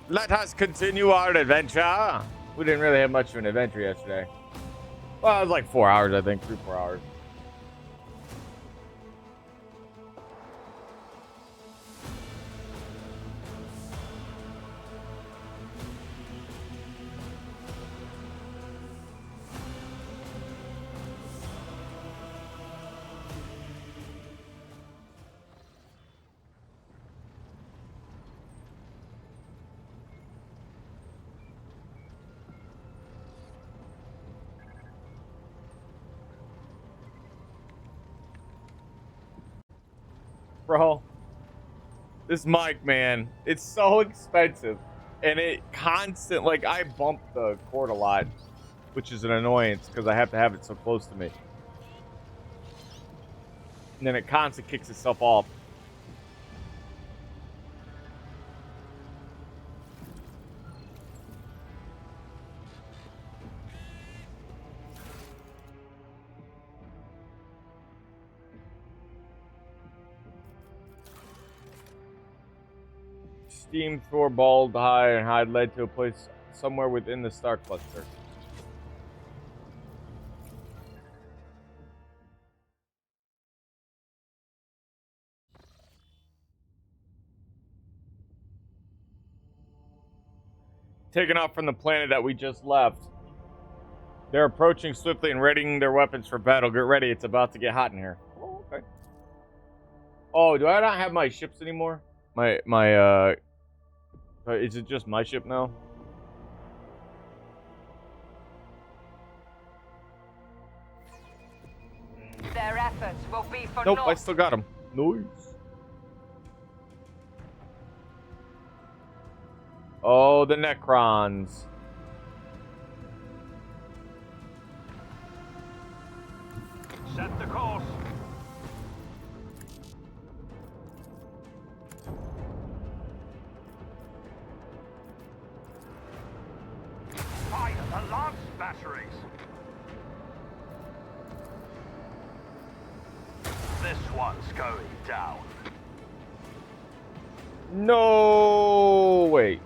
Let us continue our adventure. We didn't really have much of an adventure yesterday. Well, it was like 4 hours, I think. 3-4 hours. Bro, this mic, man, it's so expensive. And it constant, like, I bump the cord a lot, which is an annoyance because I have to have it so close to me. And then it constantly kicks itself off. Steam Thor balled high and hide led to a place somewhere within the star cluster. Taken off from the planet that we just left. They're approaching swiftly and readying their weapons for battle. Get ready, it's about to get hot in here. Oh, okay. Oh, do I not have my ships anymore? Is it just my ship now? Their efforts will be for Nope, naught. I still got him. Nice. Oh, the Necrons. Set the course. Fire the lance batteries. This one's going down. No, wait.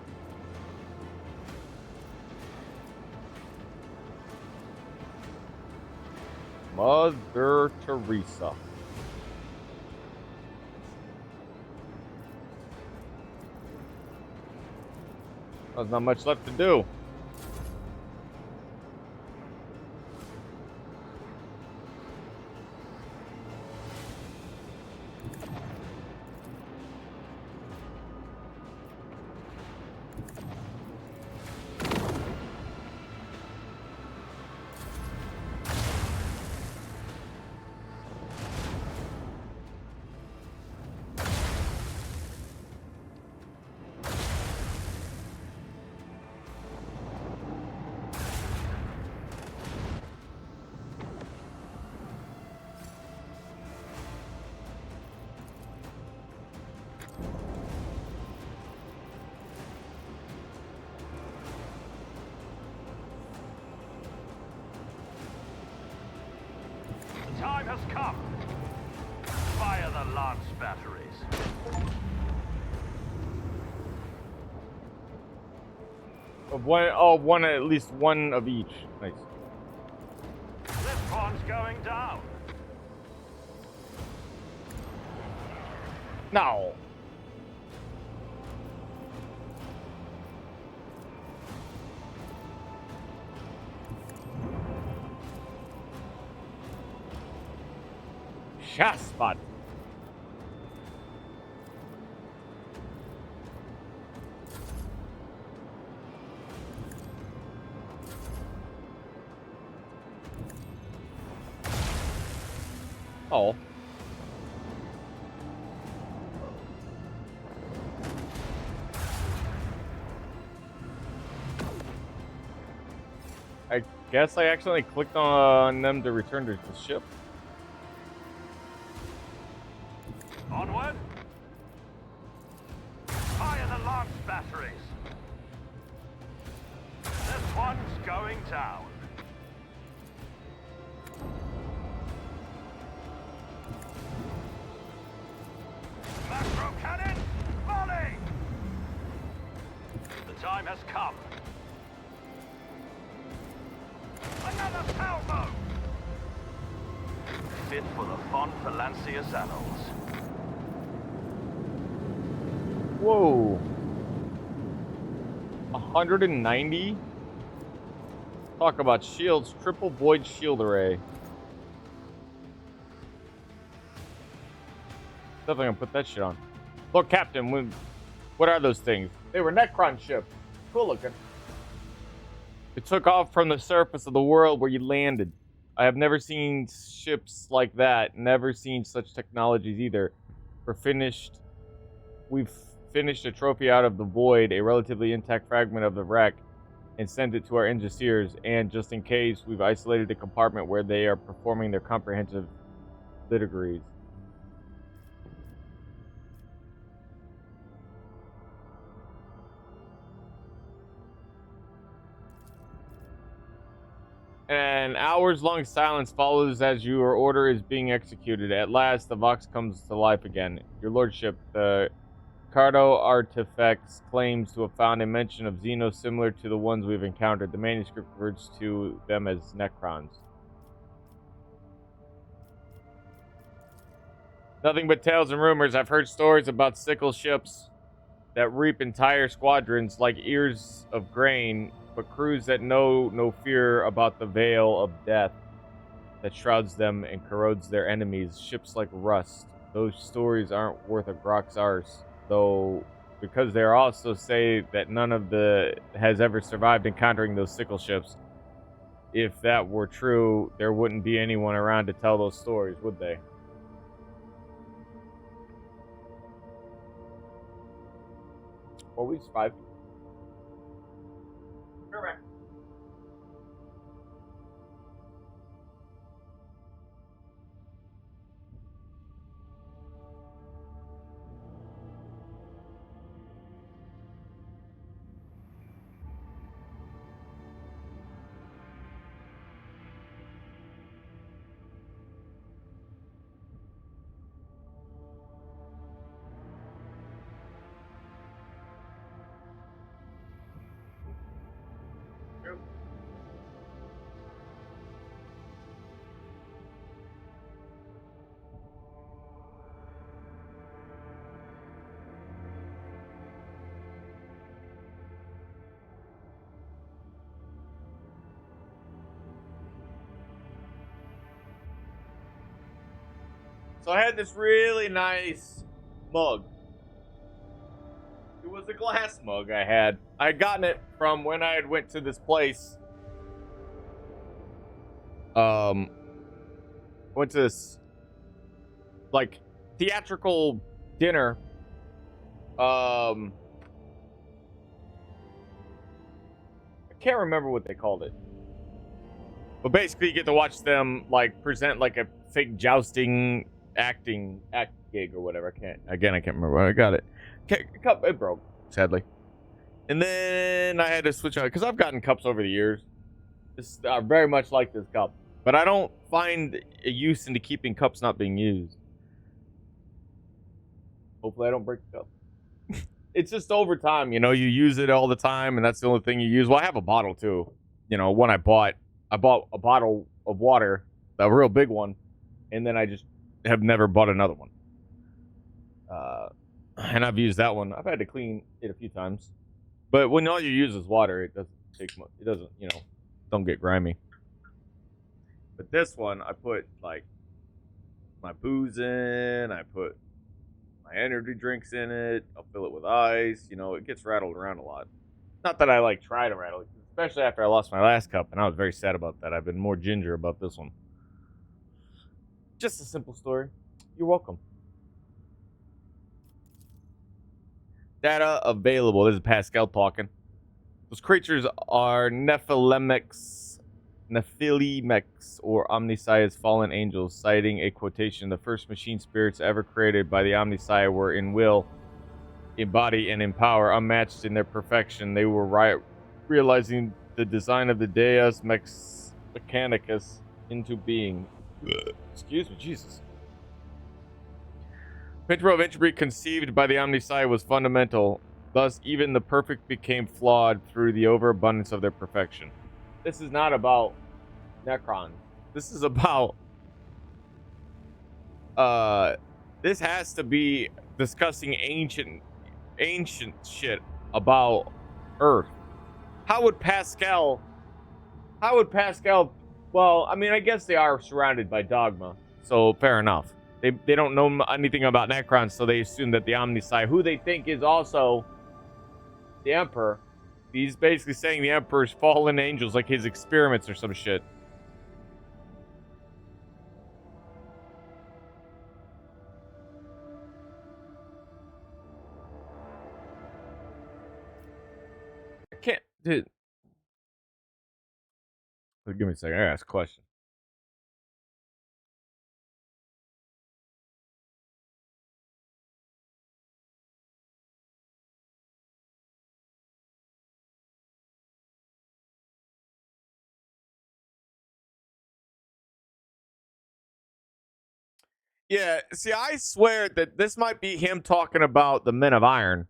Mother Teresa. There's not much left to do. The time has come. Fire the lance batteries. Of one, oh, one, at least one of each. Nice. This one's going down. No. Shot spot. Oh. I guess I accidentally clicked on them to return to the ship. Onward. Fire the lance batteries. This one's going down. Macro cannon, volley! The has come. Another salvo! Fit for the fond Valancius annals. Whoa. 190? Talk about shields. Triple void shield array. Definitely gonna put that shit on. Look, Captain, what are those things? They were Necron ships. Cool looking. It took off from the surface of the world where you landed. I have never seen ships like that. Never seen such technologies either. We've finished a trophy out of the void, a relatively intact fragment of the wreck, and sent it to our engineers. And just in case, we've isolated a compartment where they are performing their comprehensive liturgies. An hours-long silence follows as your order is being executed. At last, the Vox comes to life again. Your Lordship, the Cardo Artifacts claims to have found a mention of Xenos similar to the ones we've encountered. The manuscript refers to them as Necrons. Nothing but tales and rumors. I've heard stories about sickle ships that reap entire squadrons like ears of grain, but crews that know no fear about the veil of death that shrouds them and corrodes their enemies. Ships like rust. Those stories aren't worth a Grok's arse, though, because they also say that none of the has ever survived encountering those sickle ships. If that were true, there wouldn't be anyone around to tell those stories, would they? Well, we survived. Correct. So I had this really nice mug. It was a glass mug I had. I had gotten it from when I had went to this place. Went to this like theatrical dinner. I can't remember what they called it. But basically you get to watch them like present like a fake jousting act gig or whatever. I can't remember where I got it. Cup, it broke, sadly. And then I had to switch out because I've gotten cups over the years. I very much like this cup, but I don't find a use into keeping cups not being used. Hopefully I don't break the cup. It's just over time, you know, you use it all the time and that's the only thing you use. Well, I have a bottle too. You know, when I bought a bottle of water, a real big one, and then I just have never bought another one. And I've used that one. I've had to clean it a few times. But when all you use is water, it doesn't take much. It doesn't, you know, don't get grimy. But this one, I put like my booze in. I put my energy drinks in it. I'll fill it with ice. You know, it gets rattled around a lot. Not that I like try to rattle it, especially after I lost my last cup, and I was very sad about that. I've been more ginger about this one. Just a simple story. You're welcome. Data available. This is Pascal talking. Those creatures are Nephilimics, or Omnissiah's fallen angels, citing a quotation. The first machine spirits ever created by the Omnissiah were in will, in body, and in power, unmatched in their perfection. They were realizing the design of the Deus Mechanicus into being. Excuse me, Jesus. Principle of entropy conceived by the Omnissiah was fundamental. Thus, even the perfect became flawed through the overabundance of their perfection. This is not about Necrons. This is about uh this has to be discussing ancient shit about Earth. How would Pascal well, I mean, I guess they are surrounded by dogma, so fair enough. They don't know anything about Necrons, so they assume that the Omnissiah, who they think is also the Emperor, he's basically saying the Emperor's fallen angels, like his experiments or some shit. I can't, dude. Give me a second. I gotta ask a question. Yeah, see, I swear that this might be him talking about the Men of Iron.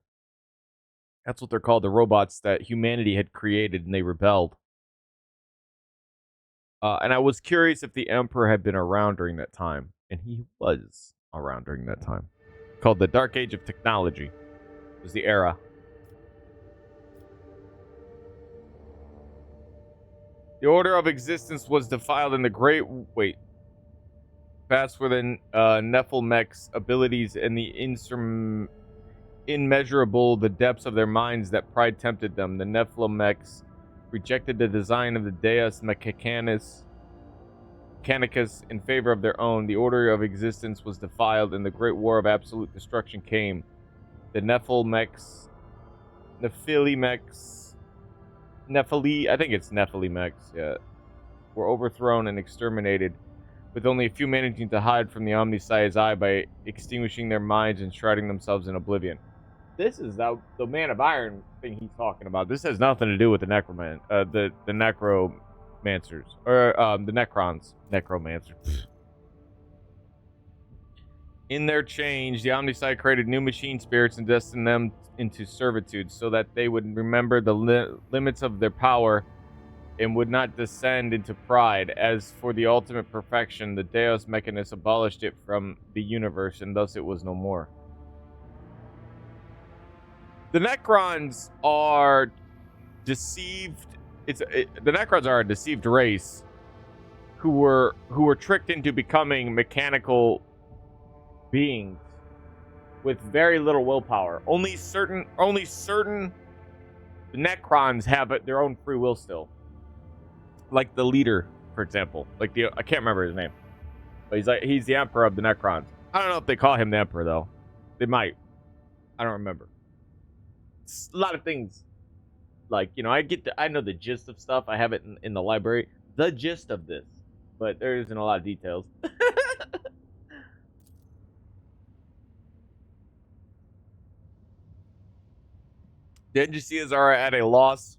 That's what they're called, the robots that humanity had created and they rebelled. And I was curious if the Emperor had been around during that time. And he was around during that time. Called the Dark Age of Technology. It was the era. The order of existence was defiled in the great... Wait. Vast were the Nephilimech's abilities and the immeasurable the depths of their minds that pride tempted them. The Nephilimechs rejected the design of the Deus Mechanicus in favor of their own. The order of existence was defiled, and the great war of absolute destruction came. The Nephilimechs, I think it's Nephilimechs, yeah, were overthrown and exterminated, with only a few managing to hide from the Omnissiah's eye by extinguishing their minds and shrouding themselves in oblivion. This is the Man of Iron thing he's talking about. This has nothing to do with the the Necromancers, or the Necromancers. In their change, the Omnissiah created new machine spirits and destined them into servitude so that they would remember the limits of their power and would not descend into pride. As for the ultimate perfection, the Deus Mechanicus abolished it from the universe, and thus it was no more. The Necrons are deceived. The Necrons are a deceived race who were tricked into becoming mechanical beings with very little willpower. Only certain Necrons have their own free will still. Like the leader, for example. Like I can't remember his name, but he's the Emperor of the Necrons. I don't know if they call him the Emperor though. They might. I don't remember. It's a lot of things. Like, you know, I know the gist of stuff. I have it in the library. The gist of this, but there isn't a lot of details. The NGCs are at a loss.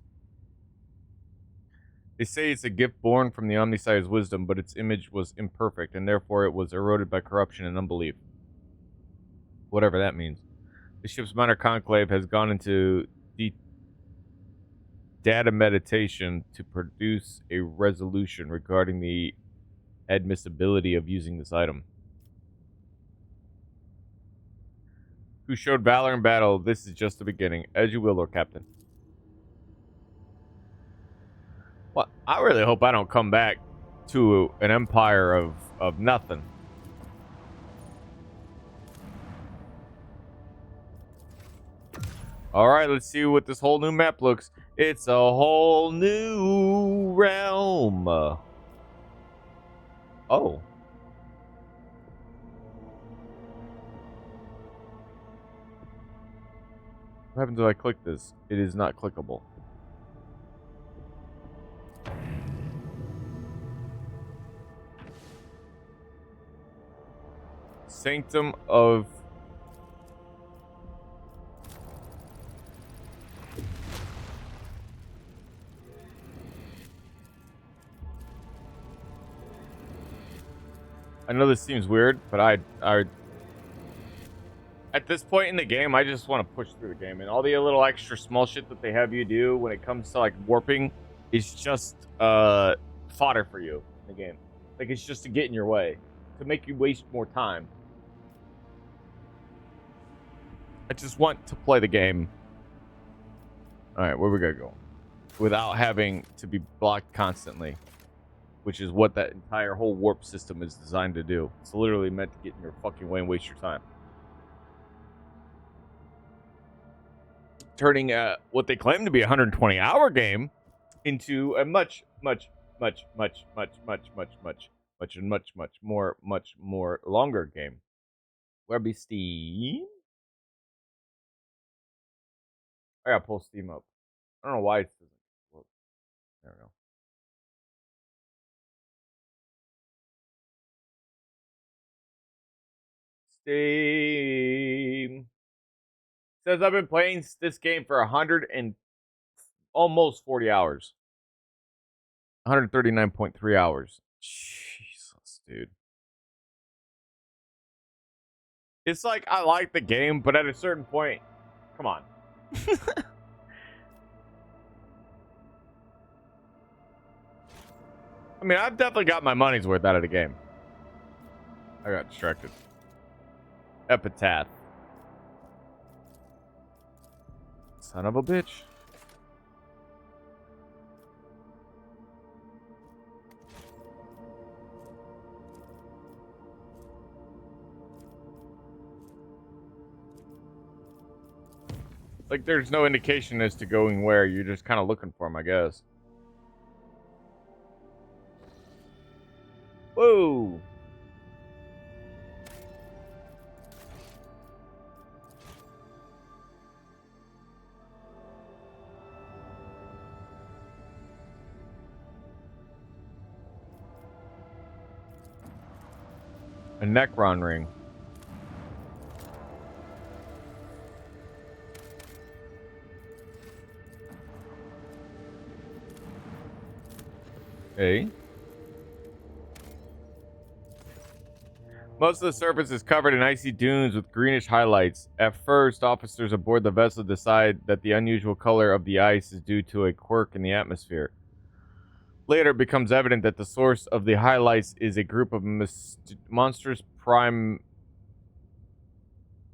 They say it's a gift born from the Omnissiah's wisdom, but its image was imperfect, and therefore it was eroded by corruption and unbelief. Whatever that means. The ship's minor conclave has gone into data meditation to produce a resolution regarding the admissibility of using this item. Who showed valor in battle, this is just the beginning. As you will, Lord Captain. Well, I really hope I don't come back to an empire of nothing. Alright, let's see what this whole new map looks. It's a whole new realm. Oh. What happens if I click this? It is not clickable. Sanctum of... I know this seems weird, but I At this point in the game, I just want to push through the game, and all the little extra small shit that they have you do when it comes to like warping is just fodder for you in the game. Like it's just to get in your way, to make you waste more time. I just want to play the game. All right, where we gotta go without having to be blocked constantly, which is what that entire whole warp system is designed to do. It's literally meant to get in your fucking way and waste your time. Turning what they claim to be a 120-hour game into a much more longer game. Where be Steam? I gotta pull Steam up. I don't know why it doesn't work. There we go. Steam says I've been playing this game for 100 and almost 40 hours. 139.3 hours. Jesus, dude. It's like I like the game, but at a certain point, come on. I mean, I've definitely got my money's worth out of the game. I got distracted. Epitaph. Son of a bitch. Like, there's no indication as to going where. You're just kind of looking for them, I guess. Whoa. A Necron ring. Hey. Most of the surface is covered in icy dunes with greenish highlights. At first, officers aboard the vessel decide that the unusual color of the ice is due to a quirk in the atmosphere. Later, it becomes evident that the source of the highlights is a group of monstrous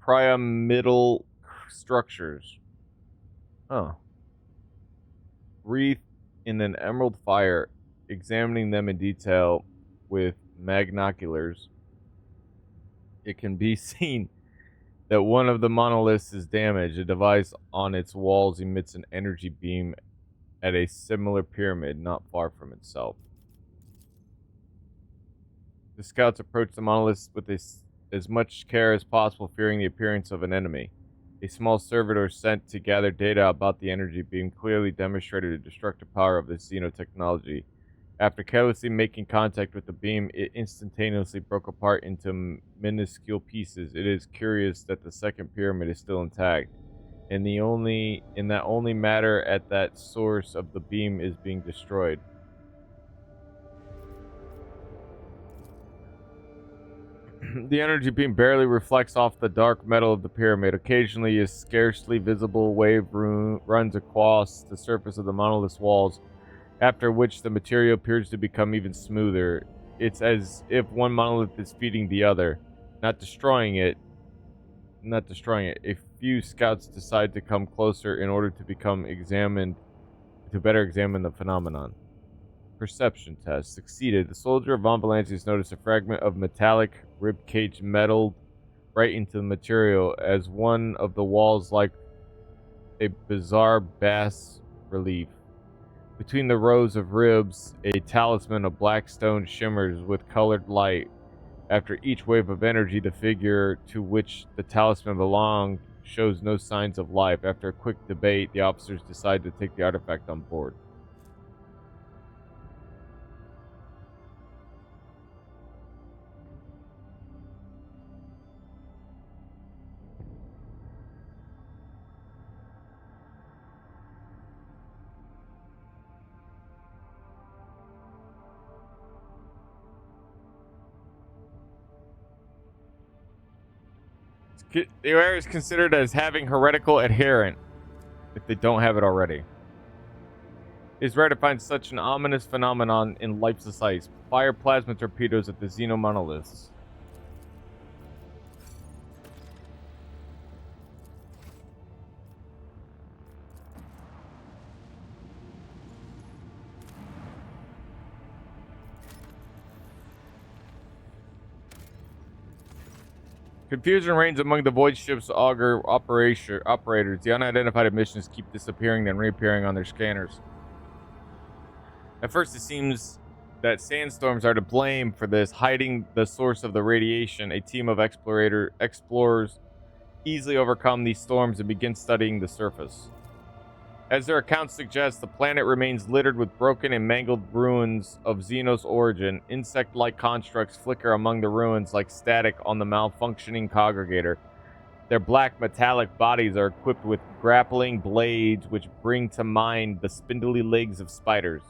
pyramidal structures. Oh. Wreathed in an emerald fire. Examining them in detail with magnoculars, it can be seen that one of the monoliths is damaged. A device on its walls emits an energy beam at a similar pyramid not far from itself. The scouts approach the monoliths with as much care as possible, fearing the appearance of an enemy. A small servitor sent to gather data about the energy beam clearly demonstrated the destructive power of the xenotechnology. After carelessly making contact with the beam, it instantaneously broke apart into minuscule pieces. It is curious that the second pyramid is still intact, and that only matter at that source of the beam is being destroyed. The energy beam barely reflects off the dark metal of the pyramid. Occasionally, a scarcely visible wave runs across the surface of the monolith's walls, after which the material appears to become even smoother. It's as if one monolith is feeding the other, not destroying it. A few scouts decide to come closer in order to better examine the phenomenon. Perception test succeeded. The soldier of Von Valancius noticed a fragment of metallic ribcage metaled right into the material as one of the walls, like a bizarre bas relief. Between the rows of ribs, a talisman of black stone shimmers with colored light. After each wave of energy, the figure to which the talisman belonged shows no signs of life. After a quick debate, the officers decide to take the artifact on board. The area is considered as having heretical adherent if they don't have it already. It's rare to find such an ominous phenomenon in life societies. Fire plasma torpedoes at the Xeno monoliths. Confusion reigns among the void ship's auger operators. The unidentified emissions keep disappearing and reappearing on their scanners. At first, it seems that sandstorms are to blame for this, hiding the source of the radiation. A team of explorers easily overcome these storms and begin studying the surface. As their accounts suggest, the planet remains littered with broken and mangled ruins of Xenos origin. Insect-like constructs flicker among the ruins like static on the malfunctioning congregator. Their black metallic bodies are equipped with grappling blades which bring to mind the spindly legs of spiders.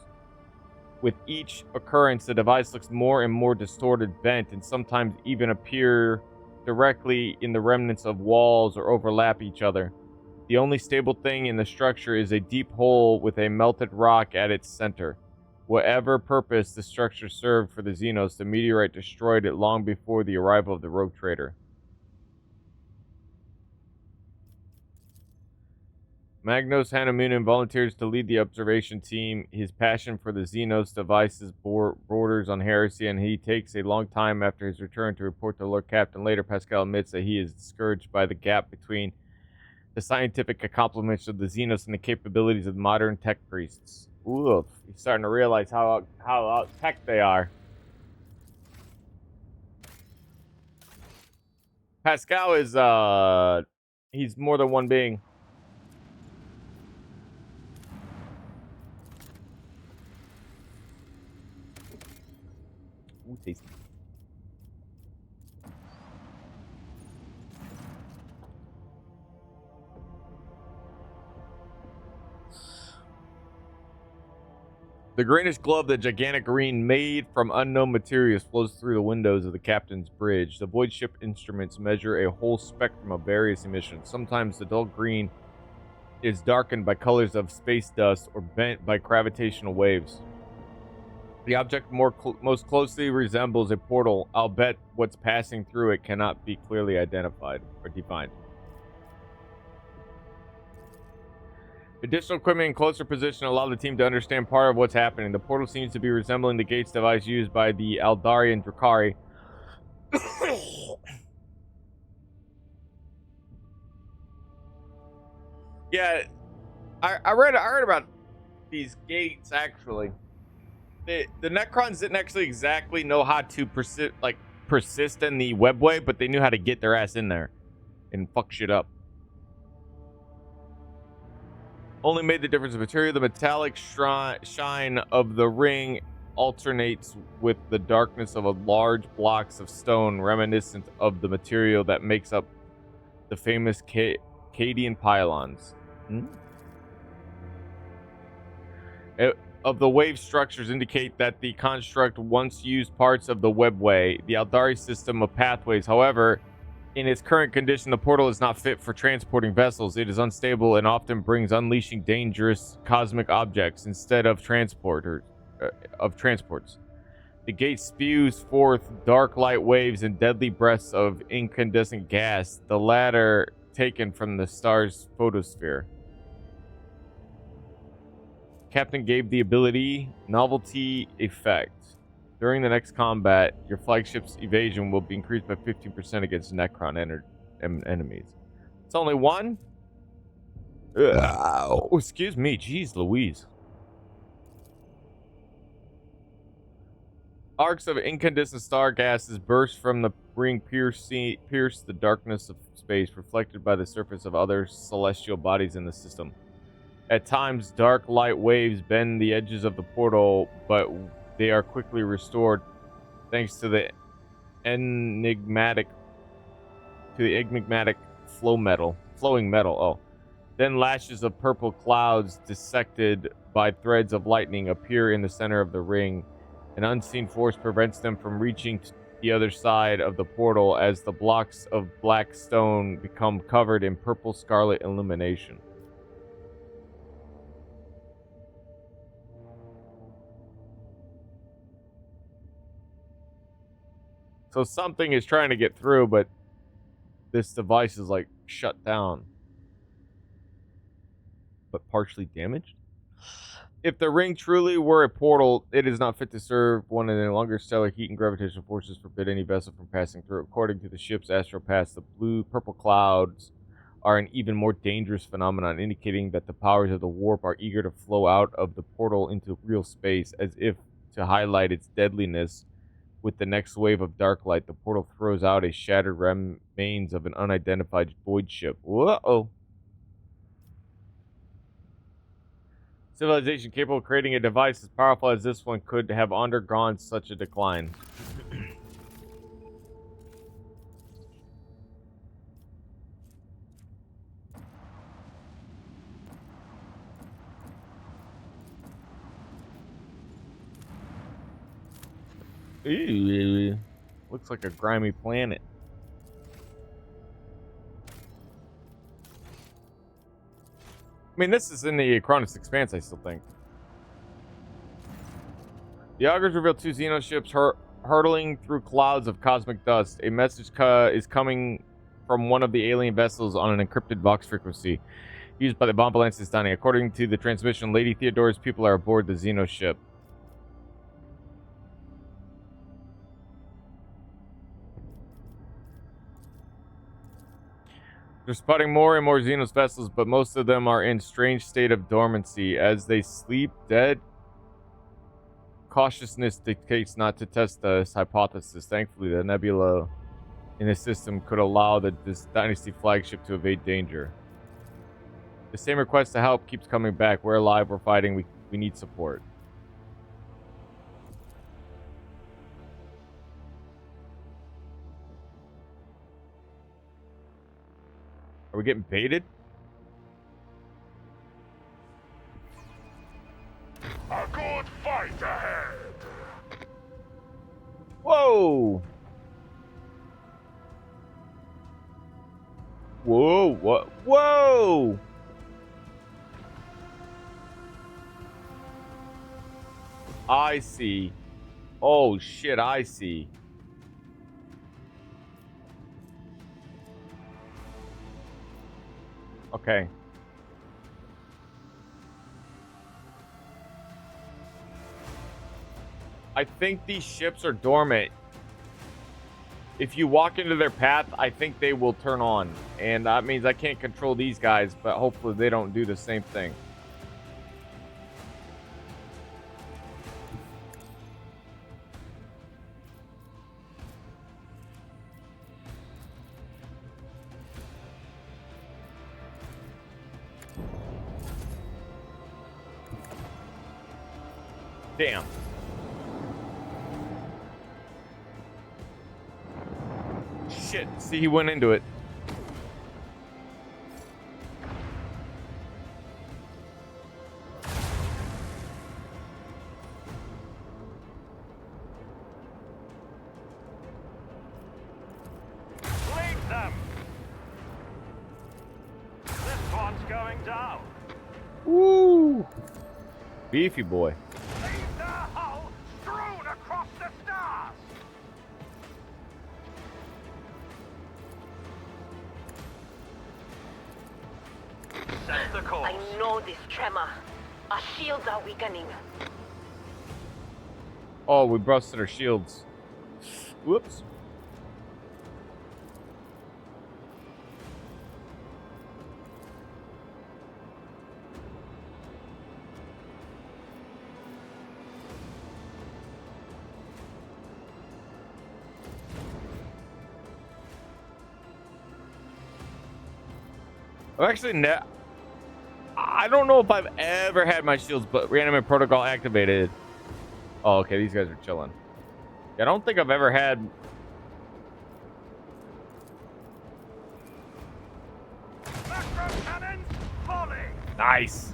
With each occurrence, the device looks more and more distorted, bent, and sometimes even appear directly in the remnants of walls or overlap each other. The only stable thing in the structure is a deep hole with a melted rock at its center. Whatever purpose the structure served for the Xenos, the meteorite destroyed it long before the arrival of the rogue trader. Magnos Hanamunin volunteers to lead the observation team. His passion for the Xenos devices borders on heresy, and he takes a long time after his return to report to Lord Captain. Later, Pascal admits that he is discouraged by the gap between the scientific accomplishments of the Xenos and the capabilities of modern tech priests. Ooh, he's starting to realize how out tech they are. Pascal is he's more than one being. Ooh, tasty. The greenish glow of the gigantic green made from unknown materials flows through the windows of the captain's bridge. The void ship instruments measure a whole spectrum of various emissions. Sometimes the dull green is darkened by colors of space dust or bent by gravitational waves. The object most closely resembles a portal. I'll bet what's passing through it cannot be clearly identified or defined. Additional equipment in closer position allow the team to understand part of what's happening. The portal seems to be resembling the gates device used by the Aldarian Drakari. Yeah, I read about these gates actually. The Necrons didn't actually exactly know how to persist in the webway, but they knew how to get their ass in there and fuck shit up. Only made the difference of material. The metallic shine of the ring alternates with the darkness of a large blocks of stone reminiscent of the material that makes up the famous Cadian pylons. Of the wave structures indicate that the construct once used parts of the webway, the Aldari system of pathways. However, in its current condition, the portal is not fit for transporting vessels. It is unstable and often brings unleashing dangerous cosmic objects instead of transports. The gate spews forth dark light waves and deadly breaths of incandescent gas, the latter taken from the star's photosphere. Captain gave the ability Novelty Effect. During the next combat, your flagship's evasion will be increased by 15% against Necron enemies. It's only one? Oh, excuse me. Jeez Louise. Arcs of incandescent star gases burst from the ring, pierce the darkness of space, reflected by the surface of other celestial bodies in the system. At times, dark light waves bend the edges of the portal, but they are quickly restored thanks to the enigmatic flowing metal. Then lashes of purple clouds dissected by threads of lightning appear in the center of the ring. An unseen force prevents them from reaching the other side of the portal as the blocks of black stone become covered in purple scarlet illumination. So something is trying to get through, but this device is like shut down, but partially damaged. If the ring truly were a portal, it is not fit to serve one any longer. Stellar heat and gravitational forces forbid any vessel from passing through. According to the ship's astral paths, the purple clouds are an even more dangerous phenomenon, indicating that the powers of the warp are eager to flow out of the portal into real space, as if to highlight its deadliness. With the next wave of dark light, the portal throws out a shattered remains of an unidentified void ship. Whoa! Civilization capable of creating a device as powerful as this one could have undergone such a decline. Ew. Looks like a grimy planet. I mean, this is in the Cronus Expanse, I still think. The augurs reveal two Xeno ships hurtling through clouds of cosmic dust. A message is coming from one of the alien vessels on an encrypted Vox frequency used by the Bombalance Dani. According to the transmission, Lady Theodora's people are aboard the Xeno ship. They're spotting more and more Xenos vessels, but most of them are in strange state of dormancy. As they sleep dead, cautiousness dictates not to test this hypothesis. Thankfully, the nebula in the system could allow this Dynasty flagship to evade danger. The same request to help keeps coming back. We're alive, we're fighting, we need support. Are we getting baited? A good fight ahead. Whoa! Whoa! What? Whoa! I see. Oh shit! I see. Okay. I think these ships are dormant. If you walk into their path, I think they will turn on. And that means I can't control these guys, but hopefully they don't do the same thing. Damn. Shit. See, he went into it. Lead them. This one's going down. Woo! Beefy boy. Leave their hull strewn across the stars. Set the course. I know this tremor. Our shields are weakening. Oh, we busted our shields. Whoops. I've actually I don't know if I've ever had my shields, but reanimate protocol activated. Oh, okay, these guys are chilling. Yeah, I don't think I've ever had. Macro cannons falling. Nice.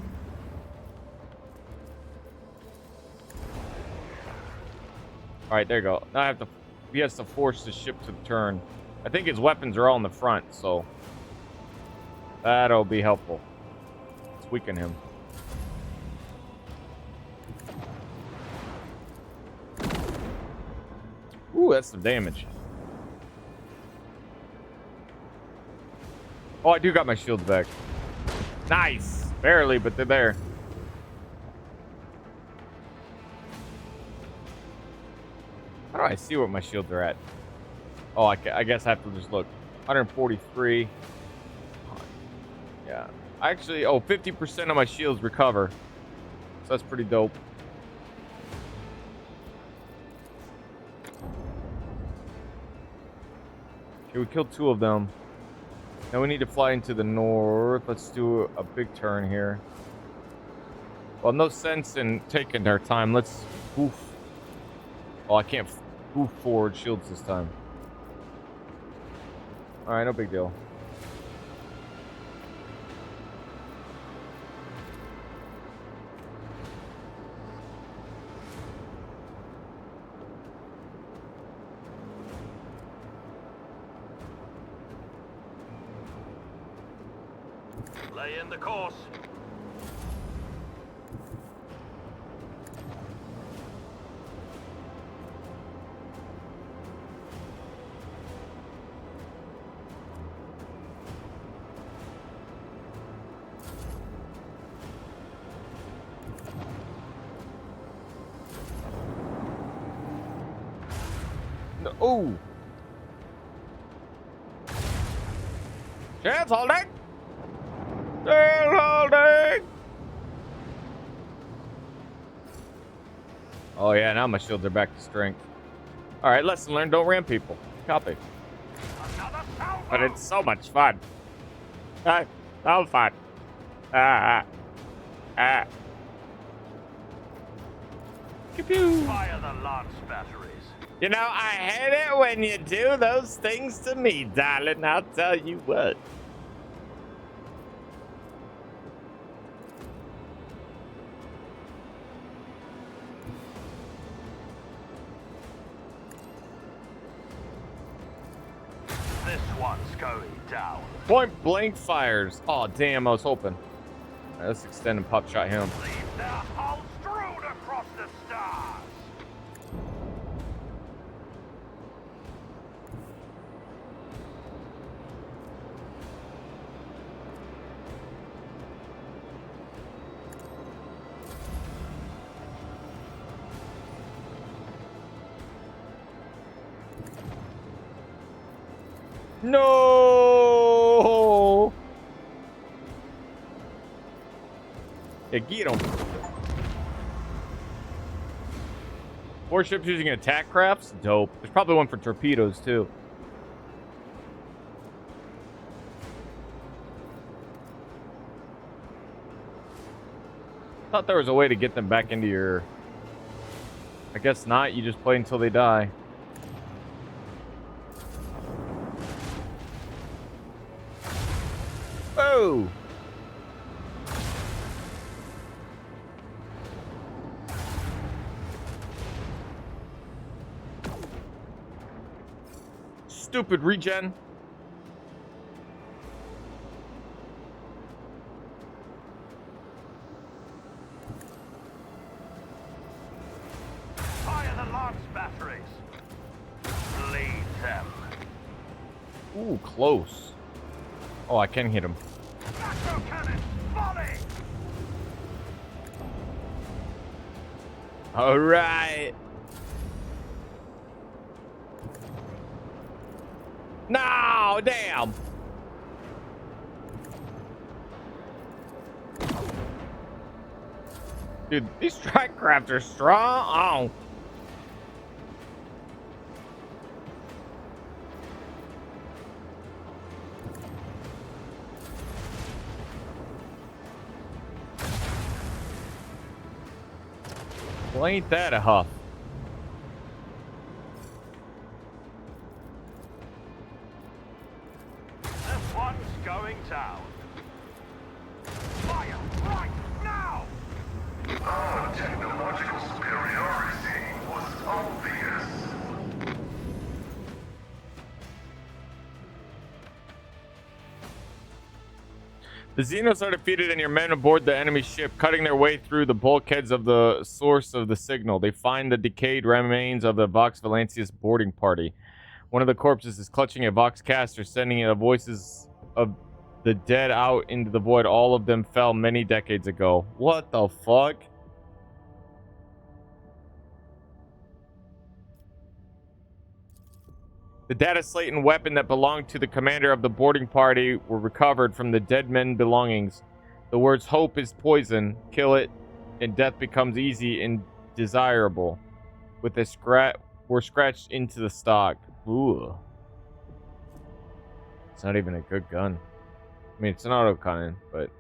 All right, there you go. Now I have to he has to force the ship to turn. I think his weapons are all in the front, so that'll be helpful. Let's weaken him. Ooh, that's some damage. Oh, I do got my shields back. Nice. Barely, but they're there. How do I see what my shields are at? Oh, I guess I have to just look. 143. Yeah. Actually, 50% of my shields recover. So that's pretty dope. Okay, we killed 2 of them. Now we need to fly into the north. Let's do a big turn here. Well, no sense in taking our time. Let's goof. Oh, I can't goof forward shields this time. Alright, no big deal. Lay in the course. No, oh! Chance holding! Still holding! Oh yeah, now my shields are back to strength. Alright, lesson learned, don't ram people. Copy. Another salvo. But it's so much fun. So fun. Pew-pew. Fire the lance batteries. You know, I hate it when you do those things to me, darling. I'll tell you what. This one's going down. Point blank fires. Oh, damn, I was hoping. All right, let's extend and pop shot him. Leave their hulls strewn across the stars. No! Yeah, get him. 4 ships using attack crafts? Dope. There's probably one for torpedoes, too. Thought there was a way to get them back into your... I guess not. You just play until they die. Oh! Stupid regen. Fire the lance batteries. Lead them. Ooh, close. Oh, I can hit him. Macro cannon, volley. All right. No, damn. Dude, these strike crafts are strong. Well, ain't that a huff? This one's going down. Fire right now. Our technological superiority was obvious. The Xenos are defeated and your men aboard the enemy ship, cutting their way through the bulkheads of the source of the signal. They find the decayed remains of the Vox Valencius boarding party. One of the corpses is clutching a Vox caster, sending the voices of the dead out into the void. All of them fell many decades ago. What the fuck? The data slate and weapon that belonged to the commander of the boarding party were recovered from the dead men's belongings. The words "hope is poison, kill it, and death becomes easy and desirable" with a were scratched into the stock. Ooh. It's not even a good gun. I mean, it's an autocannon, but...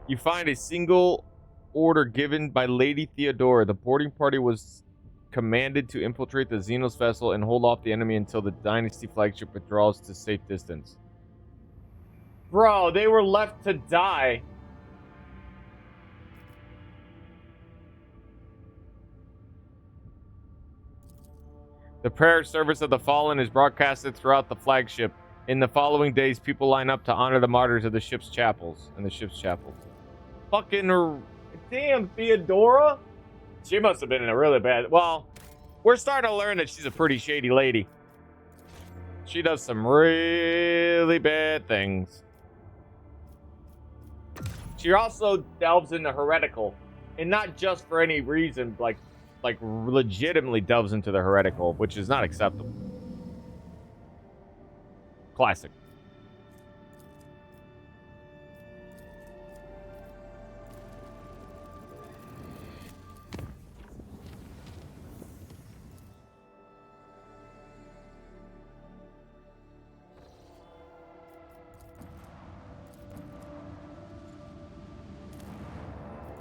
You find a single order given by Lady Theodora. The boarding party was commanded to infiltrate the Xenos vessel and hold off the enemy until the Dynasty flagship withdraws to safe distance. Bro, they were left to die. The prayer service of the fallen is broadcasted throughout the flagship. In the following days, people line up to honor the martyrs of the ship's chapels. Fucking damn, Theodora. She must have been in a really bad... Well, we're starting to learn that she's a pretty shady lady. She does some really bad things. She also delves into heretical. And not just for any reason, like legitimately delves into the heretical, which is not acceptable. Classic.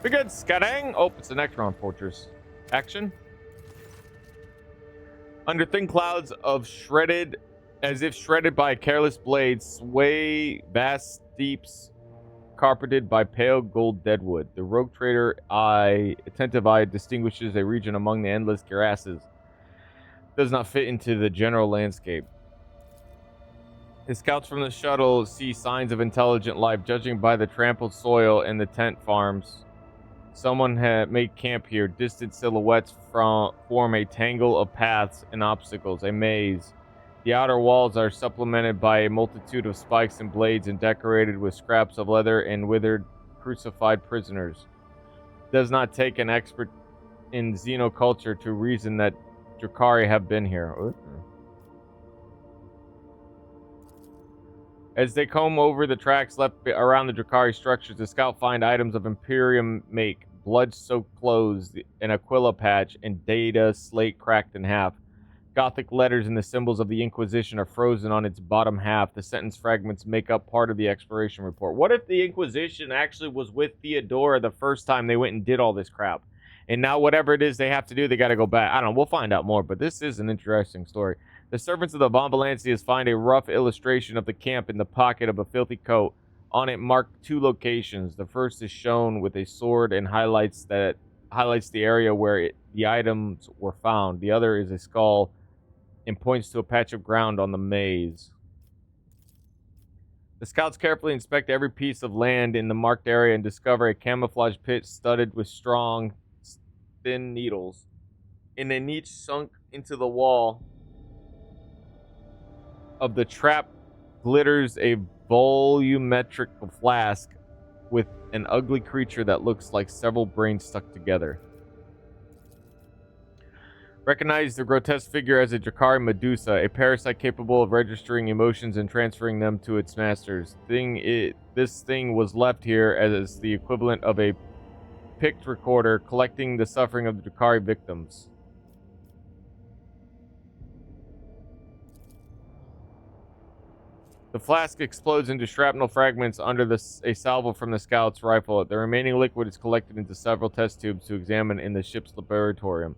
Be good, Skadang. Oh, it's the Necron Fortress. Action. Under thin clouds of shredded, as if shredded by a careless blade, sway vast steeps carpeted by pale gold deadwood. The rogue trader attentive eye distinguishes a region among the endless grasses. Does not fit into the general landscape. His scouts from the shuttle see signs of intelligent life, judging by the trampled soil and the tent farms. Someone had made camp here. Distant silhouettes form a tangle of paths and obstacles, a maze. The outer walls are supplemented by a multitude of spikes and blades and decorated with scraps of leather and withered, crucified prisoners. It does not take an expert in xenoculture to reason that Drakari have been here. As they comb over the tracks left around the Drakari structures, the scout find items of Imperium make, blood-soaked clothes, an Aquila patch, and data slate cracked in half. Gothic letters and the symbols of the Inquisition are frozen on its bottom half. The sentence fragments make up part of the exploration report. What if the Inquisition actually was with Theodora the first time they went and did all this crap? And now whatever it is they have to do, they got to go back. I don't know. We'll find out more, but this is an interesting story. The servants of the Von Valancias find a rough illustration of the camp in the pocket of a filthy coat. On it marked two locations. The first is shown with a sword and highlights the area where the items were found. The other is a skull and points to a patch of ground on the maze. The scouts carefully inspect every piece of land in the marked area and discover a camouflage pit studded with strong, thin needles. In a niche sunk into the wall of the trap glitters a volumetric flask with an ugly creature that looks like several brains stuck together. Recognize the grotesque figure as a Drakari Medusa, a parasite capable of registering emotions and transferring them to its masters. This thing was left here as the equivalent of a picked recorder collecting the suffering of the Drakari victims. The flask explodes into shrapnel fragments under a salvo from the scout's rifle. The remaining liquid is collected into several test tubes to examine in the ship's laboratorium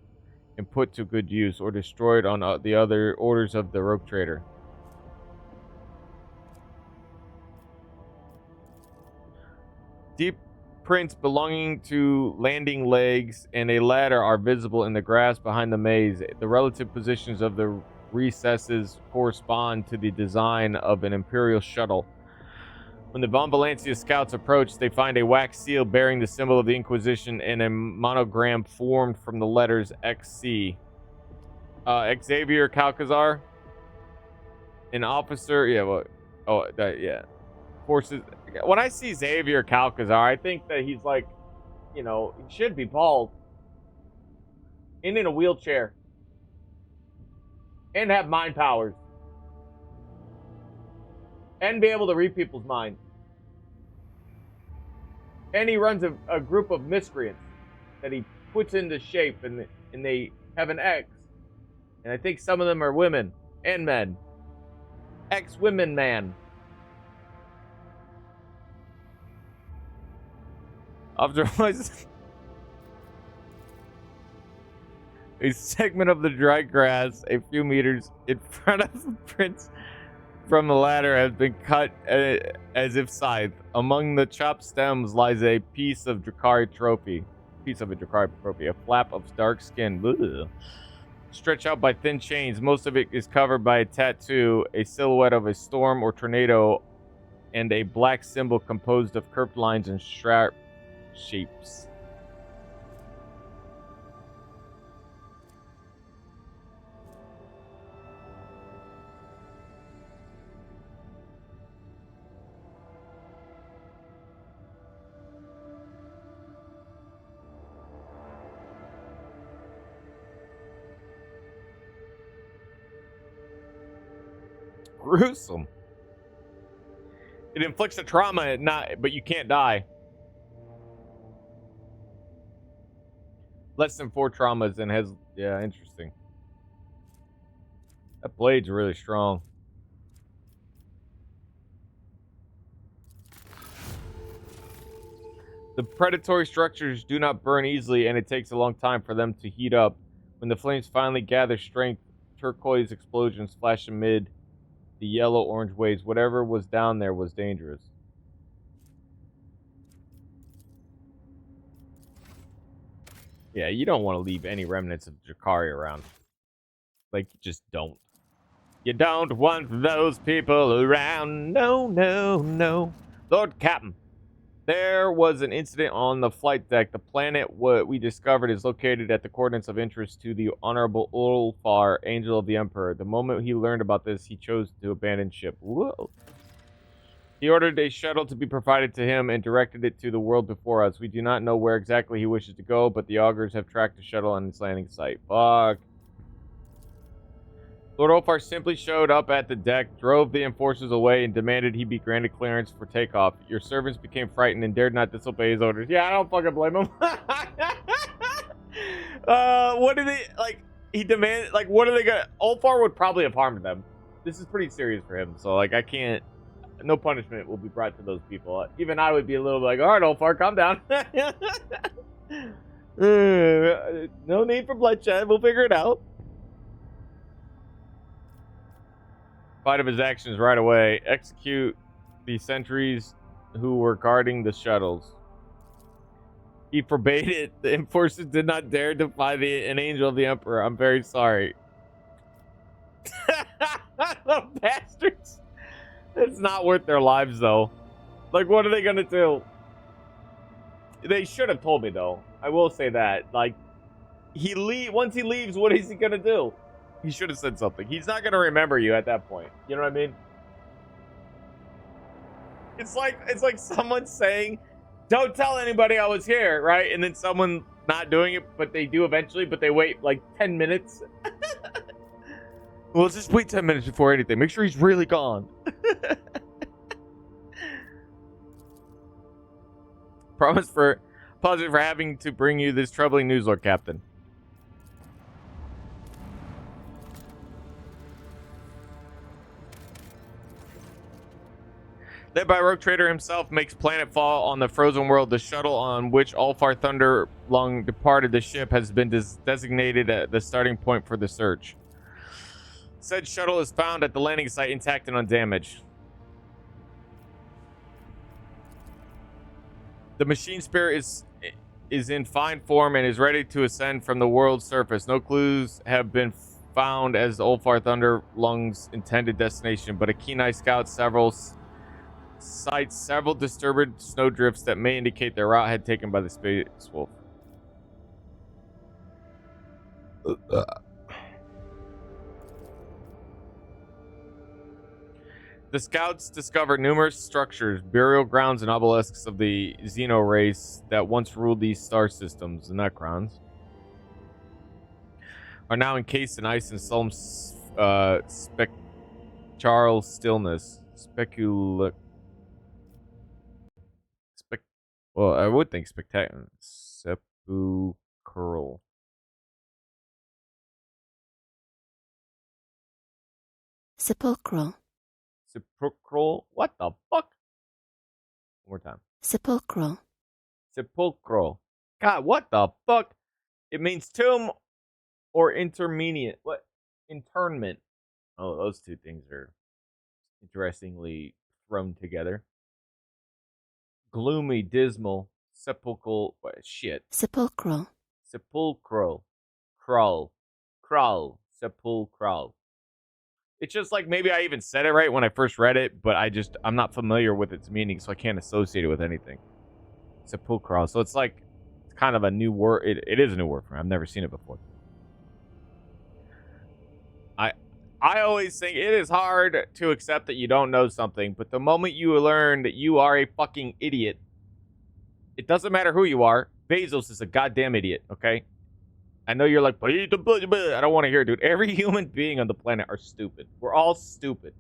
and put to good use, or destroyed on the other orders of the rogue trader. Deep prints belonging to landing legs and a ladder are visible in the grass behind the maze. The relative positions of the recesses correspond to the design of an Imperial shuttle. When the Von Valencia scouts approach, they find a wax seal bearing the symbol of the Inquisition and a monogram formed from the letters XC. Xavier Calcazar, an officer. Yeah, well, yeah. Forces. When I see Xavier Calcazar, I think that he's like, he should be bald and in a wheelchair and have mind powers and be able to read people's minds. And he runs a group of miscreants that he puts into shape, and they have an X. And I think some of them are women and men. Ex-women man. Otherwise, a segment of the dry grass a few meters in front of the prince from the ladder has been cut as if scythed. Among the chopped stems lies a piece of Drakari trophy. A flap of dark skin. Ugh. Stretched out by thin chains. Most of it is covered by a tattoo, a silhouette of a storm or tornado, and a black symbol composed of curved lines and sharp shapes. Gruesome. It inflicts a trauma, but you can't die. Less than 4 traumas and has, yeah, interesting. That blade's really strong. The predatory structures do not burn easily, and it takes a long time for them to heat up. When the flames finally gather strength, turquoise explosions flash amid the yellow-orange waves. Whatever was down there was dangerous. Yeah, you don't want to leave any remnants of Drakari around. Like, you just don't. You don't want those people around. No, no, no. Lord Captain, there was an incident on the flight deck. The planet we discovered is located at the coordinates of interest to the Honorable Ulfar, Angel of the Emperor. The moment he learned about this, he chose to abandon ship. Whoa. He ordered a shuttle to be provided to him and directed it to the world before us. We do not know where exactly he wishes to go, but the augurs have tracked the shuttle on its landing site. Fuck. Lord Ulfar simply showed up at the deck, drove the enforcers away, and demanded he be granted clearance for takeoff. Your servants became frightened and dared not disobey his orders. Yeah, I don't fucking blame him. What did they, like, he demanded, like, what are they gonna, Ulfar would probably have harmed them. This is pretty serious for him, so, like, I can't, no punishment will be brought to those people. Even I would be a little like, all right, Ulfar, calm down. No need for bloodshed, we'll figure it out. Spite of his actions right away, execute the sentries who were guarding the shuttles. He forbade it. The enforcers did not dare defy an angel of the Emperor. I'm very sorry. The bastards. It's not worth their lives, though. Like, what are they gonna do? They should have told me, though. I will say that. Like, once he leaves, what is he gonna do? He should have said something. He's not gonna remember you at that point. You know what I mean? It's like someone saying, "Don't tell anybody I was here," right? And then someone not doing it, but they do eventually. But they wait like 10 minutes. Well, just wait 10 minutes before anything. Make sure he's really gone. Apologies for having to bring you this troubling news, Lord Captain. Led by Rogue Trader himself, makes planetfall on the frozen world. The shuttle on which Ulfar Thunderlung departed the ship has been designated at the starting point for the search. Said shuttle is found at the landing site intact and undamaged. The machine spirit is in fine form and is ready to ascend from the world's surface. No clues have been found as the Ulfar Thunder Lung's intended destination, but a Kenai scout cites several disturbed snowdrifts that may indicate their route had taken by the Space Wolf. The scouts discovered numerous structures, burial grounds, and obelisks of the Xeno race that once ruled these star systems. The Necrons are now encased in ice and solemn spectral stillness. Well, I would think spectacular. Sepulchral. Sepulchral. Sepulchral. What the fuck? One more time. Sepulchral. Sepulchral. God, what the fuck? It means tomb or intermediate. What? Internment. Oh, those two things are interestingly thrown together. Gloomy, dismal, sepulchral. What? Shit. Sepulchral. Sepulchral. Sepulchral. It's just like maybe I even said it right when I first read it, but I'm not familiar with its meaning, so I can't associate it with anything. Sepulchral. So it's like, it's kind of a new word. It is a new word for me. I've never seen it before. I always think it is hard to accept that you don't know something, but the moment you learn that you are a fucking idiot, it doesn't matter who you are. Bezos is a goddamn idiot, okay? I know you're like, I don't want to hear it, dude. Every human being on the planet are stupid. We're all stupid.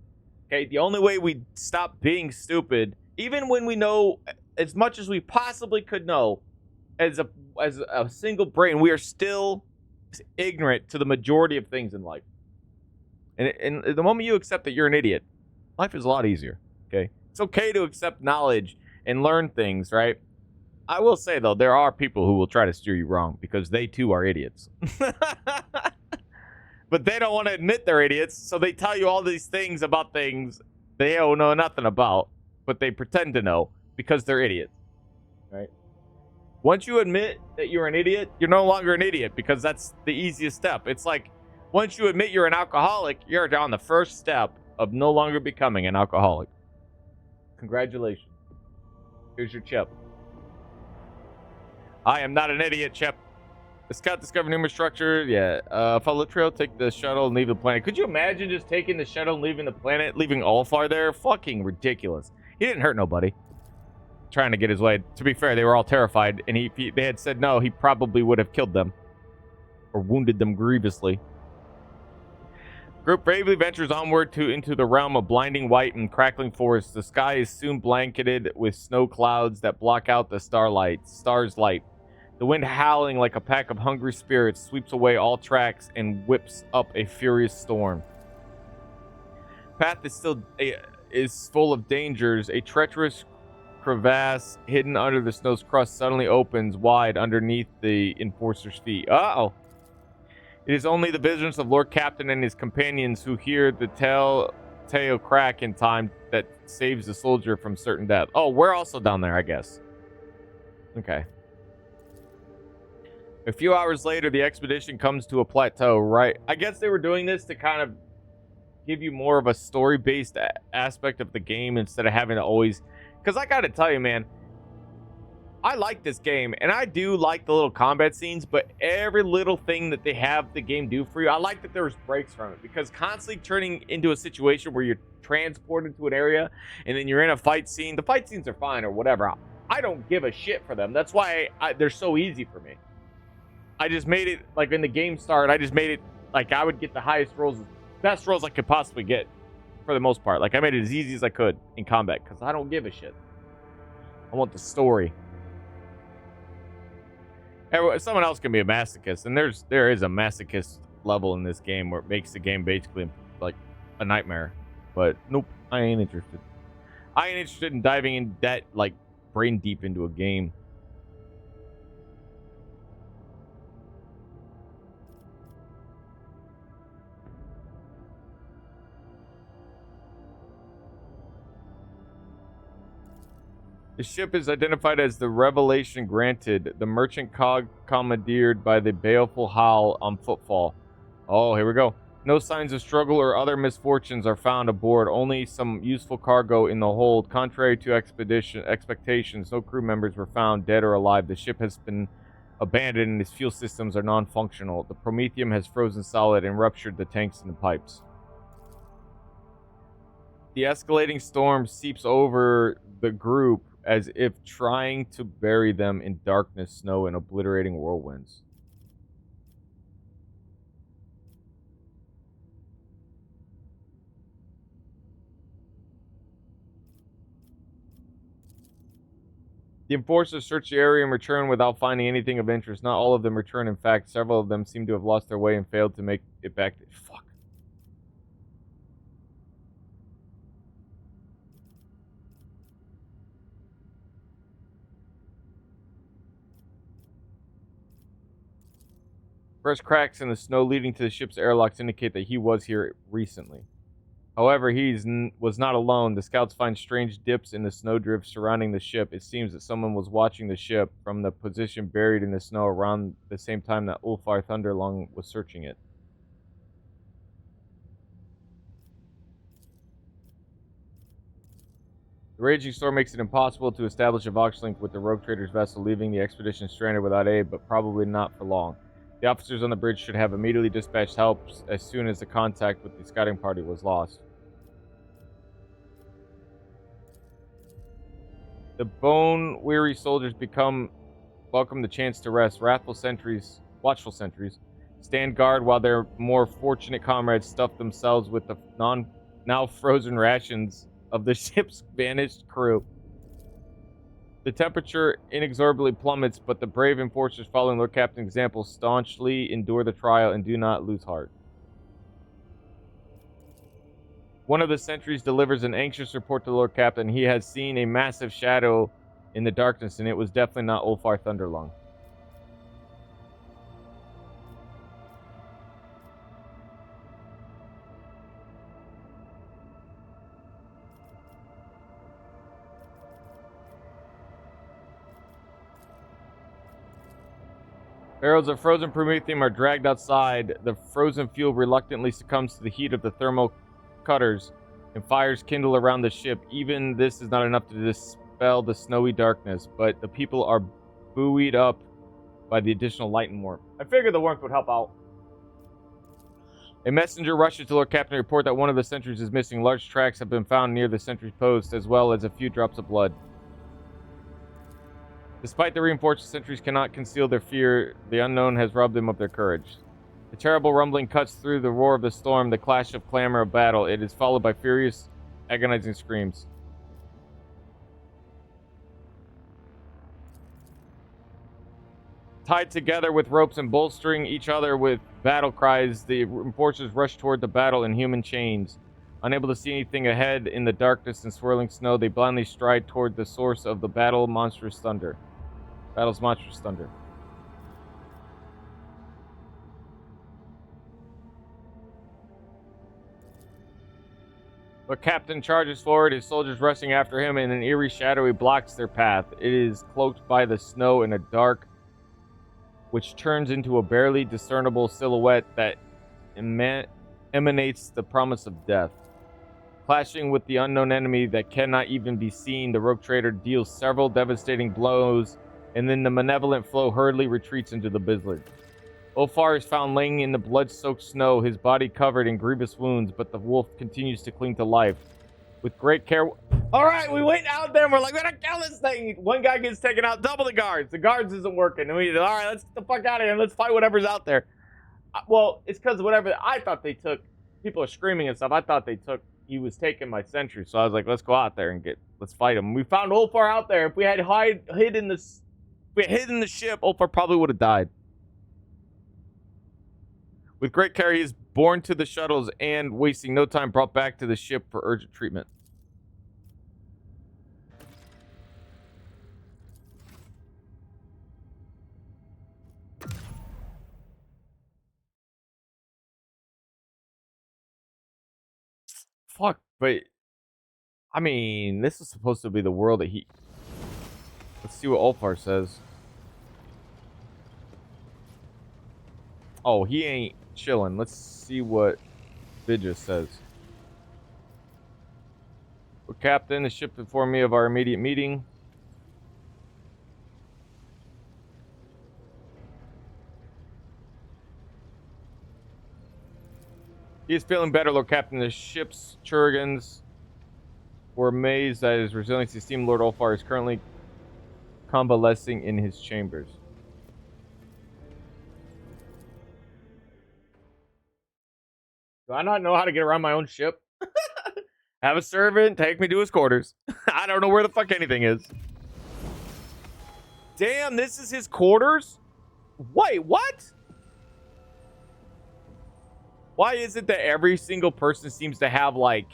Okay? The only way we stop being stupid, even when we know as much as we possibly could know, as a single brain, we are still ignorant to the majority of things in life. And the moment you accept that you're an idiot, life is a lot easier. Okay? It's okay to accept knowledge and learn things, right? I will say, though, there are people who will try to steer you wrong because they, too, are idiots. But they don't want to admit they're idiots, so they tell you all these things about things they don't know nothing about, but they pretend to know because they're idiots, right? Once you admit that you're an idiot, you're no longer an idiot because that's the easiest step. It's like once you admit you're an alcoholic, you're on the first step of no longer becoming an alcoholic. Congratulations. Here's your chip. I am not an idiot, Chip. The scout discovered numerous structures. Yeah. Follow the trail, take the shuttle, and leave the planet. Could you imagine just taking the shuttle and leaving the planet, leaving Ulfar there? Fucking ridiculous. He didn't hurt nobody. Trying to get his way. To be fair, they were all terrified, and they had said no, he probably would have killed them. Or wounded them grievously. Group bravely ventures onward into the realm of blinding white and crackling forests. The sky is soon blanketed with snow clouds that block out the star's light. The wind, howling like a pack of hungry spirits, sweeps away all tracks and whips up a furious storm. Path is full of dangers. A treacherous crevasse hidden under the snow's crust suddenly opens wide underneath the enforcer's feet. Uh-oh. It is only the vigilance of Lord Captain and his companions who hear the telltale crack in time that saves the soldier from certain death. Oh, we're also down there, I guess. Okay. A few hours later, the expedition comes to a plateau, right? I guess they were doing this to kind of give you more of a story-based aspect of the game instead of having to always... Because I gotta tell you, man, I like this game, and I do like the little combat scenes, but every little thing that they have the game do for you, I like that there's breaks from it, because constantly turning into a situation where you're transported to an area, and then you're in a fight scene. The fight scenes are fine or whatever. I don't give a shit for them. That's why they're so easy for me. I just made it, like, in the game start, I just made it, like, I would get the highest rolls, best rolls I could possibly get, for the most part. Like, I made it as easy as I could in combat, because I don't give a shit. I want the story. Someone else can be a masochist, and there is a masochist level in this game where it makes the game basically, like, a nightmare. But, nope, I ain't interested. I ain't interested in diving in that, like, brain deep into a game. The ship is identified as the Revelation Granted, the merchant cog commandeered by the baleful Howl on Footfall. Oh, here we go. No signs of struggle or other misfortunes are found aboard, only some useful cargo in the hold. Contrary to expectations, no crew members were found, dead or alive. The ship has been abandoned and its fuel systems are non-functional. The Prometheum has frozen solid and ruptured the tanks and the pipes. The escalating storm seeps over the group as if trying to bury them in darkness, snow, and obliterating whirlwinds. The enforcers search the area and return without finding anything of interest. Not all of them return. In fact, several of them seem to have lost their way and failed to make it back. Fuck. Fresh cracks in the snow leading to the ship's airlocks indicate that he was here recently. However, he was not alone. The scouts find strange dips in the snowdrift surrounding the ship. It seems that someone was watching the ship from the position buried in the snow around the same time that Ulfar Thunderlung was searching it. The raging storm makes it impossible to establish a Vox link with the rogue trader's vessel, leaving the expedition stranded without aid, but probably not for long. The officers on the bridge should have immediately dispatched help as soon as the contact with the scouting party was lost. The bone-weary soldiers welcome the chance to rest. Watchful sentries, stand guard while their more fortunate comrades stuff themselves with the now frozen rations of the ship's vanished crew. The temperature inexorably plummets, but the brave enforcers following Lord Captain's example staunchly endure the trial and do not lose heart. One of the sentries delivers an anxious report to the Lord Captain. He has seen a massive shadow in the darkness, and it was definitely not Ulfar Thunderlung. Barrels of frozen promethium are dragged outside. The frozen fuel reluctantly succumbs to the heat of the thermal cutters, and fires kindle around the ship. Even this is not enough to dispel the snowy darkness, but the people are buoyed up by the additional light and warmth. I figured the warmth would help out. A messenger rushes to Lord Captain to report that one of the sentries is missing. Large tracks have been found near the sentry's post, as well as a few drops of blood. Despite the reinforced sentries cannot conceal their fear, the unknown has robbed them of their courage. The terrible rumbling cuts through the roar of the storm, the clash of clamor of battle. It is followed by furious, agonizing screams. Tied together with ropes and bolstering each other with battle cries, the enforcers rush toward the battle in human chains. Unable to see anything ahead in the darkness and swirling snow, they blindly stride toward the source of the battle's monstrous thunder. The captain charges forward, his soldiers rushing after him, and an eerie shadow blocks their path. It is cloaked by the snow in a dark, which turns into a barely discernible silhouette that emanates the promise of death. Clashing with the unknown enemy that cannot even be seen, the rogue trader deals several devastating blows, and then the malevolent foe hurriedly retreats into the blizzard. Ulfar is found laying in the blood-soaked snow, his body covered in grievous wounds, but the wolf continues to cling to life. With great care... Alright, we went out there and we're like, we're gonna kill this thing! One guy gets taken out, double the guards. The guards isn't working. And we, alright, let's get the fuck out of here and let's fight whatever's out there. Well, it's because whatever... I thought they took... People are screaming and stuff. I thought they took... He was taking my sentry, so I was like, let's go out there and let's fight him. We found Ulfar out there. If we had hid in the ship, Ulfar probably would have died. With great care, he is borne to the shuttles and, wasting no time, brought back to the ship for urgent treatment. Fuck, but I mean, this is supposed to be the world that he... Let's see what Ulfar says. Oh, he ain't chilling. Let's see what Vidya says. Well, Captain, the ship informed me of our immediate meeting. He is feeling better, Lord Captain. The ship's Churigans were amazed at his resilience. Esteemed Lord Ulfar is currently convalescing in his chambers. Do I not know how to get around my own ship? Have a servant take me to his quarters. I don't know where the fuck anything is. Damn, this is his quarters? Wait, what? Why is it that every single person seems to have like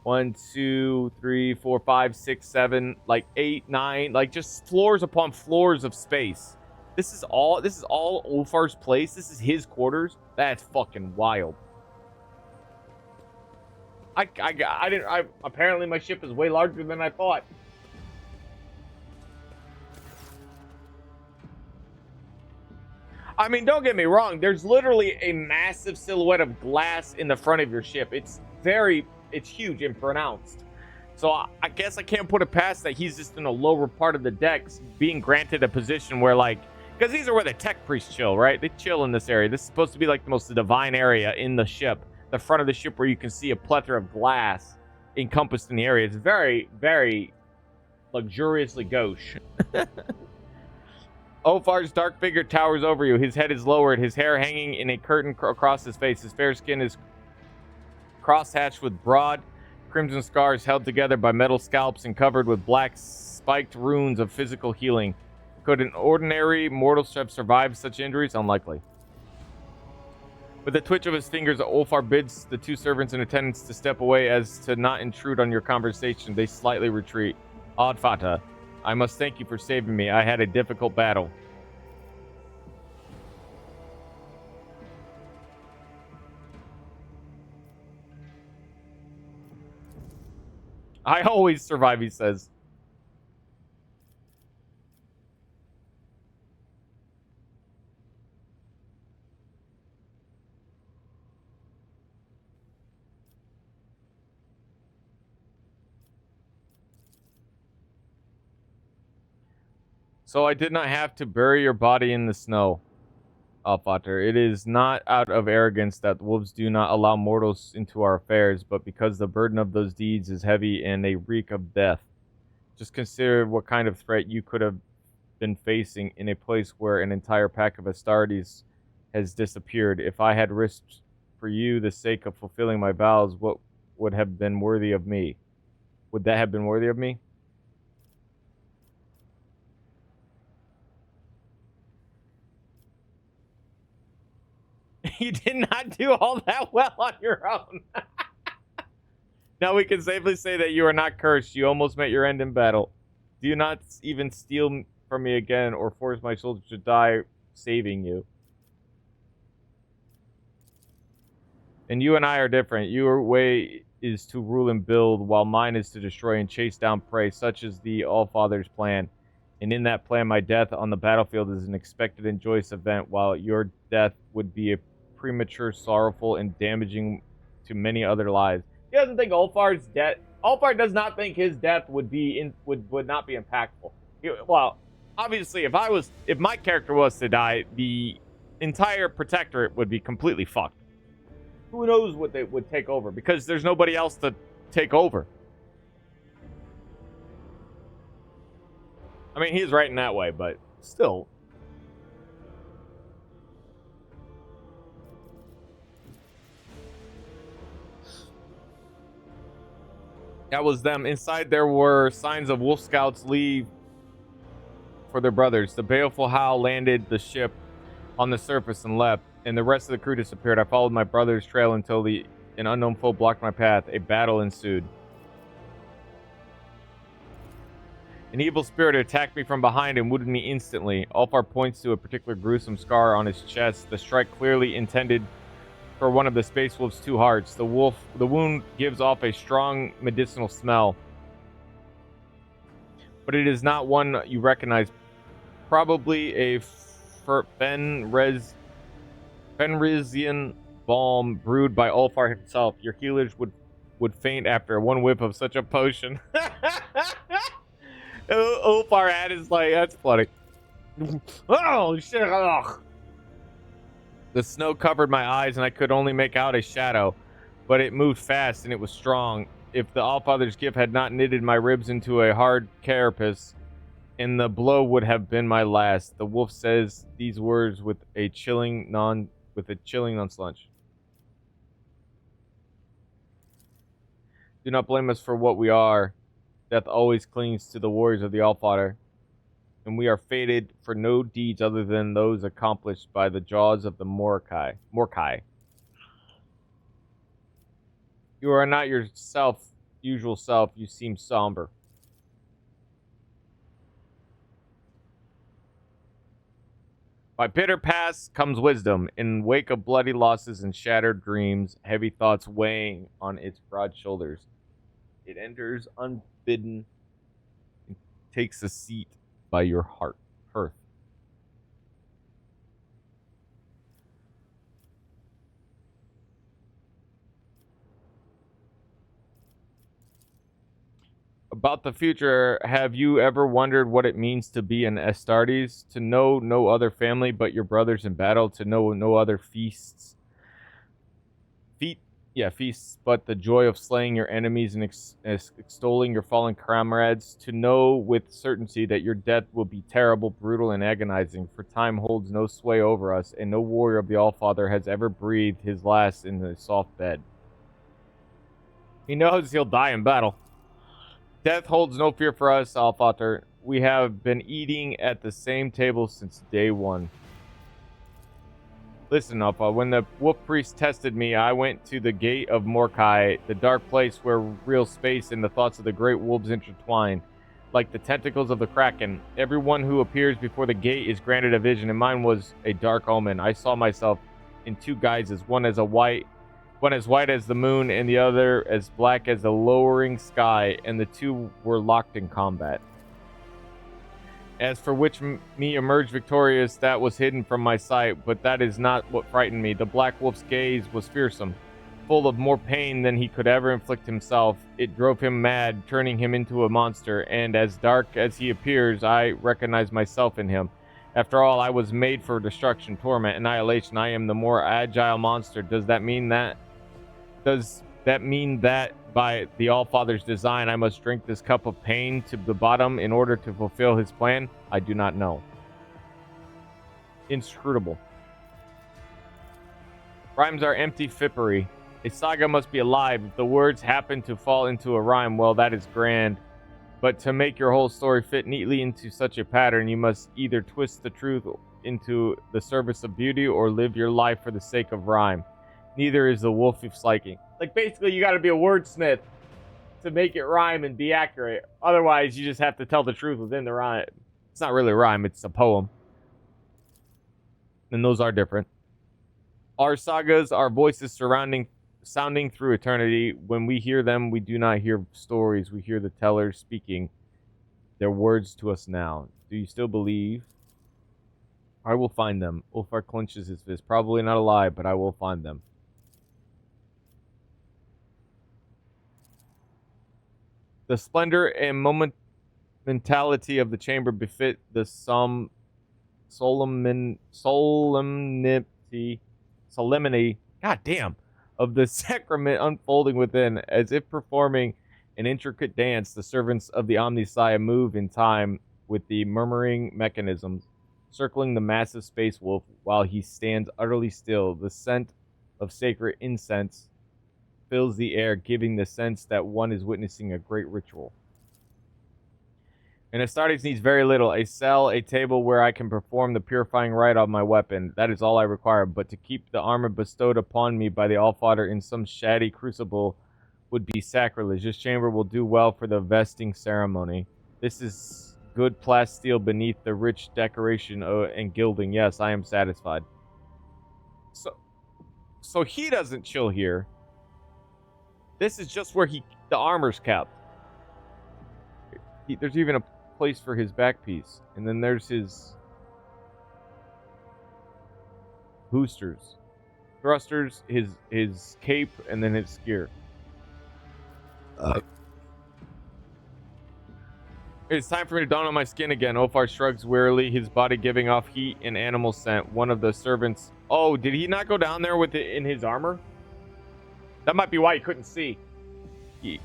1, 2, 3, 4, 5, 6, 7, like 8, 9, like just floors upon floors of space? This is all Ulfar's place. This is his quarters. That's fucking wild. Apparently my ship is way larger than I thought. I mean, don't get me wrong. There's literally a massive silhouette of glass in the front of your ship. It's huge and pronounced. So I guess I can't put it past that he's just in a lower part of the decks being granted a position where, like, because these are where the tech priests chill, right? They chill in this area. This is supposed to be like the most divine area in the ship. The front of the ship where you can see a plethora of glass encompassed in the area. It's very, very luxuriously gauche. Ulfar's dark figure towers over you. His head is lowered, his hair hanging in a curtain across his face. His fair skin is crosshatched with broad crimson scars held together by metal scalps and covered with black spiked runes of physical healing. Could an ordinary mortal have survived such injuries? Unlikely. With a twitch of his fingers, Ulfar bids the two servants in attendance to step away as to not intrude on your conversation. They slightly retreat. Adfata, I must thank you for saving me. I had a difficult battle. I always survive, he says. So I did not have to bury your body in the snow, Alfater. It is not out of arrogance that wolves do not allow mortals into our affairs, but because the burden of those deeds is heavy and they reek of death. Just consider what kind of threat you could have been facing in a place where an entire pack of Astartes has disappeared. If I had risked for you the sake of fulfilling my vows, what would have been worthy of me? Would that have been worthy of me? You did not do all that well on your own. Now we can safely say that you are not cursed. You almost met your end in battle. Do not even steal from me again or force my soldiers to die saving you. And you and I are different. Your way is to rule and build, while mine is to destroy and chase down prey. Such is the All-Father's plan. And in that plan, my death on the battlefield is an expected and joyous event, while your death would be a premature, sorrowful, and damaging to many other lives. He doesn't think Ulfar's death. Ulfar does not think his death would not be impactful. Well, obviously, if my character was to die, the entire protectorate would be completely fucked. Who knows what they would take over, because there's nobody else to take over. I mean, he's right in that way, but still. That was them. Inside there were signs of wolf scouts leave for their brothers. The baleful howl landed the ship on the surface and left, and the rest of the crew disappeared. I followed my brother's trail until an unknown foe blocked my path. A battle ensued. An evil spirit attacked me from behind and wounded me instantly. Ulfar points to a particular gruesome scar on his chest. The strike clearly intended for one of the Space Wolf's two hearts. The wound gives off a strong medicinal smell, but it is not one you recognize. Probably a Fenrisian balm brewed by Ulfar himself. Your healers would faint after one whiff of such a potion. Ulfar had is like, that's funny. Oh, shit. Ugh. The snow covered my eyes, and I could only make out a shadow, but it moved fast, and it was strong. If the Allfather's gift had not knitted my ribs into a hard carapace, and the blow would have been my last. The wolf says these words with a chilling nonchalance. Do not blame us for what we are. Death always clings to the warriors of the Allfather, and we are fated for no deeds other than those accomplished by the jaws of the Morkai. You are not your usual self. You seem somber. By bitter past comes wisdom. In wake of bloody losses and shattered dreams, heavy thoughts weighing on its broad shoulders, it enters unbidden and takes a seat by your hearth. About the future, have you ever wondered what it means to be an Astartes? To know no other family but your brothers in battle, to know no other feasts but the joy of slaying your enemies and extolling your fallen comrades, to know with certainty that your death will be terrible, brutal, and agonizing, for time holds no sway over us, and no warrior of the Allfather has ever breathed his last in a soft bed. He knows he'll die in battle. Death holds no fear for us, Allfather. We have been eating at the same table since day one. Listen, Alpha, when the wolf priest tested me, I went to the gate of Morkai, the dark place where real space and the thoughts of the great wolves intertwine, like the tentacles of the Kraken. Everyone who appears before the gate is granted a vision, and mine was a dark omen. I saw myself in two guises, one as white as the moon, and the other as black as the lowering sky, and the two were locked in combat. As for which me emerged victorious, that was hidden from my sight, but that is not what frightened me. The Black Wolf's gaze was fearsome, full of more pain than he could ever inflict himself. It drove him mad, turning him into a monster, and as dark as he appears, I recognize myself in him. After all, I was made for destruction, torment, annihilation. I am the more agile monster. Does that mean that by the Allfather's design I must drink this cup of pain to the bottom in order to fulfill his plan? I do not know. Inscrutable. Rhymes are empty fippery. A saga must be alive. If the words happen to fall into a rhyme, well, that is grand. But to make your whole story fit neatly into such a pattern, you must either twist the truth into the service of beauty or live your life for the sake of rhyme. Neither is the wolf's liking. Like, basically, you got to be a wordsmith to make it rhyme and be accurate. Otherwise, you just have to tell the truth within the rhyme. It's not really a rhyme, it's a poem. And those are different. Our sagas are voices sounding through eternity. When we hear them, we do not hear stories. We hear the tellers speaking their words to us now. Do you still believe? I will find them. Ulfar clenches his fist. Probably not a lie, but I will find them. The splendor and monumentality of the chamber befit the solemnity, goddamn, of the sacrament unfolding within. As if performing an intricate dance, the servants of the Omnissiah move in time with the murmuring mechanisms, circling the massive space wolf while he stands utterly still. The scent of sacred incense fills the air, giving the sense that one is witnessing a great ritual. And Astartes needs very little. A cell, a table where I can perform the purifying rite of my weapon. That is all I require. But to keep the armor bestowed upon me by the Allfather in some shoddy crucible would be sacrilege. This chamber will do well for the vesting ceremony. This is good plasteel beneath the rich decoration and gilding. Yes, I am satisfied. So he doesn't chill here. This is just where the armor's kept. There's even a place for his back piece. And then there's his boosters. thrusters, his cape, and then his gear. It's time for me to don on my skin again. Ophar shrugs wearily, his body giving off heat and animal scent. One of the servants. Oh, did he not go down there with it in his armor? That might be why he couldn't see. It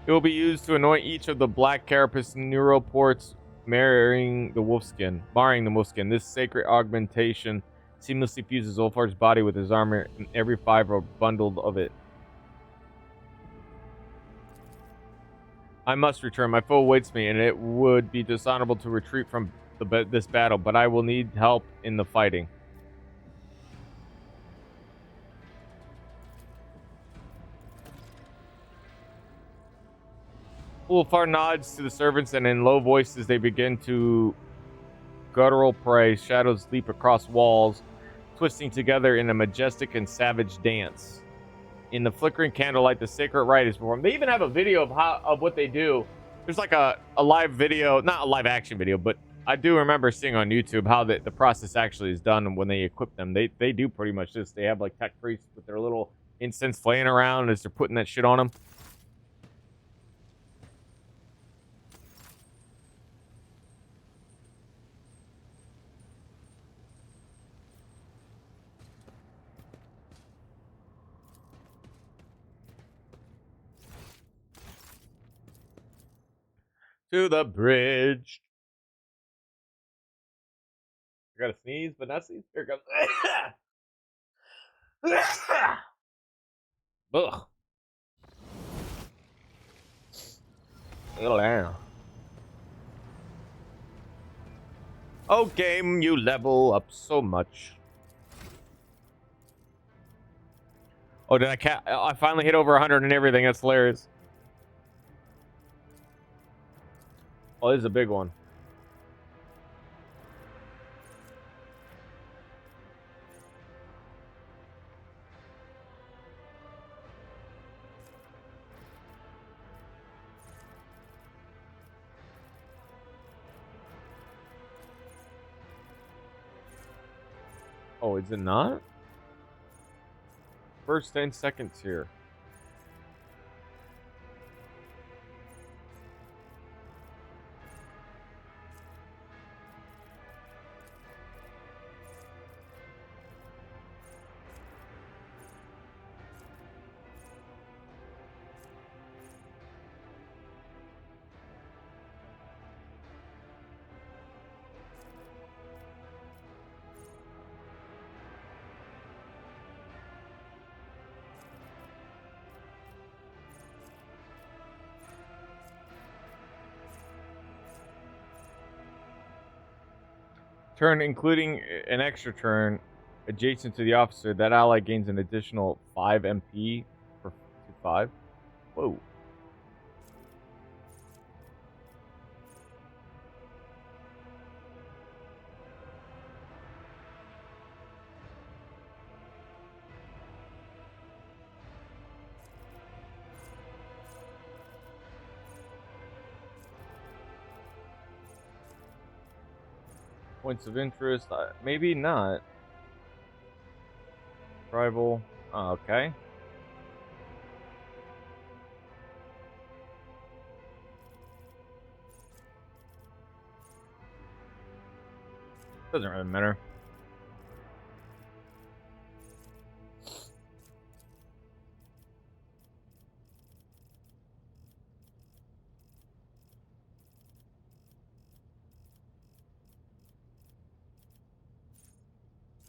will be used to anoint each of the black carapace neural ports, marring the wolfskin. This sacred augmentation seamlessly fuses Ulfar's body with his armor, and every fiber bundled of it. I must return. My foe awaits me, and it would be dishonorable to retreat from this battle, but I will need help in the fighting. Ulfar nods to the servants, and in low voices they begin to guttural pray. Shadows leap across walls, twisting together in a majestic and savage dance. In the flickering candlelight, the sacred rite is performed. They even have a video of what they do. There's like a live video, not a live action video, but I do remember seeing on YouTube how the process actually is done when they equip them. They do pretty much this. They have like tech priests with their little incense flaying around as they're putting that shit on them. To the bridge. I gotta sneeze, but not sneeze. Here it comes. Ugh. Oh, game, you level up so much. Oh, did I finally hit over 100 and everything. That's hilarious. Oh, this is a big one. Oh, is it not? First 10 seconds here. Turn including an extra turn adjacent to the officer. That ally gains an additional 5 MP for 5. Whoa. Points of interest, maybe not. Rival, oh, okay. Doesn't really matter.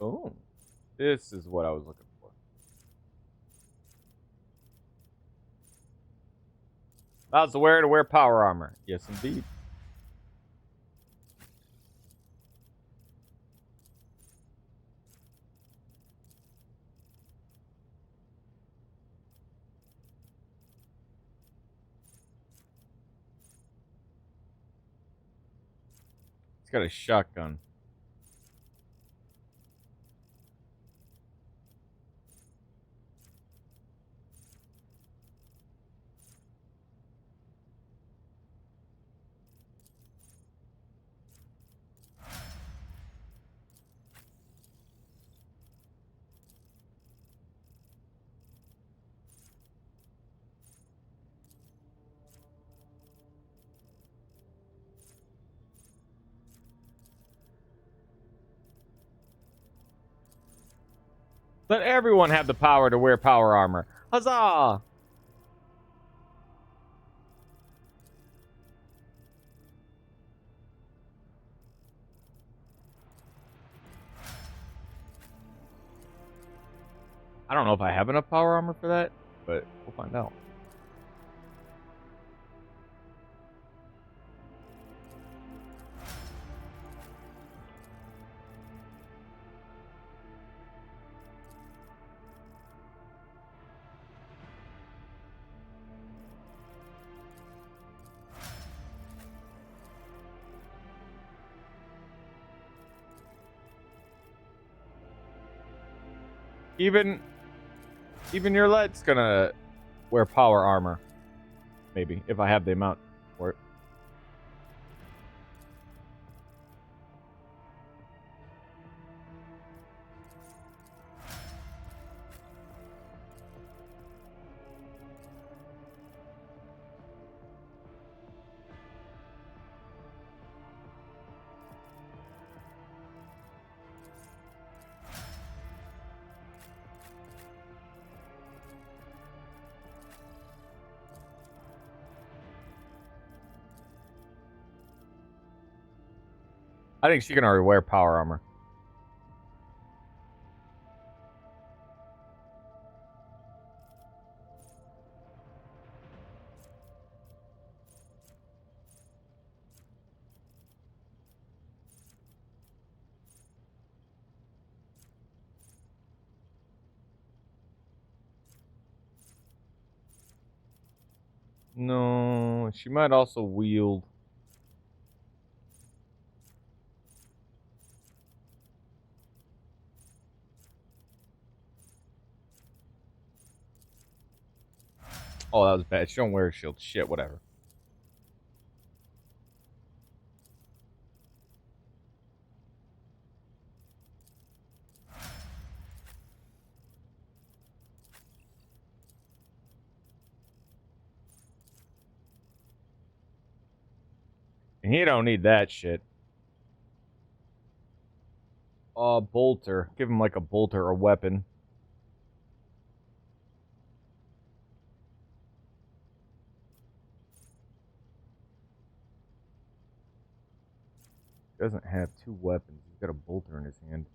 Oh, this is what I was looking for. Allows the wearer to wear power armor. Yes, indeed. He's got a shotgun. Let everyone have the power to wear power armor. Huzzah! I don't know if I have enough power armor for that, but we'll find out. Even your let's gonna wear power armor. Maybe, if I have the amount for it. I think she can already wear power armor. No, she might also wield. Oh, that was bad. She don't wear a shield. Shit, whatever. And he don't need that shit. Bolter. Give him like a bolter or weapon. He doesn't have two weapons. He's got a bolter in his hand.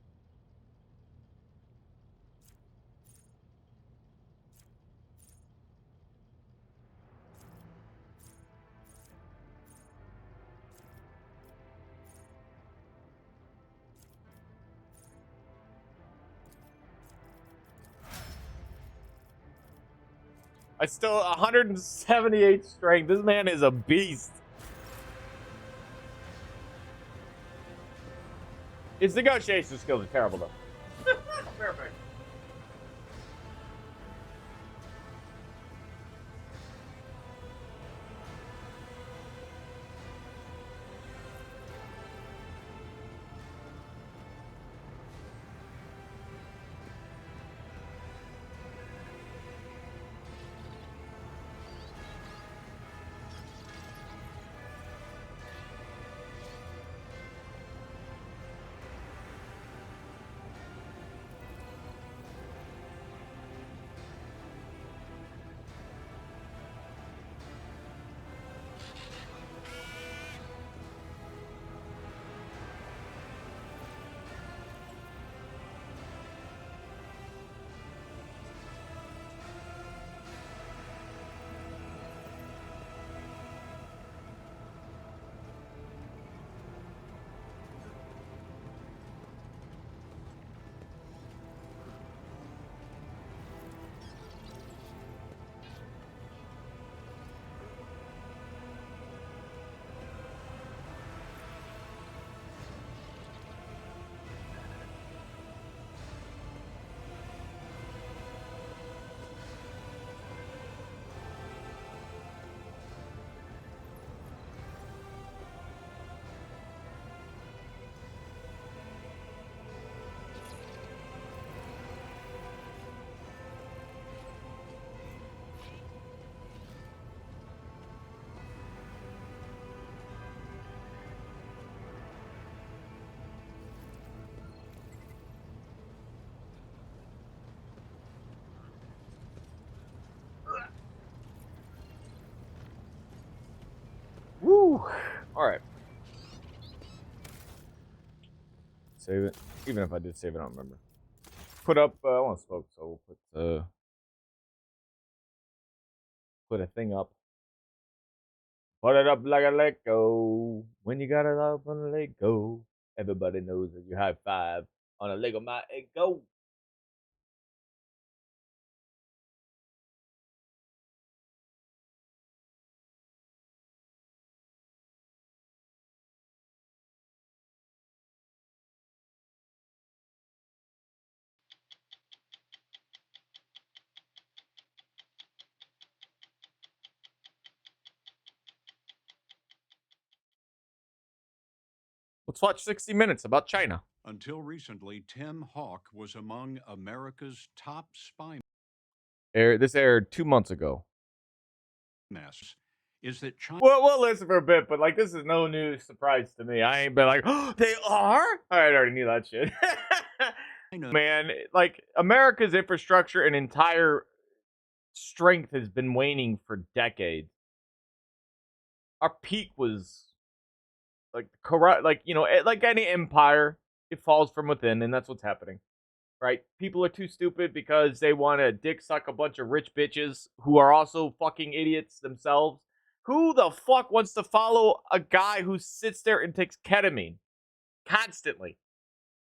I still 178 strength. This man is a beast. His negotiation skills are terrible though. Perfect. All right. Save it. Even if I did save it, I don't remember. Put up. I want to smoke, so we'll put a thing up. Put it up like a Lego. When you got it up on a Lego, everybody knows that you high five on a Lego my go. Let's watch 60 Minutes about China. Until recently, Tim Hawk was among America's top spy This aired 2 months ago. masters. Is that China? Well, we'll listen for a bit, but like this is no new surprise to me. I ain't been like, oh, they are. I already knew that shit. Man, like America's infrastructure and entire strength has been waning for decades. Our peak was like corrupt, like like any empire, it falls from within, and that's what's happening. Right? People are too stupid because they want to dick suck a bunch of rich bitches who are also fucking idiots themselves. Who the fuck wants to follow a guy who sits there and takes ketamine constantly?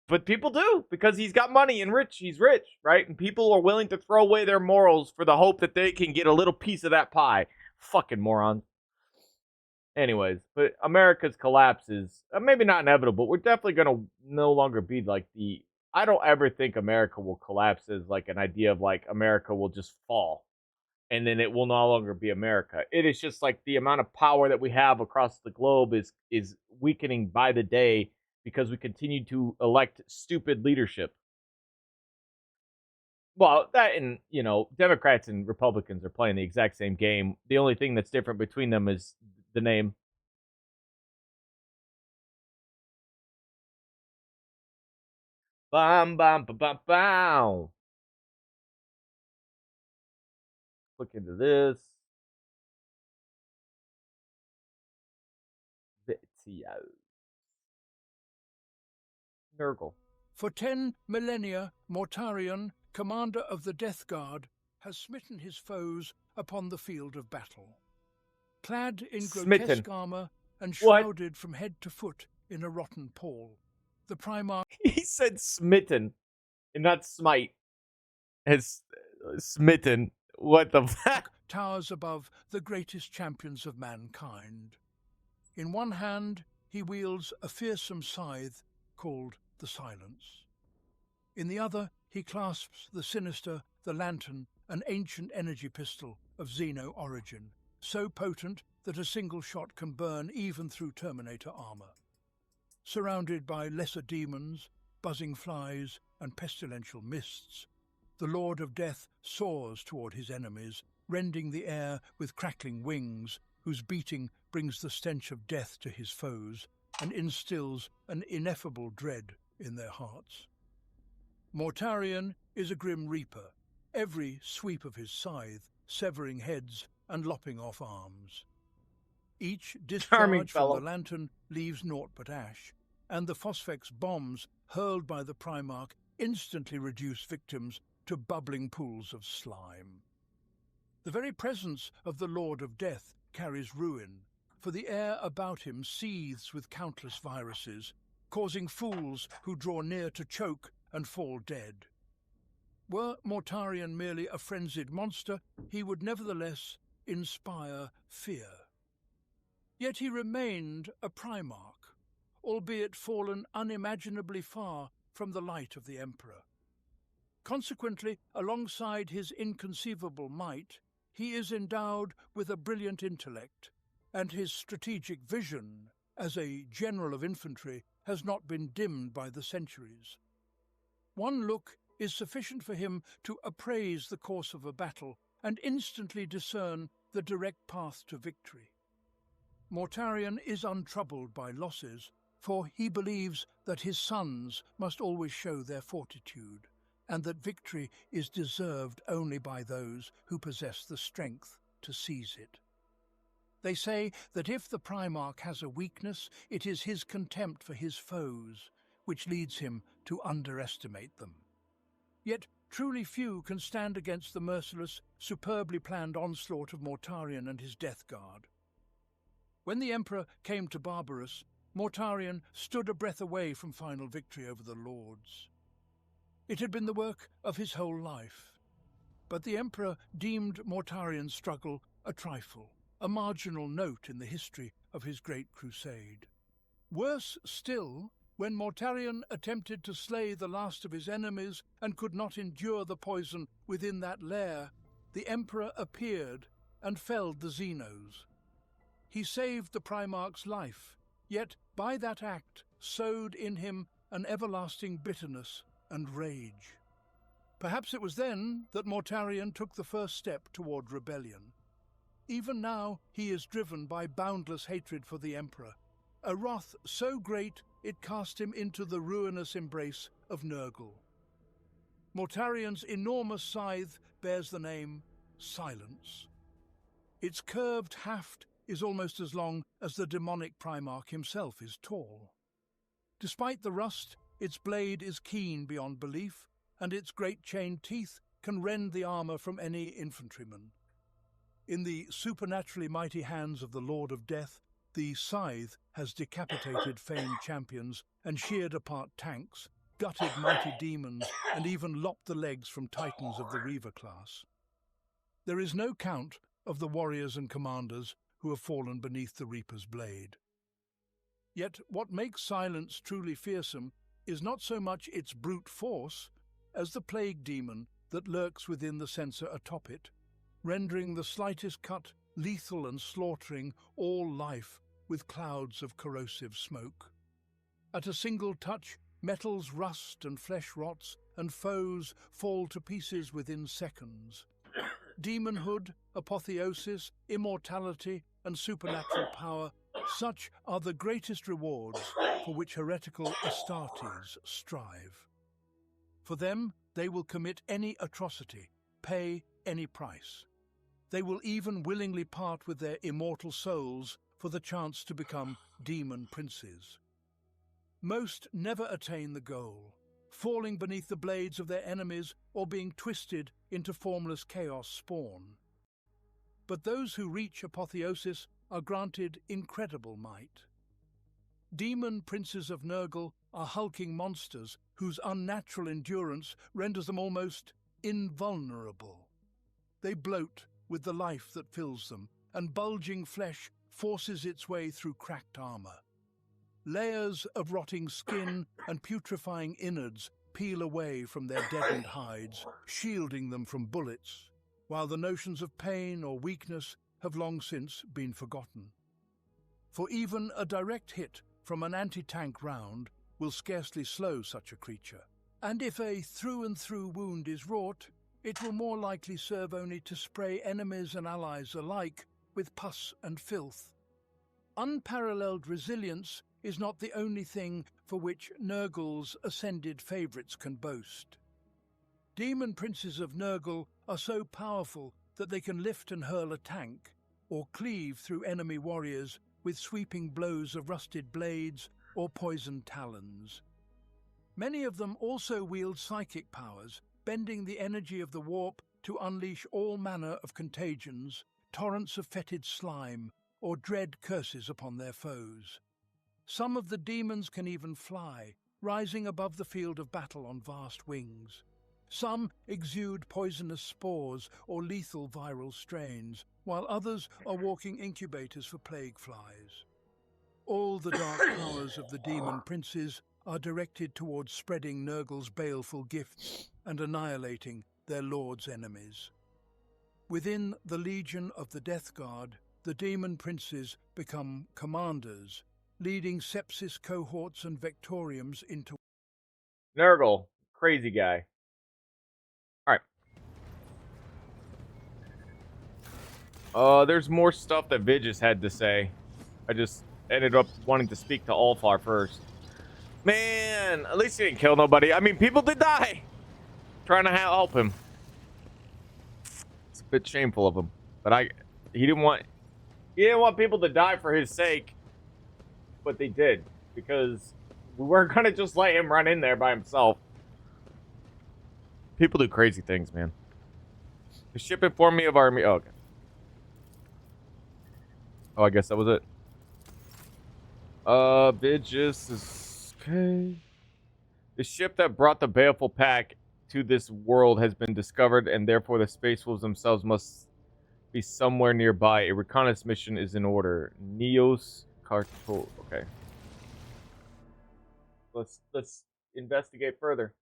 But people do because he's got money and rich. He's rich, right? And people are willing to throw away their morals for the hope that they can get a little piece of that pie. Fucking morons. Anyways, but America's collapse is maybe not inevitable, but we're definitely going to no longer be like the. I don't ever think America will collapse as like an idea of like America will just fall and then it will no longer be America. It is just like the amount of power that we have across the globe is weakening by the day because we continue to elect stupid leadership. Well, that and Democrats and Republicans are playing the exact same game. The only thing that's different between them is the name. Bam, bam, bam, bam, bam. Look into this. Video. Nurgle. For 10 millennia, Mortarion, commander of the Death Guard, has smitten his foes upon the field of battle. Clad in grotesque armor and shrouded from head to foot in a rotten pall, the Primarch... He said smitten and not smite. As smitten. What the fuck? Towers above the greatest champions of mankind. In one hand, he wields a fearsome scythe called the Silence. In the other, he clasps the Sinister, the Lantern, an ancient energy pistol of Xeno origin, so potent that a single shot can burn even through Terminator armor. Surrounded by lesser demons, buzzing flies, and pestilential mists, the Lord of Death soars toward his enemies, rending the air with crackling wings, whose beating brings the stench of death to his foes and instills an ineffable dread in their hearts. Mortarion is a grim reaper, every sweep of his scythe severing heads and lopping off arms. Each discharge from the Lantern leaves naught but ash, and the Phosphex bombs hurled by the Primarch instantly reduce victims to bubbling pools of slime. The very presence of the Lord of Death carries ruin, for the air about him seethes with countless viruses, causing fools who draw near to choke and fall dead. Were Mortarion merely a frenzied monster, he would nevertheless inspire fear. Yet he remained a Primarch, albeit fallen unimaginably far from the light of the Emperor. Consequently, alongside his inconceivable might, he is endowed with a brilliant intellect, and his strategic vision as a general of infantry has not been dimmed by the centuries. One look is sufficient for him to appraise the course of a battle and instantly discern the direct path to victory. Mortarion is untroubled by losses, for he believes that his sons must always show their fortitude, and that victory is deserved only by those who possess the strength to seize it. They say that if the Primarch has a weakness, it is his contempt for his foes, which leads him to underestimate them. Yet truly few can stand against the merciless, superbly planned onslaught of Mortarion and his Death Guard. When the Emperor came to Barbarous, Mortarion stood a breath away from final victory over the Lords. It had been the work of his whole life, but the Emperor deemed Mortarion's struggle a trifle, a marginal note in the history of his great crusade. Worse still, when Mortarion attempted to slay the last of his enemies and could not endure the poison within that lair, the Emperor appeared and felled the Xenos. He saved the Primarch's life, yet by that act sowed in him an everlasting bitterness and rage. Perhaps it was then that Mortarion took the first step toward rebellion. Even now he is driven by boundless hatred for the Emperor, a wrath so great it cast him into the ruinous embrace of Nurgle. Mortarion's enormous scythe bears the name Silence. Its curved haft is almost as long as the demonic Primarch himself is tall. Despite the rust, its blade is keen beyond belief, and its great chained teeth can rend the armor from any infantryman. In the supernaturally mighty hands of the Lord of Death, the scythe has decapitated famed champions and sheared apart tanks, gutted mighty demons, and even lopped the legs from titans of the Reaver class. There is no count of the warriors and commanders who have fallen beneath the Reaper's blade. Yet what makes Silence truly fearsome is not so much its brute force as the plague demon that lurks within the censer atop it, rendering the slightest cut lethal and slaughtering all life with clouds of corrosive smoke. At a single touch, metals rust and flesh rots, and foes fall to pieces within seconds. Demonhood, apotheosis, immortality, and supernatural power, such are the greatest rewards for which heretical Astartes strive. For them, they will commit any atrocity, pay any price. They will even willingly part with their immortal souls for the chance to become demon princes. Most never attain the goal, falling beneath the blades of their enemies or being twisted into formless chaos spawn. But those who reach apotheosis are granted incredible might. Demon princes of Nurgle are hulking monsters whose unnatural endurance renders them almost invulnerable. They bloat with the life that fills them, and bulging flesh forces its way through cracked armor. Layers of rotting skin and putrefying innards peel away from their deadened hides, shielding them from bullets, while the notions of pain or weakness have long since been forgotten. For even a direct hit from an anti-tank round will scarcely slow such a creature, and if a through-and-through wound is wrought, it will more likely serve only to spray enemies and allies alike with pus and filth. Unparalleled resilience is not the only thing for which Nurgle's ascended favourites can boast. Demon princes of Nurgle are so powerful that they can lift and hurl a tank, or cleave through enemy warriors with sweeping blows of rusted blades or poisoned talons. Many of them also wield psychic powers, bending the energy of the warp to unleash all manner of contagions, torrents of fetid slime, or dread curses upon their foes. Some of the demons can even fly, rising above the field of battle on vast wings. Some exude poisonous spores or lethal viral strains, while others are walking incubators for plague flies. All the dark powers of the demon princes are directed towards spreading Nurgle's baleful gifts and annihilating their lord's enemies. Within the Legion of the Death Guard, the demon princes become commanders, leading sepsis cohorts and Vectoriums into... Nurgle, crazy guy. Alright. There's more stuff that Vigis had to say. I just ended up wanting to speak to Ulfar first. Man, at least he didn't kill nobody. I mean, people did die. Trying to help him. It's a bit shameful of him. But he didn't want... He didn't want people to die for his sake, but they did, because we weren't gonna just let him run in there by himself. People do crazy things, man. The ship informed me of our... Oh, okay. Oh, I guess that was it. Bitches is... Okay. The ship that brought the baleful pack to this world has been discovered, and therefore the Space Wolves themselves must be somewhere nearby. A reconnaissance mission is in order. Neos Carto... Okay. Let's investigate further.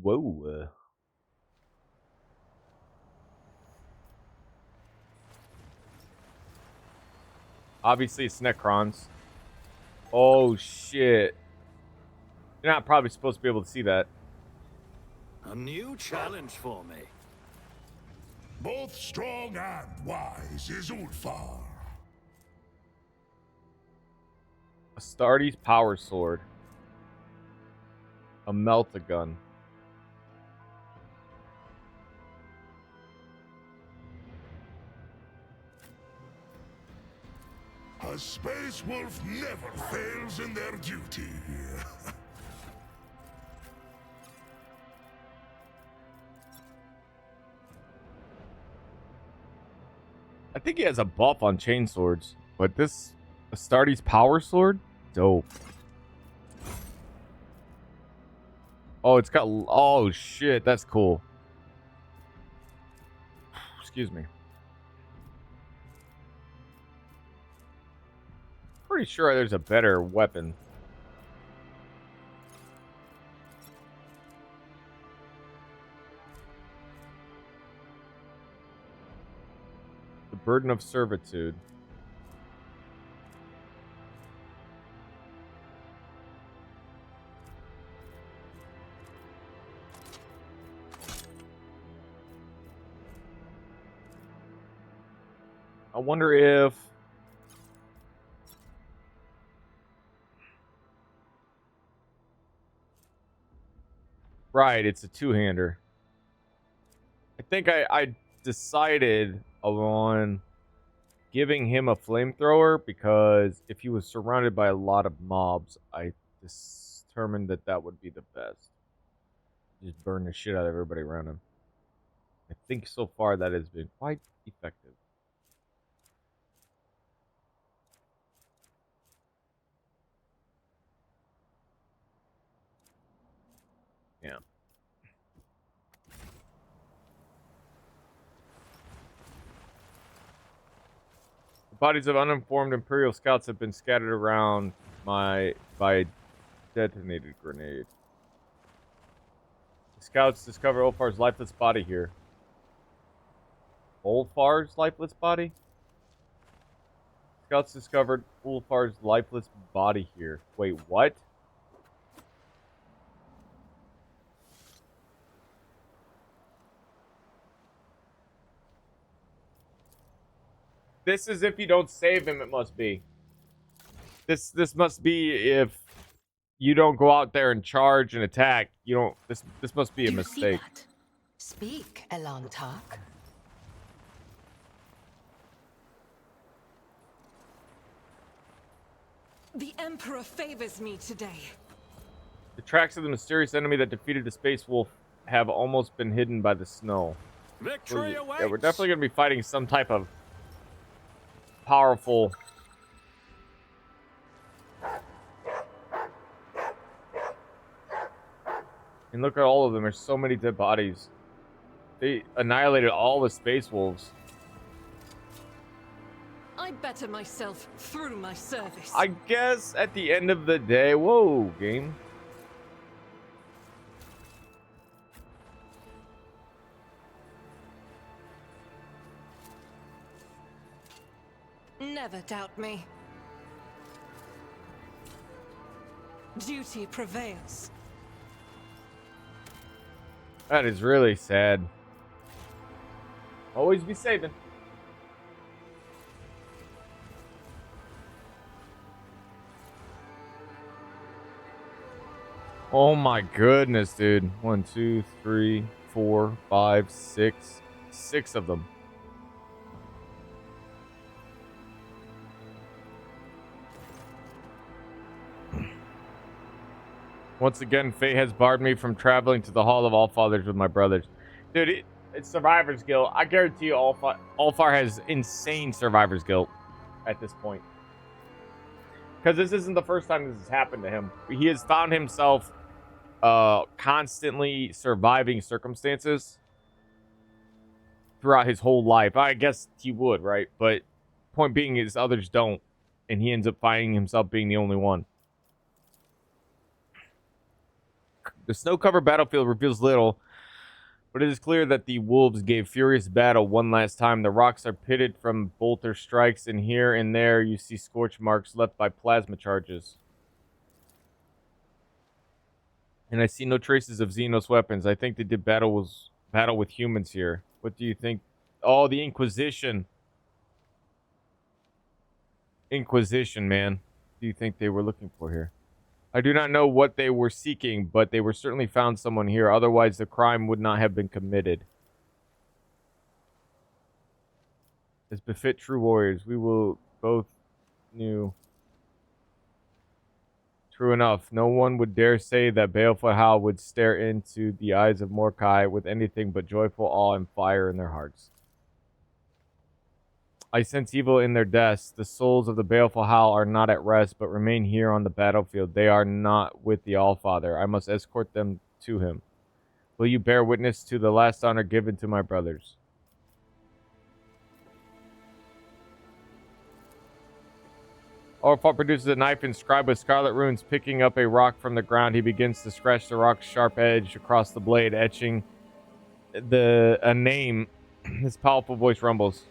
Whoa. Obviously, it's Necrons. Oh, shit. You're not probably supposed to be able to see that. A new challenge for me. Both strong and wise is Ulfar. Astartes power sword. A melt-a-gun. A space wolf never fails in their duty. I think he has a buff on chain swords, but this Astartes power sword, dope. Oh, it's got... Oh, shit, that's cool. Excuse me. Pretty sure there's a better weapon. The burden of servitude. I wonder if... Right, it's a two-hander. I think I decided on giving him a flamethrower because if he was surrounded by a lot of mobs, I determined that that would be the best. Just burn the shit out of everybody around him. I think so far that has been quite effective. Yeah. The bodies of uninformed Imperial scouts have been scattered around by a detonated grenade. The scouts discover Ulfar's lifeless body here. Ulfar's lifeless body? Scouts discovered Ulfar's lifeless body here. Wait, what? This is if you don't save him, it must be. This must be if you don't go out there and charge and attack. You don't... This must be a mistake. Speak, Elan Tak. The Emperor favors me today. The tracks of the mysterious enemy that defeated the Space Wolf have almost been hidden by the snow. Victory awaits. Yeah, we're definitely going to be fighting some type of powerful... And look at all of them. There's so many dead bodies. They annihilated all the Space Wolves. I better myself through my service. I guess at the end of the day... Whoa, game. Never doubt me. Duty prevails. That is really sad. Always be saving. Oh my goodness, dude. 1, 2, 3, 4, 5, 6. 6 of them. Once again, fate has barred me from traveling to the Hall of Allfathers with my brothers. Dude, it's survivor's guilt. I guarantee you Allfar has insane survivor's guilt at this point. Because this isn't the first time this has happened to him. He has found himself constantly surviving circumstances throughout his whole life. I guess he would, right? But point being is others don't. And he ends up finding himself being the only one. The snow-covered battlefield reveals little, but it is clear that the wolves gave furious battle one last time. The rocks are pitted from bolter strikes, and here and there you see scorch marks left by plasma charges. And I see no traces of Xenos weapons. I think they did battle with humans here. What do you think? Oh, the Inquisition. Inquisition, man. What do you think they were looking for here? I do not know what they were seeking, but they were certainly found someone here. Otherwise, the crime would not have been committed. As befit true warriors, we will both knew. True enough, no one would dare say that Baleful Howl would stare into the eyes of Mordecai with anything but joyful awe and fire in their hearts. I sense evil in their deaths. The souls of the Baleful Howl are not at rest, but remain here on the battlefield. They are not with the Allfather. I must escort them to him. Will you bear witness to the last honor given to my brothers? Orfar produces a knife inscribed with scarlet runes. Picking up a rock from the ground, he begins to scratch the rock's sharp edge across the blade, etching a name. His powerful voice rumbles.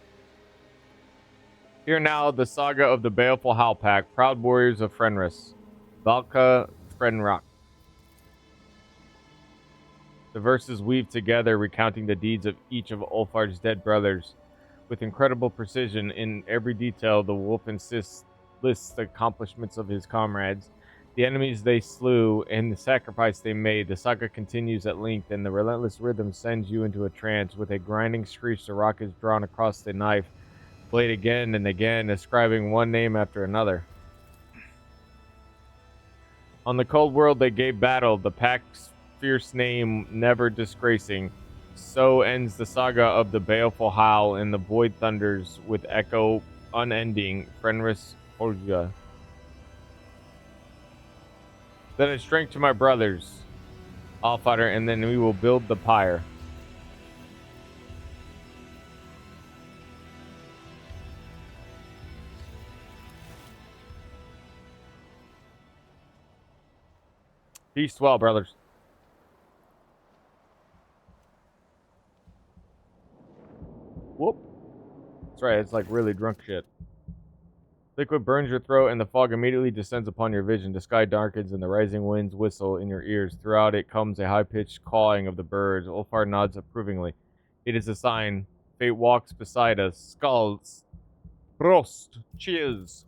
Hear now the saga of the Baleful Howl Pack, proud warriors of Fenris. Valka Frenrock. The verses weave together, recounting the deeds of each of Ulfar's dead brothers. With incredible precision, in every detail, the wolf lists the accomplishments of his comrades, the enemies they slew, and the sacrifice they made. The saga continues at length, and the relentless rhythm sends you into a trance. With a grinding screech, the rock is drawn across the knife blade again and again, ascribing one name after another. On the cold world they gave battle, the pack's fierce name never disgracing. So ends the saga of the Baleful Howl, and the void thunders with echo unending. Fenris Forja. Then I strength to my brothers, Allfather, and then we will build the pyre. Peace well, brothers. Whoop. That's right, it's like really drunk shit. Liquid burns your throat, and the fog immediately descends upon your vision. The sky darkens, and the rising winds whistle in your ears. Throughout it comes a high-pitched cawing of the birds. Ulfar nods approvingly. It is a sign. Fate walks beside us. Skulls. Prost. Cheers.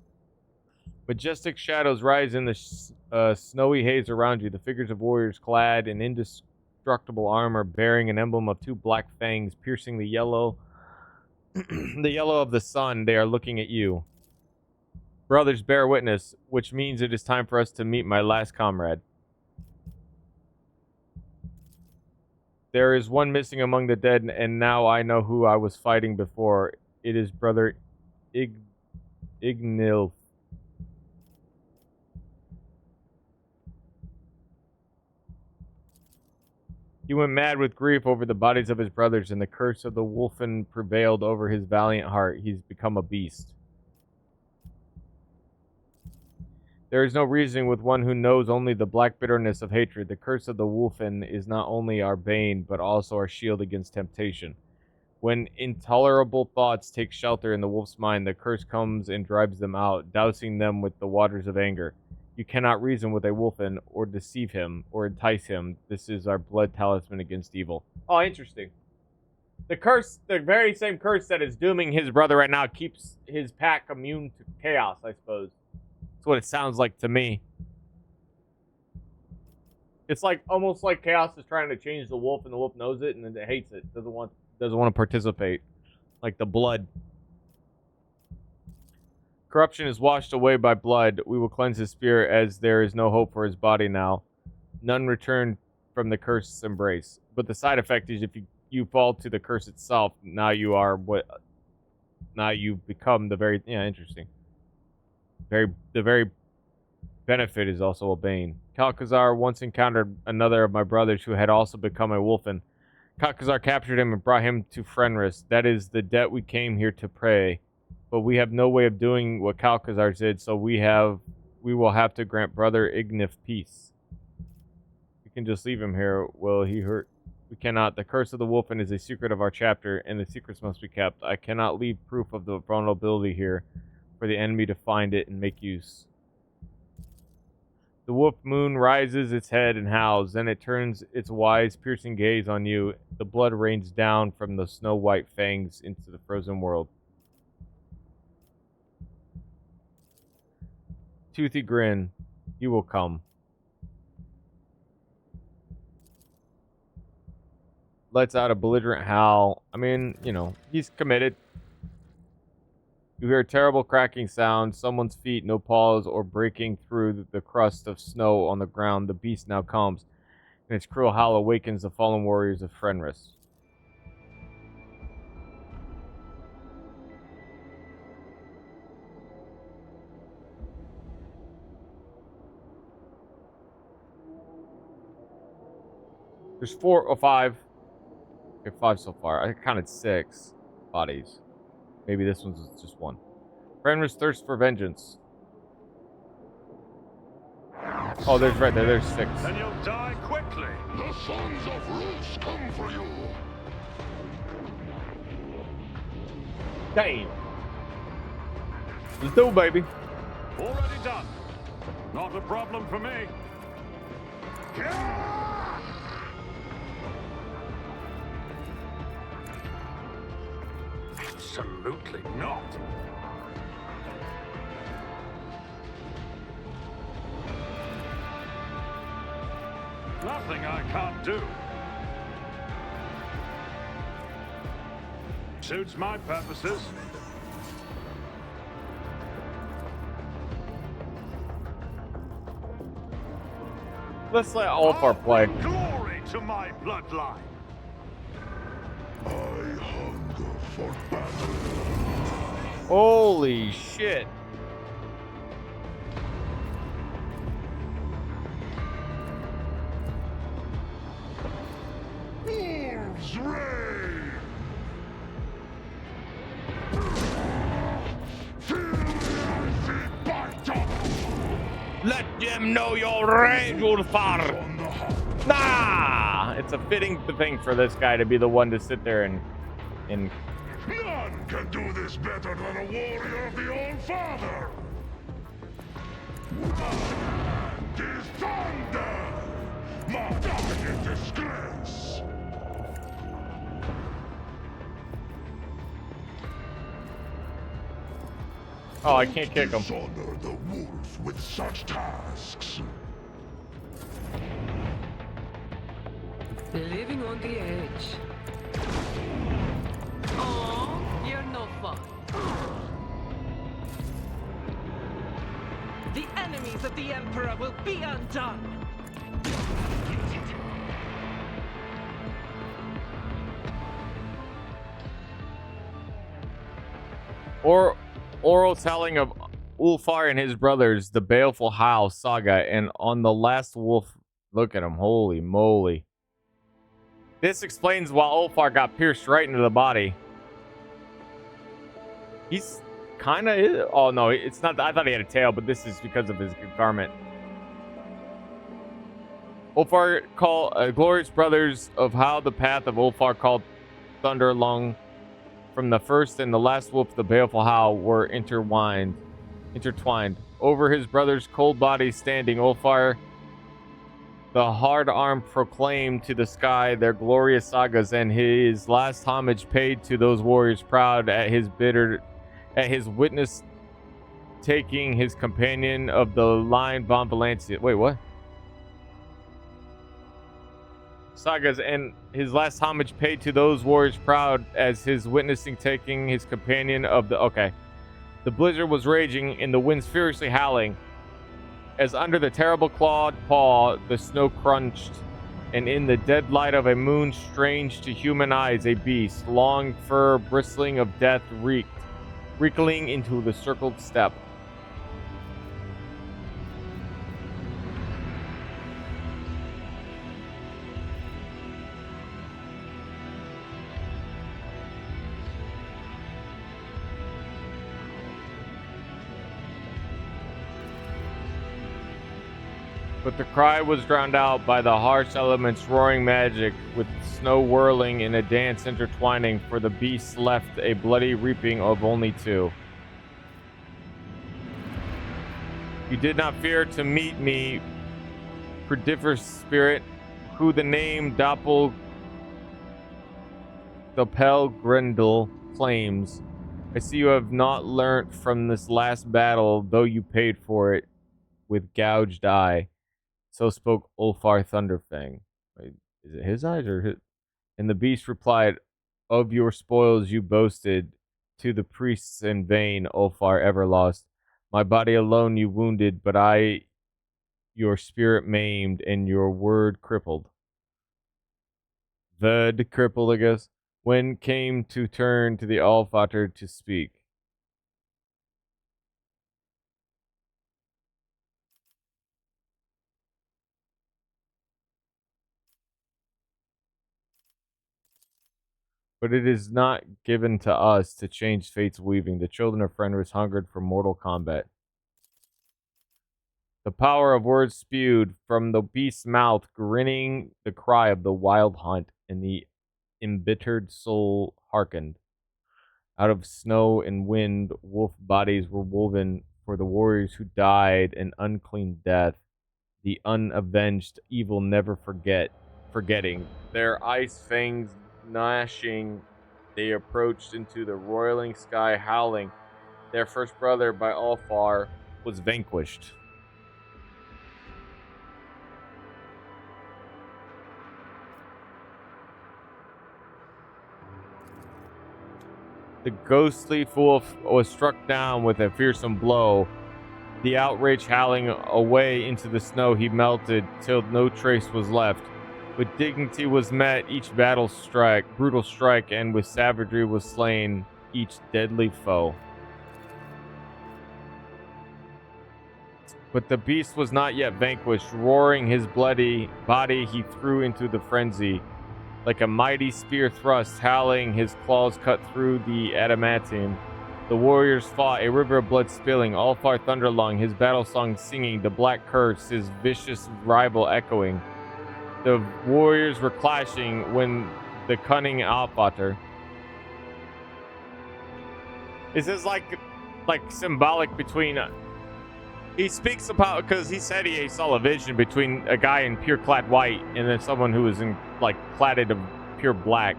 Majestic shadows rise in the snowy haze around you. The figures of warriors clad in indestructible armor, bearing an emblem of two black fangs piercing the yellow the yellow of the sun. They are looking at you. Brothers, bear witness, which means it is time for us to meet my last comrade. There is one missing among the dead, and now I know who I was fighting before. It is brother Ignilf. He went mad with grief over the bodies of his brothers, and the curse of the Wolfen prevailed over his valiant heart. He's become a beast. There is no reasoning with one who knows only the black bitterness of hatred. The curse of the Wolfen is not only our bane, but also our shield against temptation. When intolerable thoughts take shelter in the wolf's mind, the curse comes and drives them out, dousing them with the waters of anger. You cannot reason with a wolfen, or deceive him, or entice him. This is our blood talisman against evil. Oh, interesting. The curse, the very same curse that is dooming his brother right now, keeps his pack immune to chaos, I suppose. That's what it sounds like to me. It's like almost like chaos is trying to change the wolf, and the wolf knows it, and then it hates it. Doesn't want to participate. Like the blood. Corruption is washed away by blood. We will cleanse his spirit, as there is no hope for his body now. None return from the curse's embrace. But the side effect is if you fall to the curse itself, now you are what? Now you become the very interesting. The very benefit is also a bane. Kalkazar once encountered another of my brothers who had also become a wolfen. Kalkazar captured him and brought him to Fenris. That is the debt we came here to pay. But we have no way of doing what Kalkazar did, so we will have to grant Brother Ignif peace. We can just leave him here. Will he hurt? We cannot. The curse of the wolfen is a secret of our chapter, and the secrets must be kept. I cannot leave proof of the vulnerability here for the enemy to find it and make use. The wolf moon rises its head and howls. Then it turns its wise, piercing gaze on you. The blood rains down from the snow-white fangs into the frozen world. Toothy grin. He will come. Lets out a belligerent howl. I mean, he's committed. You hear a terrible cracking sound, someone's feet, no paws, or breaking through the crust of snow on the ground. The beast now comes, and its cruel howl awakens the fallen warriors of Fenris. There's 4 or 5. Okay, 5 so far. I counted 6 bodies. Maybe this one's just 1. Fenris thirsts for vengeance. Oh, there's right there. There's 6. Then you'll die quickly. The sons of Roots come for you. Damn. Let's do it, baby. Already done. Not a problem for me. Absolutely not. Nothing I can't do. Suits my purposes. Let's let Ulfar play. Glory to my bloodline. I hunger for battle. Holy shit. Wolves reign. Feel the icy bite. Let them know your rage, Ulfar. On the hunt. Nah! It's a fitting thing for this guy to be the one to sit there and None can do this better than a warrior of the All Father. And is thunder. My die in disgrace. Oh, I can't kick him. Dishonor the wolf with such tasks. Living on the edge. Oh, you're no fun. The enemies of the Emperor will be undone. Or oral telling of Ulfar and his brothers, the Baleful Howl saga, and on the last wolf. Look at him, holy moly. This explains why Ulfar got pierced right into the body. He's kind of... Oh, no, it's not... I thought he had a tail, but this is because of his garment. Ulfar glorious brothers of how the path of Ulfar called thunder along From the first and the last wolf, the baleful howl were intertwined. Over his brother's cold body standing, Ulfar, the hard arm, proclaimed to the sky their glorious sagas, and his last homage paid to those warriors proud at his witness taking his companion of the line von Valencia. Wait, what? Sagas, and his last homage paid to those warriors proud as his witnessing taking his companion of the... Okay. The blizzard was raging and the winds furiously howling. As under the terrible clawed paw, the snow crunched, and in the dead light of a moon strange to human eyes, a beast, long fur bristling of death, wriggling into the circled steppe. But the cry was drowned out by the harsh elements' roaring magic, with snow whirling in a dance intertwining, for the beasts left a bloody reaping of only two. You did not fear to meet me, prodigious spirit, who the name Doppelgrendel claims. I see you have not learnt from this last battle, though you paid for it with gouged eye. So spoke Ulfar Thunderfang. Wait, is it his eyes or his? And the beast replied, of your spoils you boasted, to the priests in vain, Ulfar ever lost. My body alone you wounded, but I your spirit maimed and your word crippled. Ved crippled, I guess. When came to turn to the Allfather to speak. But it is not given to us to change fate's weaving. The children of Fenris hungered for mortal combat. The power of words spewed from the beast's mouth, grinning the cry of the wild hunt, and the embittered soul hearkened. Out of snow and wind, wolf bodies were woven for the warriors who died an unclean death, the unavenged evil never forgetting. Their ice fangs gnashing, they approached into the roiling sky, howling. Their first brother, by Ulfar, was vanquished. The ghostly wolf was struck down with a fearsome blow. The outrage howling away into the snow, he melted till no trace was left. With dignity was met each brutal strike, and with savagery was slain each deadly foe. But the beast was not yet vanquished. Roaring his bloody body, he threw into the frenzy. Like a mighty spear thrust, howling, his claws cut through the adamantium. The warriors fought, a river of blood spilling, Ulfar Thunderlung, his battle song singing, the black curse, his vicious rival echoing. The warriors were clashing when the cunning Alfater. This is like symbolic between... he speaks about, because he said he saw a vision between a guy in pure clad white and then someone who was in cladded of pure black.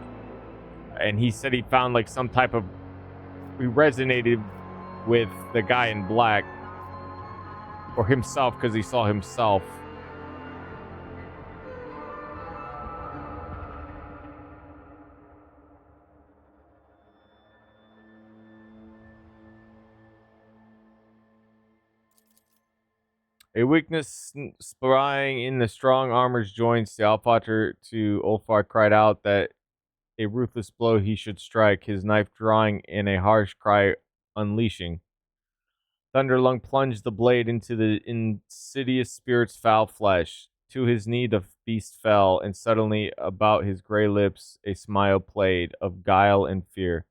And he said he found like some type of... he resonated with the guy in black. Or himself, because he saw himself. A weakness sprying in the strong armor's joints, the Alfater to Ulfar cried out that a ruthless blow he should strike, his knife drawing in a harsh cry unleashing. Thunderlung plunged the blade into the insidious spirit's foul flesh. To his knee the beast fell, and suddenly about his grey lips a smile played of guile and fear.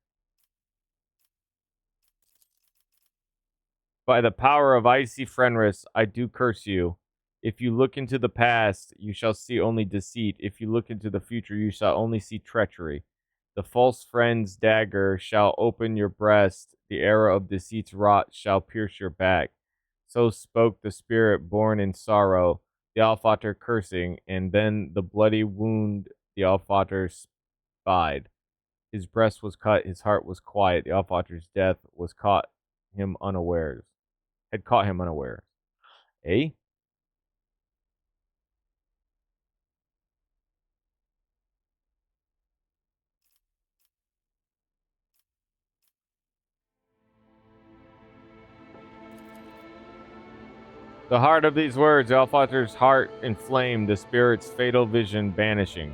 By the power of icy Fenris, I do curse you. If you look into the past, you shall see only deceit. If you look into the future, you shall only see treachery. The false friend's dagger shall open your breast, the arrow of deceit's rot shall pierce your back. So spoke the spirit born in sorrow, the Allfather cursing, and then the bloody wound the Allfather spied. His breast was cut, his heart was quiet, the Allfather's death was caught him unawares. Had caught him unawares. Eh? The heart of these words, Allfather's heart inflamed, the spirit's fatal vision banishing.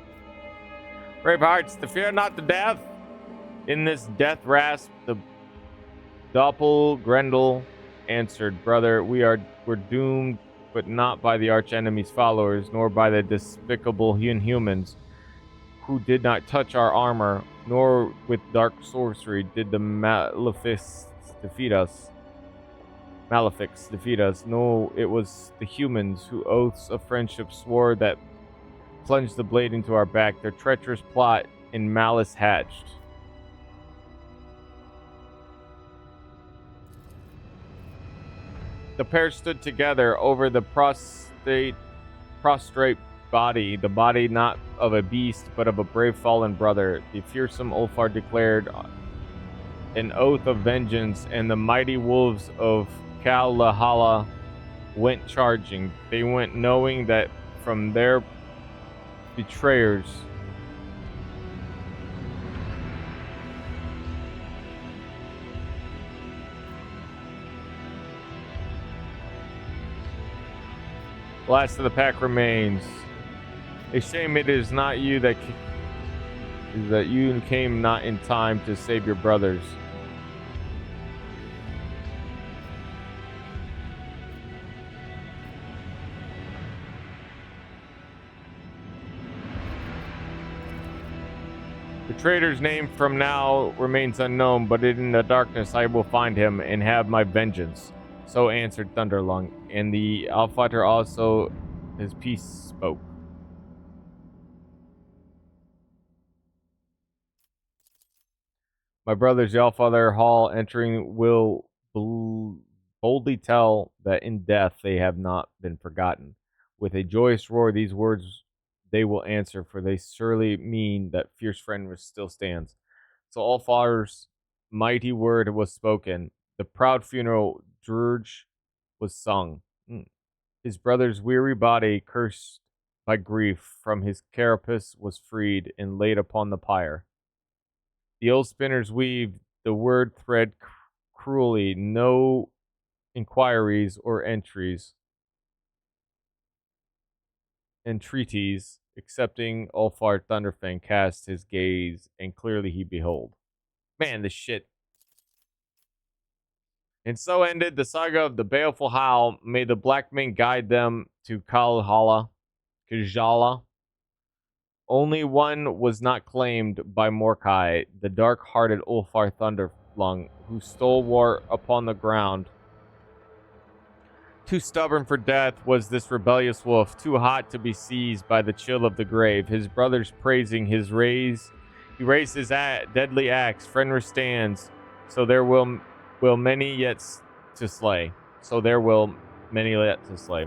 Brave hearts, to fear not the death. In this death rasp, the Doppelgrendel answered, Brother, we're doomed, but not by the archenemy's followers, nor by the despicable inhumans who did not touch our armor, nor with dark sorcery did the Malefics defeat us. No, it was the humans who oaths of friendship swore that plunged the blade into our back, their treacherous plot in malice hatched. The pair stood together over the prostrate body, the body not of a beast, but of a brave fallen brother. The fearsome Ulfar declared an oath of vengeance, and the mighty wolves of Kalahala went charging. They went knowing that from their betrayers the last of the pack remains. A shame it is not you that you came not in time to save your brothers. The traitor's name from now remains unknown, but in the darkness I will find him and have my vengeance. So answered Thunderlung, and the Allfather also his peace spoke. My brothers, the Allfather hall entering will boldly tell that in death they have not been forgotten. With a joyous roar, these words they will answer, for they surely mean that fierce friend still stands. So Allfather's mighty word was spoken. The proud funeral dirge was sung. His brother's weary body, cursed by grief, from his carapace was freed and laid upon the pyre. The old spinners weaved the word thread cruelly, no inquiries or entreaties, excepting Ulfar Thunderfang cast his gaze, and clearly he behold. Man, this shit. And so ended the saga of the baleful howl. May the black men guide them to Kajala. Only one was not claimed by Morkai, the dark-hearted Ulfar Thunderlung, who stole war upon the ground. Too stubborn for death was this rebellious wolf, too hot to be seized by the chill of the grave. His brothers praising his raise, he raised his deadly axe. Fenrir stands, so there will many yet to slay. So there will many yet to slay.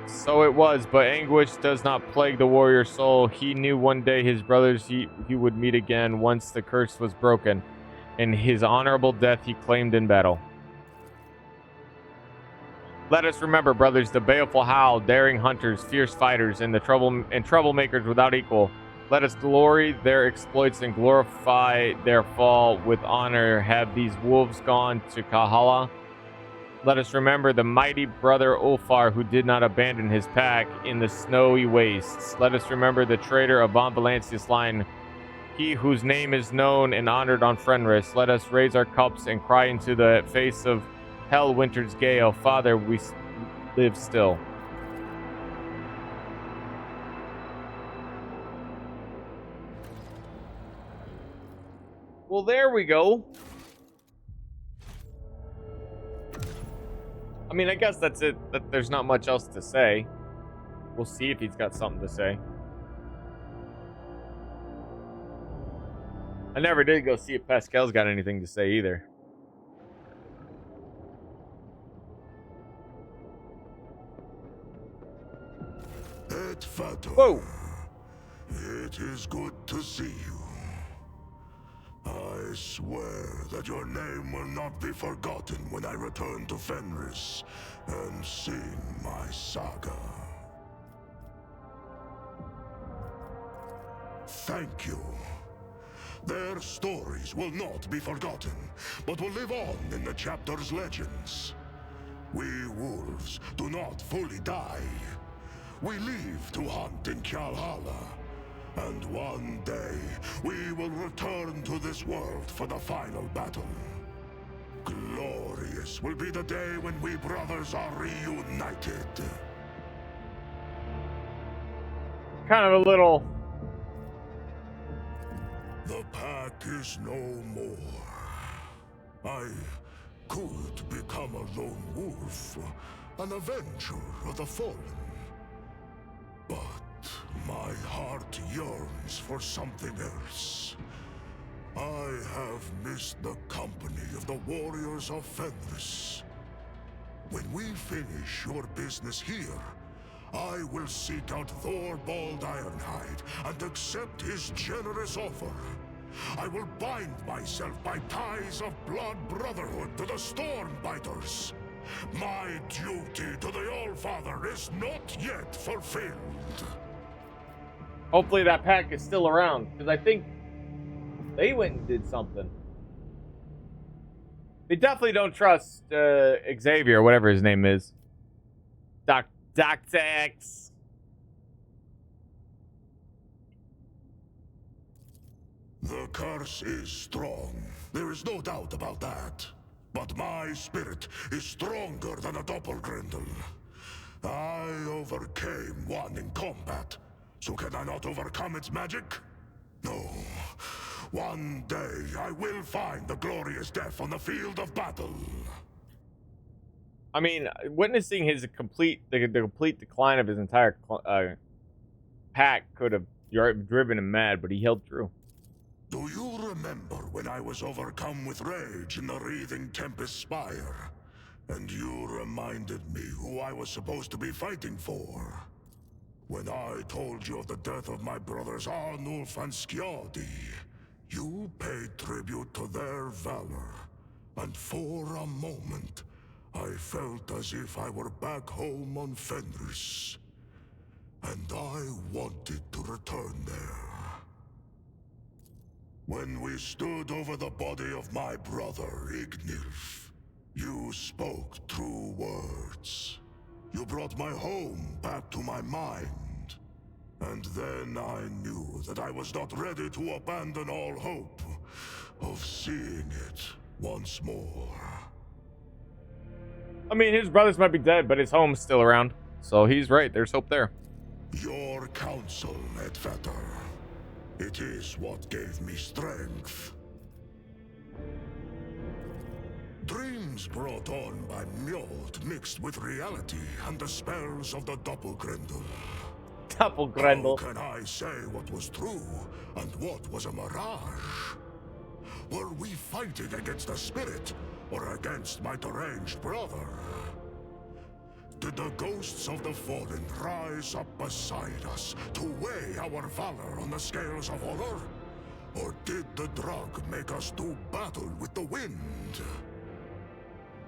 So it was, but anguish does not plague the warrior's soul. He knew one day his brothers he would meet again once the curse was broken, and his honorable death he claimed in battle. Let us remember, brothers, the baleful howl, daring hunters, fierce fighters, and the troublemakers without equal. Let us glory their exploits and glorify their fall with honor. Have these wolves gone to Kajala? Let us remember the mighty brother Ulfar, who did not abandon his pack in the snowy wastes. Let us remember the traitor of Von Valancius line, he whose name is known and honored on Fenris. Let us raise our cups and cry into the face of hell winter's gale, Father, we live still. Well, there we go. I I mean, I guess that's it. That there's not much else to say. We'll see if he's got something to say. I never did go see if Pascal's got anything to say either. Whoa! It is good to see you. I swear that your name will not be forgotten when I return to Fenris and sing my saga. Thank you. Their stories will not be forgotten, but will live on in the chapter's legends. We wolves do not fully die. We live to hunt in Valhalla. And one day, we will return to this world for the final battle. Glorious will be the day when we brothers are reunited. Kind of a little... The pack is no more. I could become a lone wolf, an avenger of the fallen. But my heart yearns for something else. I have missed the company of the warriors of Fenris. When we finish your business here, I will seek out Thorvald Ironhide and accept his generous offer. I will bind myself by ties of blood brotherhood to the Stormbiters. My duty to the Allfather is not yet fulfilled. Hopefully that pack is still around, because I think they went and did something. They definitely don't trust Xavier, whatever his name is. Dr. X. The curse is strong. There is no doubt about that. But my spirit is stronger than a doppelgrendel. I overcame one in combat. So can I not overcome its magic? No. One day I will find the glorious death on the field of battle. I mean, witnessing his the complete decline of his entire pack could have driven him mad, but he held through. Do you remember when I was overcome with rage in the wreathing Tempest Spire? And you reminded me who I was supposed to be fighting for? When I told you of the death of my brothers Arnulf and Skjadi, you paid tribute to their valor. And for a moment, I felt as if I were back home on Fenris. And I wanted to return there. When we stood over the body of my brother, Ignilf, you spoke true words. You brought my home back to my mind. And then I knew that I was not ready to abandon all hope of seeing it once more. I mean, his brothers might be dead, but his home's still around. So he's right, there's hope there. Your counsel, Edvetter. It is what gave me strength. Dreams brought on by Mjord mixed with reality and the spells of the Doppelgrendel. Doppelgrendel. How can I say what was true and what was a mirage? Were we fighting against a spirit or against my deranged brother? Did the ghosts of the fallen rise up beside us to weigh our valor on the scales of honor? Or did the drug make us do battle with the wind?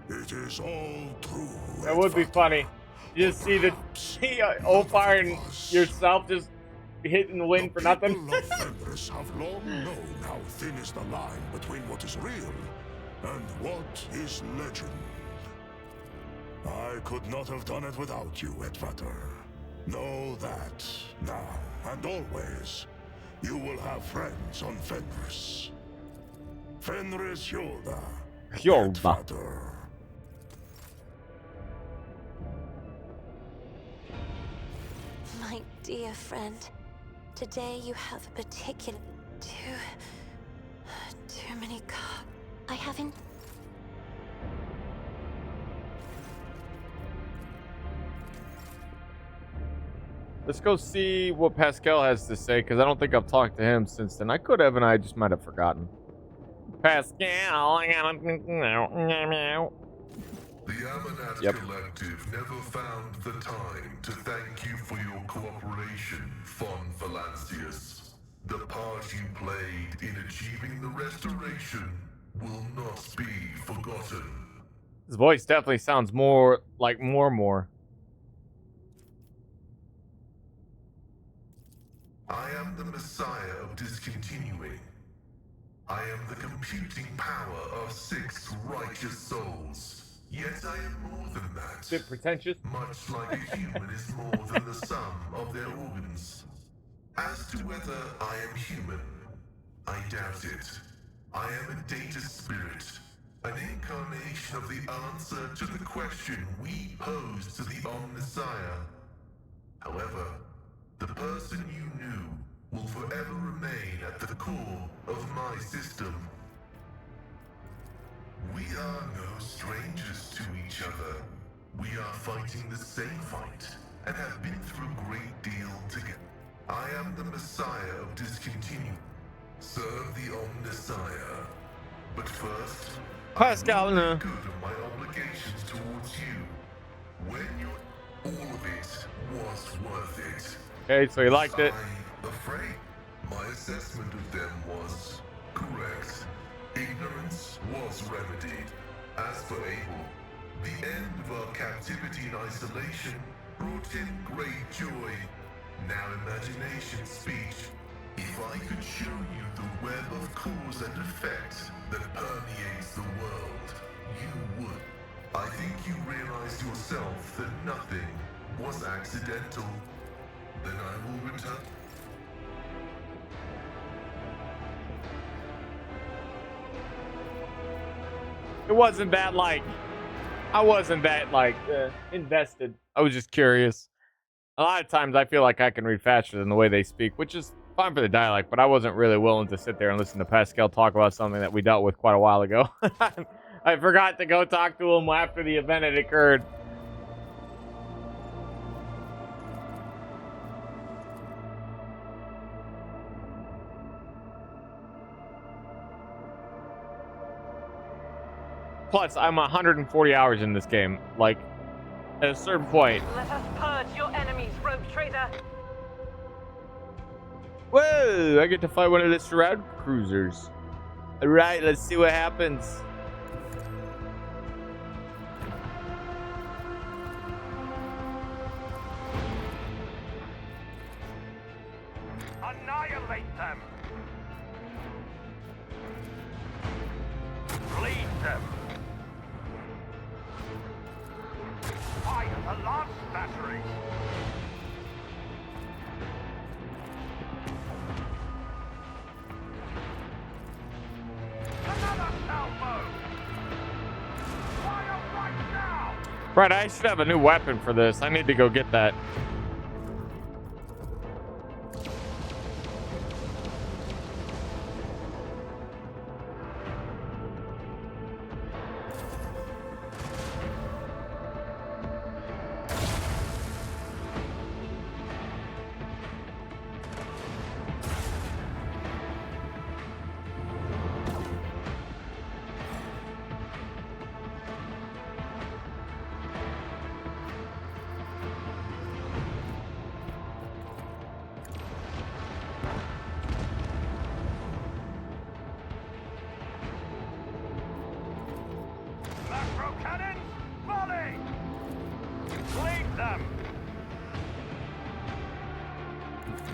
It is all true. That would be funny. You just see Opar and yourself just hitting the wind for nothing. The people of Fenris have long known how thin is the line between what is real and what is legend. I could not have done it without you, Edvetter. Know that, now and always, you will have friends on Fenris. Fenris Hjolda. Edvetter. My dear friend, today you have a particular... Too many... I haven't... Let's go see what Pascal has to say, because I don't think I've talked to him since then. I could have, and I just might have forgotten. Pascal, I gotta... The Amanat Collective never found the time to thank you for your cooperation, Von Valancius. The part you played in achieving the restoration will not be forgotten. His voice definitely sounds more like more. I am the Messiah of discontinuing. I am the computing power of 6 righteous souls. Yet I am more than that. Bit pretentious. Much like a human is more than the sum of their organs. As to whether I am human, I doubt it. I am a data spirit, an incarnation of the answer to the question we posed to the Omnissiah. However, the person you knew will forever remain at the core of my system. We are no strangers to each other. We are fighting the same fight and have been through a great deal together. I am the Messiah of discontinue. Serve the Omnissiah. But first, Pascal, I will no. make good of my obligations towards you. When all of it was worth it. Okay, so he liked it. I'm afraid my assessment of them was correct. Ignorance was remedied. As for Abel, the end of our captivity and isolation brought in great joy. Now imagination speech. If I could show you the web of cause and effect that permeates the world, you would. I think you realized yourself that nothing was accidental. Then I will return. It wasn't that like... I wasn't that like invested. I was just curious. A lot of times I feel like I can read faster than the way they speak, which is fine for the dialect, but I wasn't really willing to sit there and listen to Pascal talk about something that we dealt with quite a while ago. I forgot to go talk to him after the event had occurred. Plus, I'm 140 hours in this game. Like, at a certain point... Let us purge your enemies, rogue trader. Whoa! I get to fight one of the Shroud cruisers. Alright, let's see what happens. Annihilate them! Bleed them! Fire the lance batteries! Another salvo! Fire right now! Right, I should have a new weapon for this. I need to go get that. Macro cannons, volley! Bleed them!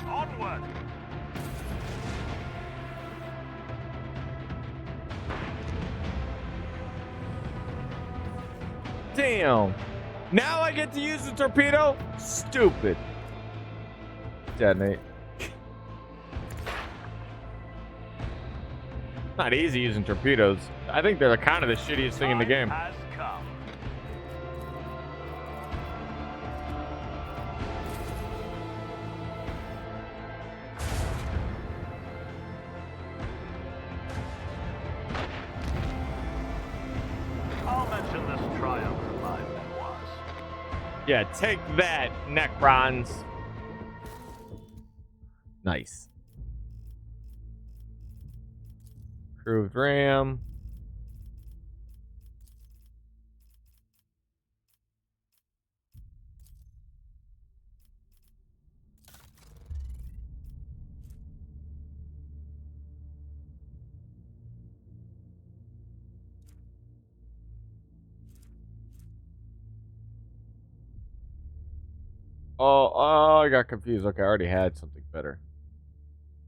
Onward! Damn. Now I get to use the torpedo? Stupid. Detonate. Not easy using torpedoes. I think they're kind of the shittiest thing in the game. Has come. I'll mention this triumph in my memoirs. Yeah, take that, Necrons. Nice. Improved RAM. Oh, I got confused. Okay, I already had something better.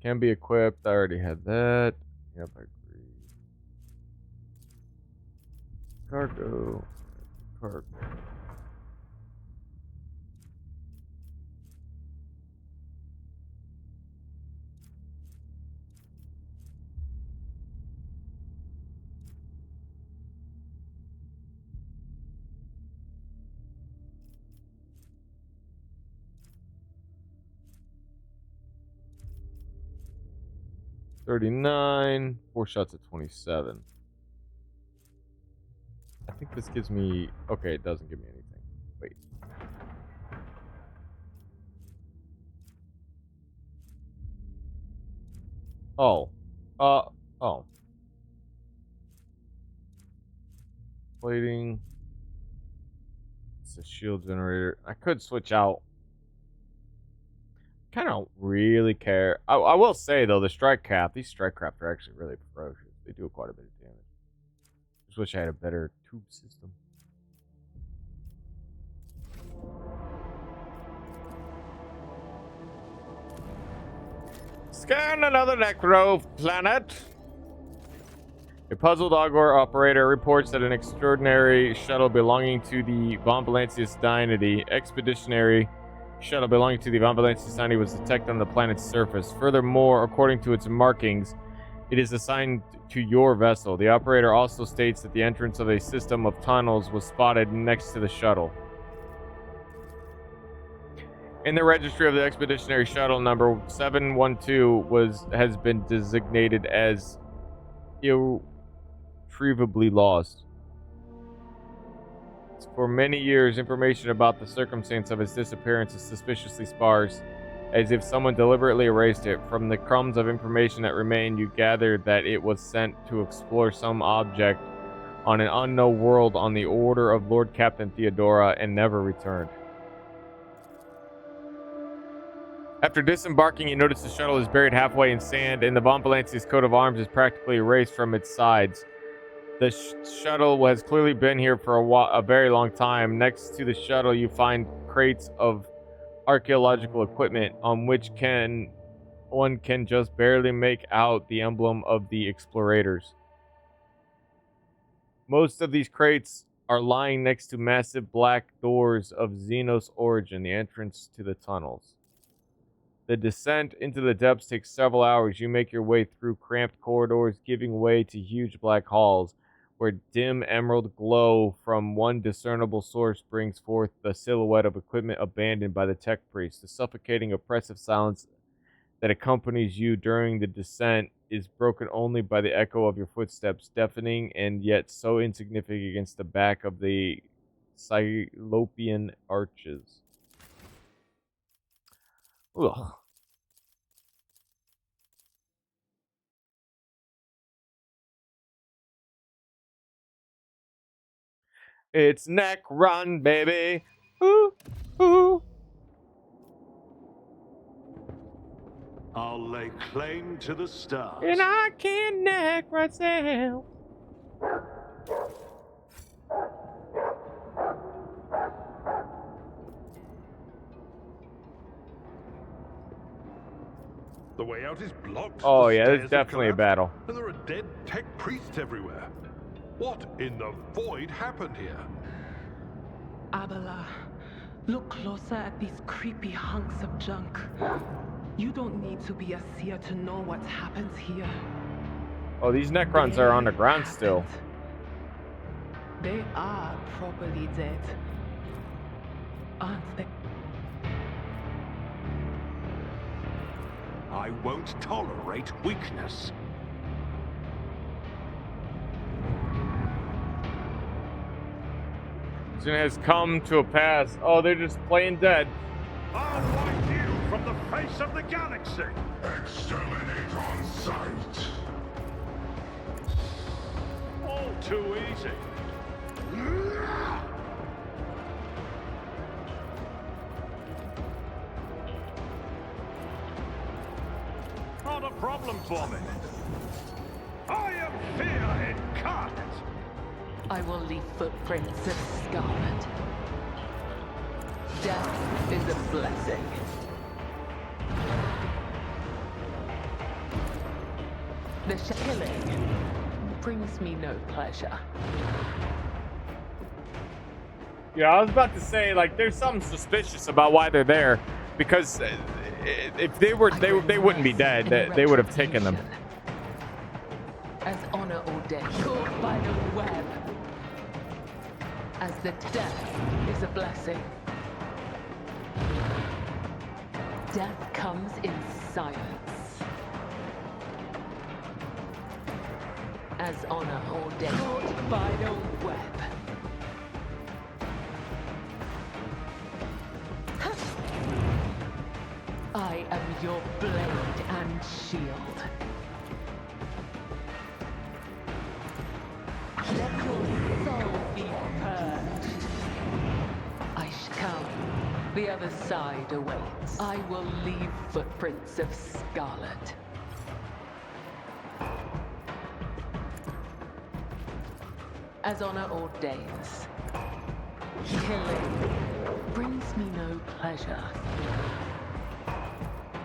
Can be equipped. I already had that. Yep, I agree. Cargo. Cargo. $39. 4 shots at 27. I think this gives me... Okay, it doesn't give me anything. Wait. Oh. Oh. Plating. It's a shield generator. I could switch out. Kind of don't really care. I will say, though, the strike craft, these strike craft are actually really ferocious. They do quite a bit of damage. Just wish I had a better tube system. Scan another Necro planet. A puzzled Augor operator reports that an extraordinary shuttle belonging to the Von Valancius Dynasty expeditionary shuttle belonging to the Von Valancius Dynasty was detected on the planet's surface. Furthermore, according to its markings, it is assigned to your vessel. The operator also states that the entrance of a system of tunnels was spotted next to the shuttle. In the registry of the expeditionary shuttle, number 712 has been designated as irretrievably lost. For many years, information about the circumstance of its disappearance is suspiciously sparse, as if someone deliberately erased it. From the crumbs of information that remain, you gather that it was sent to explore some object on an unknown world on the order of Lord Captain Theodora and never returned. After disembarking, you notice the shuttle is buried halfway in sand, and the Von Valancius coat of arms is practically erased from its sides. The shuttle has clearly been here for a very long time. Next to the shuttle, you find crates of archaeological equipment on which one can just barely make out the emblem of the explorators. Most of these crates are lying next to massive black doors of Xenos origin, the entrance to the tunnels. The descent into the depths takes several hours. You make your way through cramped corridors, giving way to huge black halls, where dim emerald glow from one discernible source brings forth the silhouette of equipment abandoned by the tech priest. The suffocating, oppressive silence that accompanies you during the descent is broken only by the echo of your footsteps, deafening and yet so insignificant against the back of the Cyclopean arches. Ugh. It's neck run, baby. Ooh, ooh. I'll lay claim to the stars. And I can neck myself. The way out is blocked. Oh, The yeah, stairs it's have definitely a collapsed, battle. And there are dead tech priests everywhere. What in the void happened here? Abela, look closer at these creepy hunks of junk. You don't need to be a seer to know what happens here. Oh, these Necrons are underground still. They are properly dead, aren't they? I won't tolerate weakness. It has come to a pass. Oh, they're just plain dead. I'll wipe you from from the face of the galaxy. Exterminate on sight. All too easy. Not a problem for me. I am fear incarnate. I will leave footprints of scarlet. Death is a blessing. The killing brings me no pleasure. Yeah, I was about to say, like, there's something suspicious about why they're there, because if they were, they wouldn't be dead. They would have taken them. As honor ordained, caught by the web. As the death is a blessing. Death comes in silence. As honor ordained, caught by the web. I am your blade and shield. Let your soul be purged. I shall come. The other side awaits. I will leave footprints of scarlet. As honor ordains, killing brings me no pleasure.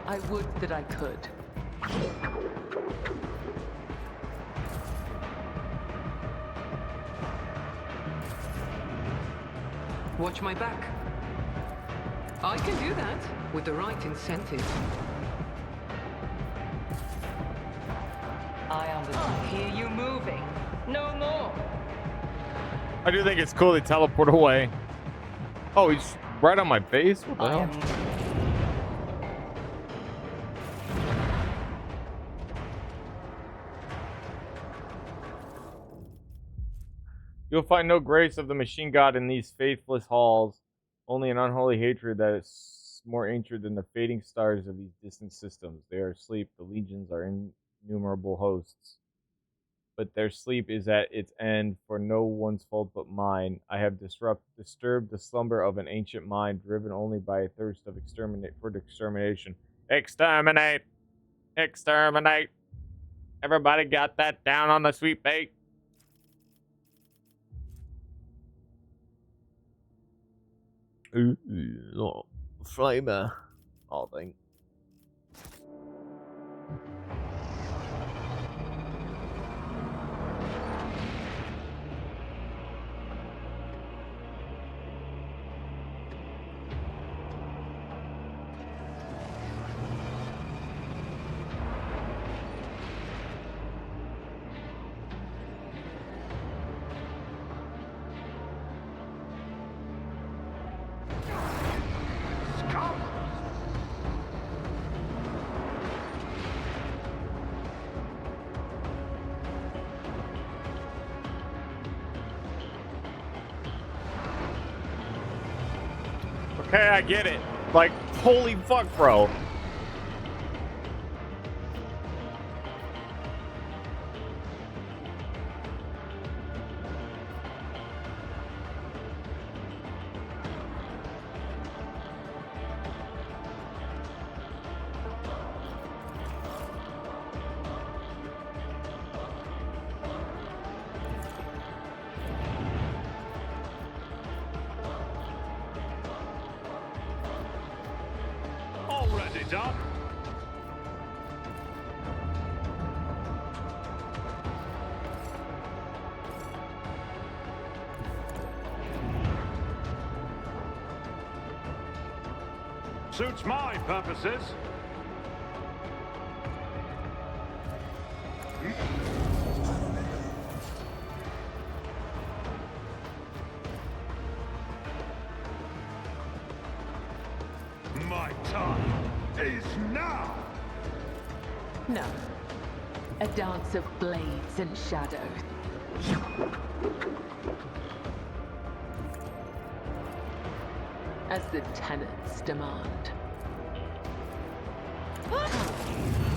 I would that I could. Watch my back. I can do that with the right incentive. I understand. Hear you moving. No more. I do think it's cool they teleport away. Oh, he's right on my base? What the hell? You'll find no grace of the machine god in these faithless halls, only an unholy hatred that is more ancient than the fading stars of these distant systems. They are asleep, the legions are innumerable hosts. But their sleep is at its end, for no one's fault but mine. I have disturbed the slumber of an ancient mind, driven only by a thirst of extermination. Exterminate! Exterminate! Everybody got that down on the sweet bait? Ooh, flavor, I think. Okay, I get it. Like, holy fuck, bro. Already done. Suits my purposes. My time is now. No. A dance of blades and shadows. As the tenants demand.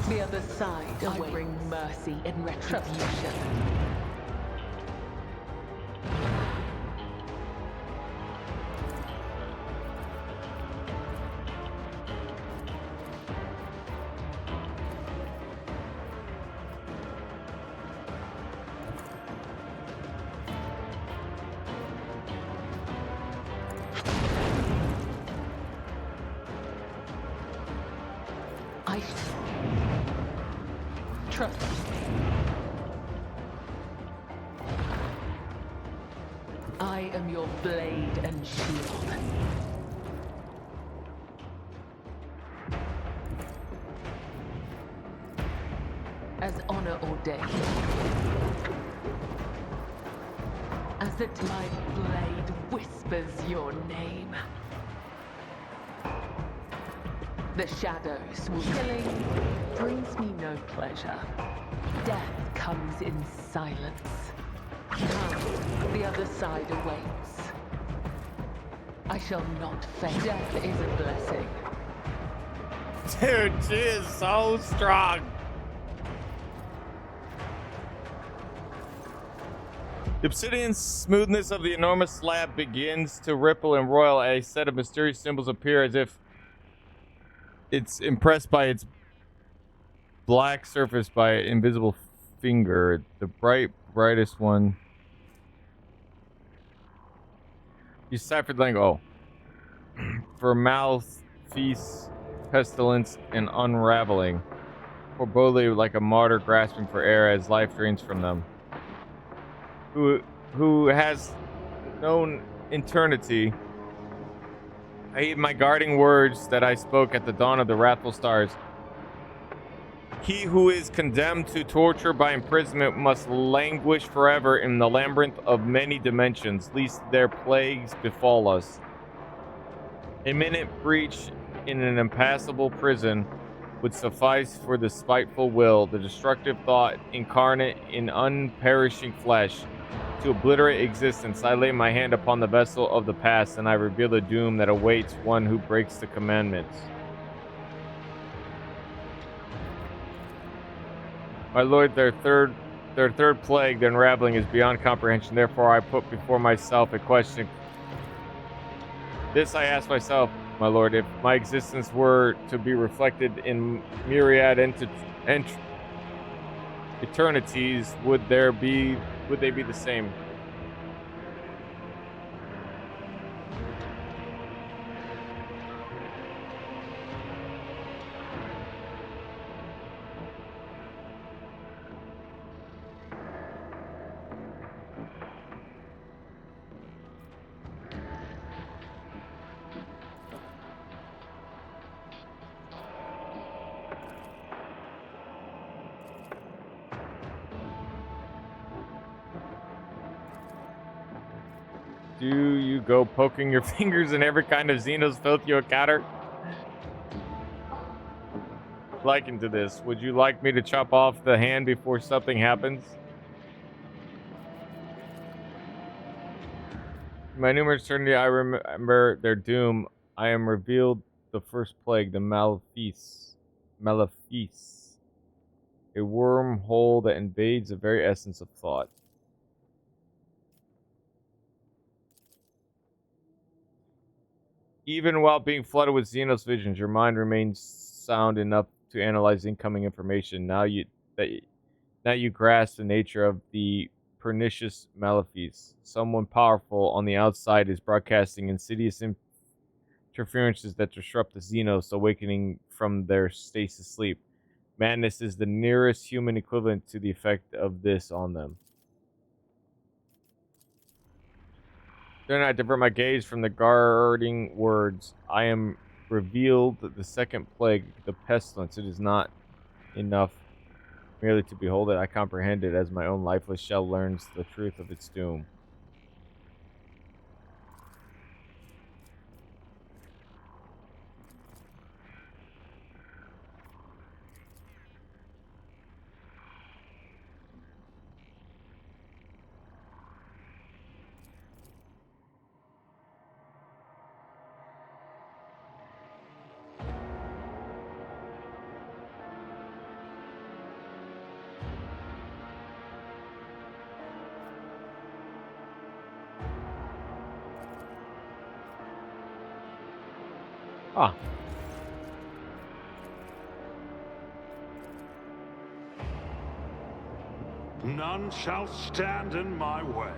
The other side awaits. I bring mercy and retribution. Trust me. I am your blade and shield. As honor ordained. As my blade whispers your name. The shadows will killing brings me no pleasure. Death comes in silence. Come, the other side awaits. I shall not fail. Death is a blessing. Dude, she is so strong. The obsidian smoothness of the enormous slab begins to ripple and roil. A set of mysterious symbols appear as if it's impressed by its black surface by an invisible finger. The brightest one. You ciphered language. Oh. For mouth, feast, pestilence, and unraveling. Or boldly like a martyr grasping for air as life drains from them. Who has known eternity. I heed my guarding words that I spoke at the dawn of the wrathful stars. He who is condemned to torture by imprisonment must languish forever in the labyrinth of many dimensions, lest their plagues befall us. A minute breach in an impassable prison would suffice for the spiteful will, the destructive thought incarnate in unperishing flesh. To obliterate existence, I lay my hand upon the vessel of the past, and I reveal the doom that awaits one who breaks the commandments. My lord, their third plague, the unraveling, is beyond comprehension. Therefore, I put before myself a question. This I ask myself, my lord, if my existence were to be reflected in myriad eternities, would they be the same? Do you go poking your fingers in every kind of Xenos filth you encounter? Likened to this, would you like me to chop off the hand before something happens? In my numerous eternity, I remember their doom. I am revealed the first plague, the Malefice. A wormhole that invades the very essence of thought. Even while being flooded with Xenos visions, your mind remains sound enough to analyze incoming information. Now you grasp the nature of the pernicious Malefice. Someone powerful on the outside is broadcasting insidious interferences that disrupt the Xenos, awakening from their stasis sleep. Madness is the nearest human equivalent to the effect of this on them. Then I divert my gaze from the guarding words. I am revealed the second plague, the pestilence. It is not enough merely to behold it. I comprehend it as my own lifeless shell learns the truth of its doom. Huh. None shall stand in my way.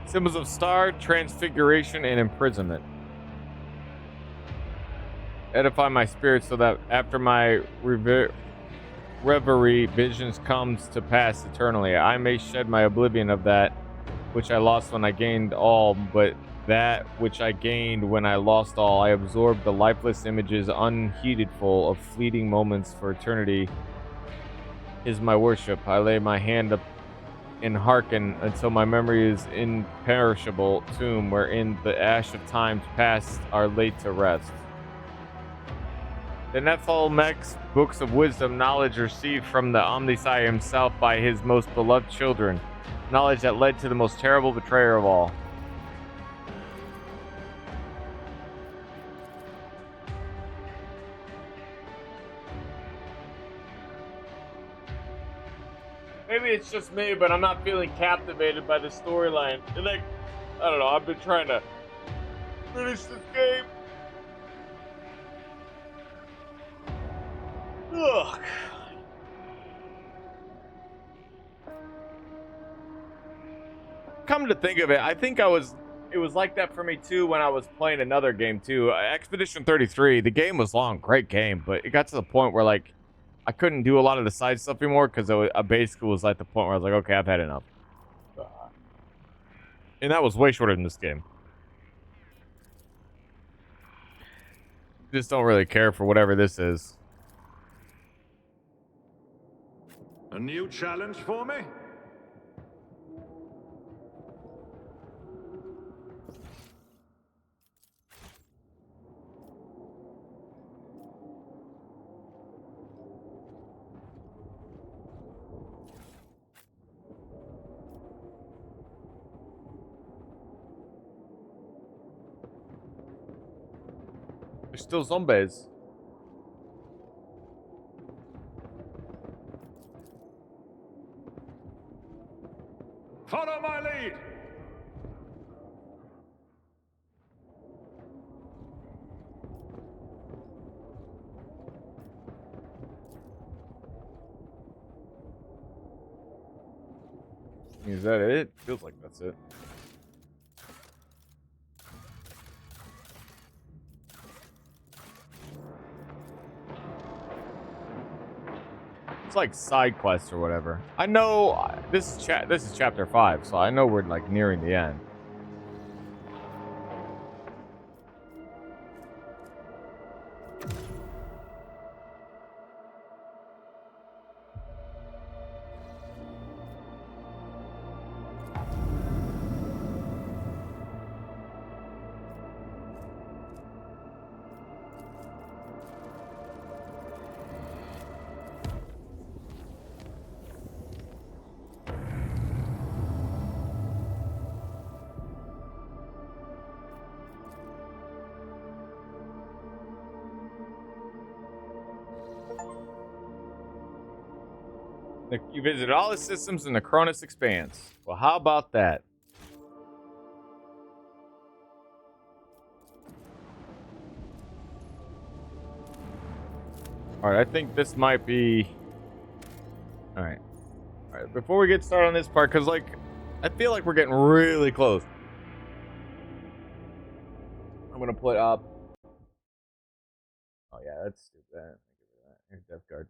Symbols of star, transfiguration, and imprisonment. Edify my spirit so that after my reverie visions comes to pass eternally, I may shed my oblivion of that which I lost when I gained all, but that which I gained when I lost all, I absorbed the lifeless images unheeded full of fleeting moments for eternity is my worship. I lay my hand up and hearken until my memory is imperishable tomb wherein the ash of times past are laid to rest. The Nephalmech's books of wisdom, knowledge received from the Omnisci himself by his most beloved children, knowledge that led to the most terrible betrayer of all. Maybe it's just me, but I'm not feeling captivated by the storyline. And like, I don't know, I've been trying to finish this game. Ugh. Come to think of it, I think it was like that for me too when I was playing another game too. Expedition 33, the game was long, great game, but it got to the point where like I couldn't do a lot of the side stuff anymore because I basically was at the point where I was like, okay, I've had enough. And that was way shorter than this game. Just don't really care for whatever this is. A new challenge for me? There's still zombies. Follow my lead! Is that it? Feels like that's it. It's like side quests or whatever. I know this is chapter 5, so I know we're like nearing the end. You visited all the systems in the Cronus Expanse. Well, how about that? Alright, I think this might be... Alright. Alright, before we get started on this part, because, like, I feel like we're getting really close. I'm going to put up... Oh, yeah, that's stupid. Here's Death Guard.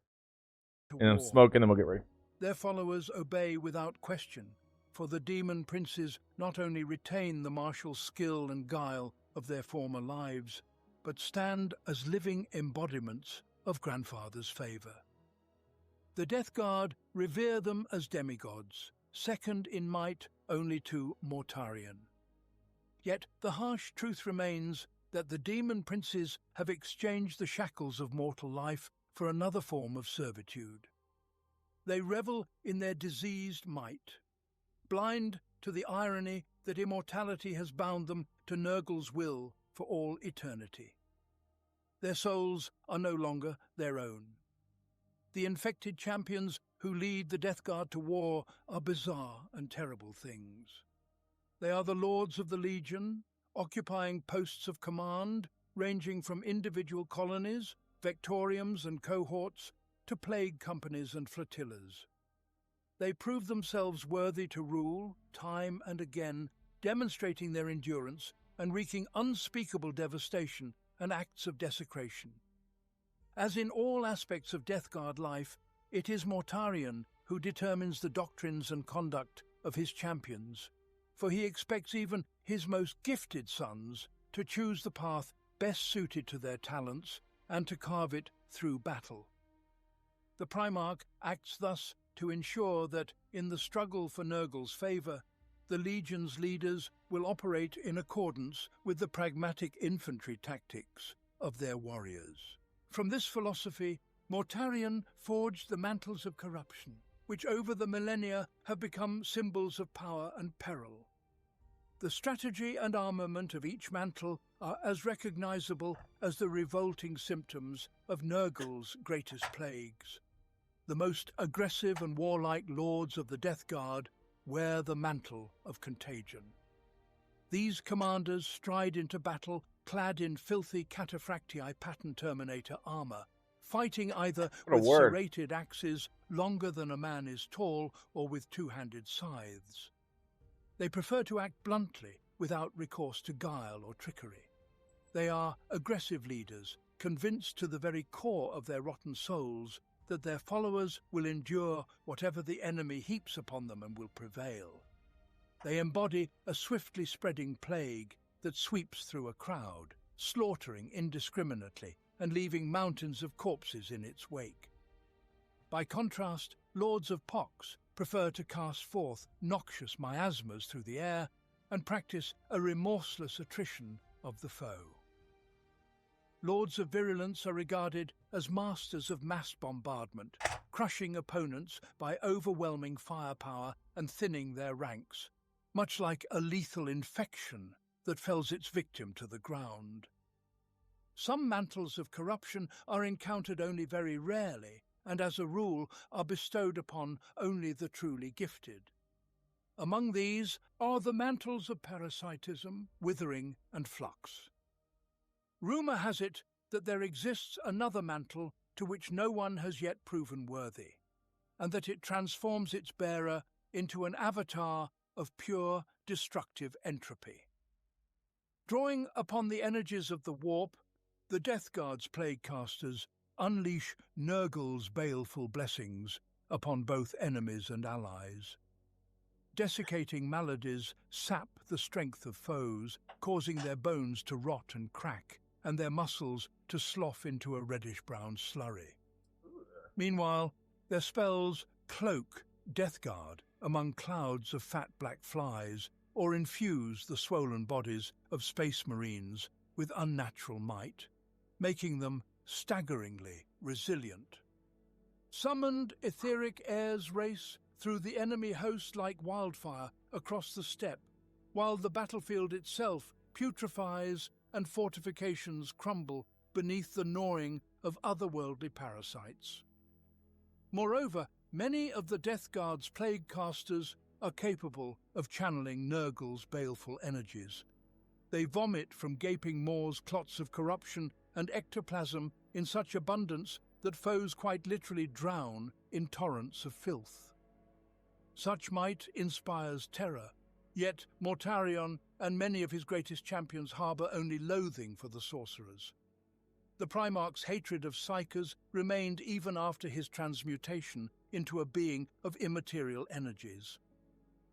And I'm smoking, then we'll get ready. Their followers obey without question, for the demon princes not only retain the martial skill and guile of their former lives, but stand as living embodiments of Grandfather's favor. The Death Guard revere them as demigods, second in might only to Mortarion. Yet the harsh truth remains that the demon princes have exchanged the shackles of mortal life for another form of servitude. They revel in their diseased might, blind to the irony that immortality has bound them to Nurgle's will for all eternity. Their souls are no longer their own. The infected champions who lead the Death Guard to war are bizarre and terrible things. They are the lords of the Legion, occupying posts of command ranging from individual colonies, vectoriums and cohorts, to plague companies and flotillas. They prove themselves worthy to rule, time and again, demonstrating their endurance and wreaking unspeakable devastation and acts of desecration. As in all aspects of Death Guard life, it is Mortarion who determines the doctrines and conduct of his champions, for he expects even his most gifted sons to choose the path best suited to their talents and to carve it through battle. The Primarch acts thus to ensure that, in the struggle for Nurgle's favour, the Legion's leaders will operate in accordance with the pragmatic infantry tactics of their warriors. From this philosophy, Mortarion forged the mantles of corruption, which over the millennia have become symbols of power and peril. The strategy and armament of each mantle are as recognizable as the revolting symptoms of Nurgle's greatest plagues. The most aggressive and warlike lords of the Death Guard wear the mantle of contagion. These commanders stride into battle clad in filthy cataphractii pattern Terminator armor, fighting either with serrated axes longer than a man is tall or with two-handed scythes. They prefer to act bluntly, without recourse to guile or trickery. They are aggressive leaders, convinced to the very core of their rotten souls that their followers will endure whatever the enemy heaps upon them and will prevail. They embody a swiftly spreading plague that sweeps through a crowd, slaughtering indiscriminately and leaving mountains of corpses in its wake. By contrast, Lords of Pox prefer to cast forth noxious miasmas through the air and practice a remorseless attrition of the foe. Lords of Virulence are regarded as masters of mass bombardment, crushing opponents by overwhelming firepower and thinning their ranks, much like a lethal infection that fells its victim to the ground. Some mantles of corruption are encountered only very rarely, and as a rule are bestowed upon only the truly gifted. Among these are the mantles of parasitism, withering, and flux. Rumour has it that there exists another mantle to which no one has yet proven worthy, and that it transforms its bearer into an avatar of pure, destructive entropy. Drawing upon the energies of the warp, the Death Guard's plaguecasters unleash Nurgle's baleful blessings upon both enemies and allies. Desiccating maladies sap the strength of foes, causing their bones to rot and crack, and their muscles to slough into a reddish-brown slurry. Meanwhile, their spells cloak Death Guard among clouds of fat black flies, or infuse the swollen bodies of Space Marines with unnatural might, making them staggeringly resilient. Summoned etheric airs race through the enemy host like wildfire across the steppe, while the battlefield itself putrefies and fortifications crumble beneath the gnawing of otherworldly parasites. Moreover, many of the Death Guard's plaguecasters are capable of channeling Nurgle's baleful energies. They vomit from gaping maws clots of corruption and ectoplasm in such abundance that foes quite literally drown in torrents of filth. Such might inspires terror, yet Mortarion and many of his greatest champions harbour only loathing for the sorcerers. The Primarch's hatred of Psykers remained even after his transmutation into a being of immaterial energies.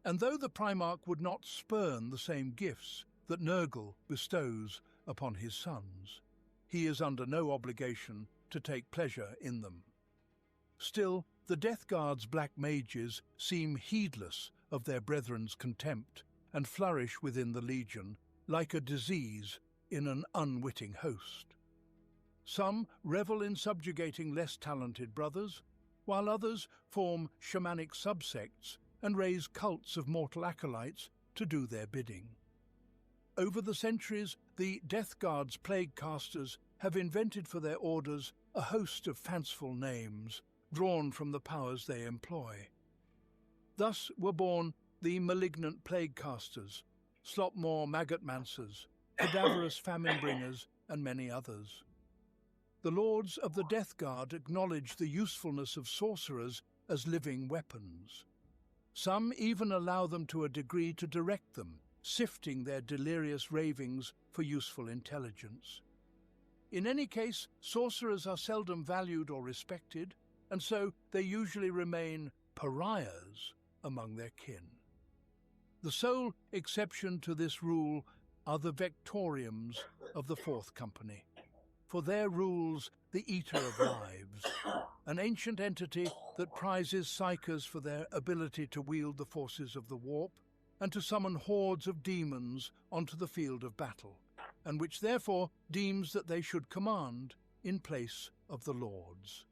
And though the Primarch would not spurn the same gifts that Nurgle bestows upon his sons, he is under no obligation to take pleasure in them. Still, the Death Guard's black mages seem heedless of their brethren's contempt and flourish within the Legion like a disease in an unwitting host. Some revel in subjugating less talented brothers, while others form shamanic subsects and raise cults of mortal acolytes to do their bidding. Over the centuries, the Death Guard's plaguecasters have invented for their orders a host of fanciful names, drawn from the powers they employ. Thus were born the malignant plaguecasters, Slopmore maggot-mancers, cadaverous famine-bringers, and many others. The lords of the Death Guard acknowledge the usefulness of sorcerers as living weapons. Some even allow them to a degree to direct them, sifting their delirious ravings for useful intelligence. In any case, sorcerers are seldom valued or respected, and so they usually remain pariahs among their kin. The sole exception to this rule are the Vectoriums of the Fourth Company. For their rules the Eater of Lives, an ancient entity that prizes psychers for their ability to wield the forces of the warp and to summon hordes of demons onto the field of battle, and which therefore deems that they should command in place of the lords.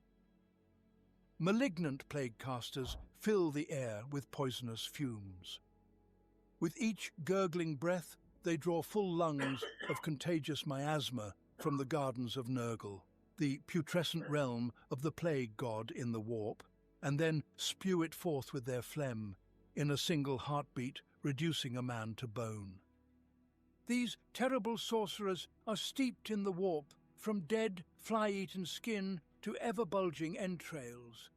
Malignant plague casters fill the air with poisonous fumes. With each gurgling breath, they draw full lungs of contagious miasma from the gardens of Nurgle, the putrescent realm of the plague god in the warp, and then spew it forth with their phlegm, in a single heartbeat reducing a man to bone. These terrible sorcerers are steeped in the warp, from dead, fly-eaten skin to ever-bulging entrails.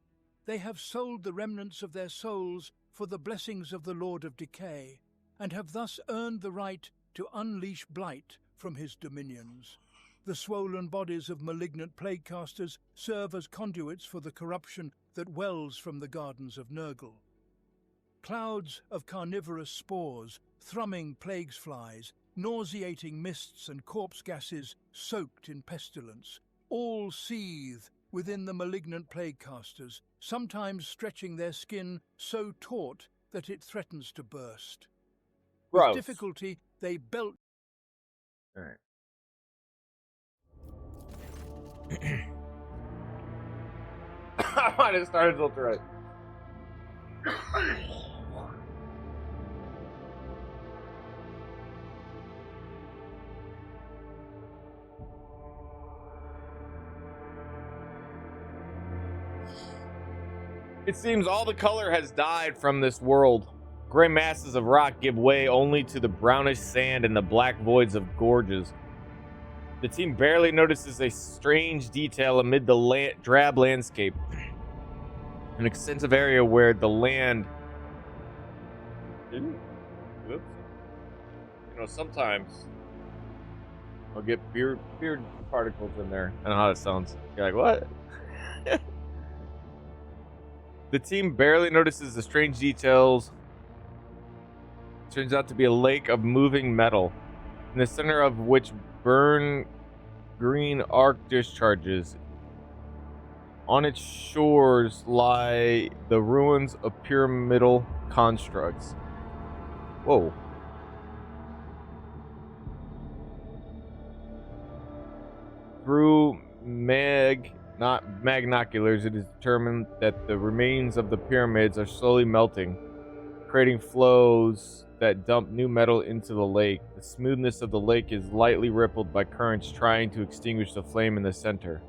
They have sold the remnants of their souls for the blessings of the Lord of Decay, and have thus earned the right to unleash blight from his dominions. The swollen bodies of malignant plaguecasters serve as conduits for the corruption that wells from the gardens of Nurgle. Clouds of carnivorous spores, thrumming plagues flies, nauseating mists and corpse gases soaked in pestilence, all seethe within the malignant plaguecasters, sometimes stretching their skin so taut that it threatens to burst. Gross. With difficulty, they belt. All right. I might have started to right. It seems all the color has died from this world. Gray masses of rock give way only to the brownish sand and the black voids of gorges. The team barely notices a strange detail amid the drab landscape. An extensive area where the land... Oops. You know, sometimes I'll get beard particles in there. I don't know how that sounds. You're like, what? The team barely notices the strange details. It turns out to be a lake of moving metal, in the center of which burn green arc discharges. On its shores lie the ruins of pyramidal constructs. Whoa. Through magnoculars, it is determined that the remains of the pyramids are slowly melting, creating flows that dump new metal into the lake. The smoothness of the lake is lightly rippled by currents trying to extinguish the flame in the center.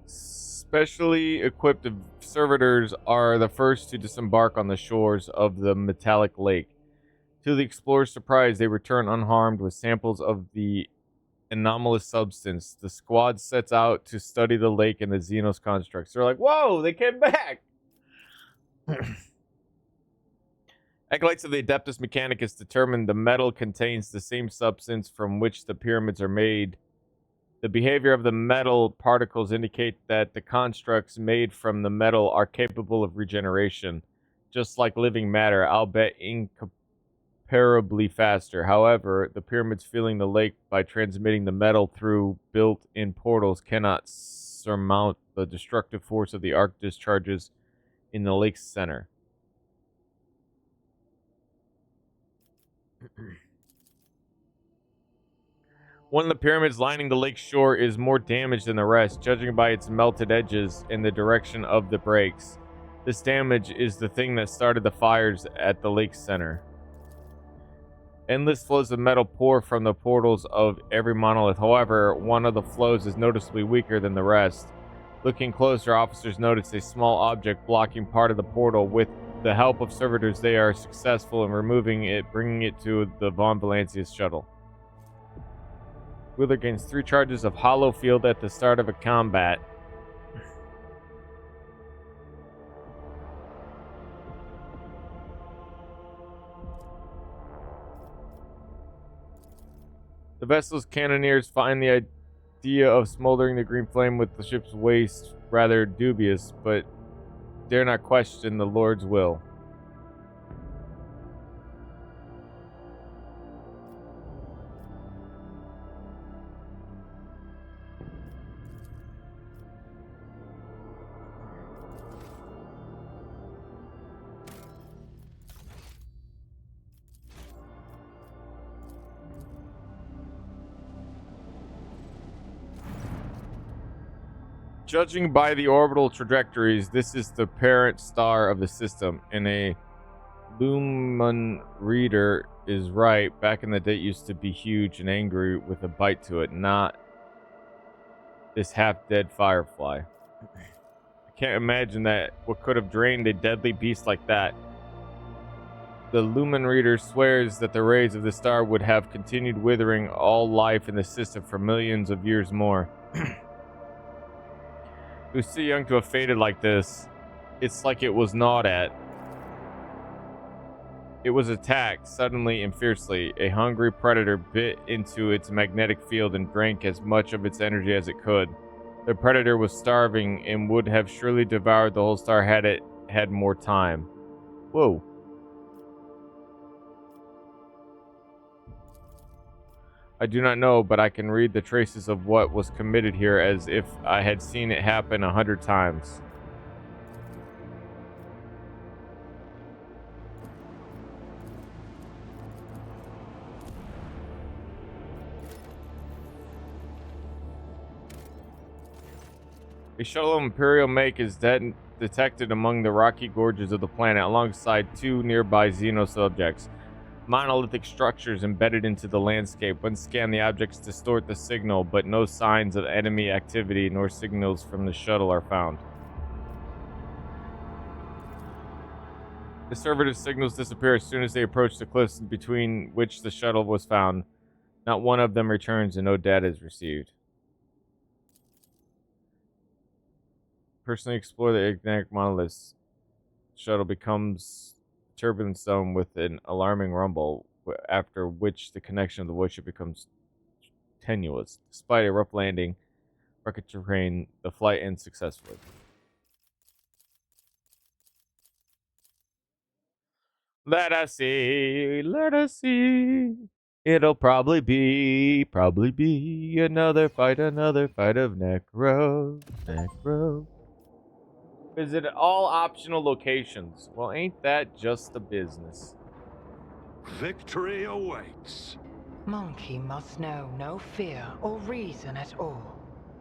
Specially equipped servitors are the first to disembark on the shores of the metallic lake. To the explorer's surprise, they return unharmed with samples of the anomalous substance. The squad sets out to study the lake and the Xenos constructs. They're like, whoa, they came back! Acolytes of the Adeptus Mechanicus determined the metal contains the same substance from which the pyramids are made. The behavior of the metal particles indicate that the constructs made from the metal are capable of regeneration, just like living matter, albeit incomparably faster. However, the pyramids filling the lake by transmitting the metal through built-in portals cannot surmount the destructive force of the arc discharges in the lake's center. One of the pyramids lining the lake shore is more damaged than the rest, judging by its melted edges and the direction of the breaks. This damage is the thing that started the fires at the lake's center. Endless flows of metal pour from the portals of every monolith. However, one of the flows is noticeably weaker than the rest. Looking closer, officers notice a small object blocking part of the portal. With the help of servitors, they are successful in removing it, bringing it to the Von Valancius shuttle. Wheeler gains 3 charges of hollow field at the start of a combat. The vessel's cannoneers find the idea of smoldering the green flame with the ship's waste rather dubious, but dare not question the Lord's will. Judging by the orbital trajectories, this is the parent star of the system, and a Lumen reader is right. Back in the day, it used to be huge and angry with a bite to it, not this half-dead firefly. I can't imagine that what could have drained a deadly beast like that. The Lumen reader swears that the rays of the star would have continued withering all life in the system for millions of years more. It was too young to have faded like this. It's like it was gnawed at. It was attacked suddenly and fiercely. A hungry predator bit into its magnetic field and drank as much of its energy as it could. The predator was starving and would have surely devoured the whole star had it had more time. Whoa. I do not know, but I can read the traces of what was committed here as if I had seen it happen 100 times. A shuttle of Imperial make is detected among the rocky gorges of the planet alongside 2 nearby Xenos objects. Monolithic structures embedded into the landscape. When scanned, the objects distort the signal, but no signs of enemy activity nor signals from the shuttle are found. The servitor's signals disappear as soon as they approach the cliffs between which the shuttle was found. Not one of them returns and no data is received. Personally explore the enigmatic monoliths. Shuttle becomes turbulent zone with an alarming rumble, after which the connection of the warship becomes tenuous. Despite a rough landing, rocket terrain, the flight ends successfully. Let us see, let us see. It'll probably be another fight of Necro. Visit all optional locations. Well, ain't that just the business? Victory awaits. Monkey must know no fear or reason at all,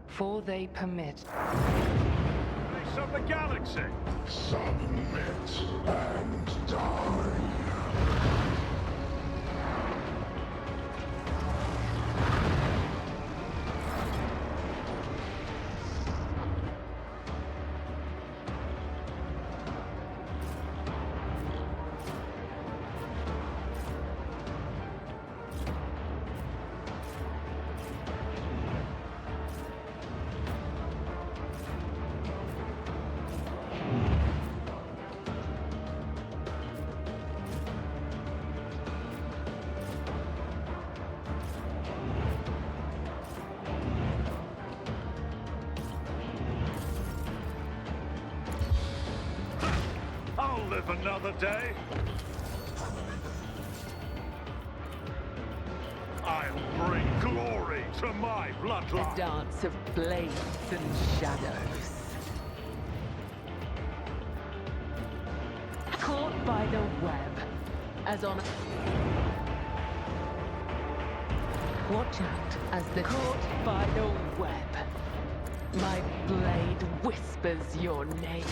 for they permit. Face of the galaxy! Submit and die. I'll live another day. I'll bring glory to my The bloodline. dance of blades and shadows. Caught by the web, as on. Watch out as the caught by the web. My blade whispers your name.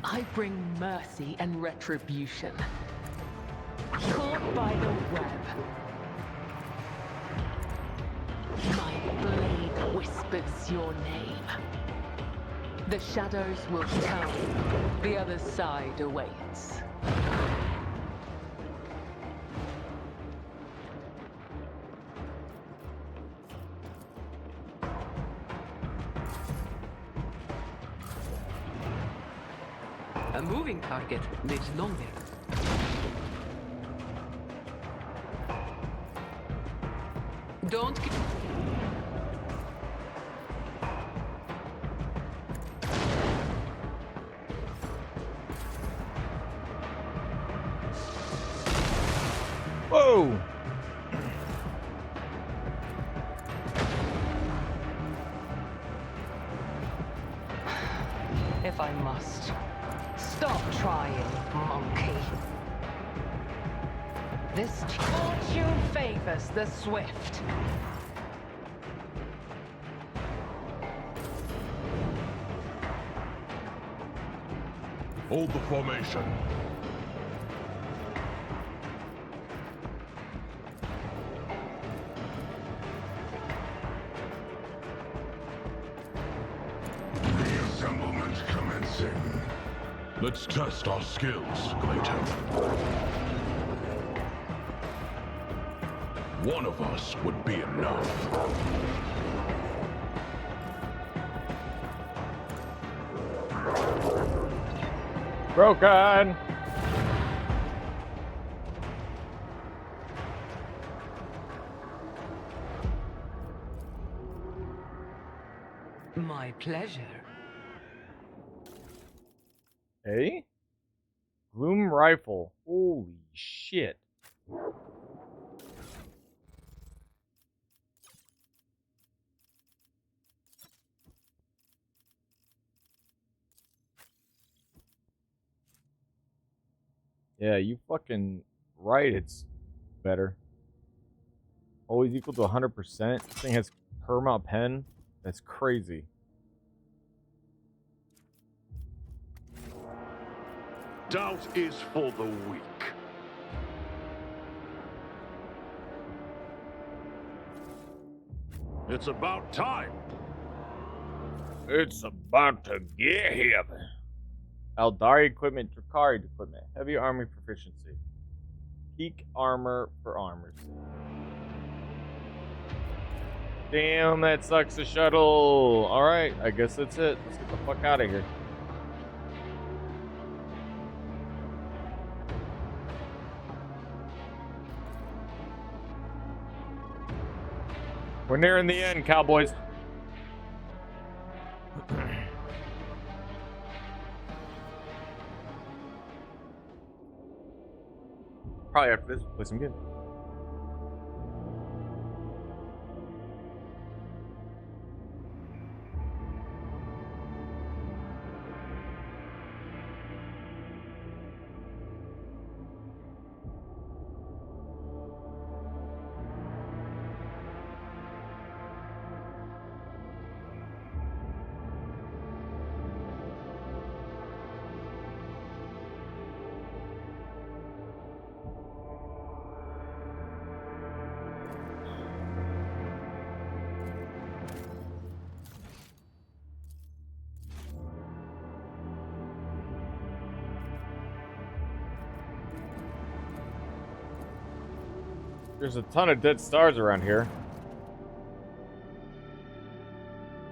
I bring mercy and retribution. Caught by the web. My blade whispers your name. The shadows will come. The other side awaits. A moving target lives longer. Don't. Whoa! If I must. Stop trying, monkey. This fortune favors the swift. Hold the formation. Reassemblement commencing. Let's test our skills, Clayton. One of us would be enough. Broken! My pleasure. Hey? Gloom rifle. Holy shit. Yeah, you fucking right, it's better. Always equal to 100%. This thing has perma pen. That's crazy. Doubt is for the weak. It's about time. It's about to get him. Eldari equipment, Drakari equipment. Heavy army proficiency. Peak armor for armors. Damn, that sucks, the shuttle. Alright, I guess that's it. Let's get the fuck out of here. We're nearing the end, cowboys. Probably after this, play some games. There's a ton of dead stars around here.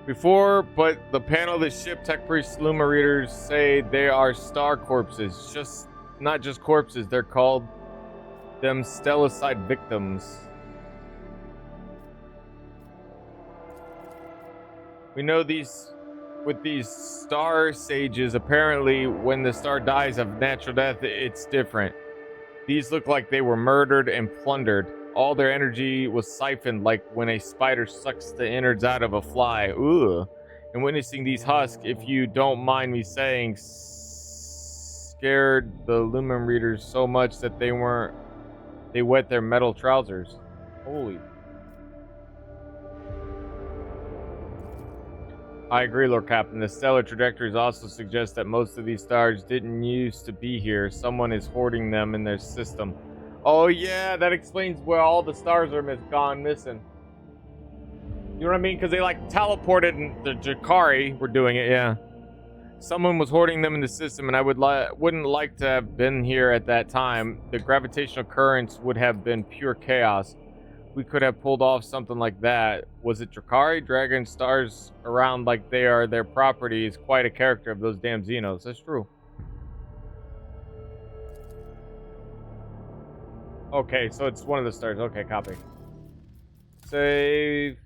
But the panel of the ship, Tech Priest Luma readers say they are star corpses. Not just corpses, they're called them stellicide victims. We know with these star sages, apparently when the star dies of natural death, it's different. These look like they were murdered and plundered. All their energy was siphoned like when a spider sucks the innards out of a fly. Ooh. And witnessing these husks, if you don't mind me saying, scared the Lumen readers so much that they wet their metal trousers. Holy. I agree, Lord Captain. The stellar trajectories also suggest that most of these stars didn't used to be here. Someone is hoarding them in their system. Oh yeah, that explains where all the stars are gone missing. You know what I mean? Because they like teleported and the Jakari were doing it, yeah. Someone was hoarding them in the system, and I wouldn't like to have been here at that time. The gravitational currents would have been pure chaos. We could have pulled off something like that. Was it Drakari? Dragon stars around like they are their property is quite a character of those damn Xenos. That's true. Okay, so it's one of the stars. Okay, copy. Save.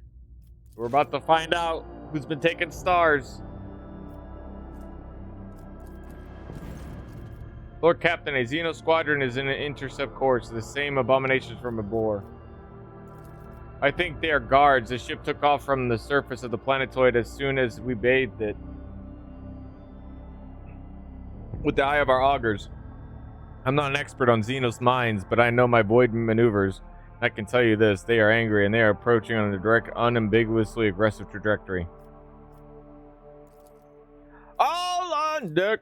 We're about to find out who's been taking stars. Lord Captain, a Xeno squadron is in an intercept course. The same abominations from Abor. I think they are guards. The ship took off from the surface of the planetoid as soon as we bathed it with the eye of our augurs. I'm not an expert on Xenos minds, but I know my void maneuvers. I can tell you this, they are angry and they are approaching on a direct, unambiguously aggressive trajectory. All on deck!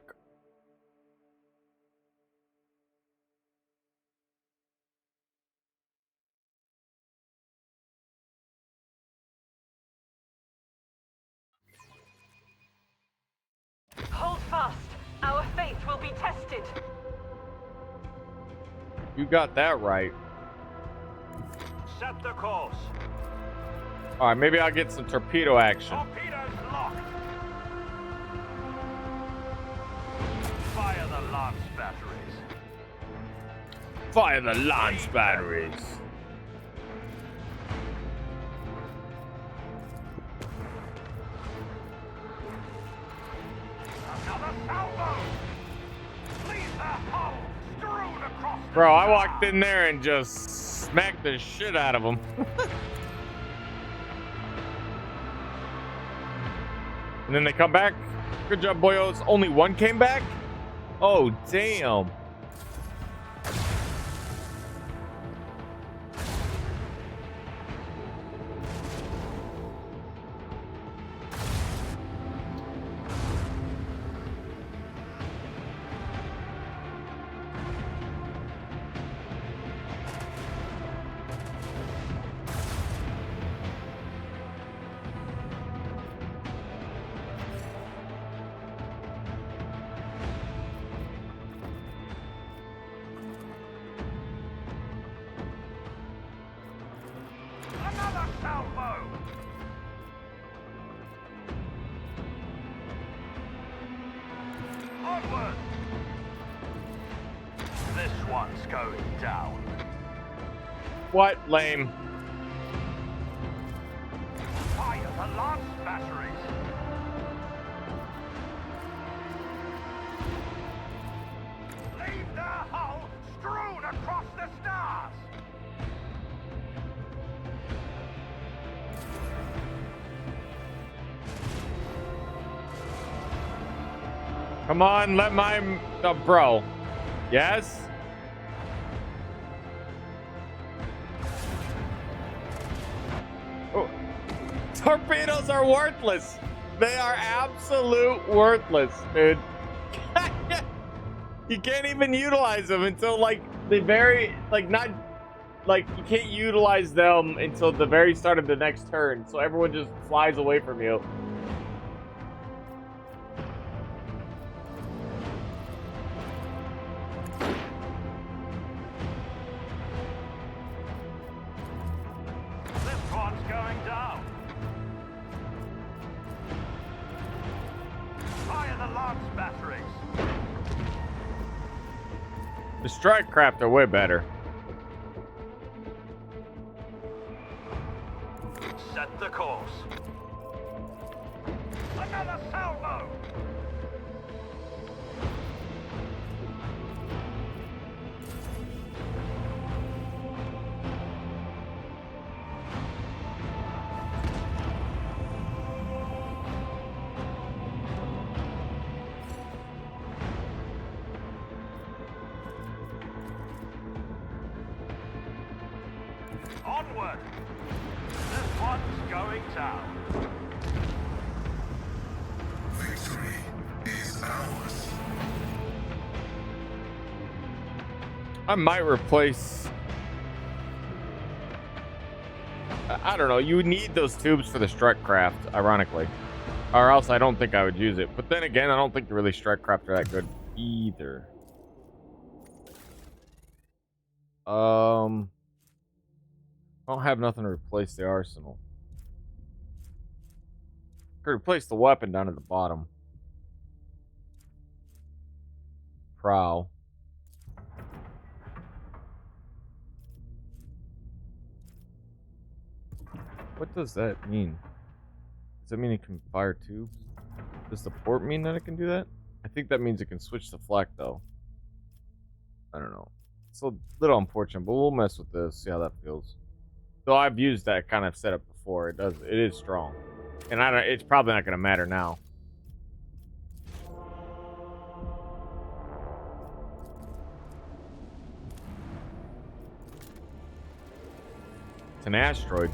Hold fast. Our faith will be tested. You got that right. Set the course. Alright, maybe I'll get some torpedo action. Torpedoes locked. Fire the lance batteries. Fire the launch batteries. Another salvo. Leave their hull strewn across the Bro, I walked in there and just smacked the shit out of them. And then they come back. Good job, boyos. Only one came back? Oh, damn. Another salvo. Onward. This one's going down. What? Lame. Fire the lance batteries. Leave their hull strewn across the stars. Come on, let my... bro. Yes? Oh. Torpedoes are worthless. They are absolute worthless, dude. You can't even utilize them until, like, the very... Like, not... Like, you can't utilize them until the very start of the next turn. So everyone just flies away from you. This one's going down. Fire the lance batteries. The strike craft are way better. Set the course. Another salvo. Onward. This one's going down. Victory is ours. I might replace... I don't know. You need those tubes for the strike craft, ironically. Or else I don't think I would use it. But then again, I don't think the really strike craft are that good either. I don't have nothing to replace the arsenal. Could replace the weapon down at the bottom. Prow. What does that mean? Does that mean it can fire tubes? Does the port mean that it can do that? I think that means it can switch to flak, though. I don't know. It's a little unfortunate, but we'll mess with this, see how that feels. Though I've used that kind of setup before, it is strong. And it's probably not going to matter now. It's an asteroid.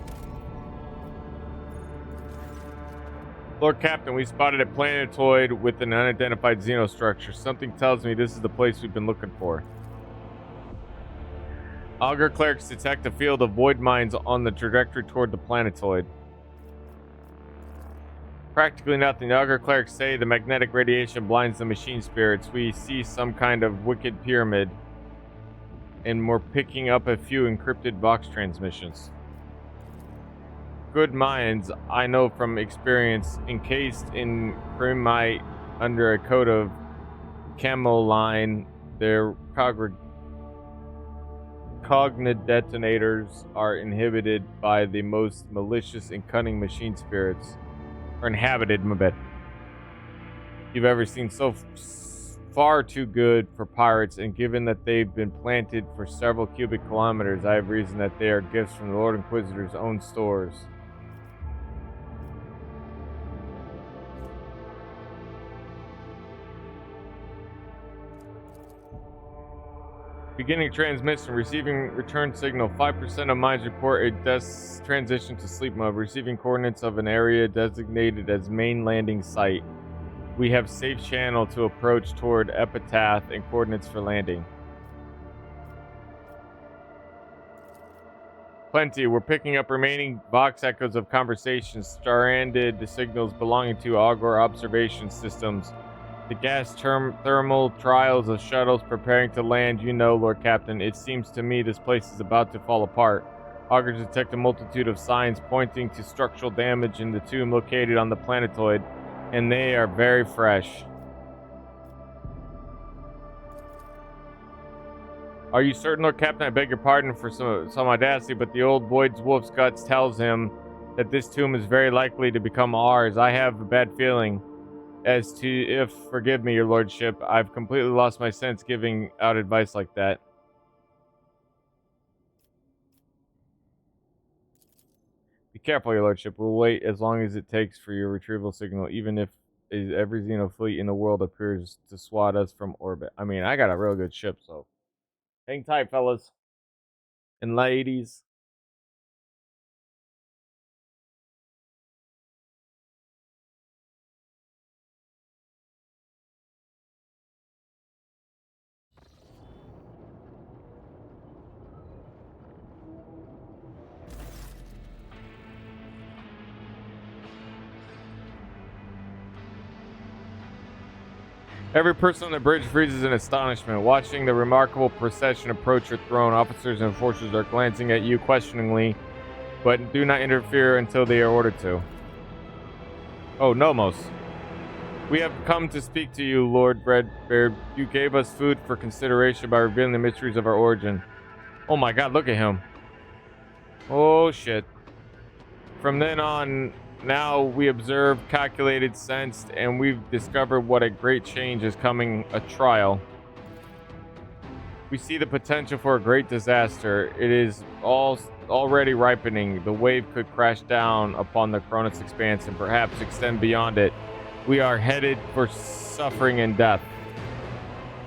Lord Captain, we spotted a planetoid with an unidentified xenostructure. Something tells me this is the place we've been looking for. Augur clerics detect a field of void mines on the trajectory toward the planetoid. Practically nothing. The Augur clerics say the magnetic radiation blinds the machine spirits. We see some kind of wicked pyramid, and we're picking up a few encrypted Vox transmissions. Good minds, I know from experience, encased in chromite under a coat of camoline, their cognidetonators are inhibited by the most malicious and cunning machine spirits. Or inhabited, my bad. You've ever seen, so far too good for pirates, and given that they've been planted for several cubic kilometers, I have reason that they are gifts from the Lord Inquisitor's own stores. Beginning transmission, receiving return signal. 5% of mines report a transition to sleep mode. Receiving coordinates of an area designated as main landing site. We have safe channel to approach toward epitaph and coordinates for landing. Plenty. We're picking up remaining Vox echoes of conversations, stranded signals belonging to Augur observation systems. The gas thermal trials of shuttles preparing to land. You know, Lord Captain, it seems to me this place is about to fall apart. Augurs detect a multitude of signs pointing to structural damage in the tomb located on the planetoid, and they are very fresh. Are you certain, Lord Captain? I beg your pardon for some audacity, but the old Void's wolf's guts tells him that this tomb is very likely to become ours. I have a bad feeling. As to if, forgive me, your lordship, I've completely lost my sense giving out advice like that. Be careful, your lordship. We'll wait as long as it takes for your retrieval signal, even if every Xeno fleet in the world appears to swat us from orbit. I mean, I got a real good ship, so hang tight, fellas and ladies. Every person on the bridge freezes in astonishment, watching the remarkable procession approach your throne. Officers and enforcers are glancing at you questioningly, but do not interfere until they are ordered to. Oh, Nomos. We have come to speak to you, Lord Redbeard. You gave us food for consideration by revealing the mysteries of our origin. Oh my god, look at him. Oh shit. From then on, now we observe, calculated, sensed, and we've discovered what a great change is coming, a trial. We see the potential for a great disaster. It is already ripening. The wave could crash down upon the Cronus expanse and perhaps extend beyond it. We are headed for suffering and death.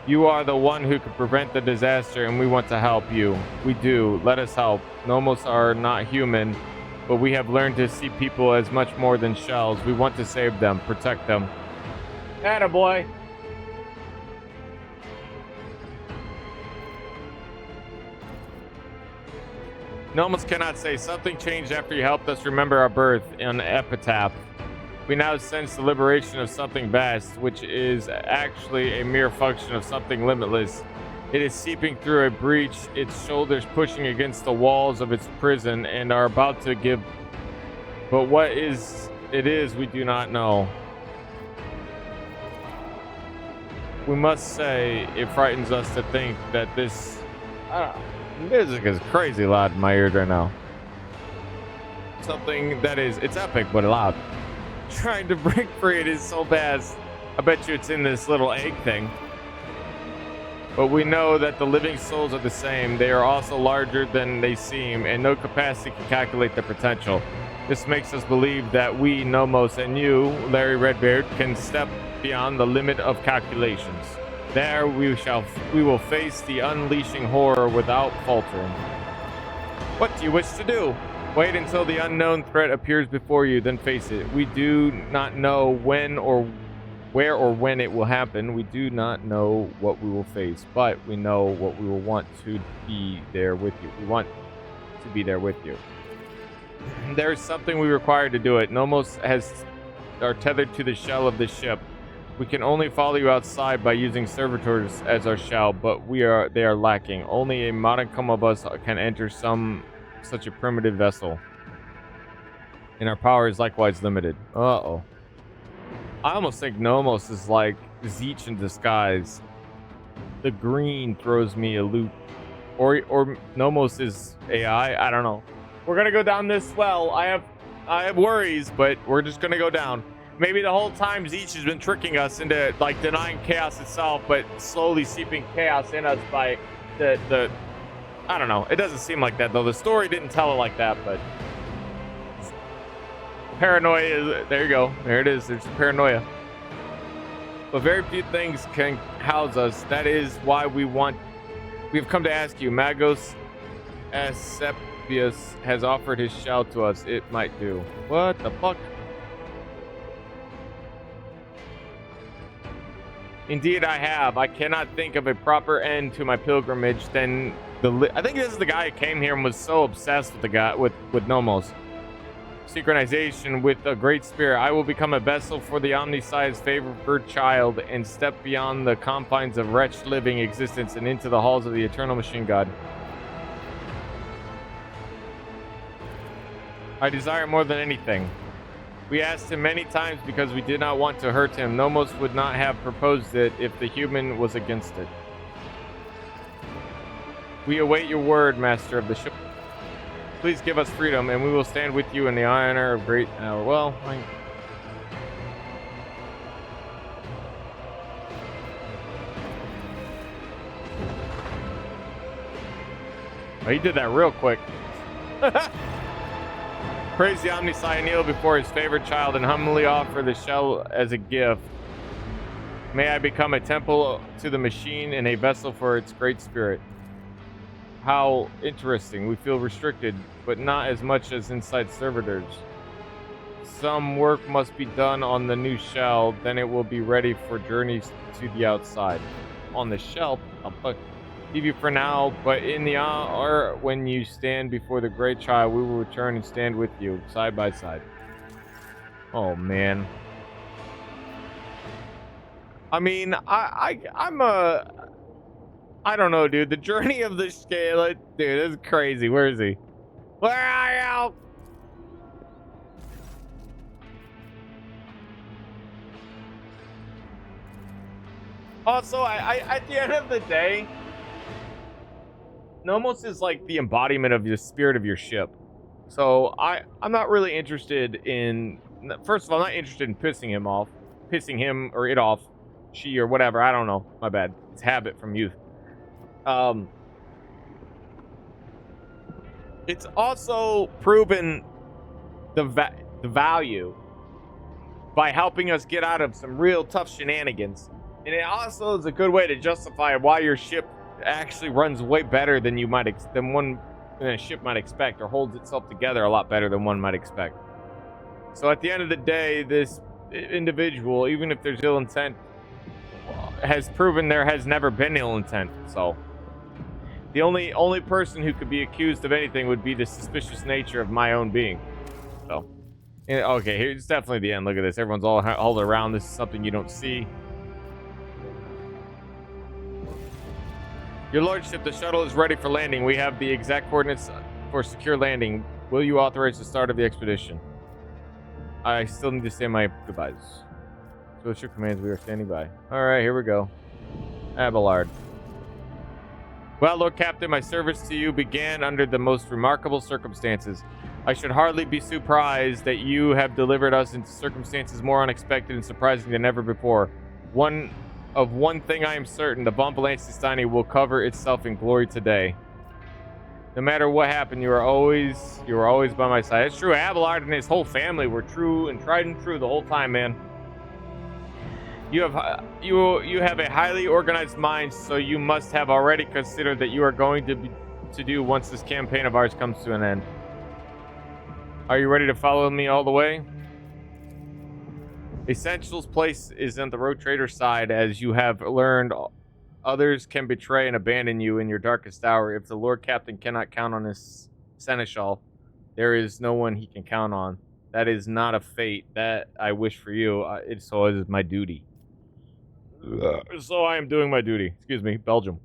You are the one who could prevent the disaster, and we want to help you. We do. Let us help. Nomos are not human, but we have learned to see people as much more than shells. We want to save them, protect them. Attaboy. Nomus cannot say something changed after you helped us remember our birth in Epitaph. We now sense the liberation of something vast, which is actually a mere function of something limitless. It is seeping through a breach, its shoulders pushing against the walls of its prison, and are about to give. But what it is, we do not know. We must say, it frightens us to think that this. Music is crazy loud in my ears right now. Something that is, it's epic but loud. Trying to break free, it is so fast. I bet you it's in this little egg thing. But we know that the living souls are the same. They are also larger than they seem, and no capacity can calculate their potential. This makes us believe that we, Nomos, and you, Larry Redbeard, can step beyond the limit of calculations. There we will face the unleashing horror without faltering. What do you wish to do? Wait until the unknown threat appears before you, then face it. We do not know when or where or when it will happen. We do not know what we will face, but we know what we will want to be there with you. We want to be there with you. There is something we require to do it. Nomos are tethered to the shell of the ship. We can only follow you outside by using servitors as our shell, but they are lacking. Only a modicum of us can enter such a primitive vessel, and our power is likewise limited. Uh-oh. I almost think Nomos is like Zeech in disguise. The green throws me a loop. Or Nomos is AI. I don't know. We're gonna go down this well. I have worries, but we're just gonna go down. Maybe the whole time Zeech has been tricking us into like denying chaos itself, but slowly seeping chaos in us by the I don't know. It doesn't seem like that though. The story didn't tell it like that, but paranoia is, there you go. There it is. There's the paranoia. But very few things can house us. That is why we've come to ask you. Magos Asclepius has offered his shell to us. It might do. What the fuck? Indeed, I have. I cannot think of a proper end to my pilgrimage than I think this is the guy who came here and was so obsessed with the guy with Nomos. Synchronization with a great spirit. I will become a vessel for the Omnisci's favored child and step beyond the confines of wretched living existence and into the halls of the eternal machine god. I desire more than anything. We asked him many times because we did not want to hurt him. Nomos would not have proposed it if the human was against it. We await your word, master of the ship. Please give us freedom, and we will stand with you in the honor of great hour. Well, oh, he did that real quick. Praise the Omnisci, kneel before his favorite child and humbly offer the shell as a gift. May I become a temple to the machine and a vessel for its great spirit. How interesting. We feel restricted, but not as much as inside servitors. Some work must be done on the new shell, then it will be ready for journeys to the outside. On the shelf, I'll leave you for now, but in the hour when you stand before the great child, we will return and stand with you, side by side. Oh, man. I mean, I don't know, dude. The journey of the scale, dude, this is crazy. Where is he? Where are you? Also, at the end of the day, Nomos is like the embodiment of the spirit of your ship. So I'm not really interested in. First of all, I'm not interested in pissing him or it off, she or whatever. I don't know. My bad. It's habit from youth. It's also proven the value by helping us get out of some real tough shenanigans, and it also is a good way to justify why your ship actually runs way better than a ship might expect, or holds itself together a lot better than one might expect. So at the end of the day, this individual, even if there's ill intent, has proven there has never been ill intent. So the only person who could be accused of anything would be the suspicious nature of my own being. So, okay, here's definitely the end. Look at this. Everyone's all around. This is something you don't see. Your Lordship, the shuttle is ready for landing. We have the exact coordinates for secure landing. Will you authorize the start of the expedition? I still need to say my goodbyes. So it's your commands. We are standing by. All right, here we go. Abelard. Well, Lord Captain, my service to you began under the most remarkable circumstances. I should hardly be surprised that you have delivered us into circumstances more unexpected and surprising than ever before. One thing I am certain, the Von Valenstein will cover itself in glory today. No matter what happened, you are always by my side. It's true. Abelard and his whole family were true and tried and true the whole time, man. You have a highly organized mind, so you must have already considered that you are going to do once this campaign of ours comes to an end. Are you ready to follow me all the way? Essential's place is on the Road Trader's side, as you have learned. Others can betray and abandon you in your darkest hour. If the Lord Captain cannot count on his seneschal, there is no one he can count on. That is not a fate that I wish for you. It is my duty. So I am doing my duty. Excuse me, Belgium.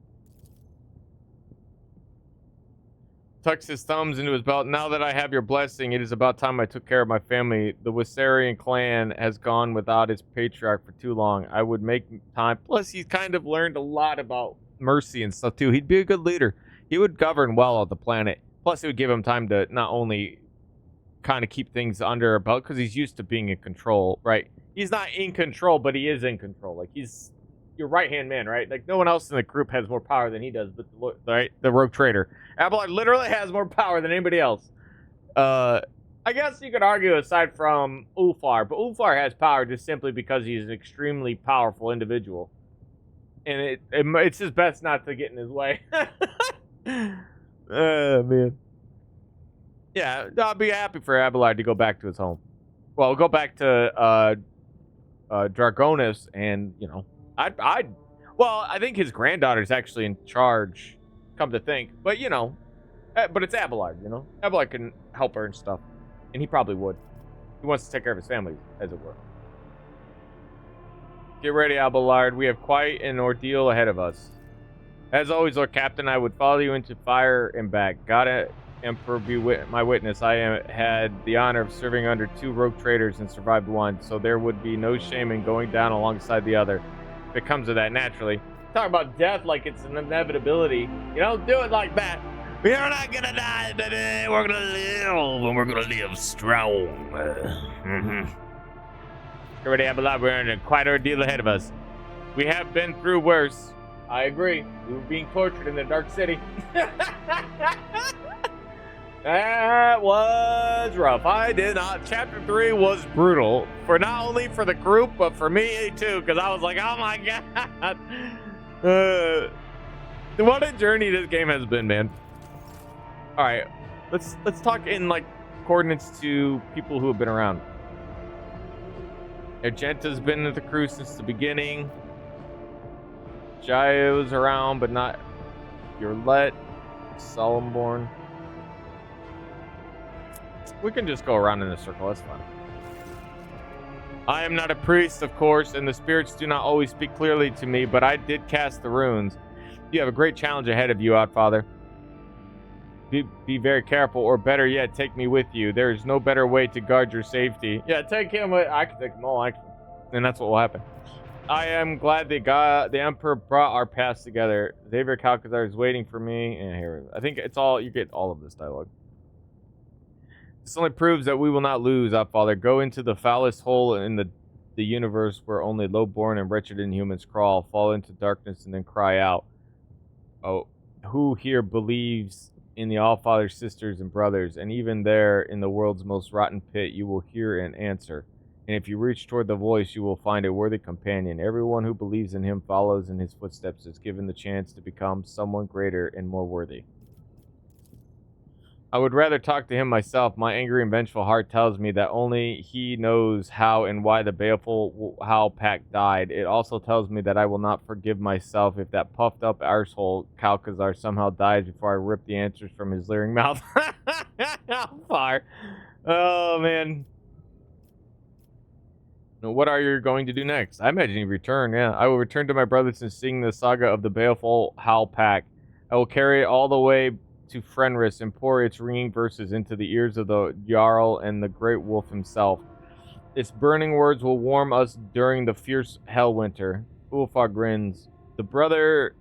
Tucks his thumbs into his belt. Now that I have your blessing, it is about time I took care of my family. The Wissarian clan has gone without its patriarch for too long. I would make time. Plus, he's kind of learned a lot about mercy and stuff, too. He'd be a good leader. He would govern well on the planet. Plus, it would give him time to not only kind of keep things under a belt, because he's used to being in control, right? He's not in control, but he is in control. Like, he's your right-hand man, right? Like, no one else in the group has more power than he does, but the Rogue Trader. Abelard literally has more power than anybody else. I guess you could argue aside from Ulfar, but Ulfar has power just simply because he's an extremely powerful individual. And it's just best not to get in his way. Man. Yeah, I'll be happy for Abelard to go back to his home. Well, go back to Dragonis, and, you know, well, I think his granddaughter's actually in charge, come to think. But, you know, but it's Abelard, you know? Abelard can help her and stuff. And he probably would. He wants to take care of his family, as it were. Get ready, Abelard. We have quite an ordeal ahead of us. As always, Lord Captain, I would follow you into fire and back. God, Emperor, be my witness. I had the honor of serving under 2 rogue traders and survived one, so there would be no shame in going down alongside the other. If it comes to that, naturally. Talk about death like it's an inevitability. You don't do it like that. We're not gonna die, baby. We're gonna live, and we're gonna live strong. Get ready, Abelard. We're in a quite ordeal ahead of us. We have been through worse. I agree. We were being tortured in the Dark City. That was rough. I did not. Chapter 3 was brutal. For not only for the group, but for me too. Because I was like, oh my god. What a journey this game has been, man. Alright. Let's talk in like coordinates to people who have been around. Argenta's been in the crew since the beginning. Jaio's around, but not Yurlet. Solemnborn. We can just go around in a circle, that's fine. I am not a priest, of course, and the spirits do not always speak clearly to me, but I did cast the runes. You have a great challenge ahead of you, Outfather. Be very careful, or better yet, take me with you. There is no better way to guard your safety. Yeah, take him with. I can take them all, actually. And that's what will happen. I am glad the Emperor brought our paths together. Xavier Calcazar is waiting for me. And here, I think it's all, you get all of this dialogue. This only proves that we will not lose, Outfather. Go into the foulest hole in the universe where only low-born and wretched inhumans crawl, fall into darkness, and then cry out. Oh, who here believes in the All-Father's sisters and brothers? And even there, in the world's most rotten pit, you will hear an answer. And if you reach toward the voice, you will find a worthy companion. Everyone who believes in him follows in his footsteps, is given the chance to become someone greater and more worthy. I would rather talk to him myself. My angry and vengeful heart tells me that only he knows how and why the baleful Howl Pack died. It also tells me that I will not forgive myself if that puffed up arsehole Calcazar somehow dies before I rip the answers from his leering mouth. Fire. Oh, man. What are you going to do next? I imagine you return, yeah. I will return to my brothers and sing the saga of the baleful Howl Pack. I will carry it all the way to Fenris and pour its ringing verses into the ears of the Jarl and the great wolf himself. Its burning words will warm us during the fierce hell winter. Ulfar grins. The brothers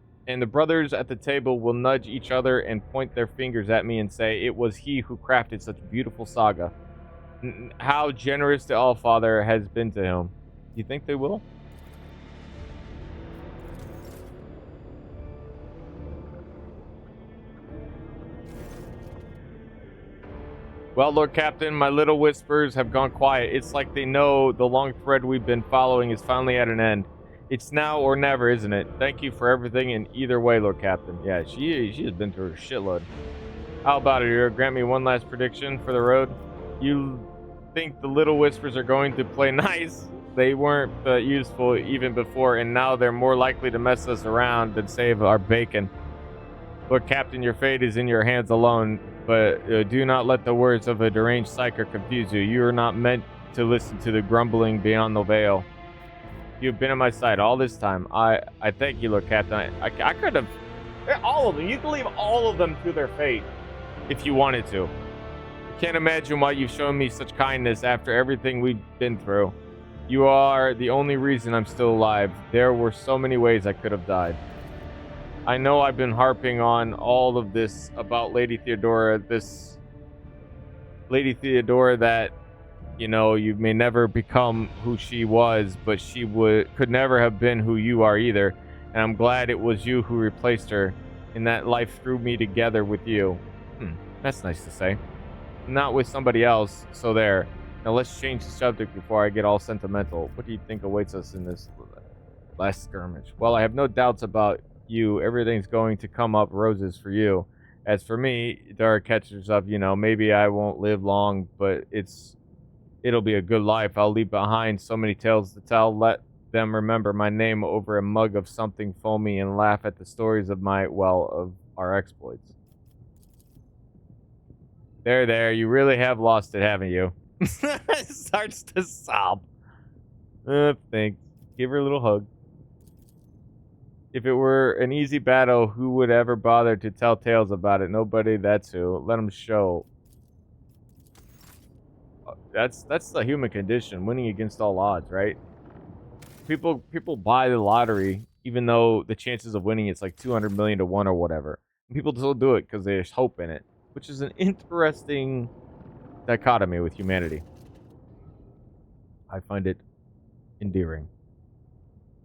at the table will nudge each other and point their fingers at me and say, it was he who crafted such a beautiful saga. How generous the Allfather has been to him. You think they will? Well, Lord Captain, my little whispers have gone quiet. It's like they know the long thread we've been following is finally at an end. It's now or never, isn't it? Thank you for everything in either way, Lord Captain. Yeah, she has been through a shitload. How about it, Ira? Grant me one last prediction for the road. You think the little whispers are going to play nice? They weren't useful even before, and now they're more likely to mess us around than save our bacon. Lord Captain, your fate is in your hands alone, but do not let the words of a deranged psyker confuse you. You are not meant to listen to the grumbling beyond the veil. You have been on my side all this time. I thank you, Lord Captain. I could have... All of them. You can leave all of them to their fate if you wanted to. I can't imagine why you've shown me such kindness after everything we've been through. You are the only reason I'm still alive. There were so many ways I could have died. I know I've been harping on all of this about Lady Theodora, that, you know, you may never become who she was, but she could never have been who you are either. And I'm glad it was you who replaced her, and that life threw me together with you. That's nice to say. Not with somebody else, so there. Now let's change the subject before I get all sentimental. What do you think awaits us in this last skirmish? Well, I have no doubts about you. Everything's going to come up roses for you. As for me, there are catchers of, you know, maybe I won't live long, but it'll be a good life. I'll leave behind so many tales to tell. Let them remember my name over a mug of something foamy and laugh at the stories of of our exploits. There, you really have lost it, haven't you? Starts to sob. Thanks. Give her a little hug. If it were an easy battle, who would ever bother to tell tales about it? Nobody, that's who. Let them show. That's the human condition, winning against all odds, right? People buy the lottery, even though the chances of winning it's like 200 million to 1 or whatever. And people still do it because there's hope in it, which is an interesting dichotomy with humanity. I find it endearing.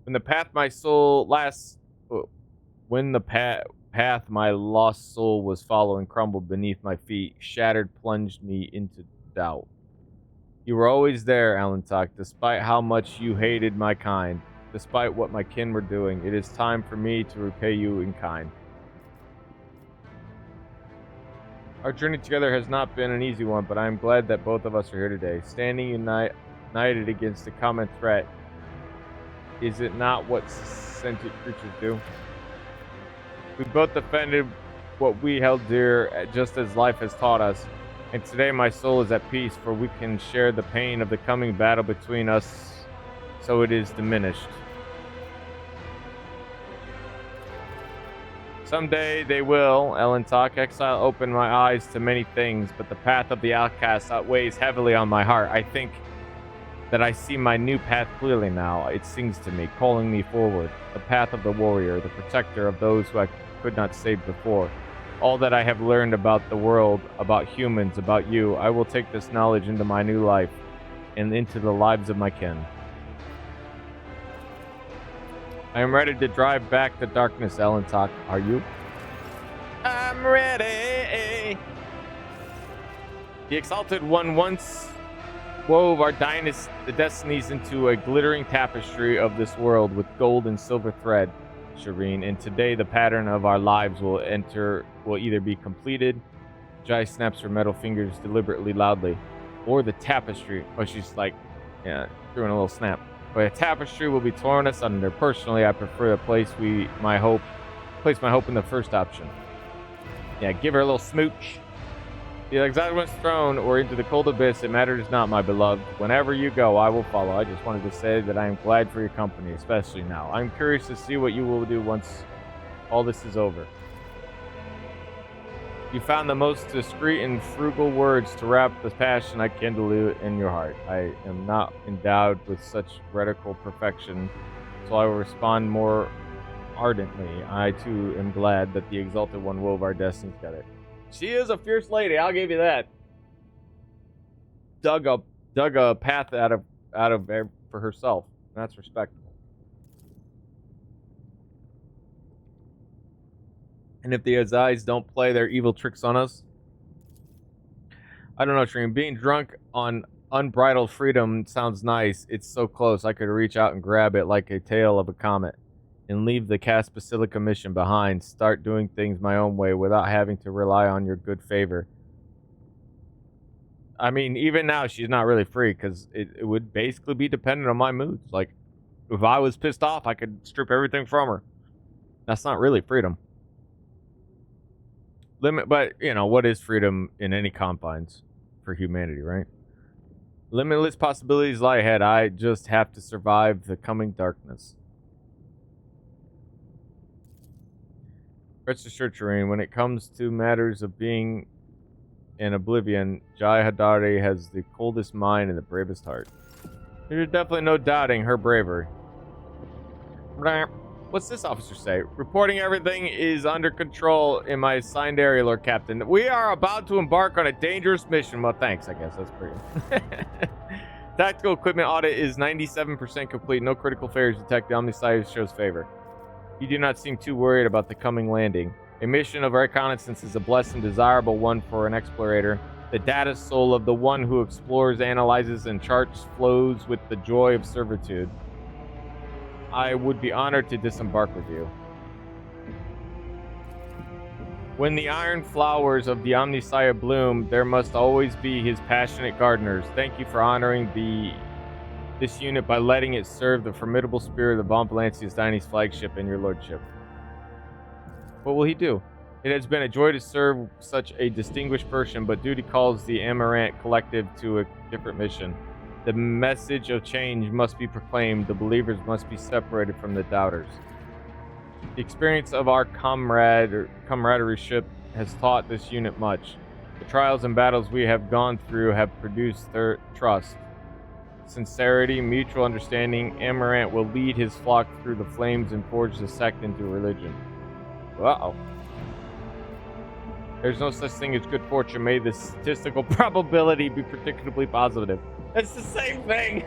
When the path my lost soul was following crumbled beneath my feet, shattered, plunged me into doubt. You were always there, Alantok, despite how much you hated my kind, despite what my kin were doing. It is time for me to repay you in kind. Our journey together has not been an easy one, but I am glad that both of us are here today, standing united against a common threat. Is it not what sentient creatures do? We both defended what we held dear, just as life has taught us. And today my soul is at peace, for we can share the pain of the coming battle between us, so it is diminished. Someday they will, Ellen talk. Exile opened my eyes to many things, but the path of the outcast weighs heavily on my heart. I think that I see my new path clearly now. It sings to me, calling me forward. The path of the warrior, the protector of those who I could not save before. All that I have learned about the world, about humans, about you, I will take this knowledge into my new life and into the lives of my kin. I am ready to drive back the darkness, Ellentok. Are you? I'm ready. The Exalted One once wove our the destinies into a glittering tapestry of this world with gold and silver thread, Shireen, and today the pattern of our lives will either be completed Jai snaps her metal fingers deliberately loudly. Or the tapestry. Oh, she's like, yeah, doing a little snap. But a tapestry will be torn asunder. Personally, I prefer to place my hope in the first option. Yeah, give her a little smooch. The Exiled throne or into the cold abyss, it matters not, my beloved. Whenever you go, I will follow. I just wanted to say that I am glad for your company, especially now. I'm curious to see what you will do once all this is over. You found the most discreet and frugal words to wrap the passion I kindle in your heart. I am not endowed with such radical perfection, so I will respond more ardently. I too am glad that the Exalted One wove our destinies together. She is a fierce lady, I'll give you that. Dug a path out of there for herself. That's respectable. And if the Azais don't play their evil tricks on us, I don't know, Shreem. Being drunk on unbridled freedom sounds nice. It's so close. I could reach out and grab it like a tail of a comet and leave the Cast Basilica mission behind. Start doing things my own way without having to rely on your good favor. I mean, even now, she's not really free because it would basically be dependent on my moods. Like, if I was pissed off, I could strip everything from her. That's not really freedom. But, you know, what is freedom in any confines for humanity, right? Limitless possibilities lie ahead. I just have to survive the coming darkness. Rest assured, Shireen, when it comes to matters of being in oblivion, Jai Hadari has the coldest mind and the bravest heart. There's definitely no doubting her bravery. What's this officer say? Reporting everything is under control in my assigned area, Lord Captain. We are about to embark on a dangerous mission. Well, thanks, I guess. That's pretty. Tactical equipment audit is 97% complete. No critical failures detected. Omniscience shows favor. You do not seem too worried about the coming landing. A mission of reconnaissance is a blessed and desirable one for an explorator. The data soul of the one who explores, analyzes, and charts flows with the joy of servitude. I would be honored to disembark with you. When the iron flowers of the Omniscience bloom, there must always be his passionate gardeners. Thank you for honoring this unit by letting it serve the formidable spirit of Von Valancius Diny's flagship and your lordship. What will he do? It has been a joy to serve such a distinguished person, but duty calls the Amaranth Collective to a different mission. The message of change must be proclaimed. The believers must be separated from the doubters. The experience of our camaraderie has taught this unit much. The trials and battles we have gone through have produced their trust, sincerity, mutual understanding. Amaranth will lead his flock through the flames and forge the sect into a religion. Uh-oh. There's no such thing as good fortune. May the statistical probability be particularly positive. It's the same thing.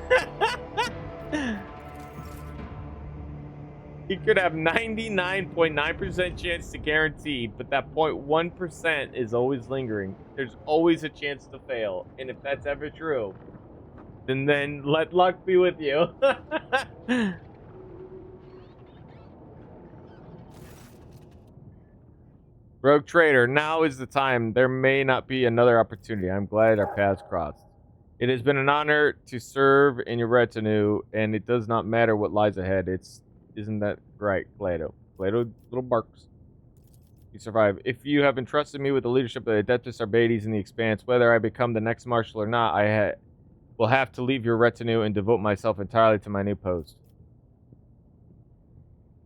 He could have 99.9% chance to guarantee, but that 0.1% is always lingering. There's always a chance to fail. And if that's ever true, then let luck be with you. Rogue Trader, now is the time. There may not be another opportunity. I'm glad our paths crossed. It has been an honor to serve in your retinue, and it does not matter what lies ahead. Isn't that right, Plato? Plato little barks. You survive. If you have entrusted me with the leadership of the Adeptus Arbates in the Expanse, whether I become the next marshal or not, I will have to leave your retinue and devote myself entirely to my new post.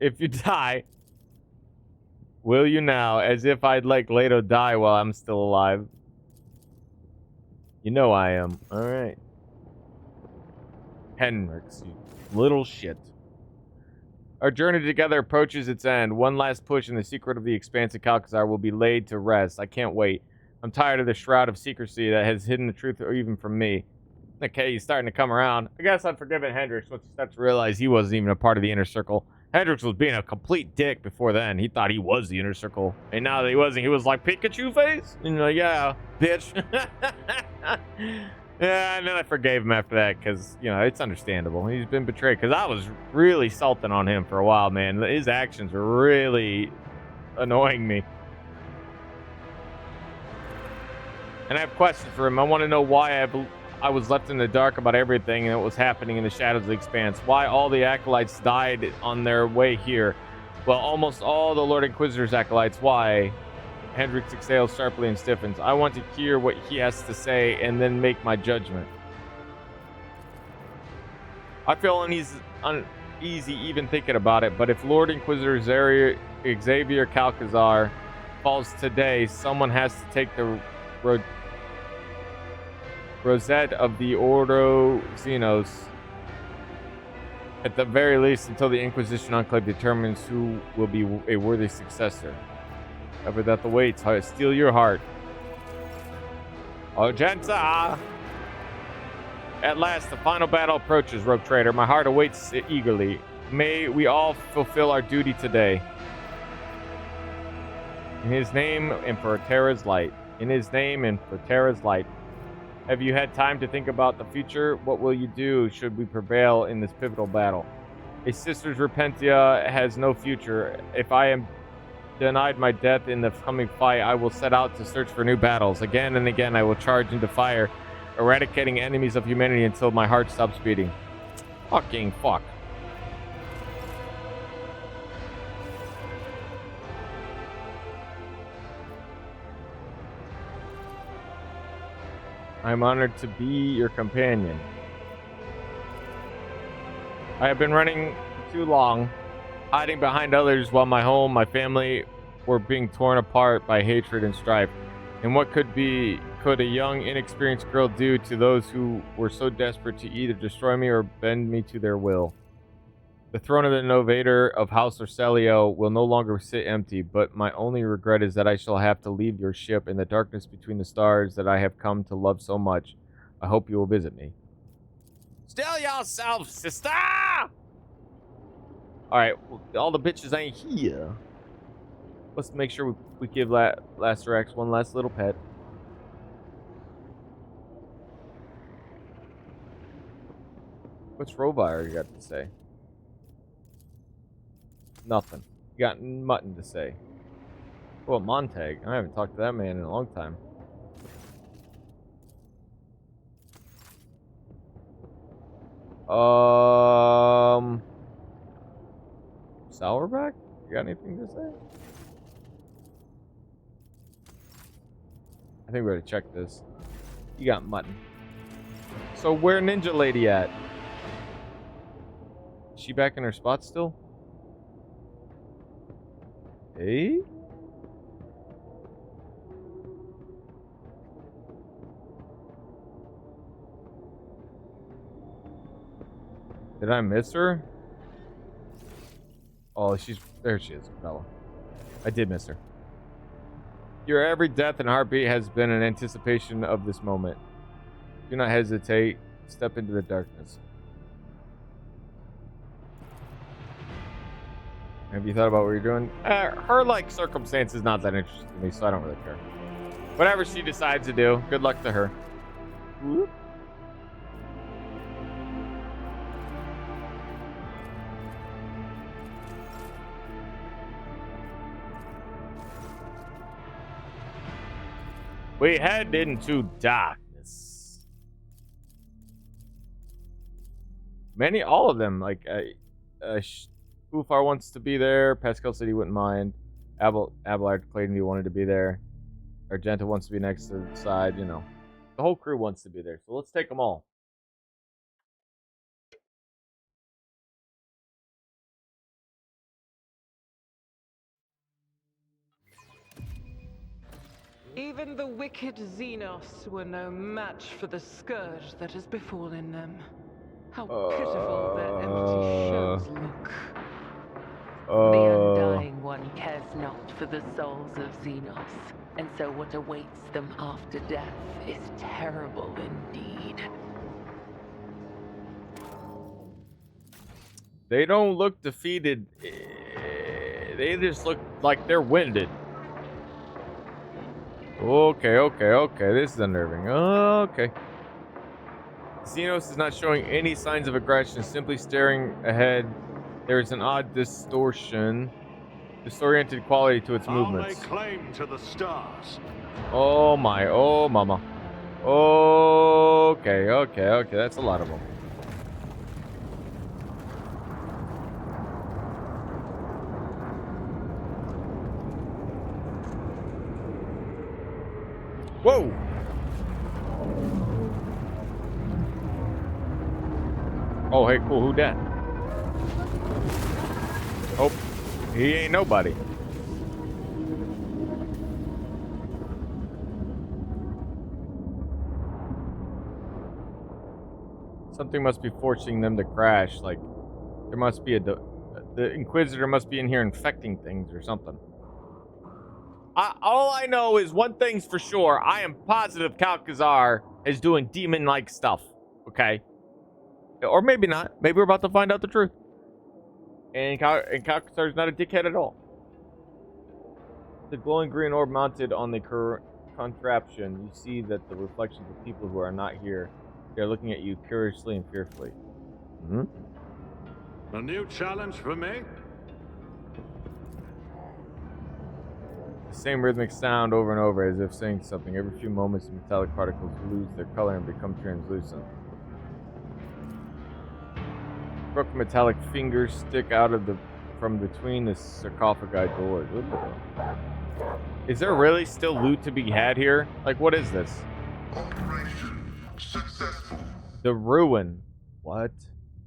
If you die, will you now, as if I'd let Leto die while I'm still alive? You know I am. Alright. Henrix, you little shit. Our journey together approaches its end. One last push and the secret of the expanse of Calcazar will be laid to rest. I can't wait. I'm tired of the shroud of secrecy that has hidden the truth even from me. Okay, he's starting to come around. I guess I've forgiven Hendrix once he starts to realize he wasn't even a part of the inner circle. Hendrix was being a complete dick before then. He thought he was the inner circle. And now that he wasn't, he was like, Pikachu face? And you're like, yeah, bitch. Yeah, and then I forgave him after that because, you know, it's understandable. He's been betrayed because I was really salting on him for a while, man. His actions were really annoying me. And I have questions for him. I want to know why I was left in the dark about everything and what was happening in the shadows of the expanse. Why all the acolytes died on their way here. Well, almost all the Lord Inquisitor's acolytes. Why? Hendrix exhales sharply and stiffens. I want to hear what he has to say and then make my judgment. I feel uneasy even thinking about it, but if Lord Inquisitor Xavier Calcazar falls today, someone has to take the rosette of the Ordo Xenos, at the very least until the Inquisition Enclave determines who will be a worthy successor. Ever that the weights steal your heart. Argenta! At last, the final battle approaches, Rogue Trader. My heart awaits it eagerly. May we all fulfill our duty today. In his name and for Terra's light. In his name and for Terra's light. Have you had time to think about the future? What will you do should we prevail in this pivotal battle? A sister's repentia has no future. If I am denied my death in the coming fight, I will set out to search for new battles. Again and again, I will charge into fire, eradicating enemies of humanity until my heart stops beating. Fucking fuck. I'm honored to be your companion. I have been running too long, hiding behind others while my home, my family were being torn apart by hatred and strife. And what could a young, inexperienced girl do to those who were so desperate to either destroy me or bend me to their will? The throne of the Novator of House Orselio will no longer sit empty, but my only regret is that I shall have to leave your ship in the darkness between the stars that I have come to love so much. I hope you will visit me. Still yourself, sister! Alright, well, all the bitches ain't here. Let's make sure we give Lasterax one last little pet. What's Rovire got to say? Nothing. You got mutton to say. Well, Montag. I haven't talked to that man in a long time. Sourback? You got anything to say? I think we gotta check this. You got mutton. So where Ninja Lady at? Is she back in her spot still? Hey? Did I miss her? Oh, there she is, Bella. I did miss her. Your every death and heartbeat has been an anticipation of this moment. Do not hesitate. Step into the darkness. Have you thought about what you're doing? Her, like, circumstance is not that interesting to me, so I don't really care. Whatever she decides to do, good luck to her. Whoop. We head into darkness. All of them, like, Ufar wants to be there. Pascal said he wouldn't mind. Abelard claimed he wanted to be there. Argenta wants to be next to the side, you know. The whole crew wants to be there, so let's take them all. Even the wicked Xenos were no match for the scourge that has befallen them. How pitiful their empty shells look. The Undying One cares not for the souls of Xenos, and so what awaits them after death is terrible indeed. They don't look defeated. They just look like they're winded. Okay. This is unnerving. Okay. Xenos is not showing any signs of aggression, simply staring ahead. There is an odd distortion disoriented quality to its I'll movements. lay claim to the stars. Oh my, oh mama. Okay, okay, okay. That's a lot of them. Whoa! Oh, hey, cool. Who that? Oh, he ain't nobody. Something must be forcing them to crash. Like, there must be the Inquisitor must be in here infecting things or something. All I know is one thing's for sure. I am positive Calcazar is doing demon-like stuff. Okay? Or maybe not. Maybe we're about to find out the truth. And Calcazar is not a dickhead at all. The glowing green orb mounted on the contraption. You see that the reflections of people who are not here. They're looking at you curiously and fearfully. Hmm? A new challenge for me? The same rhythmic sound over and over, as if saying something. Every few moments, the metallic particles lose their color and become translucent. Broken metallic fingers stick out of from between the sarcophagi doors. Is there really still loot to be had here? Like, what is this? Operation successful. The Ruin. What?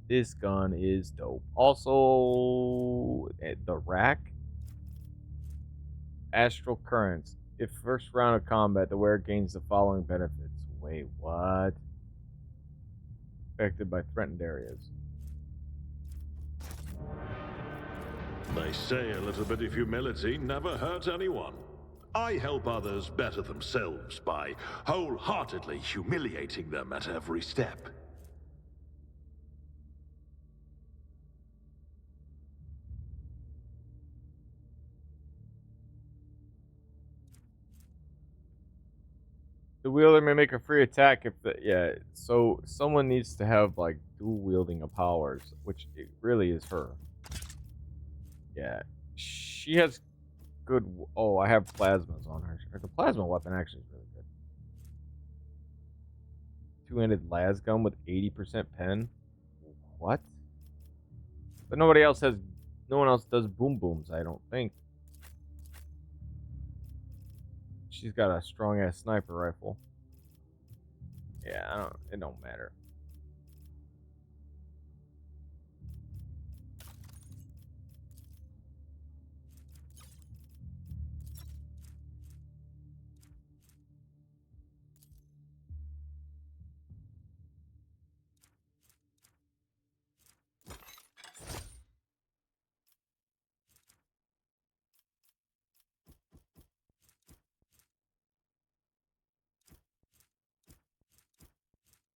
This gun is dope. Also, the rack. Astral Currents. If first round of combat, the wearer gains the following benefits. Wait, what? Affected by threatened areas. They say a little bit of humility never hurt anyone. I help others better themselves by wholeheartedly humiliating them at every step. The wielder may make a free attack if the so someone needs to have like dual wielding of powers, which it really is her. Yeah, she has good. Oh, I have plasmas on her. The plasma weapon actually is really good. Two-handed lasgun with 80% pen. What? But nobody else has. No one else does boom booms. I don't think. She's got a strong ass sniper rifle. Yeah, it don't matter.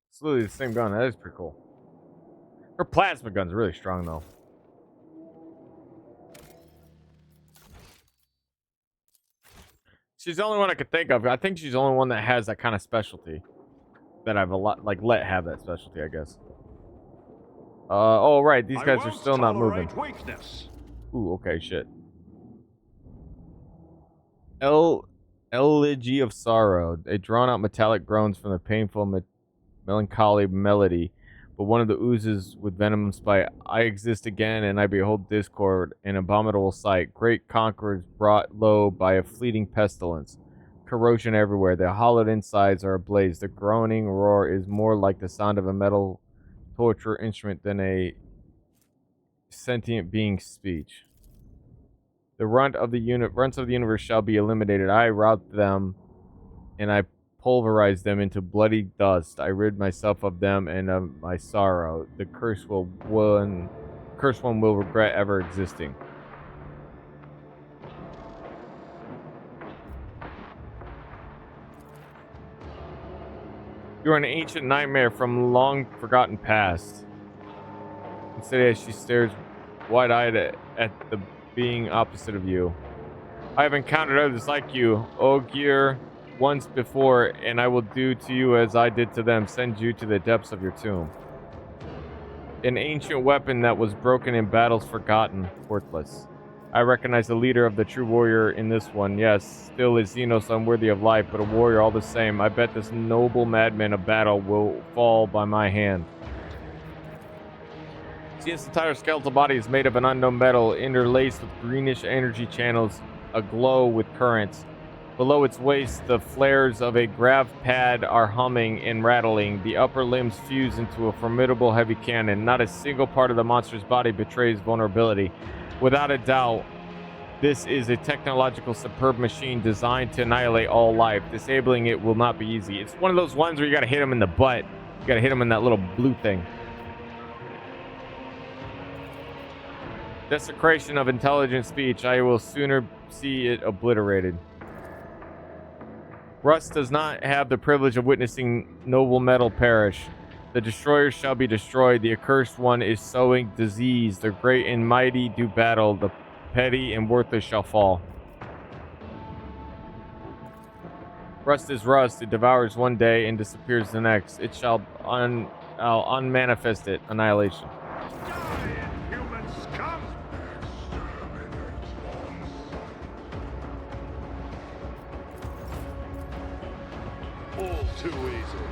It's literally the same gun. That is pretty cool. Her plasma gun's really strong, though. She's the only one I could think of. I think she's the only one that has that kind of specialty. That I've let have that specialty, I guess. Oh, right. These guys are still not moving. Weakness. Ooh, okay, shit. Elegy of Sorrow. A drawn-out metallic groans from the painful melancholy melody, but one of the oozes with venom spite. I exist again, and I behold discord, an abominable sight. Great conquerors brought low by a fleeting pestilence. Corrosion everywhere. The hollowed insides are ablaze. The groaning roar is more like the sound of a metal torture instrument than a sentient being's speech. The runts of the universe shall be eliminated. I rout them, and I pulverize them into bloody dust. I rid myself of them and of my sorrow. The cursed one will regret ever existing. You are an ancient nightmare from long forgotten past. Instead, as she stares wide-eyed at the being opposite of you. I have encountered others like you, Ogier, once before, and I will do to you as I did to them, send you to the depths of your tomb. An ancient weapon that was broken in battles forgotten, worthless. I recognize the leader of the true warrior in this one. Yes, still is Xenos unworthy of life, but a warrior all the same. I bet this noble madman of battle will fall by my hand. Its entire skeletal body is made of an unknown metal, interlaced with greenish energy channels aglow with currents. Below its waist, the flares of a grav pad are humming and rattling. The upper limbs fuse into a formidable heavy cannon. Not a single part of the monster's body betrays vulnerability. Without a doubt, this is a technological superb machine designed to annihilate all life. Disabling it will not be easy. It's one of those ones where you gotta hit him in the butt. You gotta hit him in that little blue thing. Desecration of intelligent speech. I will sooner see it obliterated. Rust does not have the privilege of witnessing noble metal perish. The destroyers shall be destroyed. The accursed one is sowing disease. The great and mighty do battle. The petty and worthless shall fall. Rust is rust. It devours one day and disappears the next. It shall unmanifest it. Annihilation. All too easy.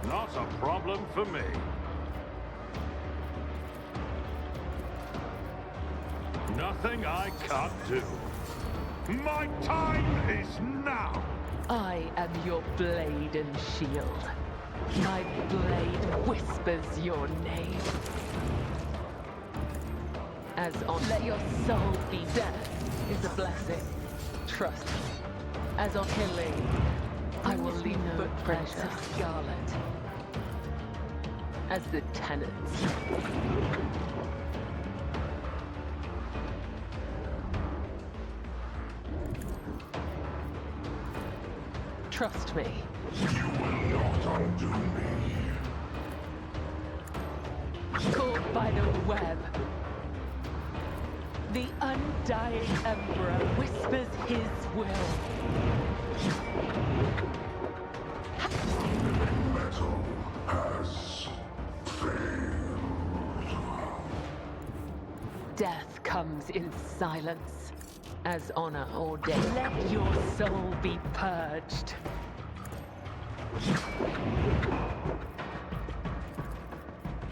Not a problem for me. Nothing I can't do. My time is now. I am your blade and shield. My blade whispers your name. As on, let your soul be. Death is a blessing. Trust me. As on killing, I will leave footprints of scarlet. As the tenants. Trust me. You will not undo me. Caught by the web. The undying Emperor whispers his will. Metal has failed. Death comes in silence, as honor ordained. Let your soul be purged.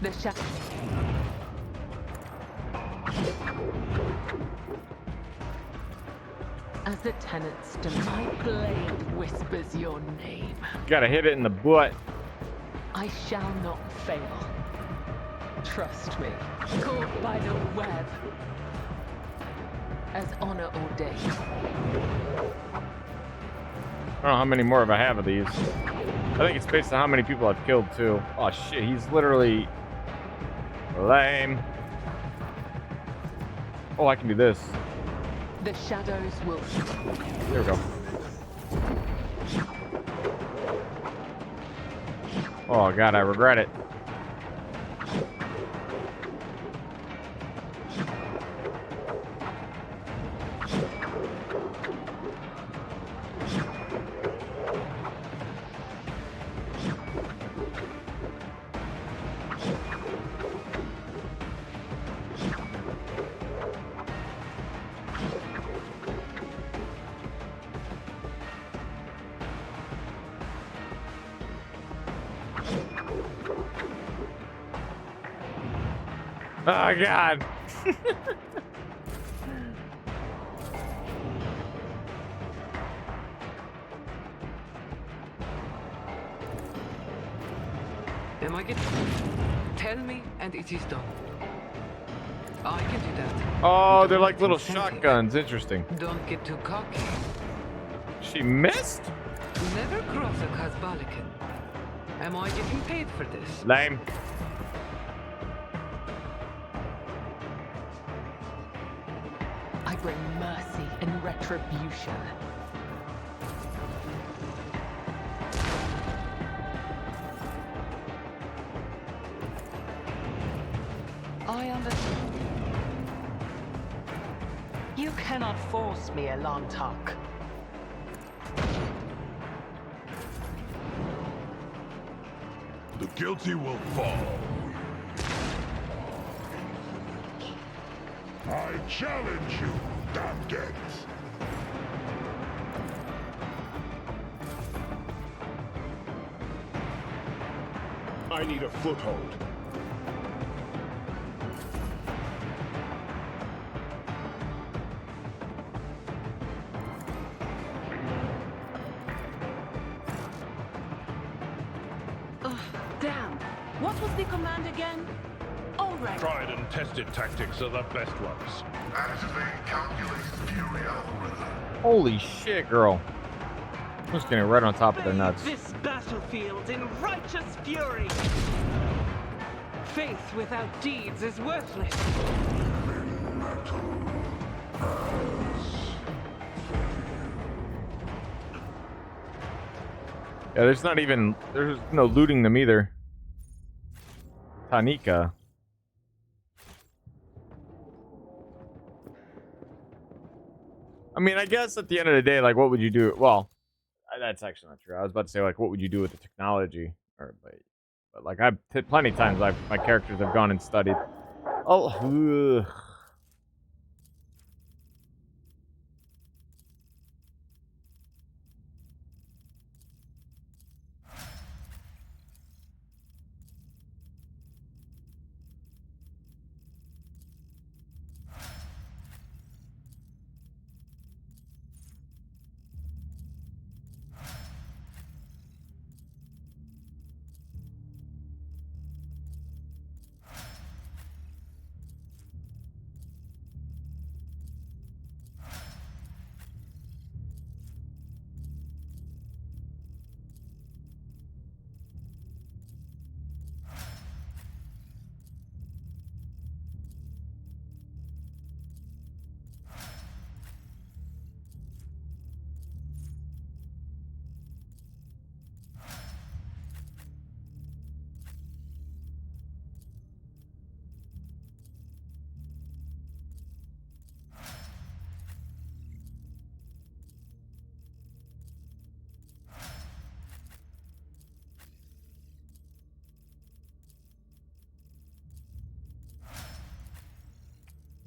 The shadow. As the tenants do, my blade whispers your name. Gotta hit it in the butt. I shall not fail. Trust me. Caught by the web. As honor ordained. I don't know how many more I have of these. I think it's based on how many people I've killed, too. Oh, shit. He's literally lame. Oh, I can do this. The shadows will... There we go. Oh, God, I regret it. Oh, God. Am I getting... Tell me and it is done. I can do that. Oh, they're like little shotguns. Interesting. Don't get too cocky. She missed? Never cross a Kazbalikan. Am I getting paid for this? Lame. I bring mercy and retribution. I understand. You cannot force me, Elantak. The guilty will fall. I challenge you, Damned. I need a foothold. Damn. What was the command again? All right. Tried and tested tactics are the best ones. Activate calculate fury algorithm. Holy shit, girl. I'm just getting right on top of their nuts. This battlefield in righteous fury. Faith without deeds is worthless. Yeah, there's no looting them either. Tanika. I mean, I guess at the end of the day, like, what would you do? Well, that's actually not true. I was about to say, like, what would you do with the technology? Or, but like, plenty of times, my characters have gone and studied. Oh, ugh.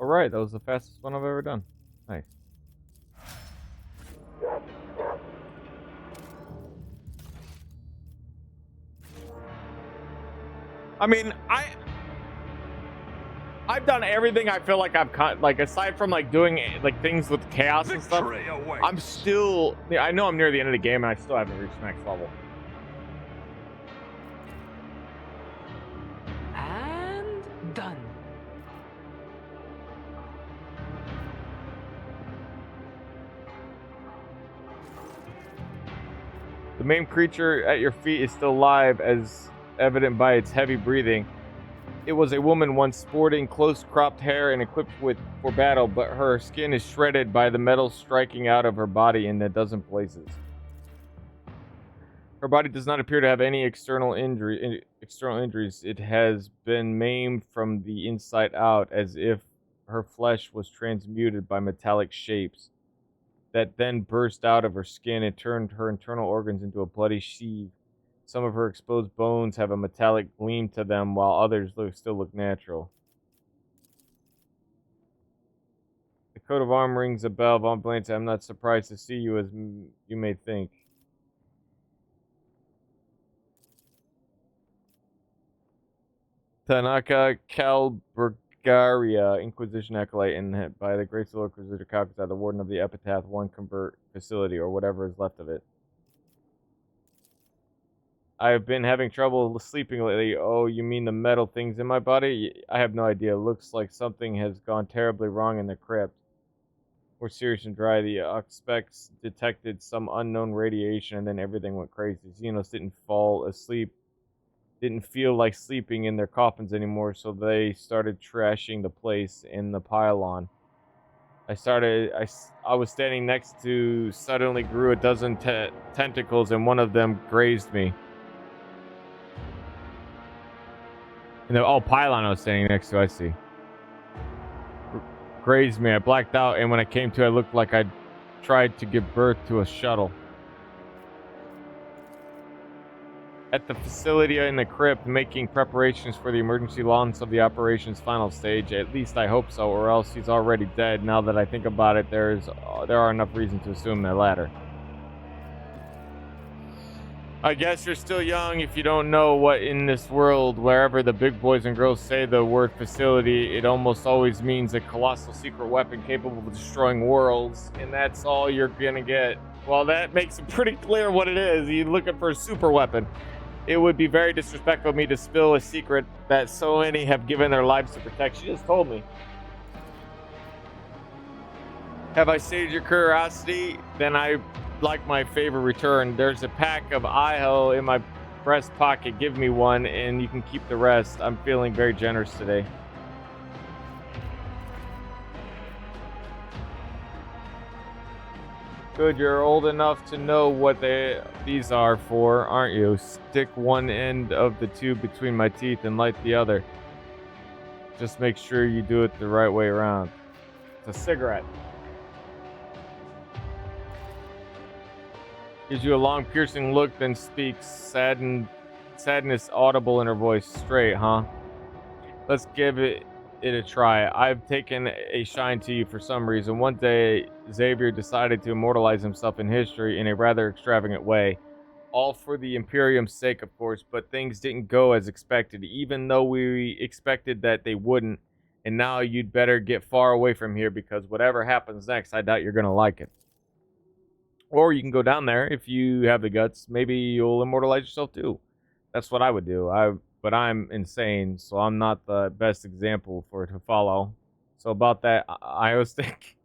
All right, that was the fastest one I've ever done. Nice. I mean, I've done everything I feel like like, aside from like doing like things with chaos and stuff. I'm still, I know I'm near the end of the game and I still haven't reached max level. And done. The main creature at your feet is still alive, as evident by its heavy breathing. It was a woman once, sporting close-cropped hair and equipped for battle, but her skin is shredded by the metal striking out of her body in a dozen places. Her body does not appear to have any external injuries. It has been maimed from the inside out, as if her flesh was transmuted by metallic shapes that then burst out of her skin and turned her internal organs into a bloody sheath. Some of her exposed bones have a metallic gleam to them, while others still look natural. The coat of arms rings a bell. Von Blance, I'm not surprised to see you, as you may think. Tanaka Calburgaria, Inquisition Acolyte, and by the Grace of the Inquisitor Calcutta, the Warden of the Epitaph One Convert Facility, or whatever is left of it. I have been having trouble sleeping lately. Oh, you mean the metal things in my body? I have no idea. Looks like something has gone terribly wrong in the crypt. More serious and dry, the Auspex detected some unknown radiation, and then everything went crazy. Xenos didn't fall asleep, didn't feel like sleeping in their coffins anymore, so they started trashing the place in the pylon. I was standing next to, suddenly grew a dozen tentacles, and one of them grazed me. And the pylon I was standing next to, I see. Grazed me. I blacked out, and when I came to, I looked like I'd tried to give birth to a shuttle. at the facility in the crypt making preparations for the emergency launch of the operation's final stage. At least I hope so, or else he's already dead. Now that I think about it, there are enough reasons to assume the latter. I guess you're still young if you don't know what in this world, wherever the big boys and girls say the word facility, it almost always means a colossal secret weapon capable of destroying worlds, and that's all you're gonna get. Well, that makes it pretty clear what it is. You're looking for a super weapon. It would be very disrespectful of me to spill a secret that so many have given their lives to protect. She just told me. Have I sated your curiosity? Then I like my favor return. There's a pack of IHO in my breast pocket. Give me one and you can keep the rest. I'm feeling very generous today. Good, you're old enough to know what these are for, aren't you? Stick one end of the tube between my teeth and light the other. Just make sure you do it the right way around. It's a cigarette. Gives you a long, piercing look, then speaks, sadness audible in her voice. Straight, huh? Let's give it a try. I've taken a shine to you for some reason. One day, Xavier decided to immortalize himself in history in a rather extravagant way. All for the Imperium's sake, of course, but things didn't go as expected, even though we expected that they wouldn't. And now you'd better get far away from here, because whatever happens next, I doubt you're going to like it. Or you can go down there if you have the guts. Maybe you'll immortalize yourself too. That's what I would do. But I'm insane, so I'm not the best example for it to follow. So about that IO stick.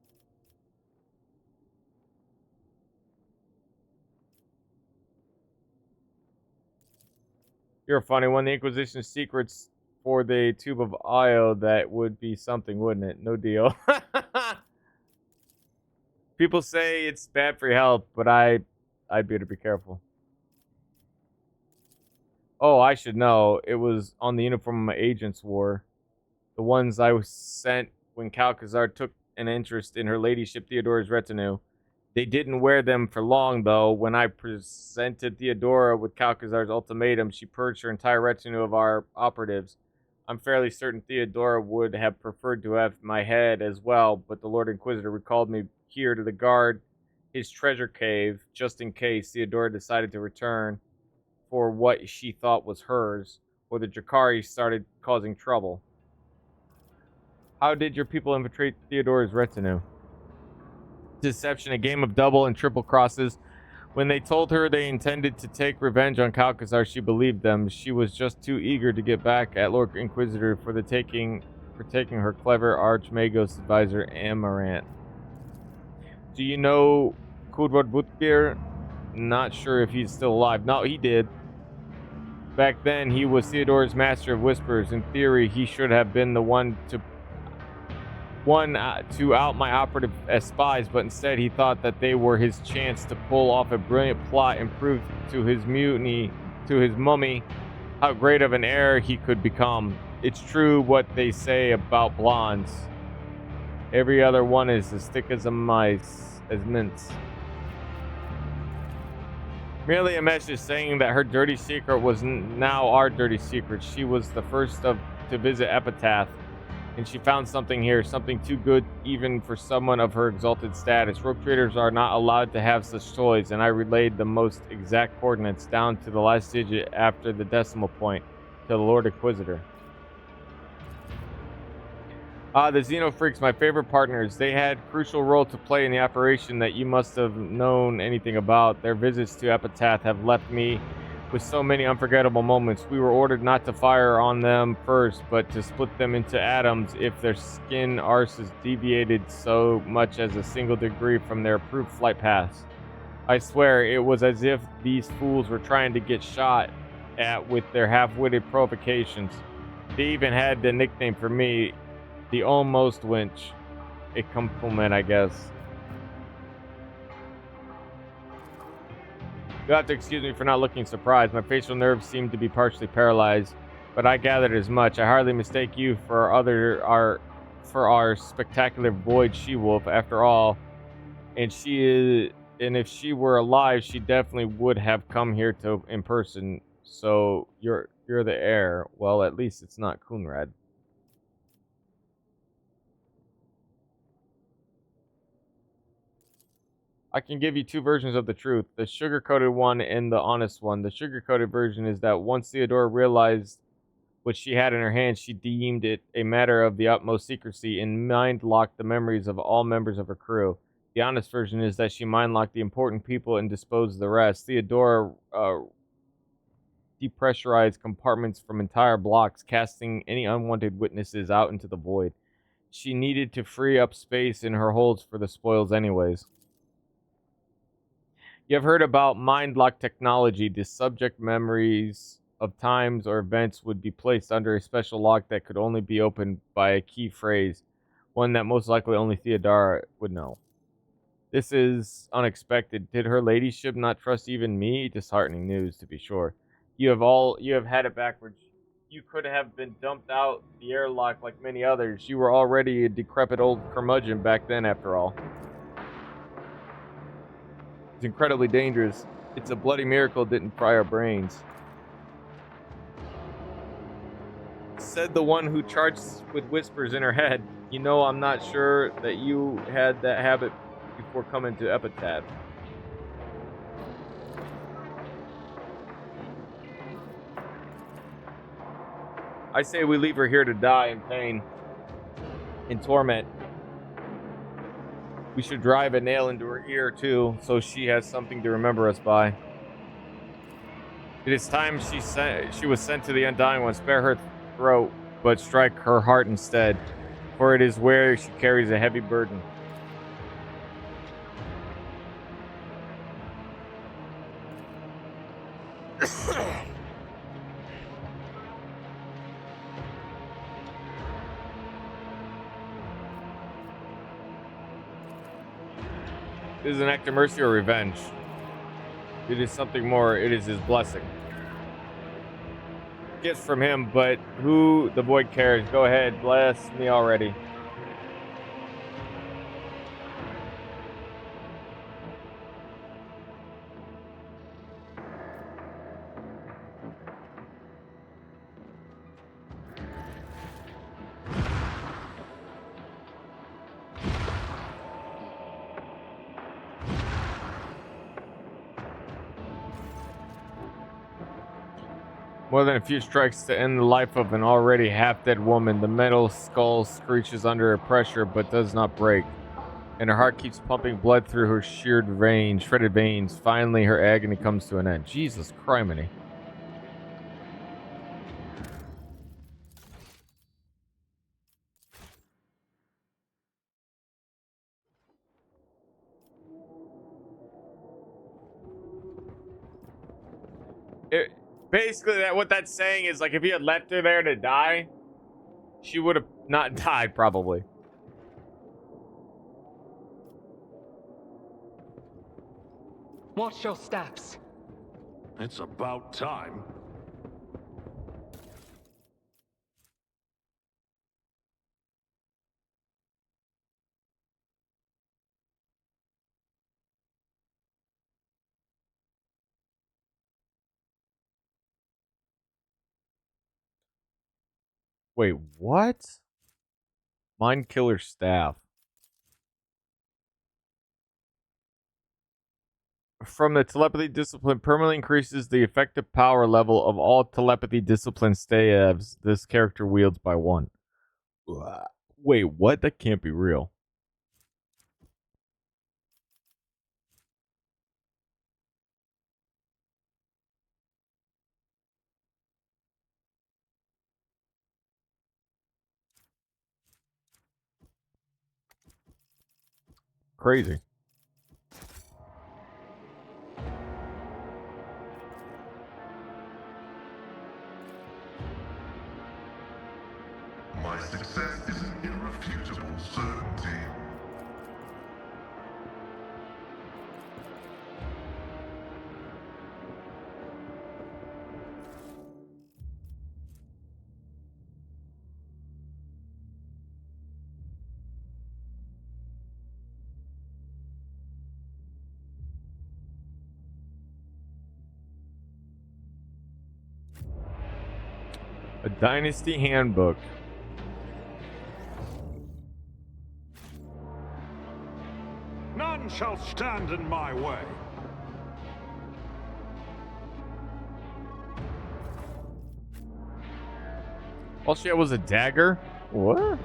You're a funny one. The Inquisition's secrets for the tube of IO, that would be something, wouldn't it? No deal. People say it's bad for your health, but I'd better be careful. Oh, I should know. It was on the uniform my agents wore. The ones I was sent when Calcazar took an interest in her ladyship Theodora's retinue. They didn't wear them for long, though. When I presented Theodora with Calcazar's ultimatum, she purged her entire retinue of our operatives. I'm fairly certain Theodora would have preferred to have my head as well, but the Lord Inquisitor recalled me here to the guard his treasure cave, just in case Theodora decided to return for what she thought was hers, or the Drakari started causing trouble. How did your people infiltrate Theodora's retinue? Deception, a game of double and triple crosses. When they told her they intended to take revenge on Calcazar, she believed them. She was just too eager to get back at Lord Inquisitor for taking her clever Archmagos advisor Amaranth. Do you know Kudward Butbir? Not sure if he's still alive. No, he did. Back then, he was Theodora's master of whispers. In theory, he should have been the one to out my operative as spies, but instead he thought that they were his chance to pull off a brilliant plot and prove to his mummy how great of an heir he could become. It's true what they say about blondes. Every other one is as thick as mints. Merely a message saying that her dirty secret was now our dirty secret. She was the first to visit Epitaph, and she found something here, something too good even for someone of her exalted status. Rope traders are not allowed to have such toys, and I relayed the most exact coordinates down to the last digit after the decimal point to the Lord Inquisitor. The Xeno Freaks, my favorite partners. They had a crucial role to play in the operation that you must have known anything about. Their visits to Epitaph have left me with so many unforgettable moments. We were ordered not to fire on them first, but to split them into atoms if their skin arses deviated so much as a single degree from their approved flight paths. I swear, it was as if these fools were trying to get shot at with their half-witted provocations. They even had the nickname for me, the Almost Winch. A compliment, I guess. You'll have to excuse me for not looking surprised. My facial nerves seem to be partially paralyzed, but I gathered as much. I hardly mistake you for our spectacular void she-wolf. After all, and if she were alive, she definitely would have come here in person. So you're the heir. Well, at least it's not Kunrad. I can give you two versions of the truth, the sugar-coated one and the honest one. The sugar-coated version is that once Theodora realized what she had in her hands, she deemed it a matter of the utmost secrecy and mind-locked the memories of all members of her crew. The honest version is that she mind-locked the important people and disposed of the rest. Theodora depressurized compartments from entire blocks, casting any unwanted witnesses out into the void. She needed to free up space in her holds for the spoils anyways. You have heard about mind lock technology. The subject memories of times or events would be placed under a special lock that could only be opened by a key phrase, one that most likely only Theodora would know. This is unexpected. Did her ladyship not trust even me? Disheartening news, to be sure. You have had it backwards. You could have been dumped out the airlock like many others. You were already a decrepit old curmudgeon back then, after all. It's incredibly dangerous. It's a bloody miracle it didn't fry our brains. Said the one who charged with whispers in her head. You know, I'm not sure that you had that habit before coming to Epitaph. I say we leave her here to die in pain, in torment. We should drive a nail into her ear, too, so she has something to remember us by. It is time she was sent to the Undying One. Spare her throat, but strike her heart instead, for it is where she carries a heavy burden. It is an act of mercy or revenge. It is something more. It is his blessing. Gifts from him, but who the void cares? Go ahead, bless me already. More than a few strikes to end the life of an already half-dead woman. The metal skull screeches under her pressure, but does not break. And her heart keeps pumping blood through her shredded veins. Finally, her agony comes to an end. Jesus criminy. Basically, what that's saying is, like, if you had left her there to die, she would have not died, probably. Watch your steps. It's about time. Wait, what? Mind Killer Staff. From the telepathy discipline permanently increases the effective power level of all telepathy discipline staves this character wields by 1. Wait, what? That can't be real. Crazy. My success is an irrefutable certainty. A Dynasty Handbook. None shall stand in my way. All she had was a dagger? What?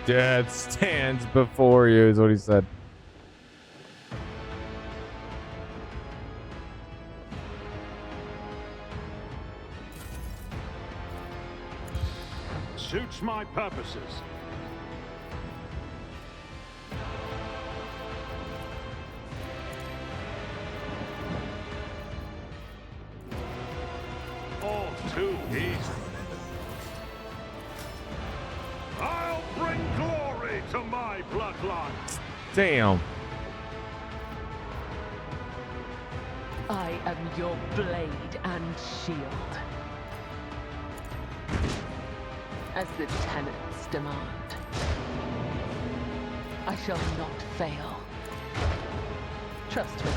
Death stands before you, is what he said. Suits my purposes. All too easy. I'll bring glory to my bloodline. Damn. I am your blade and shield. As the tenants demand. I shall not fail. Trust me,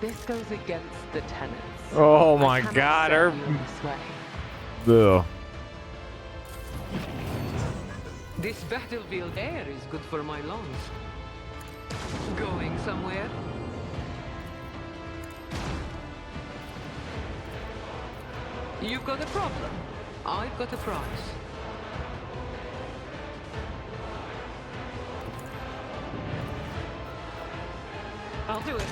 this goes against the tenants. Oh my God, her. Ugh. This battlefield air is good for my lungs. Going somewhere? You've got a problem. I've got a prize. I'll do it.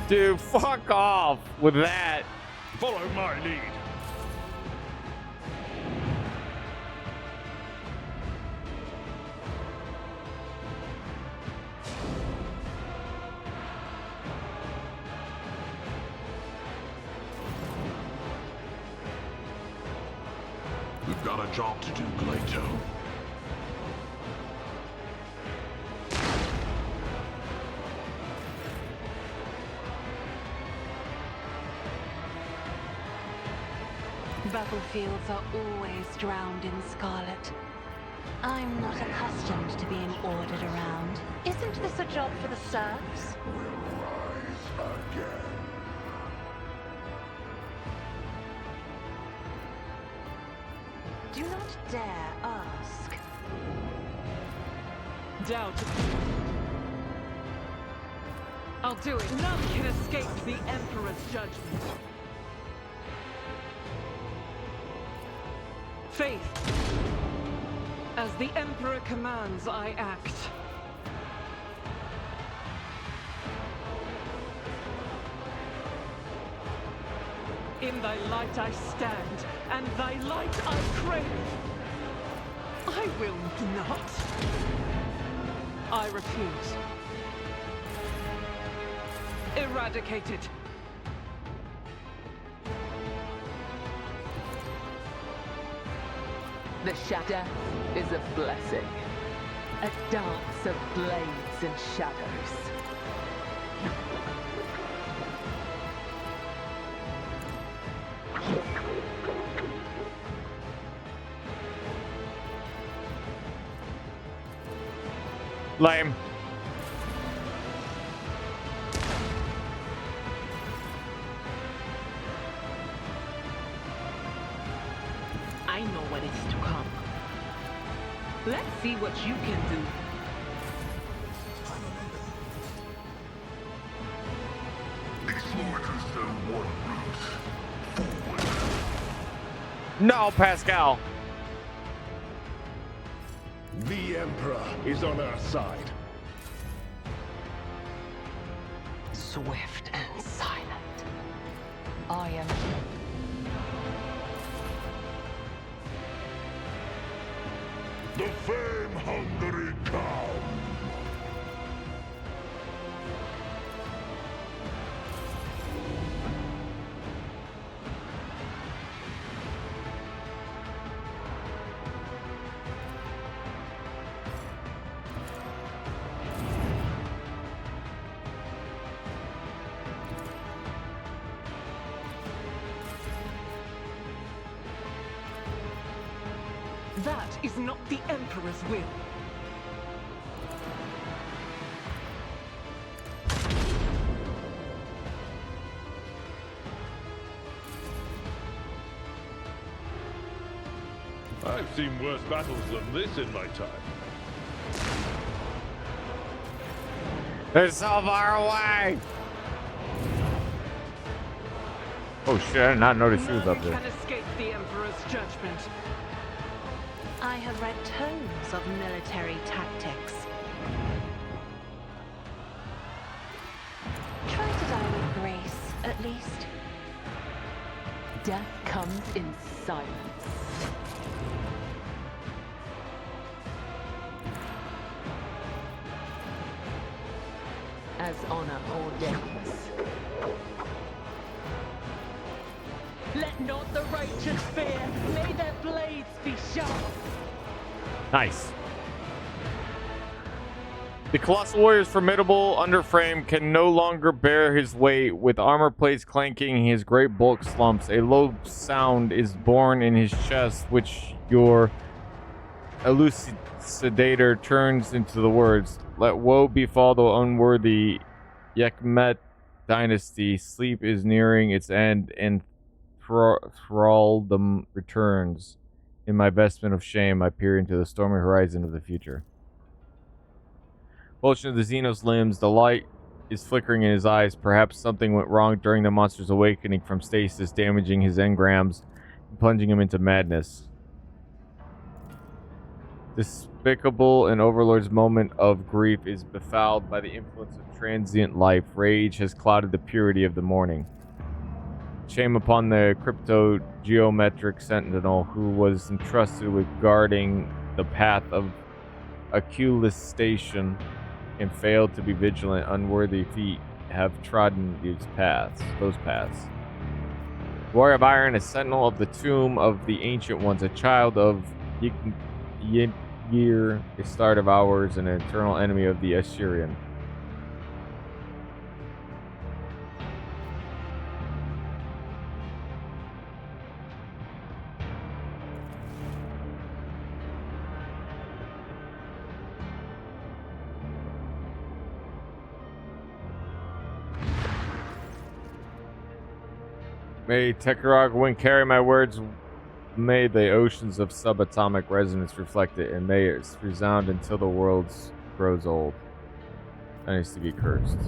Dude, fuck off with that. Follow my lead. We've got a job to do, Glato. Battlefields are always drowned in scarlet. I'm not accustomed to being ordered around. Isn't this a job for the serfs? Do not dare ask. Doubt. I'll do it. None can escape the Emperor's judgment. Faith. As the Emperor commands, I act. In thy light I stand, and thy light I crave. I will not. I refuse. Eradicated. The shadow is a blessing. A dance of blades and shadows. Lame. I know what is to come. Let's see what you can do. No, Pascal. The Emperor is on our side. Swift and silent. I am The fame-hungry come. That is not the Emperor's will. I've seen worse battles than this in my time. They're so far away. Oh shit! I did not notice she was up None there. can escape the Emperor's judgment. I have read tomes of military tactics. Try to die with grace, at least. Death comes in silence. As honor ordains. Let not the righteous fear. May their blades be sharp. Nice. The Colossal Warrior's formidable underframe can no longer bear his weight. With armor plates clanking, his great bulk slumps. A low sound is born in his chest, which your elucidator turns into the words, "Let woe befall the unworthy Yekmet dynasty. Sleep is nearing its end, and thraldom returns. In my vestment of shame, I peer into the stormy horizon of the future." Motion of the Xenos limbs, the light is flickering in his eyes. Perhaps something went wrong during the monster's awakening from stasis, damaging his engrams and plunging him into madness. Despicable and Overlord's moment of grief is befouled by the influence of transient life. Rage has clouded the purity of the morning. Shame upon the crypto-geometric sentinel who was entrusted with guarding the path of occultation and failed to be vigilant. Unworthy feet have trodden those paths. Warrior of Iron, a sentinel of the tomb of the ancient ones, a child of Year, a start of ours, an eternal enemy of the Assyrian. May Tekrog wind carry my words. May the oceans of subatomic resonance reflect it, and may it resound until the world grows old. That needs to be cursed.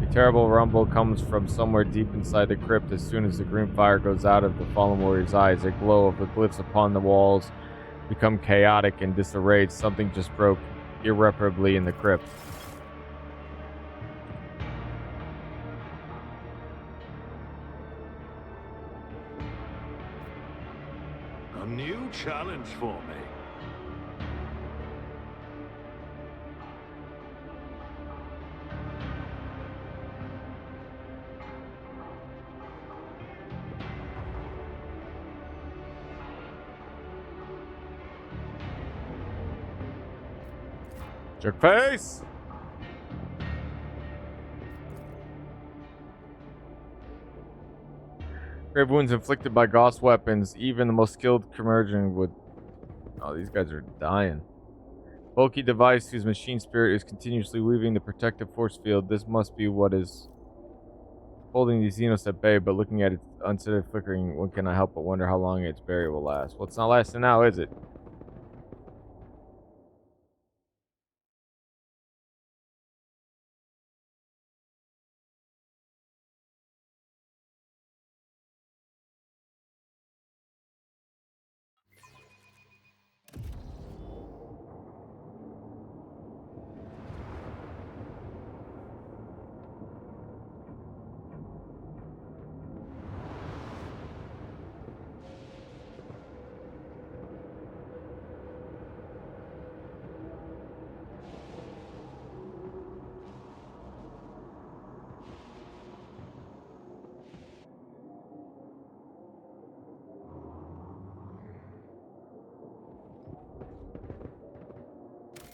A terrible rumble comes from somewhere deep inside the crypt. As soon as the green fire goes out of the fallen warrior's eyes, a glow of the glyphs upon the walls become chaotic and disarrayed. Something just broke irreparably in the crypt. A new challenge for me. Jerk face! Grave wounds inflicted by Gauss weapons. Even the most skilled Convergent would... Oh, these guys are dying. Bulky device whose machine spirit is continuously weaving the protective force field. This must be what is holding these Xenos at bay, but looking at its unsettled flickering, one cannot help but wonder how long its barrier will last. Well, it's not lasting now, is it?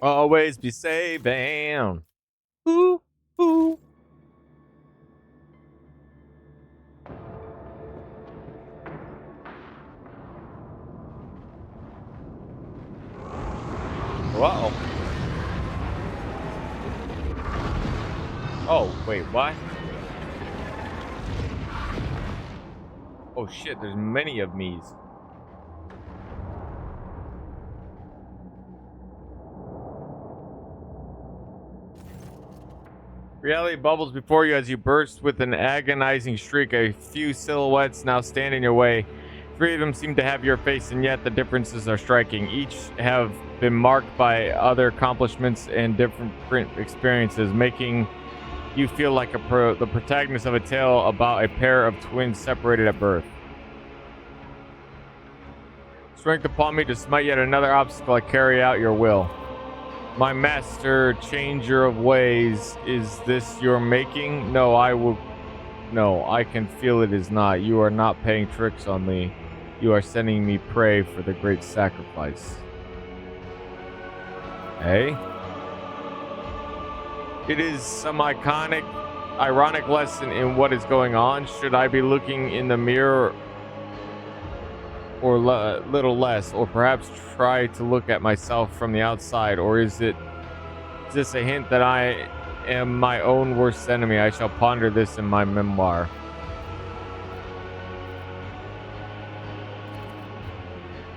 Always be saving. Ooh, ooh. Uh-oh. Oh, wait, what? Oh shit, there's many of me's. Reality bubbles before you as you burst with an agonizing shriek. A few silhouettes now stand in your way. 3 of them seem to have your face, and yet the differences are striking. Each have been marked by other accomplishments and different experiences, making you feel like the protagonist of a tale about a pair of twins separated at birth. Strength upon me to smite yet another obstacle. I carry out your will. My master, changer of ways, is this your making? No, I can feel it is not. You are not playing tricks on me. You are sending me prey for the great sacrifice. Hey? It is some ironic lesson in what is going on. Should I be looking in the mirror or little less, or perhaps try to look at myself from the outside? Or is this a hint that I am my own worst enemy? I shall ponder this in my memoir.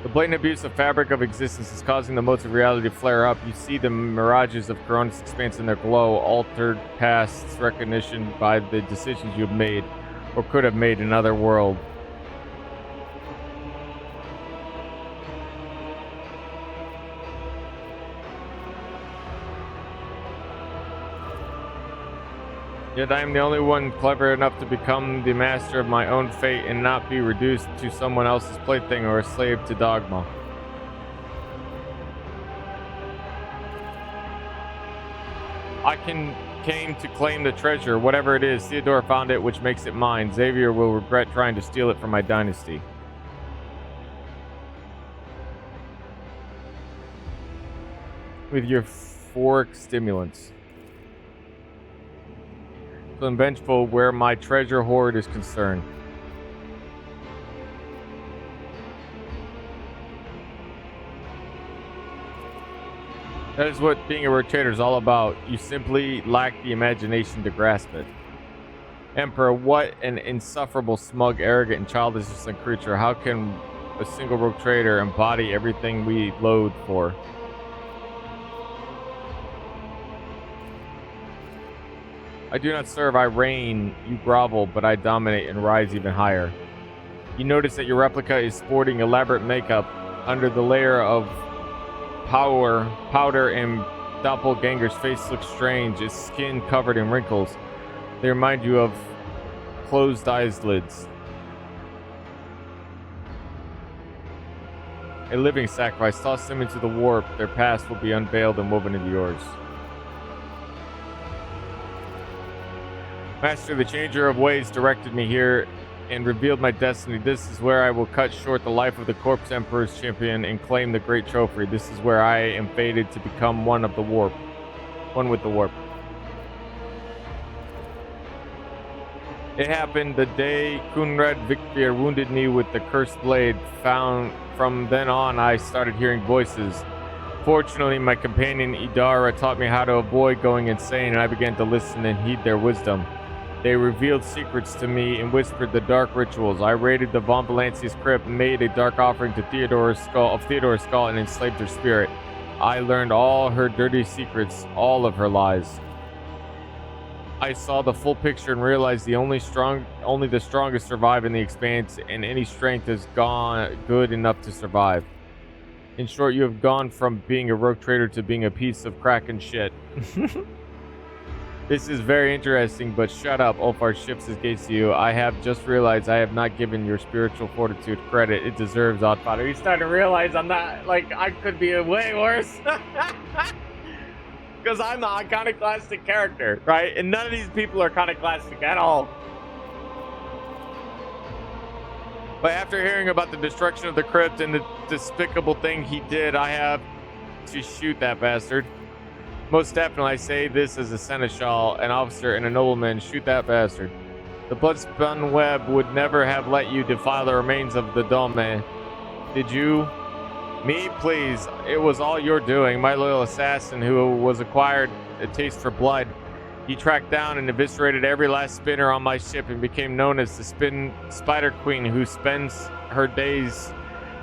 The blatant abuse of fabric of existence is causing the motes of reality to flare up. You see the mirages of Corona's expanse in their glow, altered past recognition by the decisions you have made or could have made in another world. Yet I am the only one clever enough to become the master of my own fate and not be reduced to someone else's plaything or a slave to dogma. I came to claim the treasure, whatever it is. Theodore found it, which makes it mine. Xavier will regret trying to steal it from my dynasty. With your euphoric stimulants. So I'm vengeful where my treasure hoard is concerned. That is what being a rotator is all about. You simply lack the imagination to grasp it. Emperor, what an insufferable, smug, arrogant, and childish creature. How can a single rotator embody everything we loathe for? I do not serve, I reign. You grovel, but I dominate and rise even higher. You notice that your replica is sporting elaborate makeup under the layer of powder, and doppelganger's face looks strange, its skin covered in wrinkles. They remind you of closed eyelids. A living sacrifice. Toss them into the warp. Their past will be unveiled and woven into yours. Master, the changer of ways directed me here and revealed my destiny. This is where I will cut short the life of the Corpse Emperor's champion and claim the great trophy. This is where I am fated to become one with the warp. It happened the day Kunrad Vikfir wounded me with the cursed blade. From then on, I started hearing voices. Fortunately, my companion Idara taught me how to avoid going insane, and I began to listen and heed their wisdom. They revealed secrets to me and whispered the dark rituals. I raided the Von Valancia's crypt, made a dark offering to Theodore's skull, and enslaved her spirit. I learned all her dirty secrets, all of her lies. I saw the full picture and realized only the strongest survive in the expanse, and any strength is good enough to survive. In short, you have gone from being a rogue trader to being a piece of crack and shit. This is very interesting, but shut up. Ulfar shifts his gaze to you. I have just realized I have not given your spiritual fortitude credit it deserves, Oddfather. He's starting to realize I'm not, I could be way worse. Because I'm the iconoclastic character, right? And none of these people are iconoclastic at all. But after hearing about the destruction of the crypt and the despicable thing he did, I have to shoot that bastard. Most definitely, I say this as a seneschal, an officer, and a nobleman. Shoot that bastard. The blood-spun web would never have let you defile the remains of the Dome. Did you? Me, please. It was all your doing. My loyal assassin who was acquired a taste for blood. He tracked down and eviscerated every last spinner on my ship and became known as the Spider Queen, who spends her days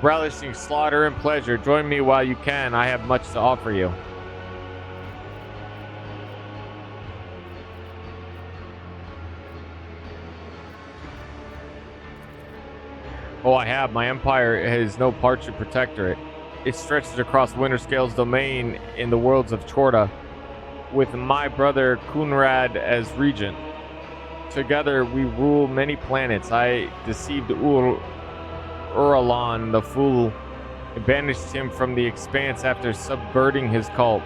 relishing slaughter and pleasure. Join me while you can. I have much to offer you. Oh, I have. My empire has no parchment protectorate. It stretches across Winterscale's domain in the worlds of Chorda, with my brother Kunrad as regent. Together we rule many planets. I deceived Uralon the fool and banished him from the expanse after subverting his cult.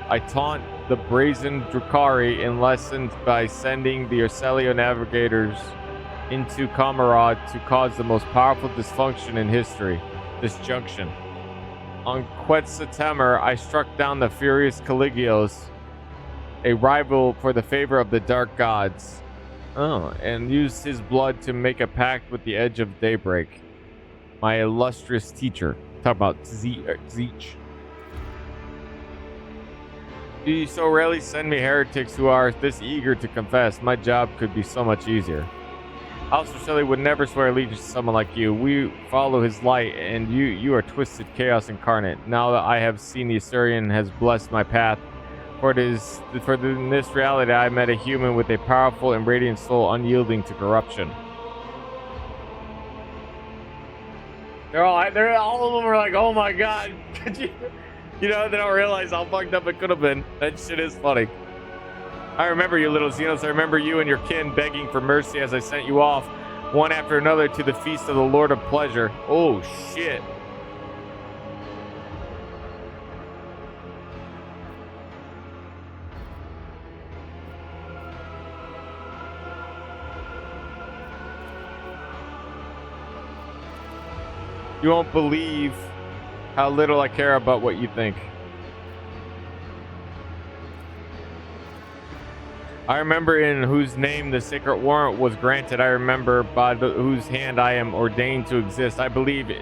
I taunt the brazen Drukhari in lessons by sending the Urselio navigators into Kamarad to cause the most powerful dysfunction in history, disjunction. On Quetzaltemer, I struck down the furious Caligios, a rival for the favor of the dark gods. And used his blood to make a pact with the edge of daybreak. My illustrious teacher. Talk about Zeech. Do you so rarely send me heretics who are this eager to confess? My job could be so much easier. House Roselli would never swear allegiance to someone like you. We follow his light, and you are twisted chaos incarnate. Now that I have seen the Assyrian has blessed my path, in this reality I met a human with a powerful and radiant soul, unyielding to corruption. They're all of them are like, oh my god, could you? You know, they don't realize how fucked up it could have been. That shit is funny. I remember you, little Xenos. I remember you and your kin begging for mercy as I sent you off, one after another, to the feast of the Lord of Pleasure. Oh, shit. You won't believe how little I care about what you think. I remember in whose name the sacred warrant was granted. I remember by whose hand I am ordained to exist. I believe it.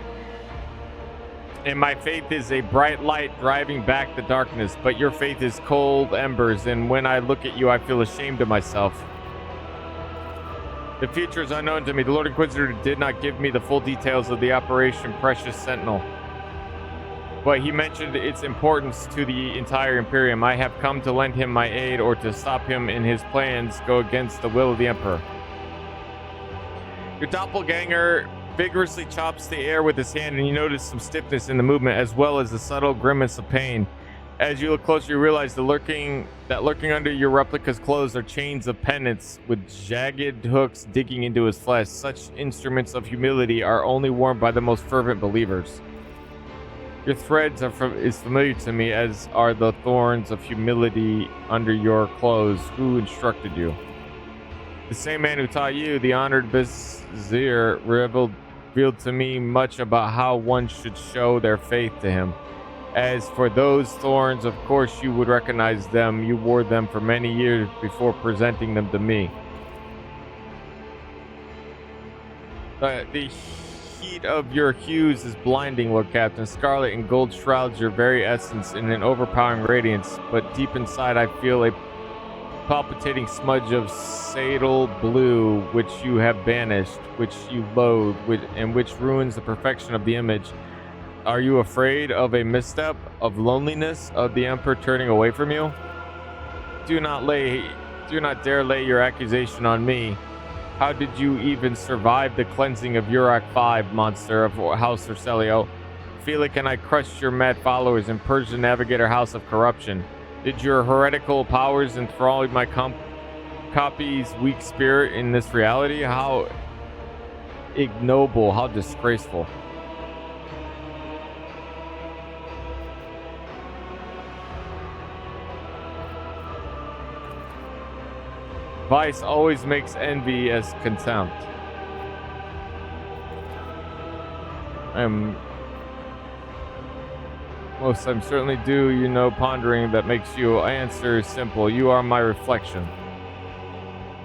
And my faith is a bright light driving back the darkness, but your faith is cold embers, and when I look at you, I feel ashamed of myself. The future is unknown to me. The Lord Inquisitor did not give me the full details of the Operation Precious Sentinel, but he mentioned its importance to the entire Imperium. I have come to lend him my aid or to stop him in his plans go against the will of the Emperor. Your doppelganger vigorously chops the air with his hand, and you notice some stiffness in the movement as well as a subtle grimace of pain. As you look closer, you realize that lurking under your replica's clothes are chains of pendants with jagged hooks digging into his flesh. Such instruments of humility are only worn by the most fervent believers. Your threads is familiar to me, as are the thorns of humility under your clothes. Who instructed you? The same man who taught you, the honored Vizier, revealed to me much about how one should show their faith to him. As for those thorns, of course you would recognize them. You wore them for many years before presenting them to me. The heat of your hues is blinding, Lord Captain. Scarlet and gold shrouds your very essence in an overpowering radiance, but deep inside I feel a palpitating smudge of saddle blue, which you have banished, which you loathe, and which ruins the perfection of the image. Are you afraid of a misstep, of loneliness, of the Emperor turning away from you? Do not dare lay your accusation on me. How did you even survive the cleansing of Urak 5, monster of House Urselio? Felix and I crushed your mad followers and purged the Navigator House of corruption. Did your heretical powers enthrall my copy's weak spirit in this reality? How ignoble, how disgraceful. Vice always makes envy as contempt. Most I'm certainly do, you know, pondering that makes you answer simple. You are my reflection.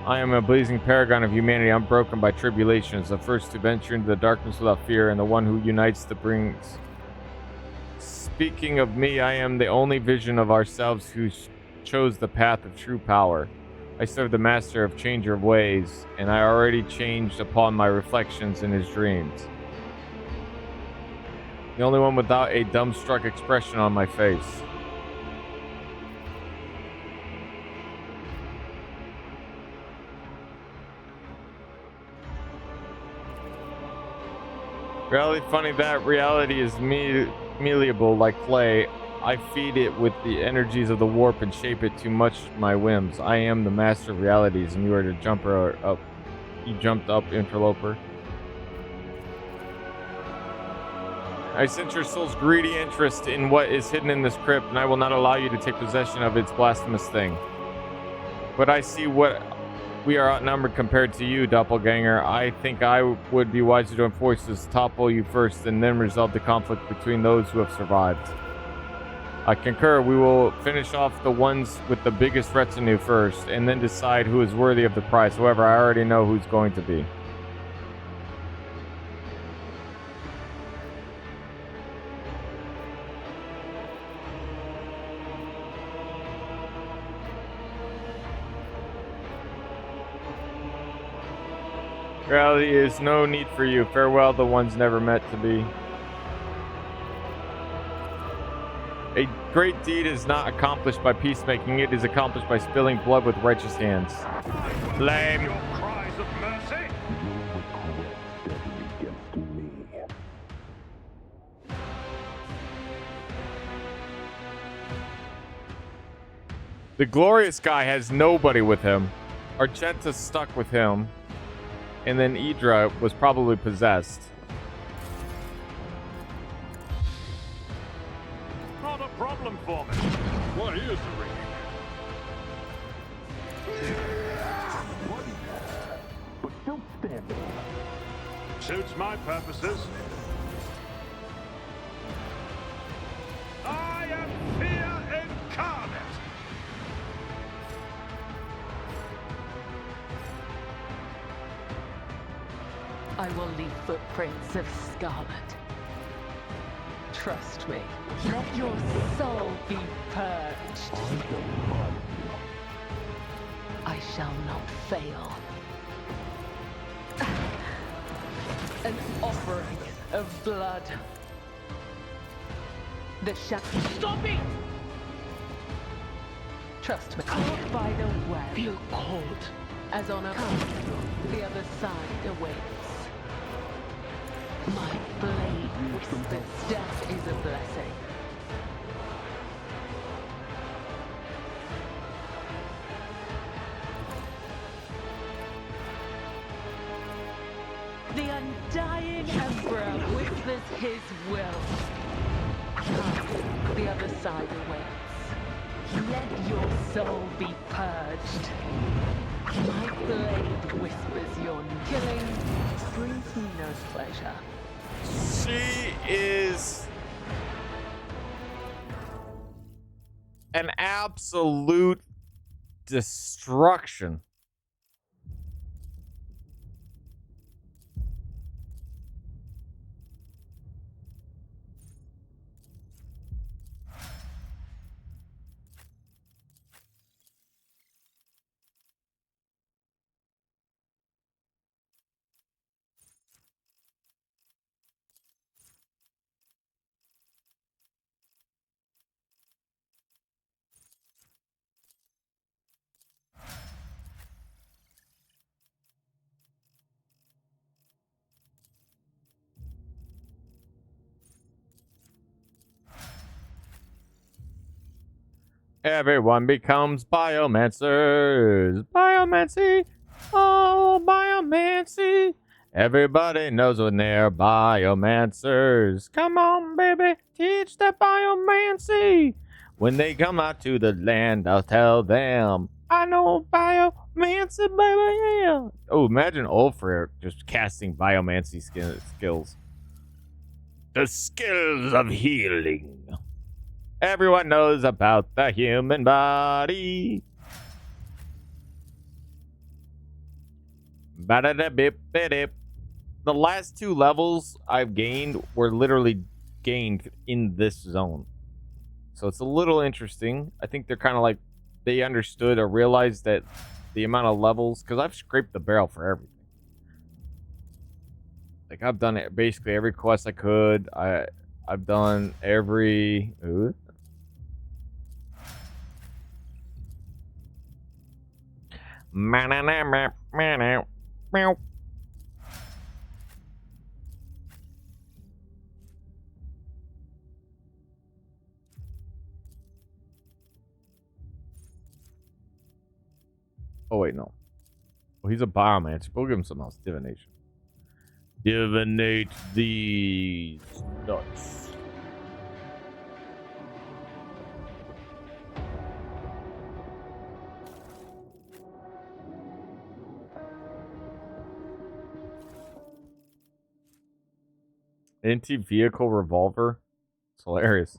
I am a blazing paragon of humanity, unbroken by tribulations, the first to venture into the darkness without fear, and the one who unites the brings. Speaking of me, I am the only vision of ourselves who chose the path of true power. I serve the master of changer of ways, and I already changed upon my reflections in his dreams. The only one without a dumbstruck expression on my face. Reality funny that reality is malleable like clay. I feed it with the energies of the warp and shape it to much my whims. I am the master of realities, and you are the jumper up. You jumped up, interloper. I sense your soul's greedy interest in what is hidden in this crypt, and I will not allow you to take possession of its blasphemous thing. But I see what we are outnumbered compared to you, doppelganger. I think I would be wiser to join forces, topple you first, and then resolve the conflict between those who have survived. I concur. We will finish off the ones with the biggest retinue first, and then decide who is worthy of the prize. However, I already know who's going to be. Reality is no need for you. Farewell, the ones never meant to be. A great deed is not accomplished by peacemaking. It is accomplished by spilling blood with righteous hands. Lame. Your cries of mercy. The glorious guy has nobody with him. Argenta's stuck with him. And then Idra was probably possessed. Not a problem for me. What is the ring? But still standing. Suits my purposes. I am fear incarnate. I will leave footprints of scarlet. Trust me. Let your soul be purged. I shall not fail. An offering of blood. The Stop it! Trust me. Caught by the web. Feel cold. As on a the other side awaits. My blade whispers death is a blessing. The undying Emperor whispers his will. Come, the other side awaits. Let your soul be purged. My blade whispers your killing brings me no pleasure. She is an absolute destruction. Everyone becomes biomancers. Biomancy. Oh, biomancy. Everybody knows when they're biomancers. Come on, baby. Teach that biomancy. When they come out to the land, I'll tell them. I know biomancy, baby. Yeah. Oh, imagine Ulfric just casting biomancy skills. The skills of healing. Everyone knows about the human body. Ba-da-da-bip-bip. The last 2 levels I've gained were literally gained in this zone. So it's a little interesting. I think they're kind of like, they understood or realized that the amount of levels, because I've scraped the barrel for everything. Like, I've done it basically every quest I could. I've done every... Ooh. Meow. Oh, wait, no. Oh, he's a biomancer. We'll give him something else. Divination. Divinate these nuts. Anti-vehicle revolver. It's hilarious.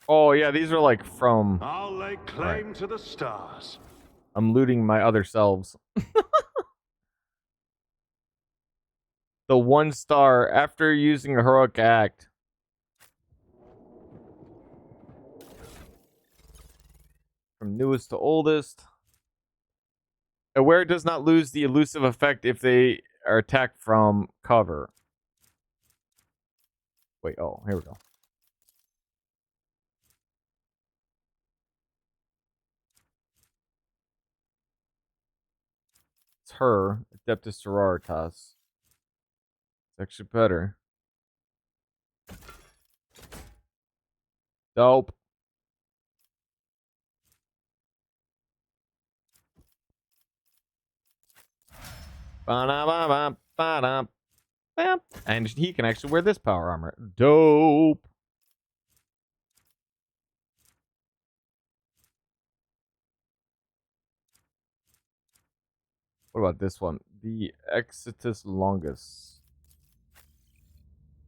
Oh, yeah, these are like from... I'll lay claim to the stars. I'm looting my other selves. The 1 star after using a heroic act. From newest to oldest. Aware does not lose the elusive effect if they are attacked from cover. Wait, oh, here we go. It's her, Adeptus Sororitas. It's actually better. Dope. Ba-da-ba-ba-ba-da. And he can actually wear this power armor. Dope. What about this one? The Exitus Longus.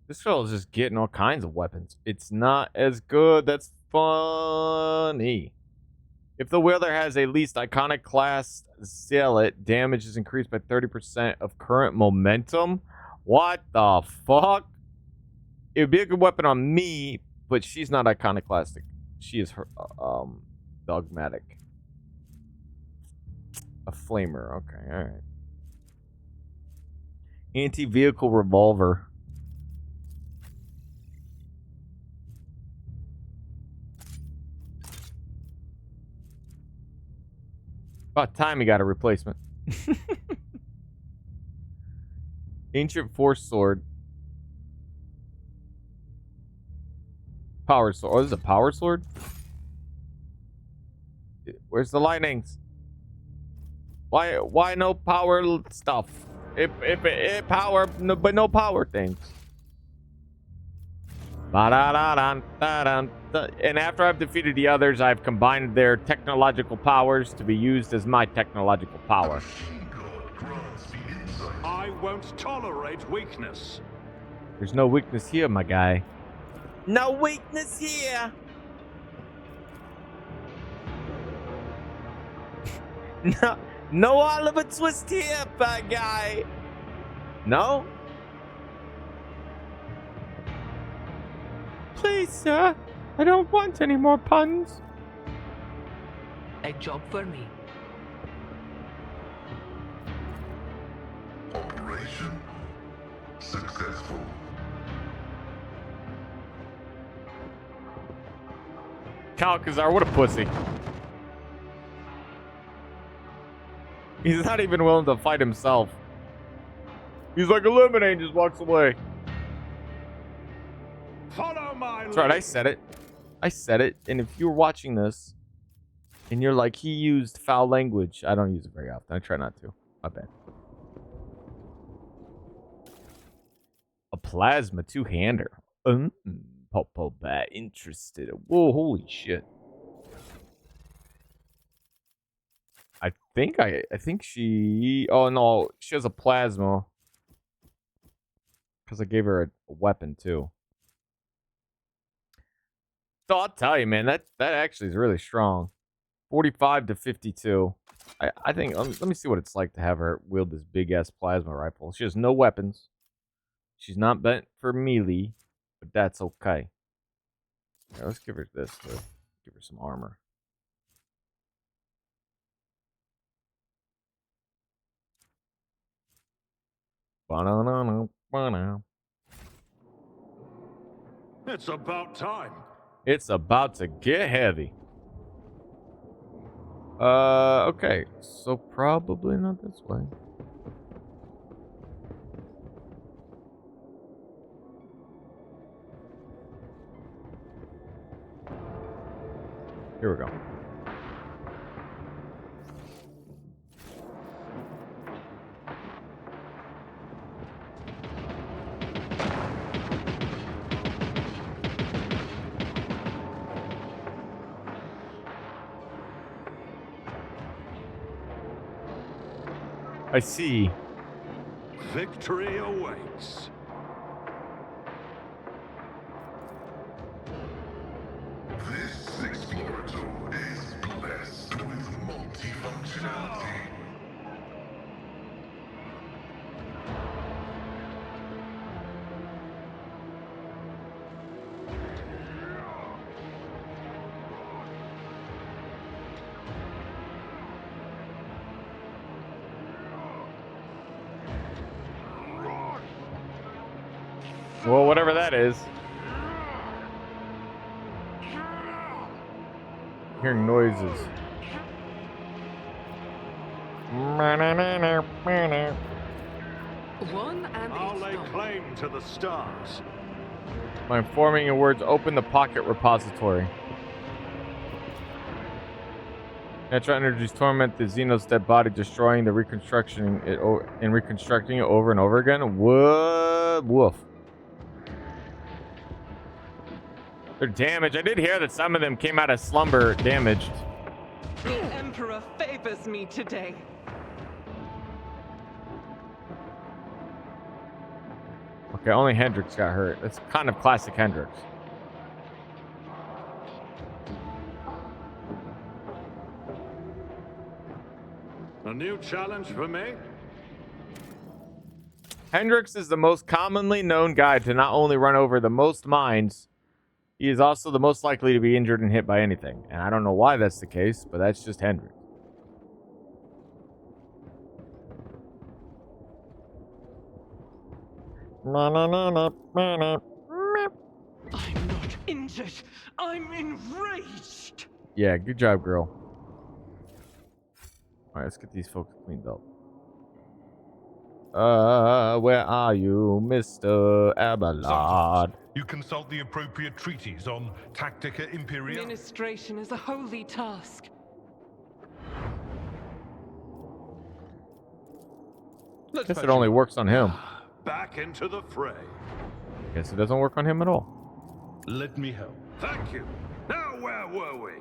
This girl is just getting all kinds of weapons. It's not as good. That's funny. If the wielder has a least iconic class zealot, damage is increased by 30% of current momentum. What the fuck? It would be a good weapon on me, but she's not iconoclastic. She is her dogmatic. A flamer. Okay, alright. Anti-vehicle revolver. About time he got a replacement. Ancient Force Sword. Power Sword. Oh, this is a power sword? Where's the lightnings? Why no power stuff? If power, no, but no power things. And after I've defeated the others, I've combined their technological powers to be used as my technological power. I won't tolerate weakness. There's no weakness here, my guy. No weakness here. No Oliver Twist here, bad guy. No? Please, sir. I don't want any more puns. A job for me. Operation successful. Calcazar, what a pussy. He's not even willing to fight himself. He's like, eliminate, and just walks away. Follow my That's right, I said it. I said it. And if you're watching this and you're like, he used foul language, I don't use it very often. I try not to. My bad. A plasma two-hander. Popo bat interested. Whoa, holy shit. I think she... Oh, no. She has a plasma. Because I gave her a weapon too. So I'll tell you, man, that actually is really strong. 45 to 52. I think, let me see what it's like to have her wield this big-ass plasma rifle. She has no weapons. She's not meant for melee, but that's okay. Right, let's give her this to give her some armor. It's about time. It's about to get heavy. Okay. So probably not this way. Here we go. I see. Victory awaits. This explorator is blessed with multifunctionality. Well, whatever that is. Hearing noises. One and I'll lay claim to the stars. By informing your words, open the pocket repository. Natural energies torment the Xenos dead body, destroying the reconstructing it and reconstructing it over and over again. What? Woof. They're damaged. I did hear that some of them came out of slumber damaged. The Emperor favors me today. Okay, only Hendrix got hurt. That's kind of classic Hendrix. A new challenge for me? Hendrix is the most commonly known guy to not only run over the most mines, he is also the most likely to be injured and hit by anything. And I don't know why that's the case, but that's just Hendrix. I'm not injured. I'm enraged. Yeah, good job, girl. Alright, let's get these folks cleaned up. Where are you, Mr. Abelard? You consult the appropriate treaties on Tactica Imperia. Administration is a holy task. Guess it only works on him. Back into the fray. Guess it doesn't work on him at all. Let me help. Thank you. Now where were we?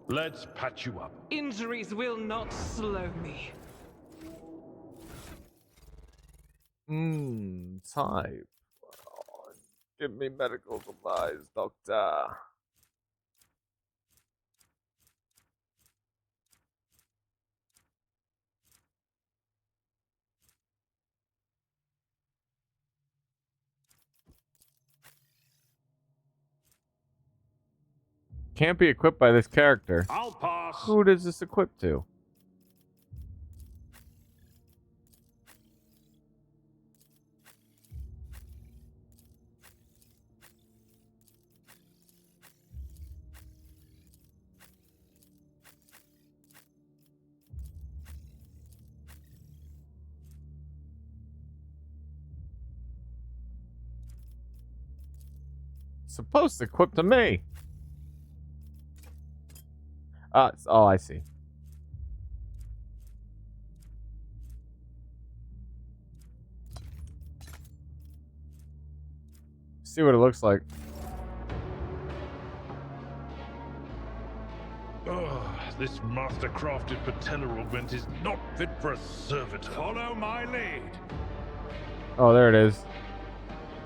Let's patch you up. Injuries will not slow me. Type. Oh, give me medical supplies, doctor. Can't be equipped by this character. I'll pass. Who does this equip to? Supposed to equip to me. Oh, I see. See what it looks like. This master-crafted patella augment is not fit for a servitor. Follow my lead. Oh, there it is.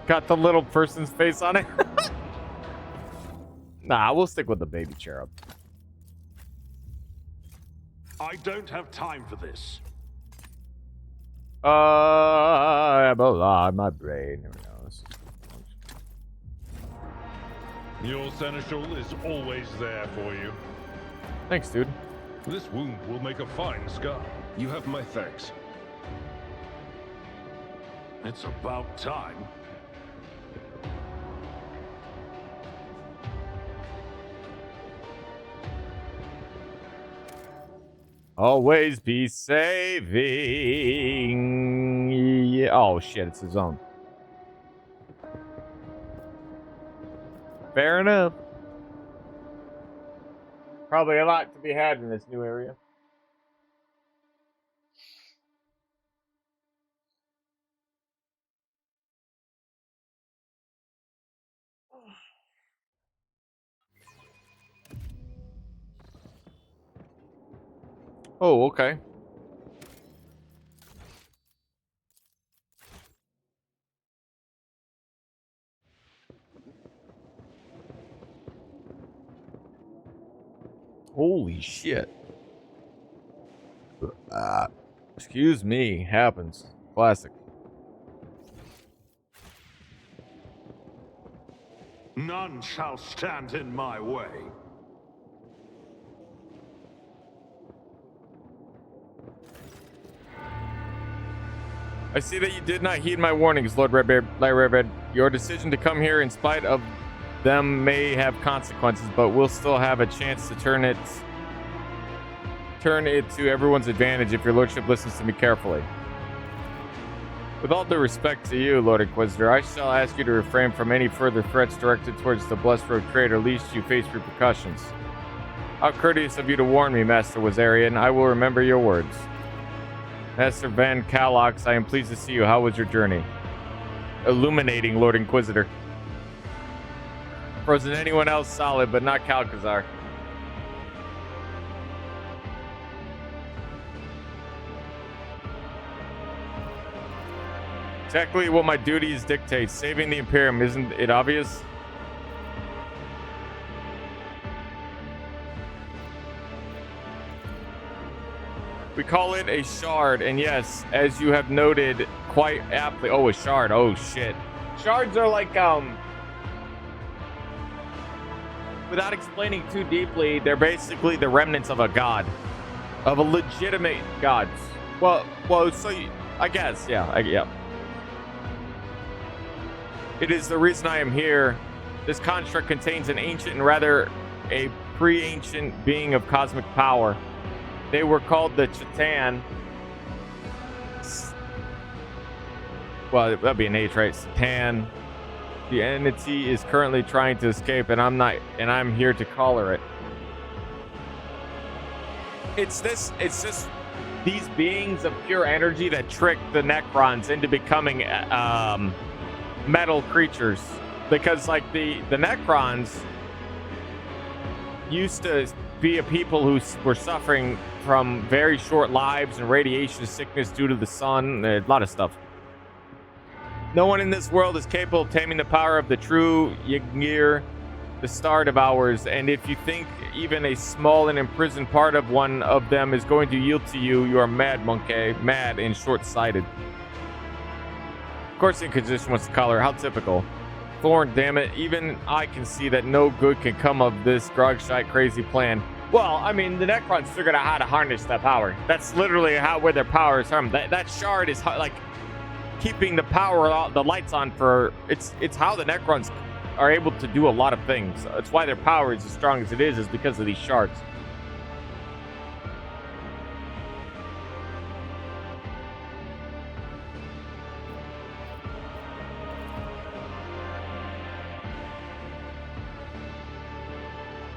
Got the little person's face on it. Nah, we'll stick with the baby cherub. I don't have time for this. I'm alive, my brain. Here we go. Your seneschal is always there for you. Thanks, dude. This wound will make a fine scar. You have my thanks. It's about time. Always be saving. Yeah. Oh shit, it's his own. Fair enough. Probably a lot to be had in this new area. Oh, okay. Holy shit. Excuse me. Happens. Classic. None shall stand in my way. I see that you did not heed my warnings, Lord Redbeard. Your decision to come here in spite of them may have consequences, but we'll still have a chance to turn it to everyone's advantage if your lordship listens to me carefully. With all due respect to you, Lord Inquisitor, I shall ask you to refrain from any further threats directed towards the Blessed Road Trader, lest you face repercussions. How courteous of you to warn me, Master Wazarian. I will remember your words. Master Van Calox, I am pleased to see you. How was your journey? Illuminating, Lord Inquisitor. Frozen anyone else solid, but not Calcazar. Exactly what my duties dictate. Saving the Imperium, isn't it obvious? We call it a shard, and yes, as you have noted quite aptly. Oh, a shard. Oh, shit. Shards are like, without explaining too deeply, they're basically the remnants of a god. Of a legitimate god. Well, so you, I guess, yeah, yeah. It is the reason I am here. This construct contains an ancient and rather a pre-ancient being of cosmic power. They were called the Chatan. Well, that'd be an H, right? Satan. The entity is currently trying to escape, and I'm here to collar it. It's these beings of pure energy that trick the Necrons into becoming metal creatures, because like the Necrons used to be a people who were suffering from very short lives and radiation sickness due to the sun, a lot of stuff. No one in this world is capable of taming the power of the true Ygir, the Star Devourers, and if you think even a small and imprisoned part of one of them is going to yield to you, you are mad, monkey, mad and short-sighted. Of course, the Inquisition wants to color. How typical. Thorn, damn it. Even I can see that no good can come of this Grogshite crazy plan. Well, I mean, the Necrons figured out how to harness that power. That's literally where their power is from. That shard is like keeping the power, the lights on for. It's how the Necrons are able to do a lot of things. It's why their power is as strong as it is because of these shards.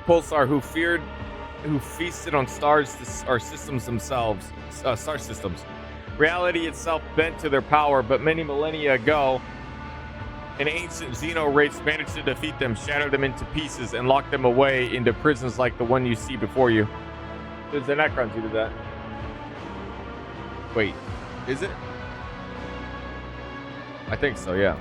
Pulsar, who feasted on stars or systems themselves, star systems. Reality itself bent to their power, but many millennia ago, an ancient Xeno race managed to defeat them, shatter them into pieces, and lock them away into prisons like the one you see before you. There's the Necrons who did that. Wait, is it? I think so, yeah.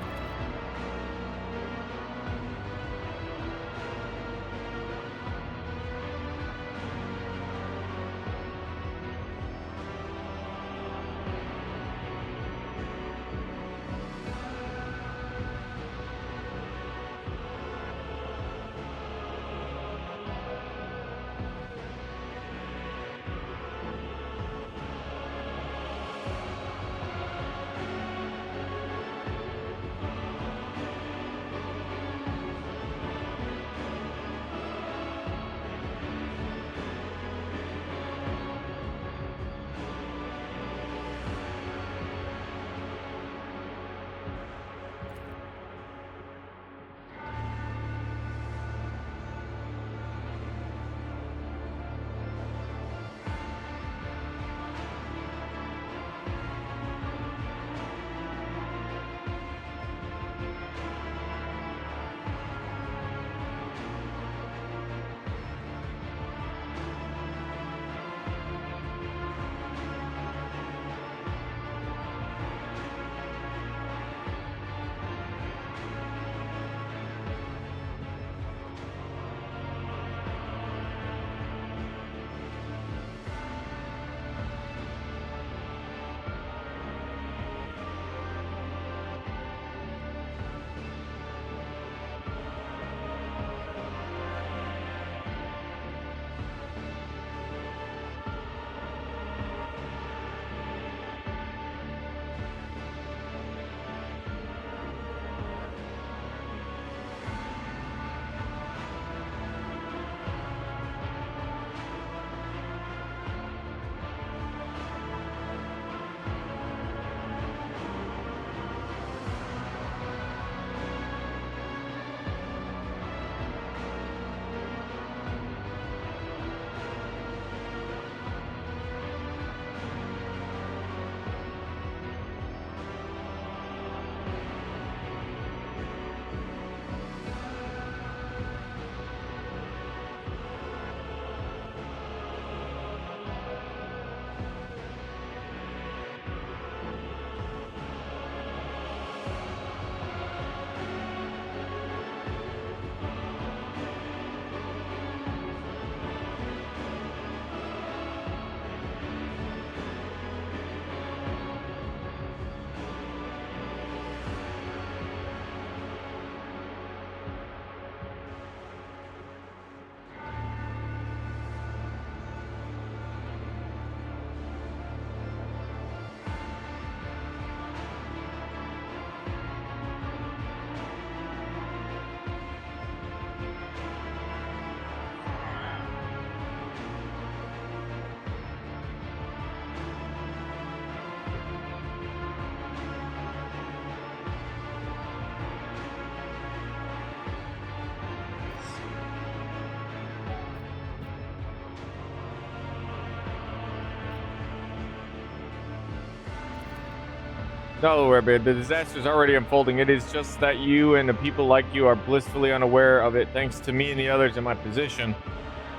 No, Rabbit, the disaster is already unfolding. It is just that you and the people like you are blissfully unaware of it thanks to me and the others in my position.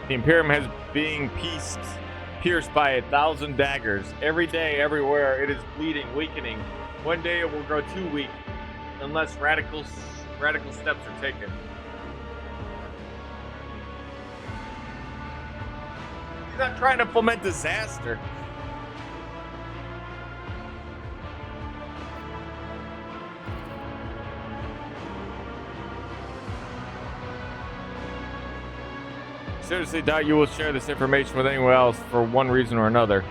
The Imperium has being pierced by 1,000 daggers. Every day, everywhere, it is bleeding, weakening. One day it will grow too weak unless radical steps are taken. He's not trying to foment disaster. Seriously doubt you will share this information with anyone else for one reason or another.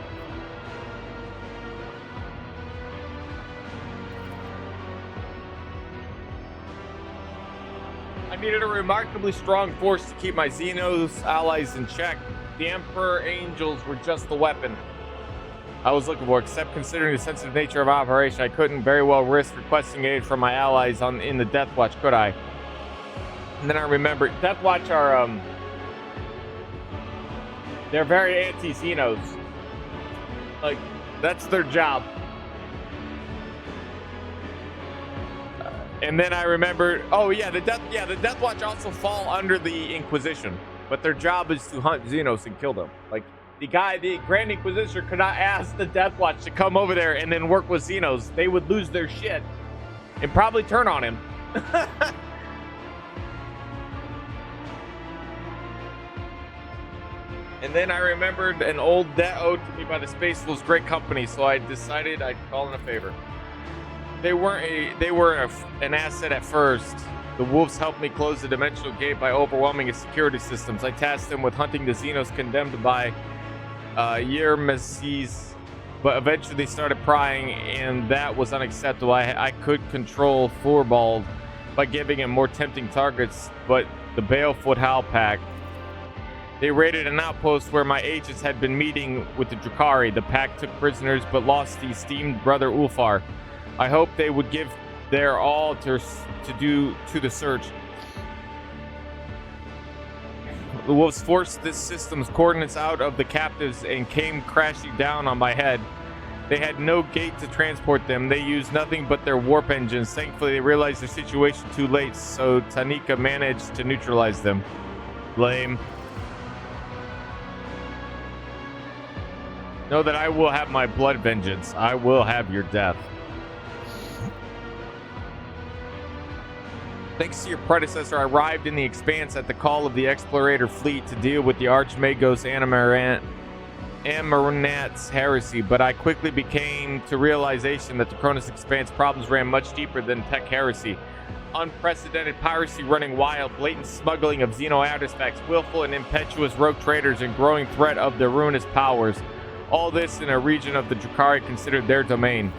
I needed a remarkably strong force to keep my Xenos allies in check. The Emperor Angels were just the weapon I was looking for, except considering the sensitive nature of operation, I couldn't very well risk requesting aid from my allies in the Death Watch, could I? And then I remembered, Death Watch are, they're very anti-Xenos. Like, that's their job. And then I remembered, oh yeah, the Death Watch also fall under the Inquisition, but their job is to hunt Xenos and kill them. Like, the Grand Inquisitor could not ask the Death Watch to come over there and then work with Xenos. They would lose their shit and probably turn on him. And then I remembered an old debt owed to me by the Space Wolves Great Company, so I decided I'd call in a favor. They were an asset at first. The Wolves helped me close the dimensional gate by overwhelming its security systems. I tasked them with hunting the Xenos condemned by Yermeses, but eventually they started prying, and that was unacceptable. I could control Thorvald by giving him more tempting targets, but the Balefoot Howl Pack. They raided an outpost where my agents had been meeting with the Drukhari. The pack took prisoners, but lost the esteemed brother Ulfar. I hoped they would give their all to the search. The wolves forced this system's coordinates out of the captives and came crashing down on my head. They had no gate to transport them. They used nothing but their warp engines. Thankfully, they realized their situation too late, so Tanika managed to neutralize them. Lame. Know that I will have my blood vengeance. I will have your death. Thanks to your predecessor, I arrived in the Expanse at the call of the Explorator fleet to deal with the Archmagos Amaranat's heresy, but I quickly became to realization that the Cronus Expanse problems ran much deeper than tech heresy. Unprecedented piracy running wild, blatant smuggling of Xeno artifacts, willful and impetuous rogue traders, and growing threat of their ruinous powers. All this in a region of the Drukhari considered their domain.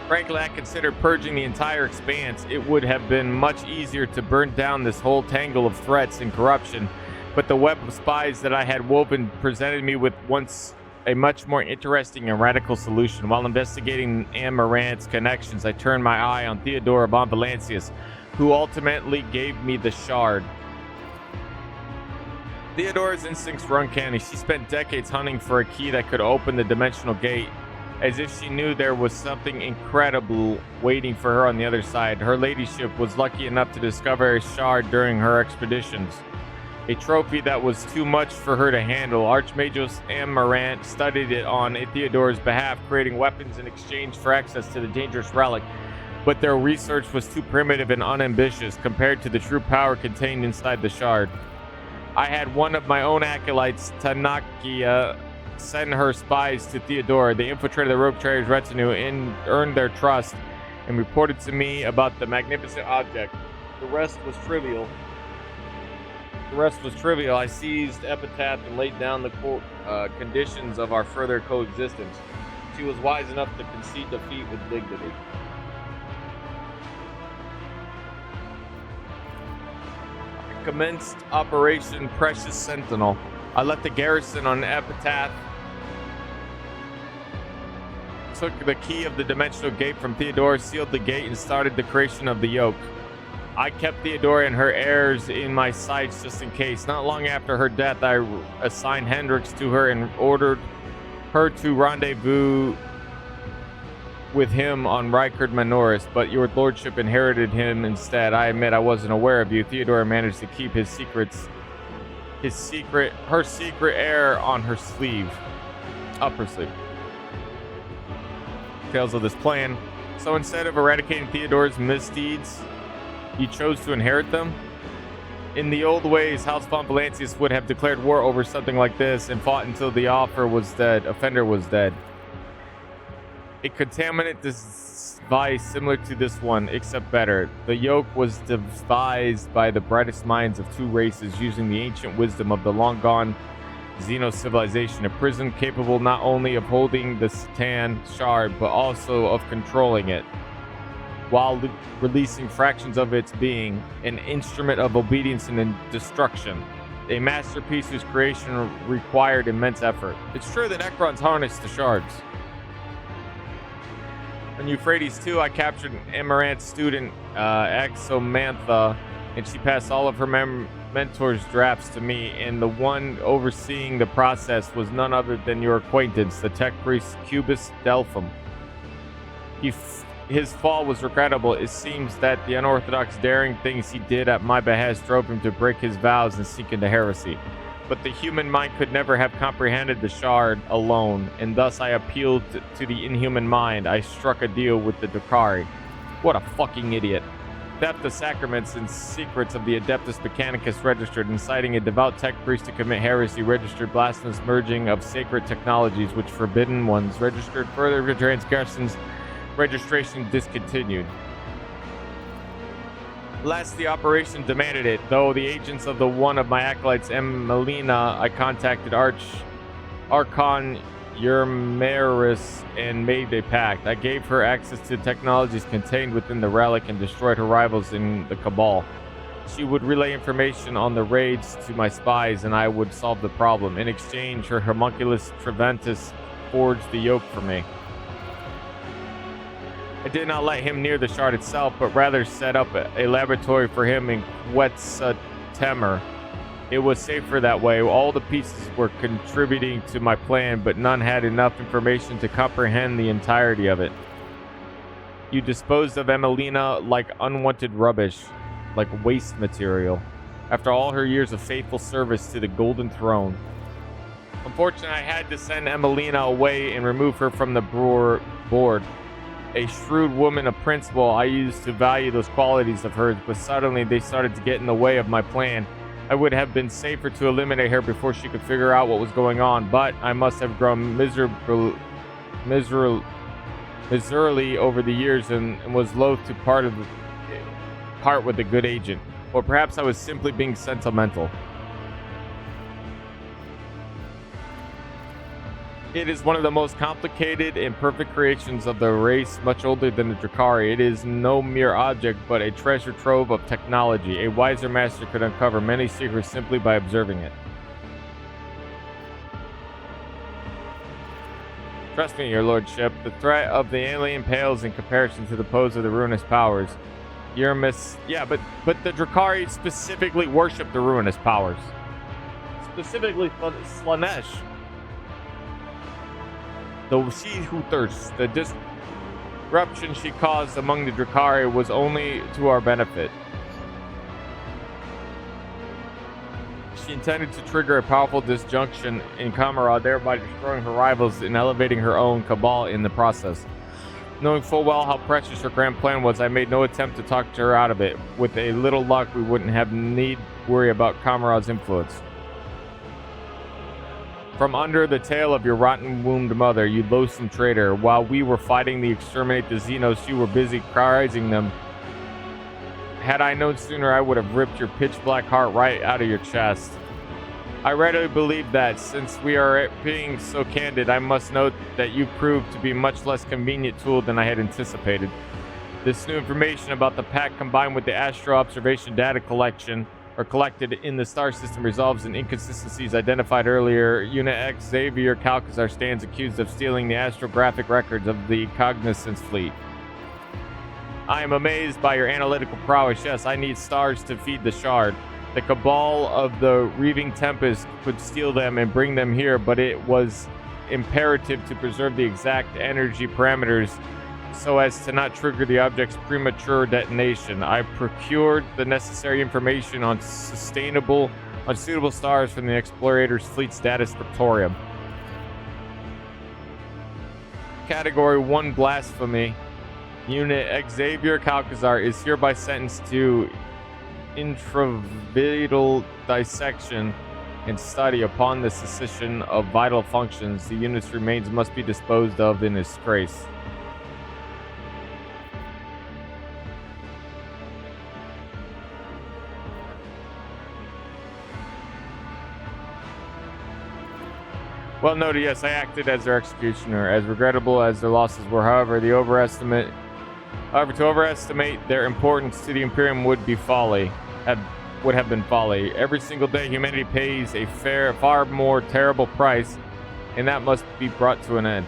Frankly, I considered purging the entire Expanse. It would have been much easier to burn down this whole tangle of threats and corruption, but the web of spies that I had woven presented me with once a much more interesting and radical solution. While investigating Amarant's connections, I turned my eye on Theodora von Valancius, who ultimately gave me the shard. Theodora's instincts were uncanny. She spent decades hunting for a key that could open the dimensional gate, as if she knew there was something incredible waiting for her on the other side. Her ladyship was lucky enough to discover a shard during her expeditions, a trophy that was too much for her to handle. Archmagos Amarant studied it on Theodora's behalf, creating weapons in exchange for access to the dangerous relic, but their research was too primitive and unambitious compared to the true power contained inside the shard. I had one of my own acolytes, Tanakia, send her spies to Theodora. They infiltrated the rogue trader's retinue and earned their trust and reported to me about the magnificent object. The rest was trivial. I seized Epitaph and laid down the conditions of our further coexistence. She was wise enough to concede defeat with dignity. Commenced Operation Precious Sentinel. I left the garrison on Epitaph, took the key of the dimensional gate from Theodora, sealed the gate, and started the creation of the yoke. I kept Theodora and her heirs in my sights just in case. Not long after her death, I assigned Hendrix to her and ordered her to rendezvous with him on Rykard Manoris, but your lordship inherited him instead. I admit I wasn't aware of you. Theodora managed to keep her secret heir on her sleeve, up her sleeve. Details of this plan. So instead of eradicating Theodora's misdeeds, you chose to inherit them? In the old ways, House von Valancius would have declared war over something like this and fought until the offender was dead. A contaminant device similar to this one, except better. The yoke was devised by the brightest minds of two races using the ancient wisdom of the long-gone Xeno civilization, a prison capable not only of holding the Satan shard, but also of controlling it, while releasing fractions of its being, an instrument of obedience and destruction. A masterpiece whose creation required immense effort. It's true that Ekron's harnessed the shards. On Euphrates 2, I captured Amaranth's student, Exomantha, and she passed all of her mentor's drafts to me, and the one overseeing the process was none other than your acquaintance, the tech priest Cubus Delphum. His fall was regrettable. It seems that the unorthodox daring things he did at my behest drove him to break his vows and sink into heresy. But the human mind could never have comprehended the shard alone, and thus I appealed to the inhuman mind. I struck a deal with the Drukhari. What a fucking idiot. Theft of sacraments and secrets of the Adeptus Mechanicus registered, inciting a devout tech priest to commit heresy registered, blasphemous merging of sacred technologies which forbidden ones registered, further transgressions, registration discontinued. Last, the operation demanded it, though the agents of the one of my acolytes, Melina, I contacted Archon Yermeris and made a pact. I gave her access to technologies contained within the relic and destroyed her rivals in the Cabal. She would relay information on the raids to my spies, and I would solve the problem. In exchange, her homunculus Treventus forged the yoke for me. I did not let him near the shard itself, but rather set up a laboratory for him in Quetzaltemur. It was safer that way. All the pieces were contributing to my plan, but none had enough information to comprehend the entirety of it. You disposed of Emelina like unwanted rubbish, like waste material, after all her years of faithful service to the Golden Throne. Unfortunately, I had to send Emelina away and remove her from the board. A shrewd woman of principle, I used to value those qualities of hers, but suddenly they started to get in the way of my plan. I would have been safer to eliminate her before she could figure out what was going on, but I must have grown miserably over the years and was loath to part with a good agent. Or perhaps I was simply being sentimental. It is one of the most complicated and perfect creations of the race, much older than the Drukhari. It is no mere object, but a treasure trove of technology. A wiser master could uncover many secrets simply by observing it. Trust me, your lordship, the threat of the alien pales in comparison to the pose of the ruinous powers. Yeah, but the Drukhari specifically worship the ruinous powers. Specifically Slanesh. Though she who thirsts, the disruption she caused among the Drukhari was only to our benefit. She intended to trigger a powerful disjunction in Kamara, thereby destroying her rivals and elevating her own cabal in the process. Knowing full well how precious her grand plan was, I made no attempt to talk her out of it. With a little luck, we wouldn't have need worry about Kamara's influence. From under the tail of your rotten-wombed mother, you loathsome traitor. While we were fighting to exterminate the Xenos, you were busy prizing them. Had I known sooner, I would have ripped your pitch-black heart right out of your chest. I readily believe that, since we are being so candid, I must note that you proved to be a much less convenient tool than I had anticipated. This new information about the pack, combined with the astro observation data collected in the star system, resolves an inconsistencies identified earlier. Unit X Xavier Calcazar stands accused of stealing the astrographic records of the Cognizance fleet. I am amazed by your analytical prowess. Yes, I need stars to feed the shard. The cabal of the Reaving Tempest could steal them and bring them here, but it was imperative to preserve the exact energy parameters so as to not trigger the object's premature detonation. I procured the necessary information on suitable stars from the Explorator's Fleet's data scriptorium. Category 1 Blasphemy. Unit Xavier Calcazar is hereby sentenced to intravital dissection and study upon the cessation of vital functions. The unit's remains must be disposed of in disgrace. Well noted, yes, I acted as their executioner. As regrettable as their losses were, however, to overestimate their importance to the Imperium would have been folly. Every single day, humanity pays a far more terrible price, and that must be brought to an end.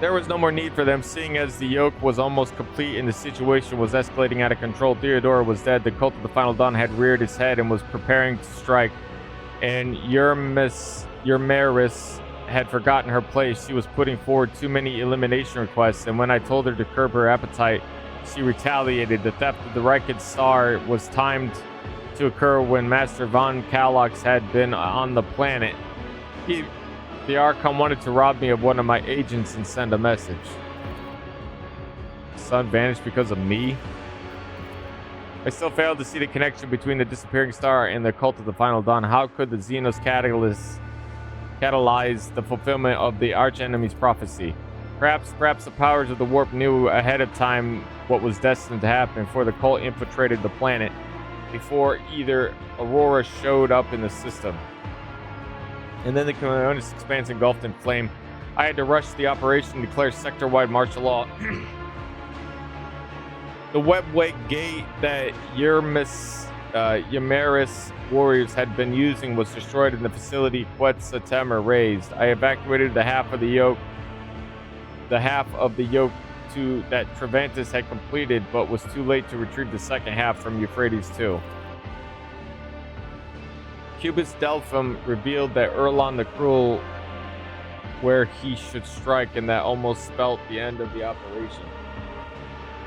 There was no more need for them, seeing as the yoke was almost complete and the situation was escalating out of control. Theodora was dead. The cult of the Final Dawn had reared its head and was preparing to strike. And Yermaris had forgotten her place. She was putting forward too many elimination requests, and when I told her to curb her appetite, she retaliated. The theft of the Reichid Star was timed to occur when Master von Kalox had been on the planet. The Archon wanted to rob me of one of my agents and send a message. Sun vanished because of me? I still failed to see the connection between the disappearing star and the cult of the Final Dawn. How could the Xenos catalyze the fulfillment of the archenemy's prophecy? Perhaps the powers of the warp knew ahead of time what was destined to happen, for the cult infiltrated the planet before either Aurora showed up in the system. And then the Commodus expanse engulfed in flame. I had to rush the operation and declare sector-wide martial law. The webway gate that Yermaris warriors had been using was destroyed and the facility Quetzaltemur razed. I evacuated the half of the yoke that Trevantis had completed, but was too late to retrieve the second half from Euphrates II. Cubus Delphim revealed that Erlon the Cruel where he should strike, and that almost spelt the end of the operation.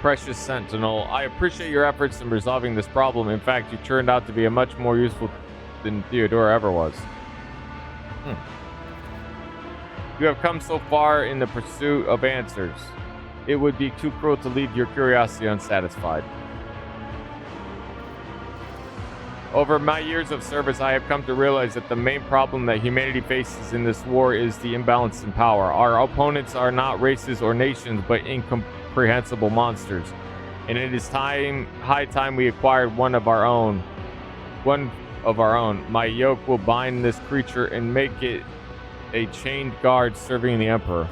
Precious Sentinel, I appreciate your efforts in resolving this problem. In fact, you turned out to be a much more useful than Theodora ever was. You have come so far in the pursuit of answers. It would be too cruel to leave your curiosity unsatisfied. Over my years of service, I have come to realize that the main problem that humanity faces in this war is the imbalance in power. Our opponents are not races or nations, but incomprehensible monsters. And it is high time we acquired one of our own. My yoke will bind this creature and make it a chained guard serving the Emperor.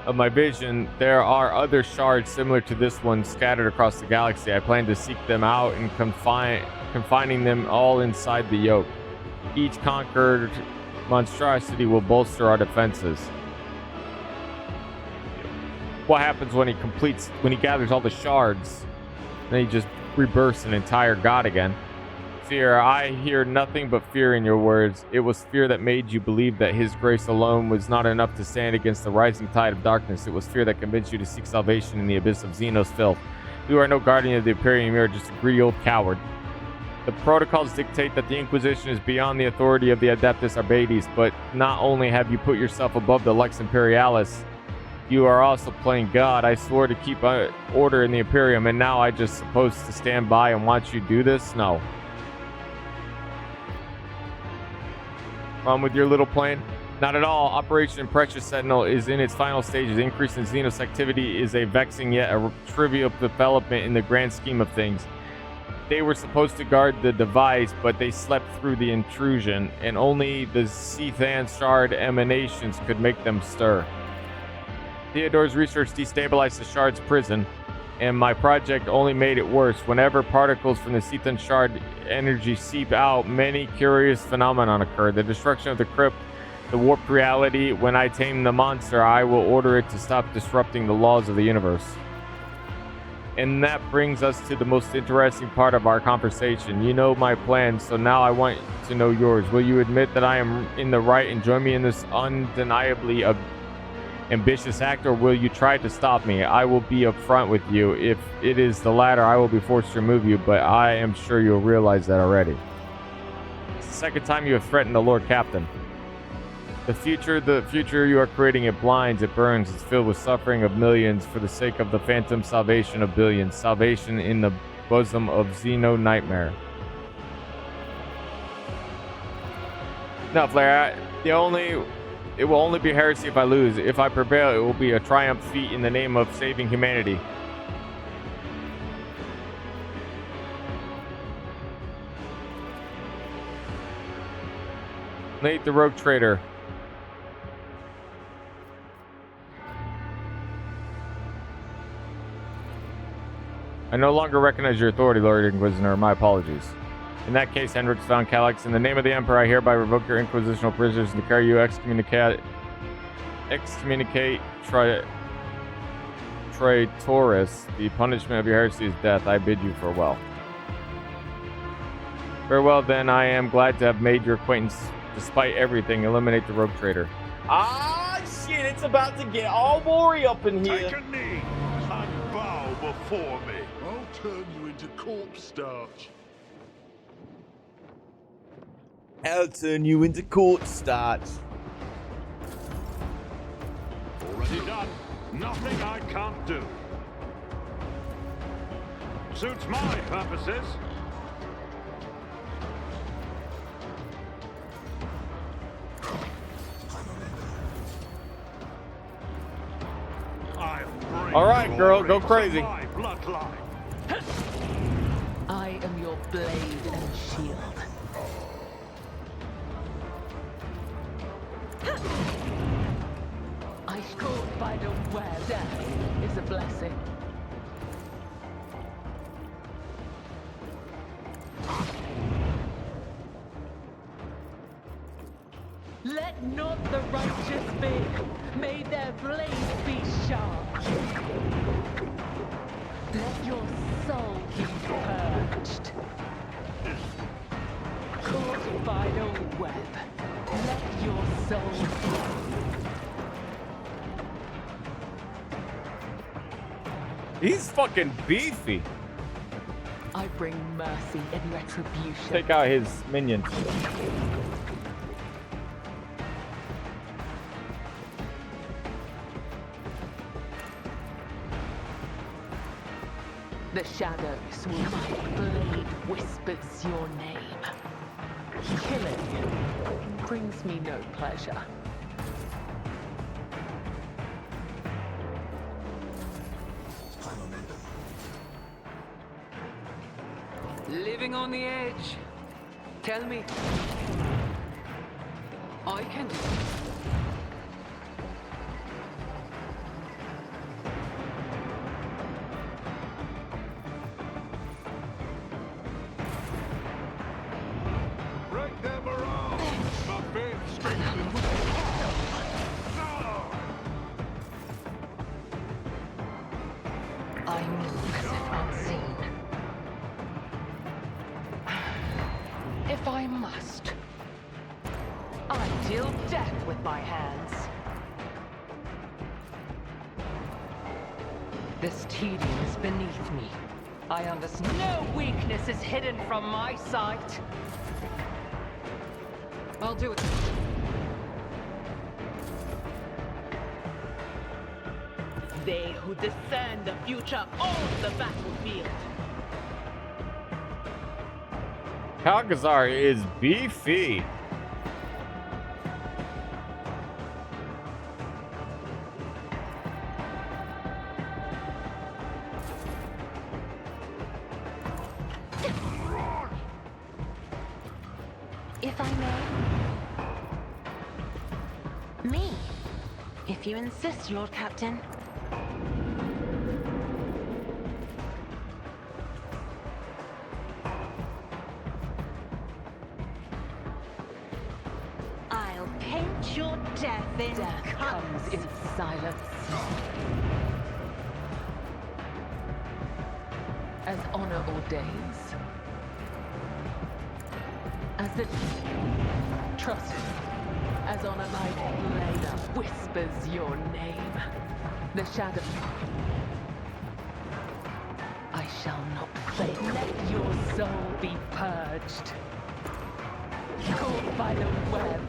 Of my vision, there are other shards similar to this one scattered across the galaxy. I plan to seek them out and confining them all inside the yoke. Each conquered monstrosity will bolster our defenses. What happens when he gathers all the shards? Then he just rebirths an entire god again. Fear, I hear nothing but fear in your words. It was fear that made you believe that his grace alone was not enough to stand against the rising tide of darkness. It was fear that convinced you to seek salvation in the abyss of Xenos filth. You are no guardian of the Imperium, you are just a greedy old coward. The protocols dictate that the Inquisition is beyond the authority of the Adeptus Arbites, but not only have you put yourself above the Lex Imperialis, you are also playing God. I swore to keep order in the Imperium, and now I just supposed to stand by and watch you do this? No. With your little plan? Not at all. Operation Precious Sentinel is in its final stages. Increase in Xenos activity is a vexing yet a trivial development in the grand scheme of things. They were supposed to guard the device, but they slept through the intrusion, and only the Cethan shard emanations could make them stir. Theodore's research destabilized the shard's prison, and my project only made it worse. Whenever particles from the Cethan shard energy seep out, many curious phenomena occur. The destruction of the crypt, the warped reality. When I tame the monster, I will order it to stop disrupting the laws of the universe. And that brings us to the most interesting part of our conversation. You know my plan, so now I want to know yours. Will you admit that I am in the right and join me in this undeniably ambitious act, or will you try to stop me? I will be upfront with you. If it is the latter, I will be forced to remove you, but I am sure you'll realize that already. It's the second time you have threatened the Lord Captain. The future you are creating, it blinds, it burns, it's filled with suffering of millions for the sake of the phantom salvation of billions, salvation in the bosom of Xeno Nightmare. No, Flair, it will only be heresy if I lose. If I prevail, it will be a triumph feat in the name of saving humanity. Nate the Rogue Trader. I no longer recognize your authority, Lord Inquisitor. My apologies. In that case, Hendrix von Calyx, in the name of the Emperor, I hereby revoke your inquisitional prisoners and declare you excommunicate Traitoris. The punishment of your heresy is death. I bid you farewell. Farewell, then. I am glad to have made your acquaintance. Despite everything, eliminate the Rogue Trader. Ah, shit, it's about to get all Maury up in here. Take a knee and bow before me. I'll turn you into corpse starch. I'll turn you into corpse starch. Already done. Nothing I can't do. Suits my purposes. All right, girl, go crazy. I am your blade and shield. I caught by the web. Death is a blessing. Let not the righteous be. May their blades be sharp. Let your soul be purged. Caught by the web. Let your soul be. He's fucking beefy. I bring mercy and retribution. Take out his minions. The shadows will. My blade whispers your name. Killing brings me no pleasure. Living on the edge. Tell me. I can do it. Break their morale. My faith strengthens. I move as if unseen. If I must, I deal death with my hands. This tedium is beneath me. I understand. No weakness is hidden from my sight. I'll do it. They who discern the future own the battlefield. Kalgazar is beefy. If I may. Me. If you insist, Lord Captain. I'll paint your death in Death comes in silence. As honor ordains. As the trust as on a my blade whispers your name. The shadow. I shall not fail. Let your soul be purged. Caught by the web.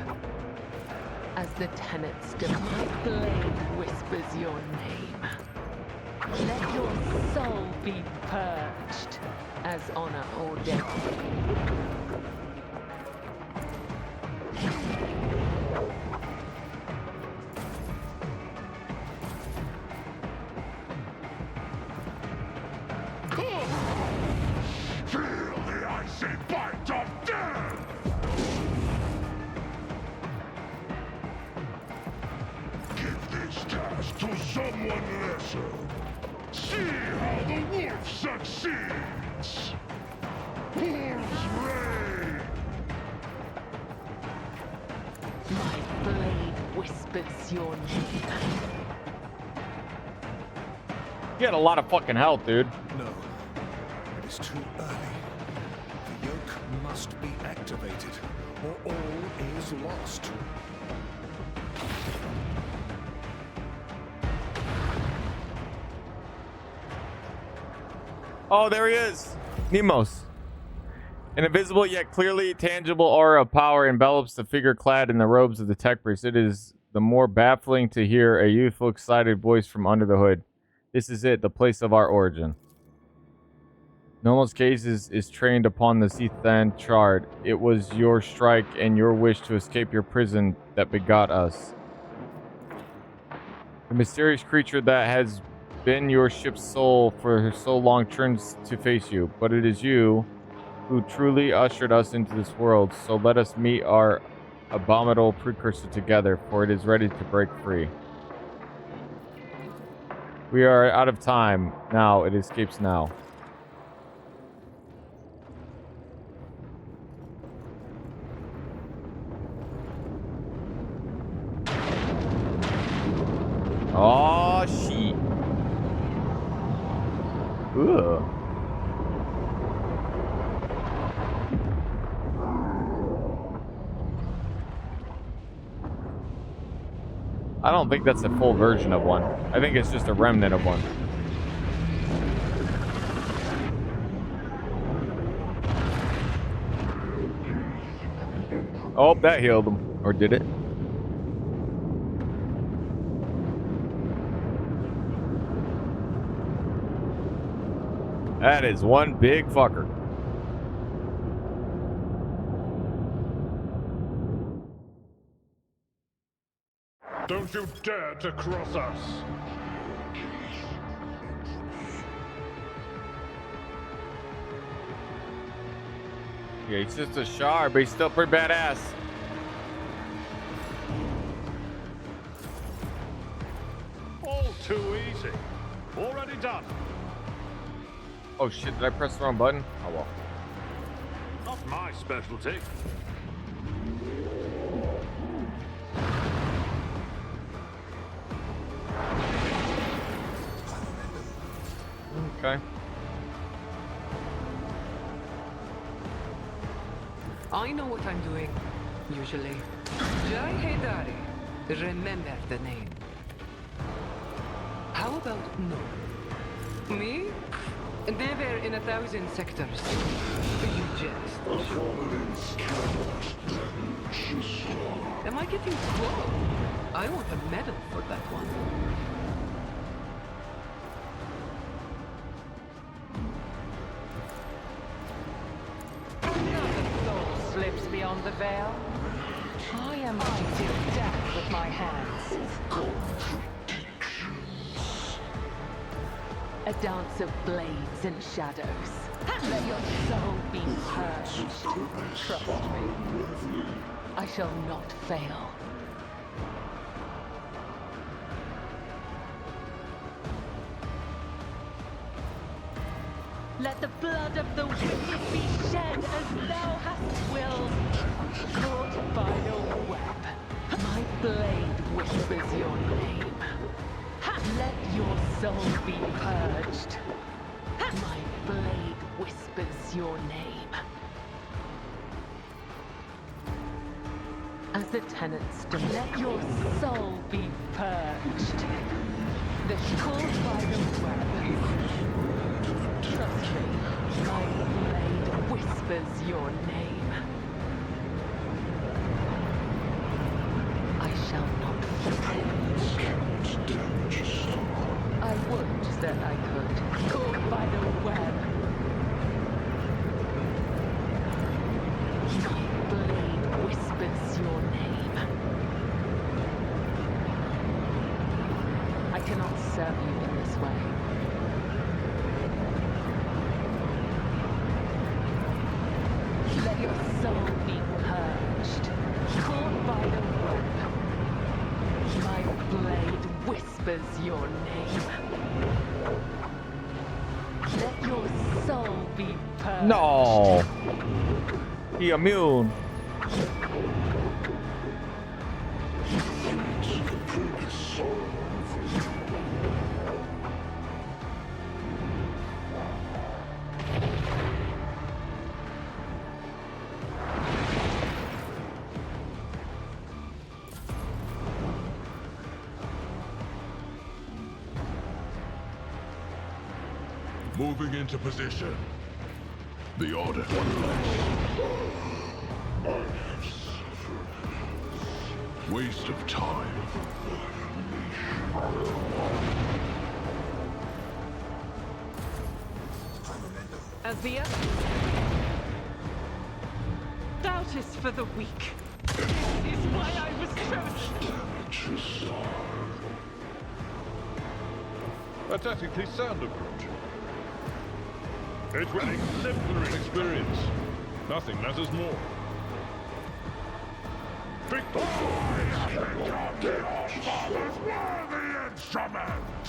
As the tenets of my blade whispers your name. Let your soul be purged as honor ordained. Feel the icy bite of death! Give this task to someone lesser. See how the wolf succeeds! Wolf's reign! My blade whispers your name. You had a lot of fucking health, dude. No. It is too early. The yoke must be activated, or all is lost. Oh, there he is. Nemos. An invisible yet clearly tangible aura of power envelops the figure clad in the robes of the tech priest. It is the more baffling to hear a youthful, excited voice from under the hood. This is it, the place of our origin. Nomo's gaze is trained upon the Sethan shard. It was your strike and your wish to escape your prison that begot us. The mysterious creature that has been your ship's soul for so long turns to face you, but it is you who truly ushered us into this world, so let us meet our abominable precursor together, for it is ready to break free. We are out of time now. It escapes now. Oh, shit. Ugh. I don't think that's a full version of one. I think it's just a remnant of one. Oh, that healed him. Or did it? That is one big fucker. Don't you dare to cross us! Yeah, he's just a shard, but he's still pretty badass. All too easy. Already done. Oh shit, did I press the wrong button? Oh well. Not my specialty. Okay. I know what I'm doing, usually. Jai Haydari. Remember the name. How about no? Me? Never in 1,000 sectors. You jest. Am I getting close? I want a medal for that one. Slips beyond the veil. I am to deal death with my hands. A dance of blades and shadows. Let your soul be purged. Trust me. I shall not fail. Let the blood of the wicked be shed as thou hast willed. Caught by the web, my blade whispers your name. Let your soul be purged. My blade whispers your name. As the tenants demand, let your soul be purged. The called by the web. Trust me, my blade whispers your name. I shall not forget. I would that I could. Caught by the web. My blade whispers your name. I cannot serve you in this way. Let your soul be purged. Caught by the web. My blade whispers your name. Let your soul be purged. No. He immune. Moving into position. The order. Waste of time. Azia? Doubt is for the weak. This is why I was chosen. Pathetically sound approach. It was an exemplary experience. Nothing matters more. Victory! Worthy instrument!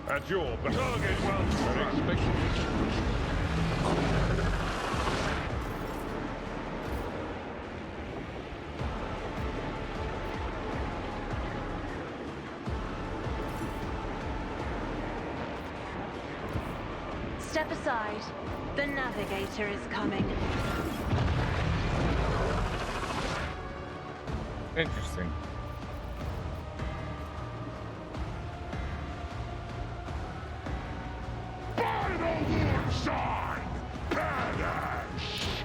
At your target well unexpected. Step aside. The navigator is coming. Interesting. Final war sign! Perish!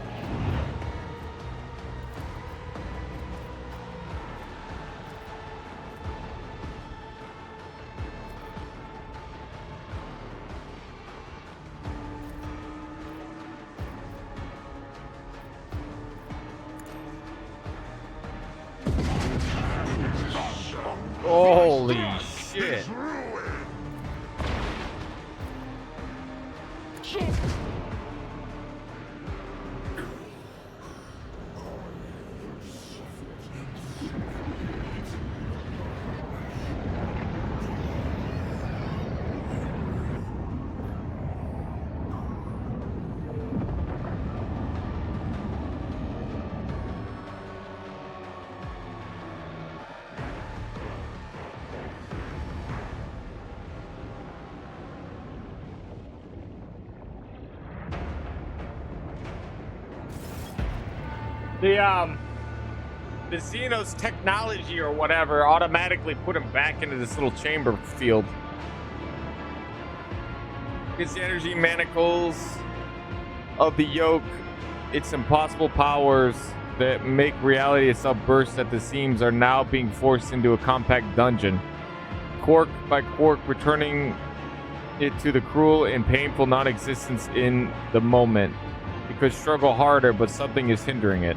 Holy shit. The Xenos technology or whatever automatically put him back into this little chamber field. Its energy manacles of the yoke, its impossible powers that make reality itself burst at the seams are now being forced into a compact dungeon. Quark by quark, returning it to the cruel and painful non-existence in the moment. It could struggle harder, but something is hindering it.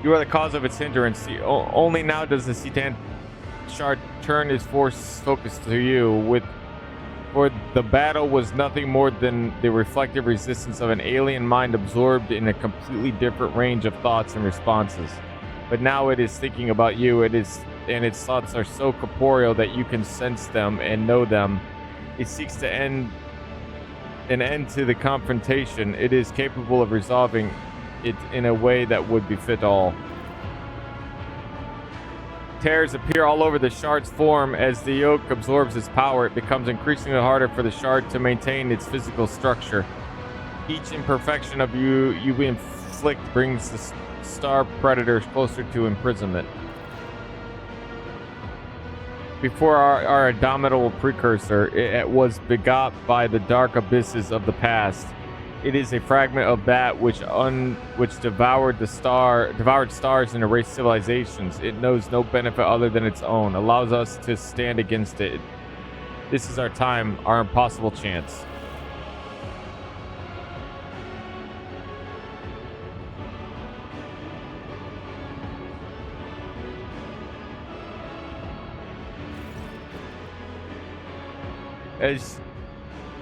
You are the cause of its hindrance. Only now does the Citan shard turn its force focus to you. For the battle was nothing more than the reflective resistance of an alien mind absorbed in a completely different range of thoughts and responses. But now it is thinking about you. And its thoughts are so corporeal that you can sense them and know them. It seeks to end an end to the confrontation. It is capable of resolving it in a way that would befit all. Tears appear all over the shard's form. As the yoke absorbs its power, it becomes increasingly harder for the shard to maintain its physical structure. Each imperfection of you inflict brings the star predators closer to imprisonment. Before our indomitable precursor, it was begot by the dark abysses of the past. It is a fragment of that which devoured stars and erased civilizations. It knows no benefit other than its own, allows us to stand against it. This is our time, our impossible chance.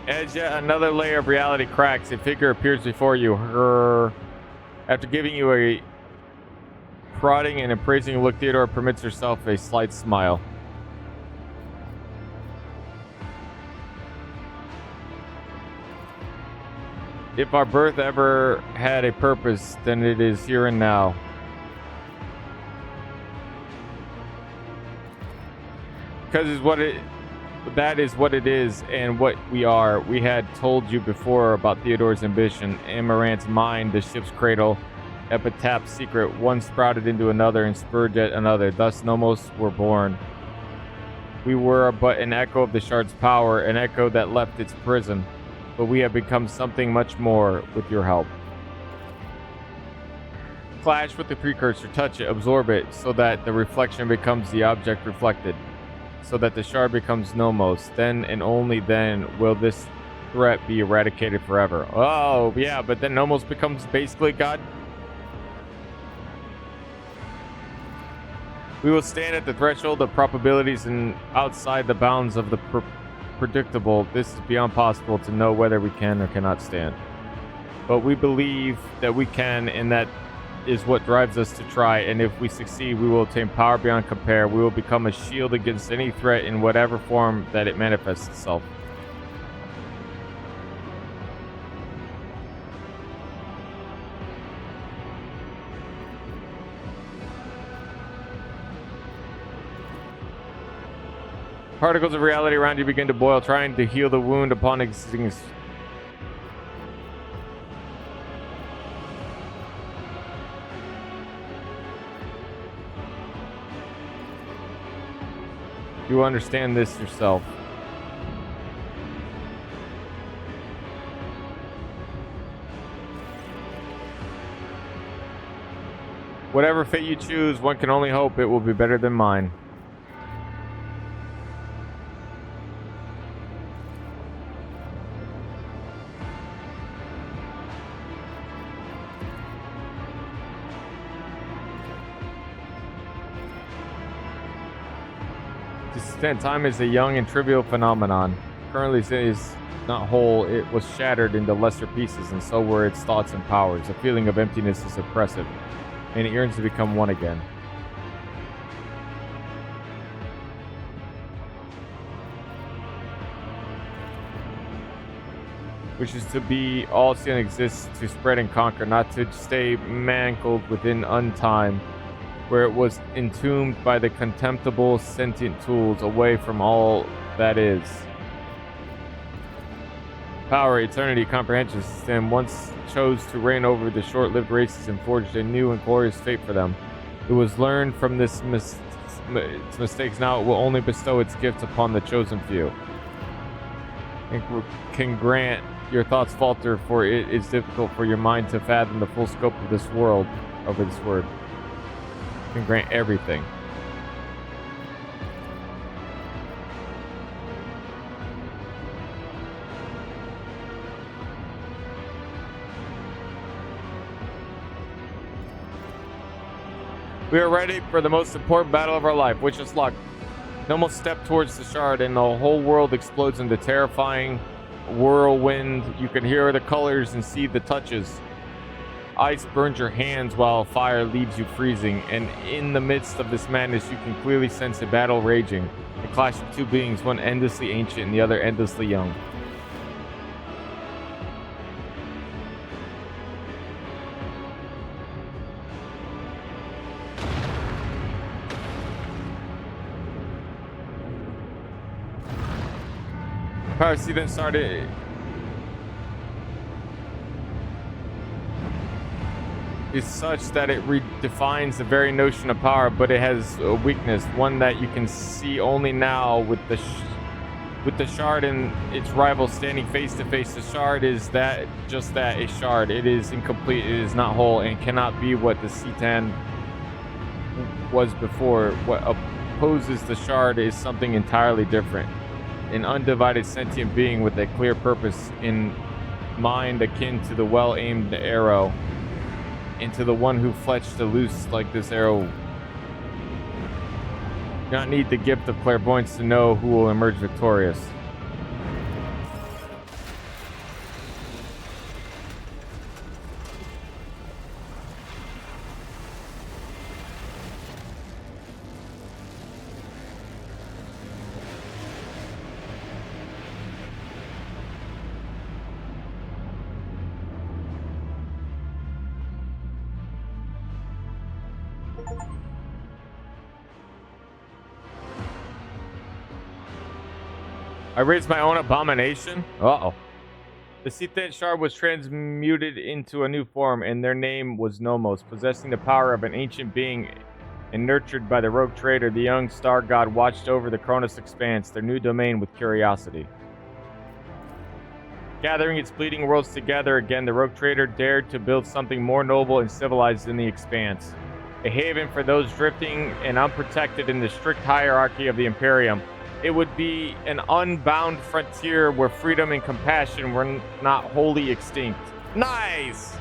As yet another layer of reality cracks, a figure appears before you. After giving you a prodding and appraising look, Theodore permits herself a slight smile. If our birth ever had a purpose, then it is here and now. Because that is what it is and what we are. We had told you before about Theodore's ambition, Amarant's mind, the ship's cradle, Epitaph's secret, one sprouted into another and spurred yet another. Thus Nomos were born. We were but an echo of the shard's power, an echo that left its prison. But we have become something much more with your help. Clash with the precursor, touch it, absorb it, so that the reflection becomes the object reflected. So that the shard becomes Nomos. Then and only then will this threat be eradicated forever. Oh, yeah, but then Nomos becomes basically God. We will stand at the threshold of probabilities and outside the bounds of the predictable. This is beyond possible to know whether we can or cannot stand. But we believe that we can, and that is what drives us to try, and if we succeed, we will obtain power beyond compare. We will become a shield against any threat in whatever form that it manifests itself. Particles of reality around you begin to boil, trying to heal the wound upon existing. You will understand this yourself. Whatever fate you choose, one can only hope it will be better than mine. Time is a young and trivial phenomenon. Currently it is not whole, it was shattered into lesser pieces, and so were its thoughts and powers. A feeling of emptiness is oppressive, and it yearns to become one again. Which is to be all sin exists, to spread and conquer, not to stay mangled within untime, where it was entombed by the contemptible sentient tools, away from all that is. Power, eternity, comprehension system once chose to reign over the short-lived races and forged a new and glorious fate for them. It was learned from its mistakes. Now it will only bestow its gifts upon the chosen few. And can grant your thoughts falter, for it is difficult for your mind to fathom the full scope of this world, of this word. Can grant everything. We are ready for the most important battle of our life. Wish us luck. Nomos step towards the shard, and the whole world explodes into terrifying whirlwind. You can hear the colors and see the touches. Ice burns your hands while fire leaves you freezing, and in the midst of this madness you can clearly sense a battle raging, a clash of two beings, one endlessly ancient and the other endlessly young. Piracy then started. is such that it redefines the very notion of power, but it has a weakness, one that you can see only now with the shard and its rival standing face to face. The shard is just that, a shard. It is incomplete, it is not whole, and cannot be what the Citan was before. What opposes the shard is something entirely different. An undivided sentient being with a clear purpose in mind, akin to the well-aimed arrow, and to the one who fletched a loose like this arrow. You do not need the gift of clairvoyance to know who will emerge victorious. I raised my own abomination? Uh-oh. The Citan shard was transmuted into a new form, and their name was Nomos. Possessing the power of an ancient being and nurtured by the rogue trader, the young star god watched over the Cronus expanse, their new domain, with curiosity. Gathering its bleeding worlds together again, the rogue trader dared to build something more noble and civilized than the expanse. A haven for those drifting and unprotected in the strict hierarchy of the Imperium. It would be an unbound frontier where freedom and compassion were not wholly extinct. Nice!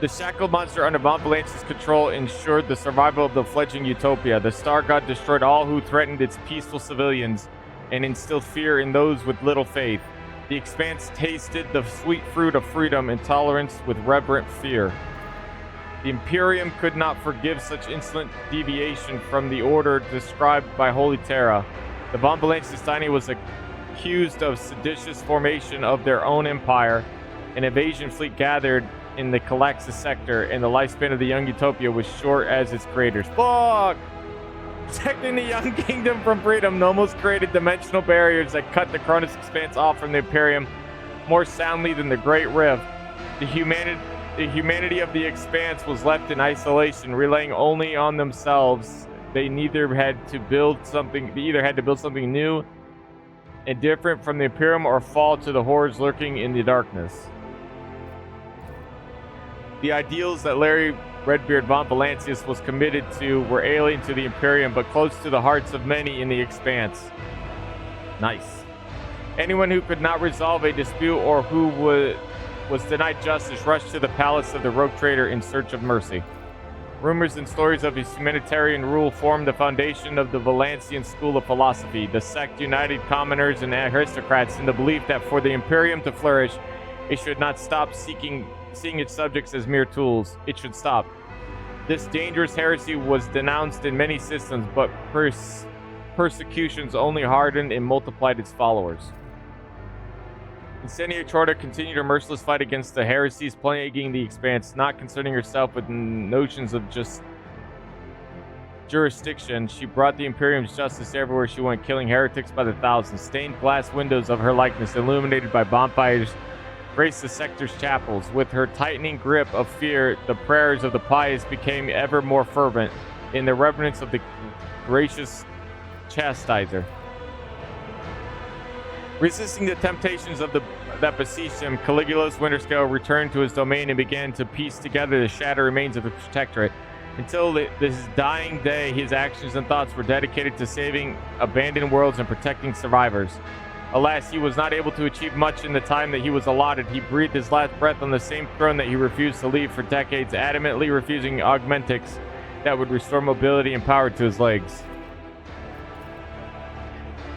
The shackled monster under Von Valance's control ensured the survival of the fledgling utopia. The Star God destroyed all who threatened its peaceful civilians and instilled fear in those with little faith. The Expanse tasted the sweet fruit of freedom and tolerance with reverent fear. The Imperium could not forgive such insolent deviation from the order described by Holy Terra. The Von Valance's dynasty was accused of seditious formation of their own empire. An invasion fleet gathered in the Calaxis sector, and the lifespan of the young utopia was short as its creators. Fuck! Protecting the young kingdom from freedom, Nomos created dimensional barriers that cut the Cronus Expanse off from the Imperium more soundly than the Great Rift. The humanity of the Expanse was left in isolation, relying only on themselves. They either had to build something new and different from the Imperium, or fall to the horrors lurking in the darkness. The ideals that Larry Redbeard von Valancius was committed to were alien to the Imperium, but close to the hearts of many in the Expanse. Nice. Anyone who could not resolve a dispute or who was denied justice rushed to the palace of the rogue trader in search of mercy. Rumors and stories of his humanitarian rule formed the foundation of the Valancian school of philosophy. The sect united commoners and aristocrats in the belief that for the Imperium to flourish, it should not stop seeing its subjects as mere tools. It should stop. This dangerous heresy was denounced in many systems, but persecutions only hardened and multiplied its followers. Incendia Chorda continued her merciless fight against the heresies plaguing the Expanse, not concerning herself with notions of just jurisdiction. She brought the Imperium's justice everywhere she went, killing heretics by the thousands. Stained glass windows of her likeness, illuminated by bonfires, graced the sector's chapels. With her tightening grip of fear, the prayers of the pious became ever more fervent in the reverence of the gracious chastiser. Resisting the temptations of that besieged him, Caligula's Winterscale returned to his domain and began to piece together the shattered remains of the Protectorate. Until his dying day, his actions and thoughts were dedicated to saving abandoned worlds and protecting survivors. Alas, he was not able to achieve much in the time that he was allotted. He breathed his last breath on the same throne that he refused to leave for decades, adamantly refusing augmentics that would restore mobility and power to his legs.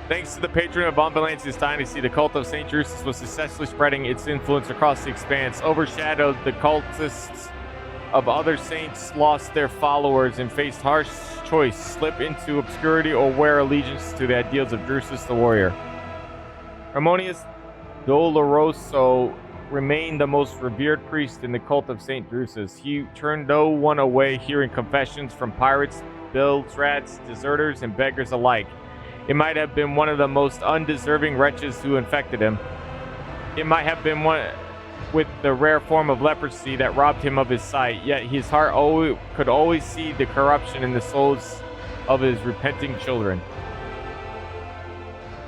Thanks to the patron of Von Valancius dynasty, the cult of St. Drusus was successfully spreading its influence across the Expanse. Overshadowed, the cultists of other saints lost their followers and faced harsh choice: slip into obscurity or wear allegiance to the ideals of Drusus the warrior. Harmonius Doloroso remained the most revered priest in the cult of St. Drusus. He turned no one away, hearing confessions from pirates, bilge rats, deserters, and beggars alike. It might have been one of the most undeserving wretches who infected him. It might have been with the rare form of leprosy that robbed him of his sight, yet his heart could always see the corruption in the souls of his repenting children.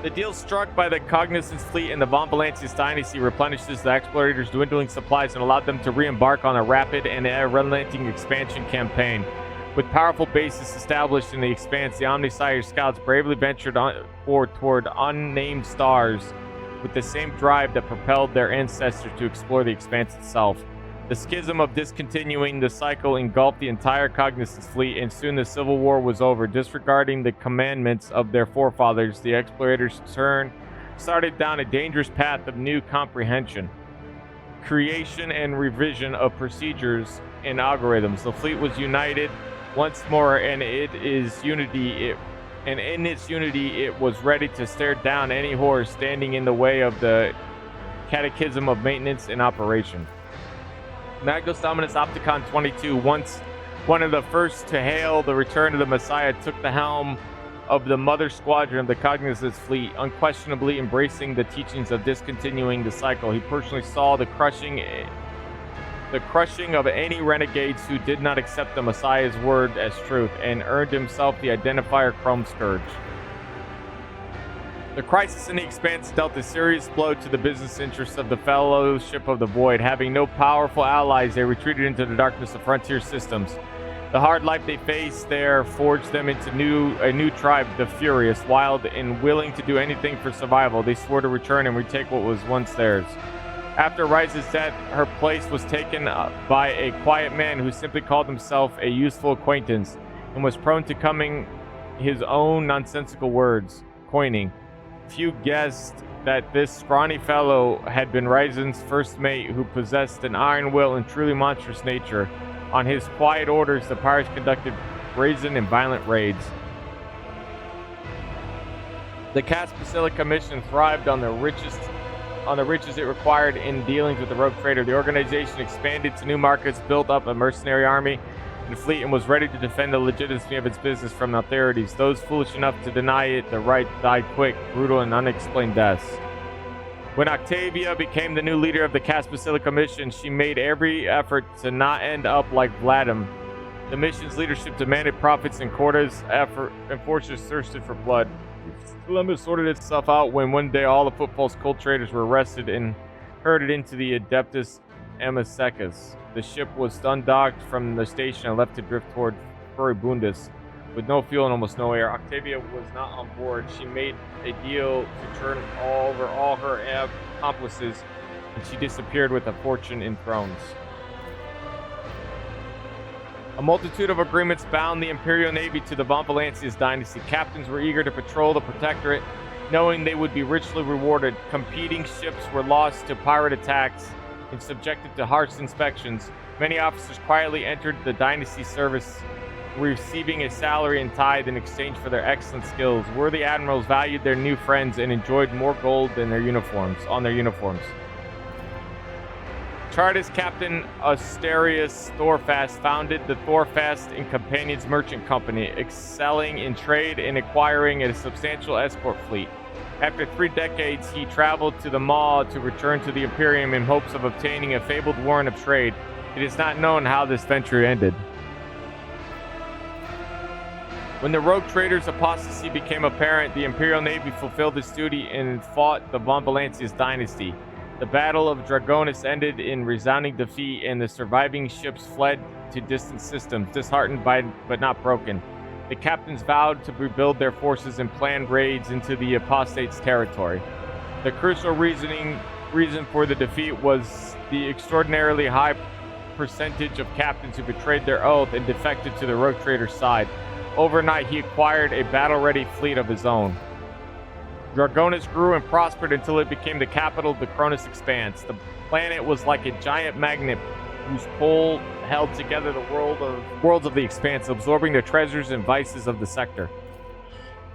The deal struck by the Cognizance fleet and the Von Valancius dynasty replenishes the explorators' dwindling supplies and allowed them to re-embark on a rapid and unrelenting expansion campaign. With powerful bases established in the expanse, the Omnisire scouts bravely ventured toward unnamed stars with the same drive that propelled their ancestors to explore the expanse itself. The schism of discontinuing the cycle engulfed the entire Cognizance fleet, and soon the Civil War was over. Disregarding the commandments of their forefathers, the explorators started down a dangerous path of new comprehension, creation and revision of procedures and algorithms. The fleet was united once more, and in its unity, it was ready to stare down any horror standing in the way of the catechism of maintenance and operation. Magnus Dominus Opticon 22, once one of the first to hail the return of the Messiah, took the helm of the mother squadron of the Cognizance fleet, unquestionably embracing the teachings of discontinuing the cycle. He personally saw the crushing of any renegades who did not accept the Messiah's word as truth, and earned himself the identifier Chrome Scourge. The crisis in the Expanse dealt a serious blow to the business interests of the Fellowship of the Void. Having no powerful allies, they retreated into the darkness of Frontier Systems. The hard life they faced there forged them into a new tribe, the Furious. Wild and willing to do anything for survival, they swore to return and retake what was once theirs. After Rise's death, her place was taken by a quiet man who simply called himself a useful acquaintance and was prone to coming his own nonsensical words, coining. Few guessed that this scrawny fellow had been Risen's first mate, who possessed an iron will and truly monstrous nature. On his quiet orders, the pirates conducted brazen and violent raids. The Cass Basilica mission thrived on the riches it required in dealings with the rogue trader. The organization expanded to new markets, built up a mercenary army and fleet, and was ready to defend the legitimacy of its business from the authorities. Those foolish enough to deny it the right died quick, brutal, and unexplained deaths. When Octavia became the new leader of the Cass Basilica mission, she made every effort to not end up like Vladimir. The mission's leadership demanded profits, and Corda's enforcers thirsted for blood. The dilemma sorted itself out when one day all the Footfall's coal traders were arrested and herded into the Adeptus Amasecus. The ship was undocked from the station and left to drift toward Furibundus. With no fuel and almost no air, Octavia was not on board. She made a deal to turn over all her accomplices, and she disappeared with a fortune in thrones. A multitude of agreements bound the Imperial Navy to the Von Valancius dynasty. Captains were eager to patrol the Protectorate, knowing they would be richly rewarded. Competing ships were lost to pirate attacks and subjected to harsh inspections. Many officers quietly entered the dynasty service, receiving a salary and tithe in exchange for their excellent skills. Worthy admirals valued their new friends and enjoyed more gold than their uniforms. Chartist Captain Asterius Thorfast founded the Thorfast and Companions Merchant Company, excelling in trade and acquiring a substantial escort fleet. After 3 decades, he traveled to the Maw to return to the Imperium in hopes of obtaining a fabled warrant of trade. It is not known how this venture ended. When the rogue trader's apostasy became apparent, the Imperial Navy fulfilled its duty and fought the Von Valancius dynasty. The Battle of Dragonis ended in resounding defeat, and the surviving ships fled to distant systems, disheartened but not broken. The captains vowed to rebuild their forces and planned raids into the apostates' territory. The crucial reason for the defeat was the extraordinarily high percentage of captains who betrayed their oath and defected to the rogue trader's side. Overnight, he acquired a battle-ready fleet of his own. Dragonis grew and prospered until it became the capital of the Cronus Expanse. The planet was like a giant magnet whose pole held together the worlds of the Expanse, absorbing the treasures and vices of the sector.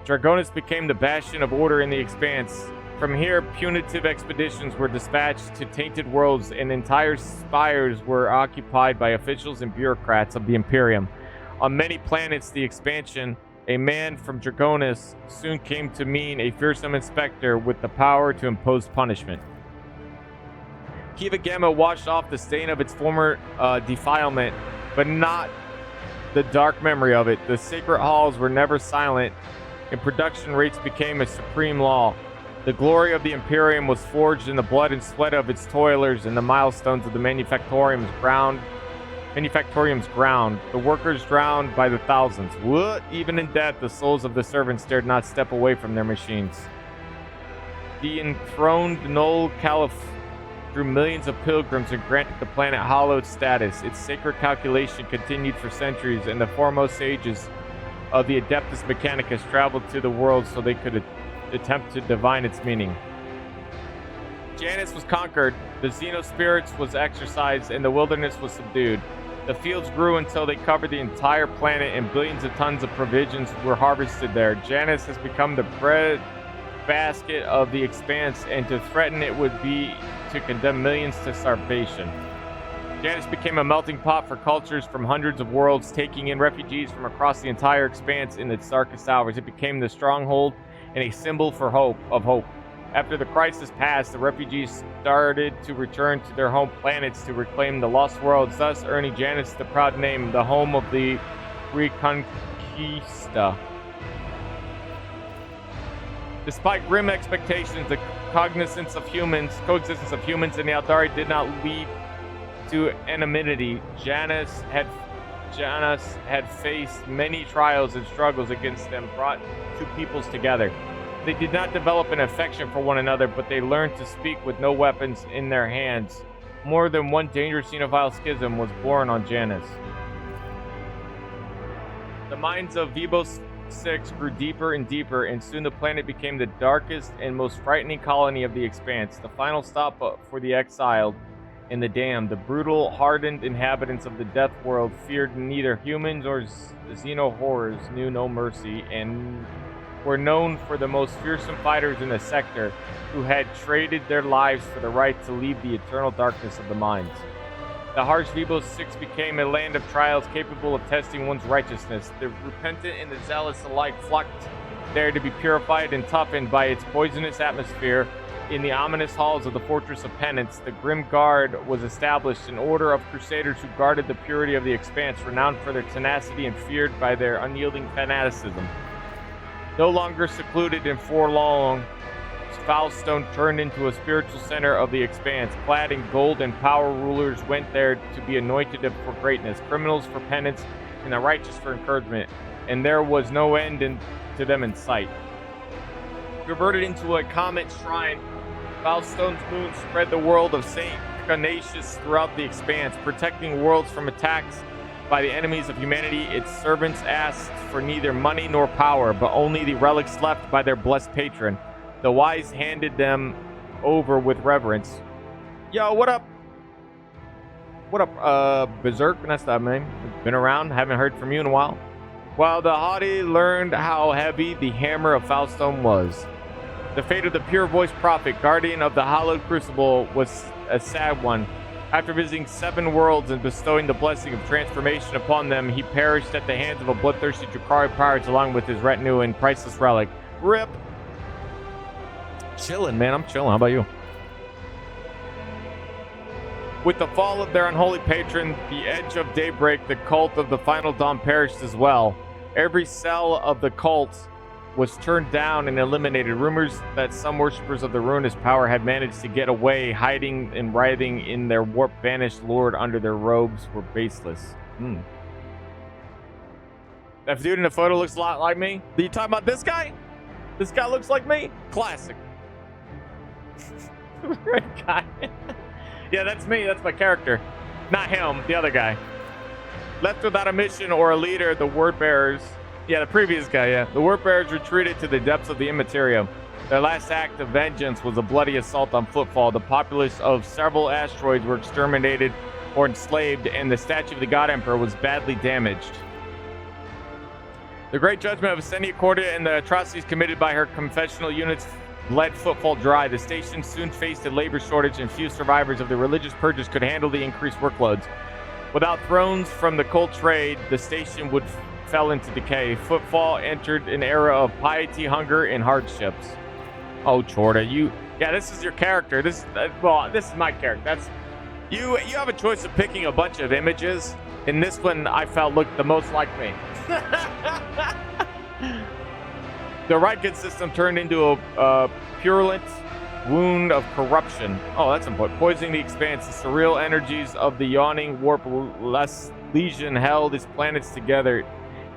Dragonis became the bastion of order in the Expanse. From here, punitive expeditions were dispatched to tainted worlds, and entire spires were occupied by officials and bureaucrats of the Imperium. On many planets, the expansion, a man from Dragonis, soon came to mean a fearsome inspector with the power to impose punishment. Kiva Gamma washed off the stain of its former defilement, but not the dark memory of it. The sacred halls were never silent, and production rates became a supreme law. The glory of the Imperium was forged in the blood and sweat of its toilers and the milestones of the manufactorium's ground. The workers drowned by the thousands. What? Even in death, the souls of the servants dared not step away from their machines. The enthroned Null Caliph drew millions of pilgrims and granted the planet hallowed status. Its sacred calculation continued for centuries, and the foremost sages of the Adeptus Mechanicus traveled to the world so they could attempt to divine its meaning. Janus was conquered, the Xenospirits was exorcised, and the wilderness was subdued. The fields grew until they covered the entire planet, and billions of tons of provisions were harvested there. Janus has become the bread basket of the expanse, and to threaten it would be to condemn millions to starvation. Janus became a melting pot for cultures from hundreds of worlds, taking in refugees from across the entire expanse in its darkest hours. It became the stronghold and a symbol for hope. After the crisis passed, the refugees started to return to their home planets to reclaim the lost worlds, thus earning Janus the proud name, the home of the Reconquista. Despite grim expectations, the coexistence of humans and the Aldari did not lead to anonymity. Janus had faced many trials and struggles against them, brought two peoples together. They did not develop an affection for one another, but they learned to speak with no weapons in their hands. More than one dangerous xenophile schism was born on Janus. The minds of Vibos 6 grew deeper and deeper, and soon the planet became the darkest and most frightening colony of the expanse, the final stop for the exiled and the damned. The brutal, hardened inhabitants of the death world feared neither humans or xeno horrors, knew no mercy, and were known for the most fearsome fighters in the sector, who had traded their lives for the right to leave the eternal darkness of the mines. The harsh Vibos 6 became a land of trials capable of testing one's righteousness. The repentant and the zealous alike flocked there to be purified and toughened by its poisonous atmosphere. In the ominous halls of the Fortress of Penance, the Grim Guard was established, an order of crusaders who guarded the purity of the expanse, renowned for their tenacity and feared by their unyielding fanaticism. No longer secluded and forlorn, Foulstone turned into a spiritual center of the expanse. Clad in gold and power, rulers went there to be anointed for greatness, criminals for penance, and the righteous for encouragement, and there was no end to them in sight. Converted into a comet shrine, Foulstone's moon spread the world of Saint Canasius throughout the expanse, protecting worlds from attacks by the enemies of humanity. Its servants asked for neither money nor power, but only the relics left by their blessed patron. The wise handed them over with reverence. Yo, what up? What up, Berserk? That's that name. Been around, haven't heard from you in a while. While the haughty learned how heavy the hammer of Foulstone was. The fate of the pure-voiced prophet, guardian of the hallowed crucible, was a sad one. After visiting 7 worlds and bestowing the blessing of transformation upon them, he perished at the hands of a bloodthirsty Drakari pirate along with his retinue and priceless relic. RIP! Chilling, man. I'm chilling. How about you? With the fall of their unholy patron, the edge of daybreak, the cult of the Final Dawn perished as well. Every cell of the cult was turned down and eliminated. Rumors that some worshippers of the ruinous power had managed to get away, hiding and writhing in their warp-banished lord under their robes, were baseless. That dude in the photo looks a lot like me. Are you talking about this guy? This guy looks like me? Classic. Red guy. Yeah, that's me. That's my character. Not him, the other guy. Left without a mission or a leader, the word bearers. Yeah, the previous guy, yeah. The word bearers retreated to the depths of the Immaterium. Their last act of vengeance was a bloody assault on Footfall. The populace of several asteroids were exterminated or enslaved, and the statue of the God Emperor was badly damaged. The great judgment of Ascendia Cordia and the atrocities committed by her confessional units bled Footfall dry. The station soon faced a labor shortage, and few survivors of the religious purges could handle the increased workloads. Without thrones from the cult trade, the station fell into decay. Footfall entered an era of piety, hunger, and hardships. Oh, Chorda, yeah, this is your character. This is my character. That's you have a choice of picking a bunch of images, and this one I felt looked the most like me. The Raiken system turned into a purulent wound of corruption. Oh, that's important. Poisoning the expanse. The surreal energies of the yawning warp lesion held its planets together,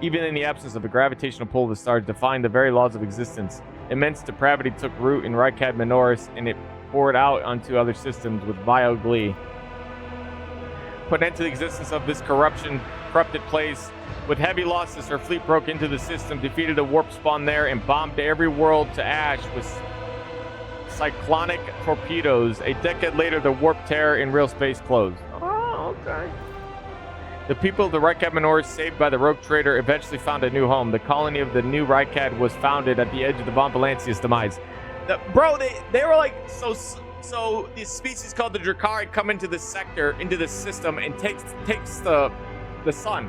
even in the absence of the gravitational pull of the stars, defying the very laws of existence. Immense depravity took root in Rykad Minoris, and it poured out onto other systems with vile glee. Put an end to the existence of this corrupted place. With heavy losses, her fleet broke into the system, defeated a warp spawn there, and bombed every world to ash with cyclonic torpedoes. A decade later, the warp tear in real space closed. Oh, okay. The people of the Rykad Minoris, saved by the rogue trader, eventually found a new home. The colony of the new Rykad was founded at the edge of the Von Valancia's demise. Bro, they were like, so these species called the Drakari come into this sector, into this system, and takes the sun.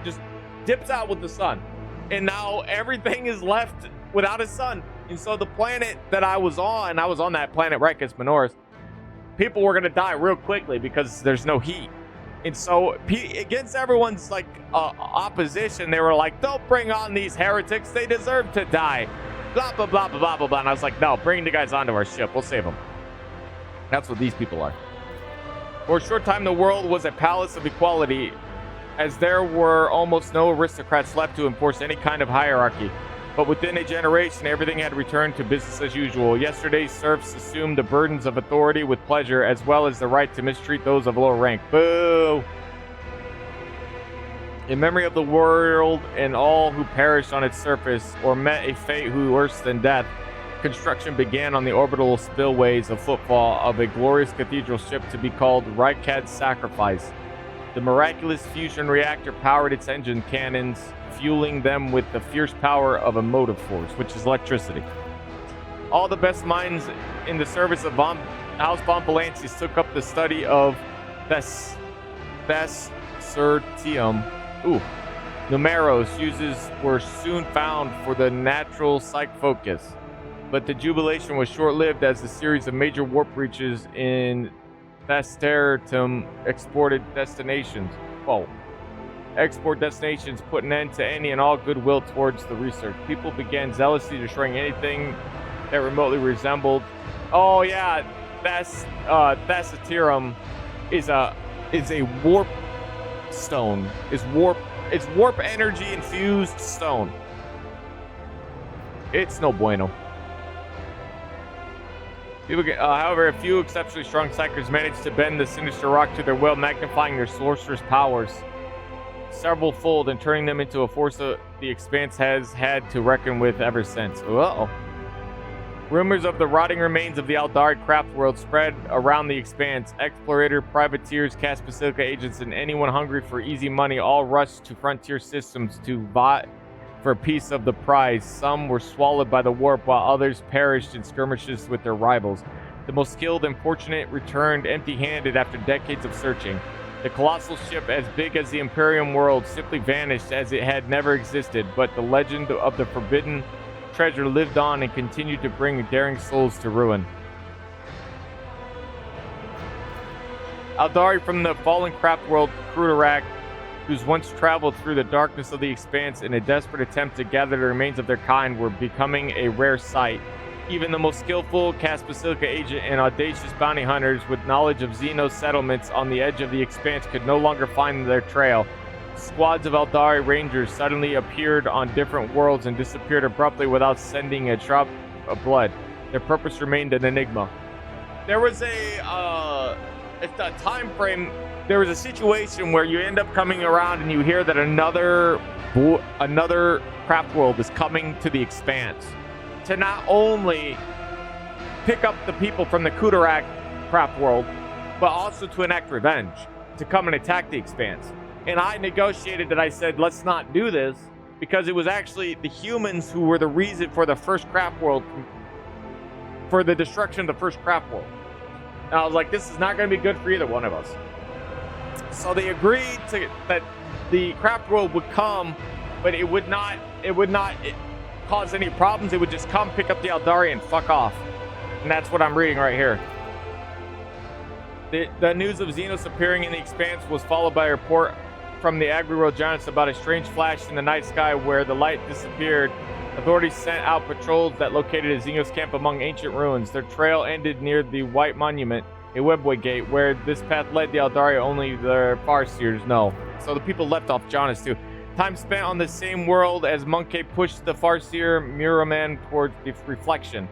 Just dips out with the sun. And now everything is left without a sun. And so the planet that I was on that planet, Rykad Minoris, people were going to die real quickly because there's no heat. And so against everyone's like opposition, they were like, don't bring on these heretics. They deserve to die. Blah, blah, blah, blah, blah, blah, blah. And I was like, no, bring the guys onto our ship. We'll save them. That's what these people are. For a short time, the world was a palace of equality, as there were almost no aristocrats left to enforce any kind of hierarchy. But within a generation, everything had returned to business as usual. Yesterday's serfs assumed the burdens of authority with pleasure, as well as the right to mistreat those of lower rank. Boo! In memory of the world and all who perished on its surface, or met a fate worse than death, construction began on the orbital spillways of Footfall of a glorious cathedral ship to be called Rykad's Sacrifice. The miraculous fusion reactor powered its engine cannons, fueling them with the fierce power of a motive force, which is electricity. All the best minds in the service of House Von Valancius took up the study of Thessertium. Numeros uses were soon found for the natural psych focus, but the jubilation was short-lived as a series of major warp breaches in Thessertium export destinations put an end to any and all goodwill towards the research. People began zealously destroying anything that remotely resembled. Oh yeah, Thessertium is a warp stone. It's warp energy infused stone. It's no bueno. However, a few exceptionally strong psychers managed to bend the sinister rock to their will, magnifying their sorcerous powers several-fold and turning them into a force the Expanse has had to reckon with ever since. Uh-oh. Rumors of the rotting remains of the Aldari craft world spread around the Expanse. Explorator, privateers, Caste Basilica agents, and anyone hungry for easy money all rushed to frontier systems to vie for a piece of the prize. Some were swallowed by the warp, while others perished in skirmishes with their rivals. The most skilled and fortunate returned empty-handed after decades of searching. The colossal ship, as big as the Imperium world, simply vanished as it had never existed, but the legend of the forbidden treasure lived on and continued to bring daring souls to ruin. Aldari from the fallen craft world Crudarak, who's once traveled through the darkness of the Expanse in a desperate attempt to gather the remains of their kind, were becoming a rare sight. Even the most skillful Caste Basilica agent and audacious bounty hunters with knowledge of Xeno settlements on the edge of the Expanse could no longer find their trail. Squads of Aldari Rangers suddenly appeared on different worlds and disappeared abruptly without sending a drop of blood. Their purpose remained an enigma. There was a time frame. There was a situation where you end up coming around and you hear that another craft world is coming to the Expanse to not only pick up the people from the Kudarak craft world, but also to enact revenge, to come and attack the Expanse. And I negotiated that. I said, let's not do this, because it was actually the humans who were the reason for the first craft world, for the destruction of the first craft world. And I was like, this is not going to be good for either one of us. So they agreed that the craft world would come, but it would not cause any problems, they would just come pick up the Eldari and fuck off. And that's what I'm reading right here. The news of Xenos appearing in the Expanse was followed by a report from the Agri-World Giants about a strange flash in the night sky where the light disappeared. Authorities sent out patrols that located a Xenos camp among ancient ruins. Their trail ended near the White Monument, a webway gate. Where this path led the Eldari, only the Farseers know. So the people left off Jonas too. Time spent on the same world as Monkey pushed the Farseer Miraman towards the reflection.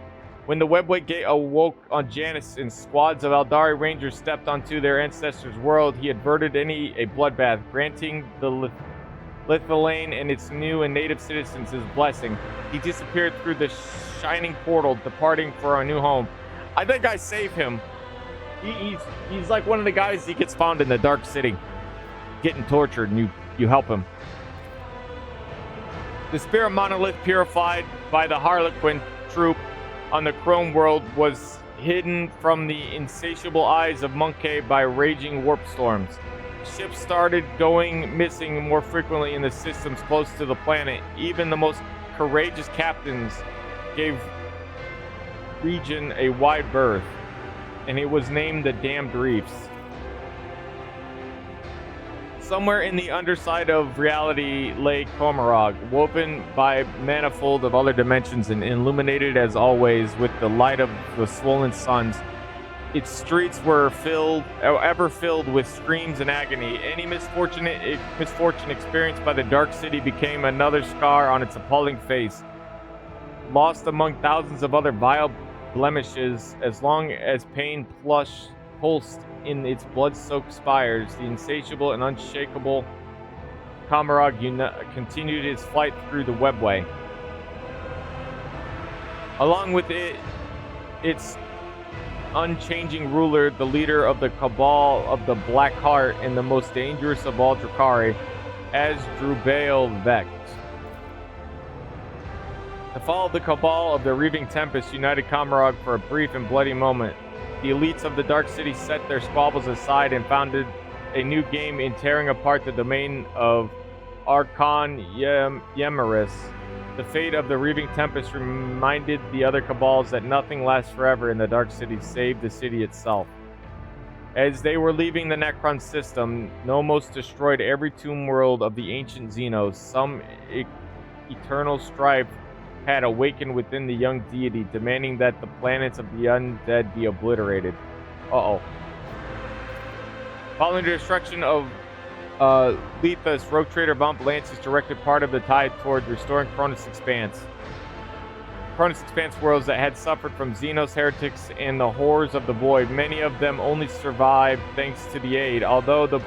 When the webway gate awoke on Janus and squads of Eldari Rangers stepped onto their ancestors' world, he averted a bloodbath, granting the Lithuanian and its new and native citizens his blessing. He disappeared through the shining portal, departing for a new home. I think I save him. He's like one of the guys he gets found in the Dark City, getting tortured, and you help him. The spirit monolith purified by the Harlequin troop on the Chrome world was hidden from the insatiable eyes of Monkey by raging warp storms. Ships started going missing more frequently in the systems close to the planet. Even the most courageous captains gave region a wide berth, and it was named the Damned Reefs. Somewhere in the underside of reality lay Komarog, woven by manifold of other dimensions and illuminated as always with the light of the swollen suns. Its streets were ever filled with screams and agony. Any misfortune experienced by the Dark City became another scar on its appalling face. Lost among thousands of other vile blemishes, as long as pain pulsed in its blood-soaked spires, the insatiable and unshakable Komarog continued his flight through the webway. Along with its unchanging ruler, the leader of the Cabal of the Black Heart and the most dangerous of all Drakari, Asdrubal Vex. The fall of the Cabal of the Reaving Tempest united Komarog for a brief and bloody moment. The elites of the Dark City set their squabbles aside and founded a new game in tearing apart the domain of Archon Yemeris. The fate of the Reaving Tempest reminded the other Cabals that nothing lasts forever in the Dark City save the city itself. As they were leaving the Necron system, Nomos destroyed every tomb world of the ancient Xenos. Some eternal strife had awakened within the young deity, demanding that the planets of the undead be obliterated. Following the destruction of Lethus, Rogue Trader Von Blancis directed part of the tide towards restoring Cronus Expanse. Cronus Expanse worlds that had suffered from Xenos heretics and the horrors of the void. Many of them only survived thanks to the aid, although the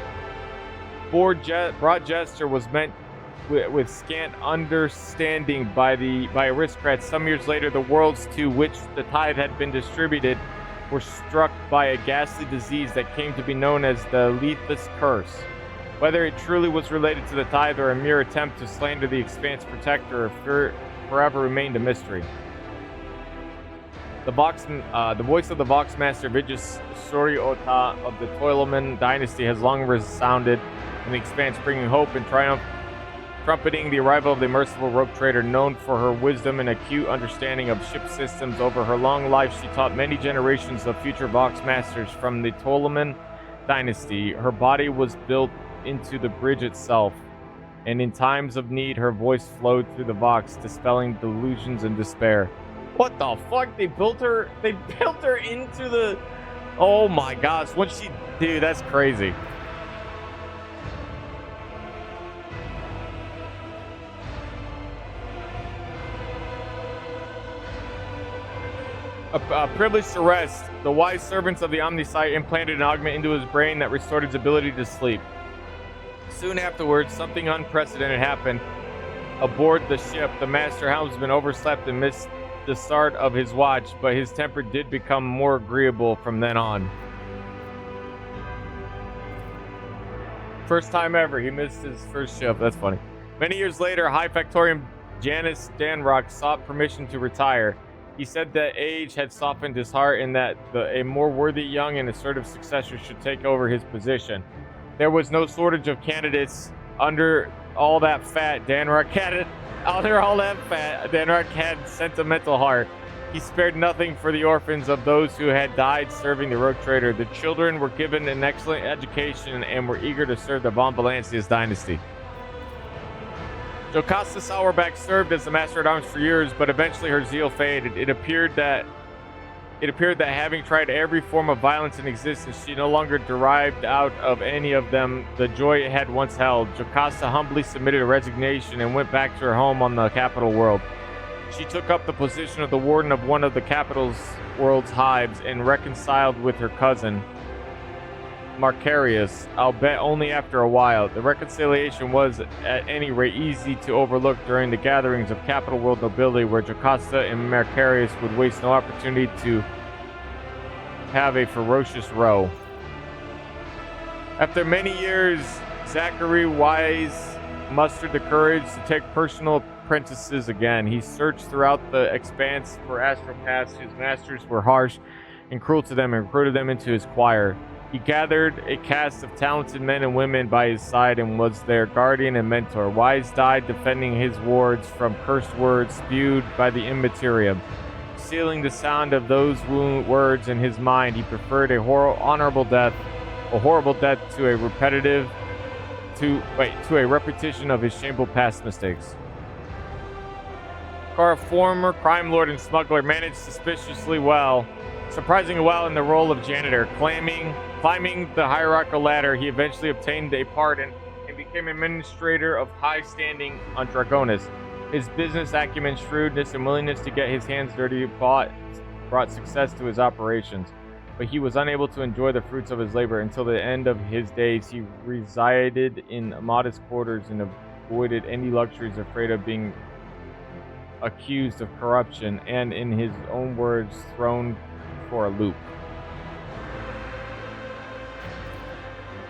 broad gesture was meant with scant understanding by aristocrats. Some years later, the worlds to which the tithe had been distributed were struck by a ghastly disease that came to be known as the Lethus Curse. Whether it truly was related to the tithe or a mere attempt to slander the Expanse Protector forever remained a mystery. The voice of the Voxmaster Vigus Soriota of the Toileman dynasty has long resounded in the Expanse, bringing hope and triumph, trumpeting the arrival of the merciful rogue trader. Known for her wisdom and acute understanding of ship systems, over her long life she taught many generations of future Voxmasters from the Toileman dynasty. Her body was built into the bridge itself, and in times of need her voice flowed through the Vox, dispelling delusions and despair. What the fuck? They built her into the... Oh my gosh, dude, that's crazy. A privileged to rest, the wise servants of the Omnisite implanted an augment into his brain that restored his ability to sleep. Soon afterwards, something unprecedented happened. Aboard the ship, the master helmsman overslept and missed the start of his watch, but his temper did become more agreeable from then on. First time ever, he missed his first shift. That's funny. Many years later, High Factorium Janus Danrock sought permission to retire. He said that age had softened his heart and that a more worthy young and assertive successor should take over his position. There was no shortage of candidates under all that fat, Danrock had it. Under all that fat, Danrock had sentimental heart. He spared nothing for the orphans of those who had died serving the Rogue Trader. The children were given an excellent education and were eager to serve the Von Valancius dynasty. Jocasta Sourback served as the Master at Arms for years, but eventually her zeal faded. It appeared that having tried every form of violence in existence, she no longer derived out of any of them the joy it had once held. Jocasta humbly submitted a resignation and went back to her home on the capital world. She took up the position of the warden of one of the capital's world's hives and reconciled with her cousin, Marcarius, albeit only after a while. The reconciliation was, at any rate, easy to overlook during the gatherings of capital world nobility, where Jocasta and Marcarius would waste no opportunity to have a ferocious row. After many years, Zachary Wise mustered the courage to take personal apprentices again. He searched throughout the expanse for astropaths whose masters were harsh and cruel to them and recruited them into his choir. He gathered a cast of talented men and women by his side and was their guardian and mentor. Wise died defending his wards from cursed words spewed by the Immaterium. Sealing the sound of those words in his mind, he preferred a horrible death to a repetition of his shameful past mistakes. Carr, a former crime lord and smuggler, managed surprisingly well in the role of janitor. Climbing the hierarchical ladder, he eventually obtained a pardon and became administrator of high standing on Dragonis. His business acumen, shrewdness, and willingness to get his hands dirty brought success to his operations, but he was unable to enjoy the fruits of his labor. Until the end of his days, he resided in modest quarters and avoided any luxuries, afraid of being accused of corruption and, in his own words, thrown for a loop.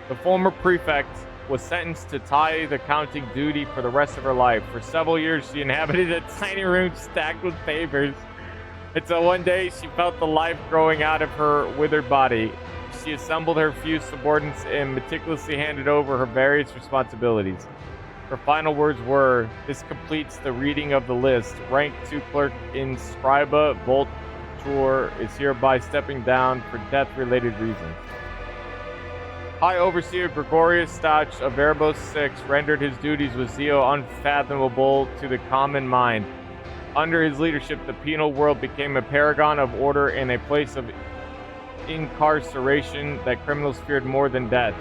The former prefect was sentenced to tithe accounting duty for the rest of her life. For several years, she inhabited a tiny room stacked with papers, until one day she felt the life growing out of her withered body. She assembled her few subordinates and meticulously handed over her various responsibilities. Her final words were, "This completes the reading of the list. Rank 2 clerk in Scriba Voltur is hereby stepping down for death-related reasons." High Overseer Gregorius Stach of Erebos 6 rendered his duties with zeal unfathomable to the common mind. Under his leadership, the penal world became a paragon of order and a place of incarceration that criminals feared more than death.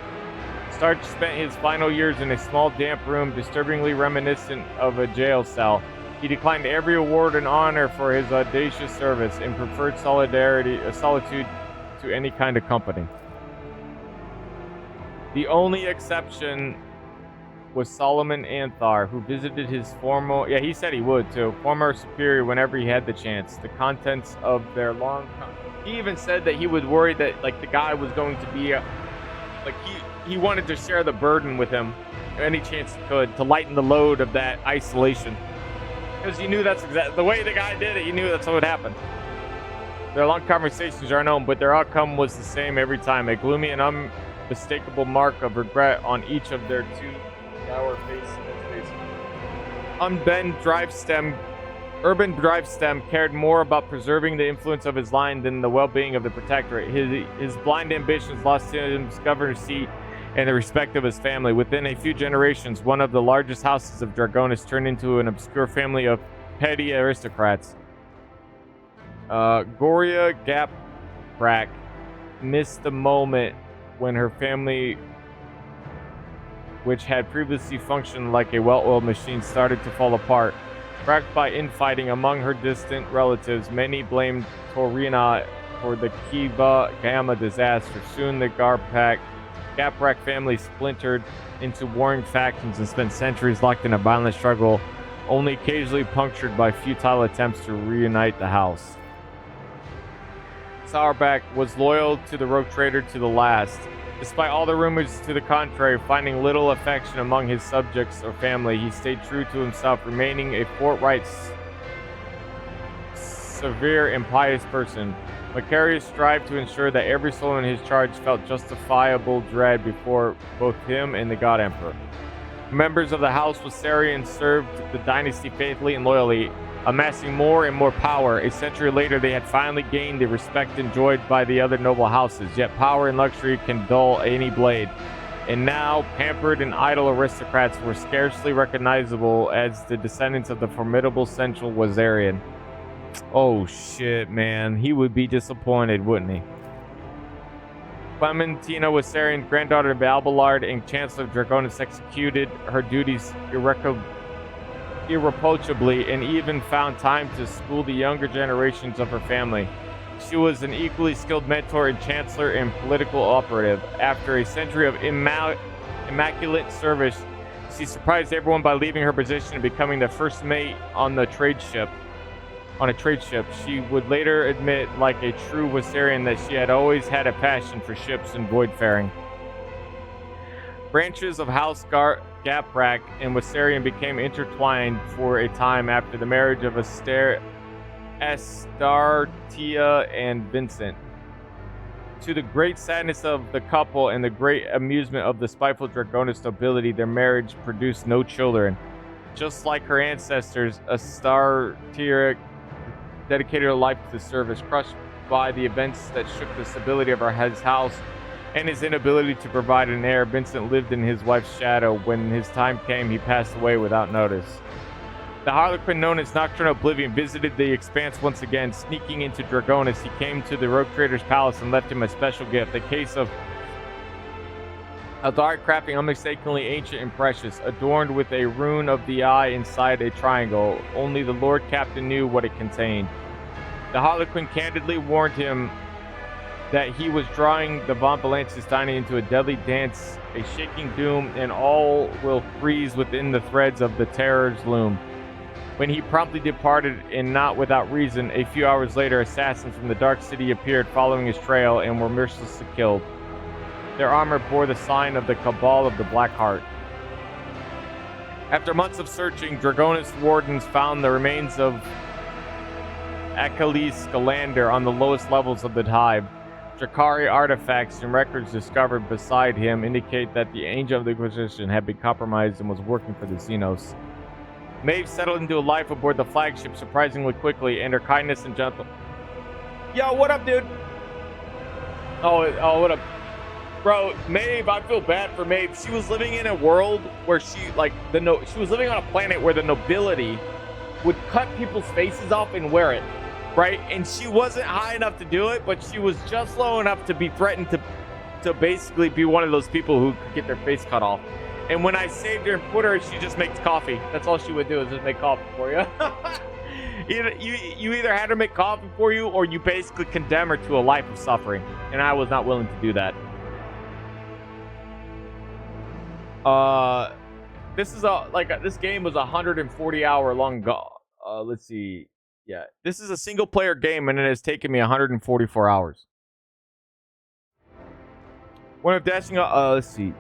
Starch spent his final years in a small, damp room, disturbingly reminiscent of a jail cell. He declined every award and honor for his audacious service and preferred solitude to any kind of company. The only exception was Solomon Anthar, who visited his former, he said he would too, former superior whenever he had the chance. The contents of their long, he even said that he was worried that the guy was going to be, he wanted to share the burden with him any chance he could to lighten the load of that isolation. Because he knew that's exactly, the way the guy did it, he knew that's what would happen. Their long conversations are unknown, but their outcome was the same every time, a gloomy and unmistakable mark of regret on each of their two dour faces. Urban Drivestem cared more about preserving the influence of his line than the well-being of the Protectorate. His blind ambitions lost him his governor's seat and the respect of his family. Within a few generations, one of the largest houses of Dragonis turned into an obscure family of petty aristocrats. Goria Gaprak missed the moment when her family, which had previously functioned like a well-oiled machine, started to fall apart. Racked by infighting among her distant relatives, many blamed Torina for the Kiva Gamma disaster. Soon the Gaprak family splintered into warring factions and spent centuries locked in a violent struggle, only occasionally punctured by futile attempts to reunite the house. Sourback was loyal to the Rogue Trader to the last. Despite all the rumors to the contrary, finding little affection among his subjects or family, he stayed true to himself, remaining a forthright, severe, and pious person. Macarius strived to ensure that every soul in his charge felt justifiable dread before both him and the God Emperor. Members of the House Viserion served the dynasty faithfully and loyally, amassing more and more power. A century later, they had finally gained the respect enjoyed by the other noble houses, yet power and luxury can dull any blade. And now, pampered and idle aristocrats were scarcely recognizable as the descendants of the formidable Central Viserion. Oh shit, man. He would be disappointed, wouldn't he? Clementina Viserion, granddaughter of Abelard and Chancellor Dragonus, executed her duties irreproachably and even found time to school the younger generations of her family. She was an equally skilled mentor and chancellor and political operative. After a century of immaculate service, she surprised everyone by leaving her position and becoming the first mate on a trade ship. She would later admit, like a true Viserion, that she had always had a passion for ships and voidfaring. Branches of House Gaprak and Viserion became intertwined for a time after the marriage of Astartia and Vincent. To the great sadness of the couple and the great amusement of the spiteful Dragonus nobility, their marriage produced no children. Just like her ancestors, Astartia dedicated her life to service, crushed by the events that shook the stability of his house and his inability to provide an heir. Vincent lived in his wife's shadow. When his time came, he passed away without notice. The Harlequin known as Nocturnal Oblivion visited the Expanse once again. Sneaking into Dragonus, he came to the Rogue Trader's palace and left him a special gift, a case of Eldari crafting, unmistakably ancient and precious, adorned with a rune of the eye inside a triangle. Only the Lord Captain knew what it contained. The Harlequin candidly warned him that he was drawing the Von Valance's dynasty into a deadly dance, a shaking doom, and all will freeze within the threads of the terror's loom. When he promptly departed, and not without reason, a few hours later, assassins from the Dark City appeared following his trail and were mercilessly killed. Their armor bore the sign of the Cabal of the Black Heart. After months of searching, Dragonus wardens found the remains of Achilles Scalander on the lowest levels of the hive. Drakari artifacts and records discovered beside him indicate that the Angel of the Inquisition had been compromised and was working for the Xenos. Maeve settled into a life aboard the flagship surprisingly quickly, and her kindness and gentle... Yo, what up, dude? Oh, what up? Bro, Maeve, I feel bad for Maeve. She was living in a world where she was living on a planet where the nobility would cut people's faces off and wear it, right? And she wasn't high enough to do it, but she was just low enough to be threatened to basically be one of those people who could get their face cut off. And when I saved her and put her, she just makes coffee. That's all she would do, is just make coffee for you. You either had her make coffee for you, or you basically condemn her to a life of suffering. And I was not willing to do that. This game was 140 hour long. Let's see. Yeah, this is a single player game, and it has taken me 144 hours. One of dashing. Let's see.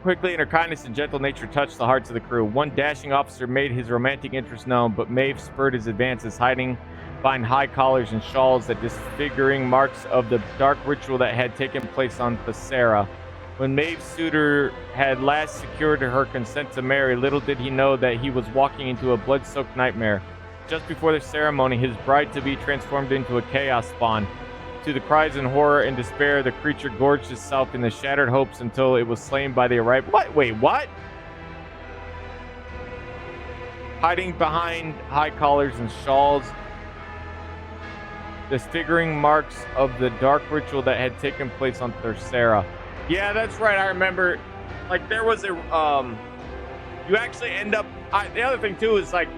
Quickly, and her kindness and gentle nature touched the hearts of the crew. One dashing officer made his romantic interest known, but Maeve spurred his advances, hiding behind high collars and shawls that disfiguring marks of the dark ritual that had taken place on Thessera. When Maeve's suitor had last secured her consent to marry, little did he know that he was walking into a blood-soaked nightmare. Just before the ceremony, his bride-to-be transformed into a chaos spawn. To the cries and horror and despair, the creature gorged itself in the shattered hopes until it was slain by the arrival. What? Wait, what? Hiding behind high collars and shawls, disfiguring marks of the dark ritual that had taken place on Thessera. Yeah, that's right. I remember. Like, there was a you actually end up. The other thing too is, like,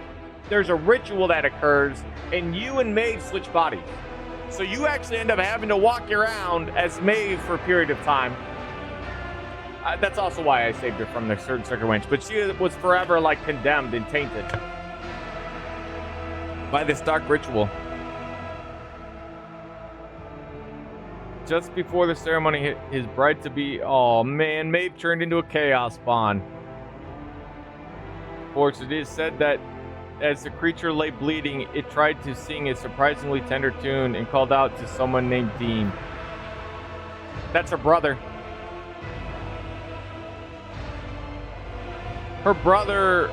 there's a ritual that occurs, and you and Maeve switch bodies. So you actually end up having to walk around as Maeve for a period of time. That's also why I saved her from the certain circumstance. But she was forever, like, condemned and tainted by this dark ritual. Just before the ceremony, his bride-to-be... Oh, man, Maeve turned into a chaos spawn. Of course, it is said that as the creature lay bleeding, it tried to sing a surprisingly tender tune and called out to someone named Dean. That's her brother. her brother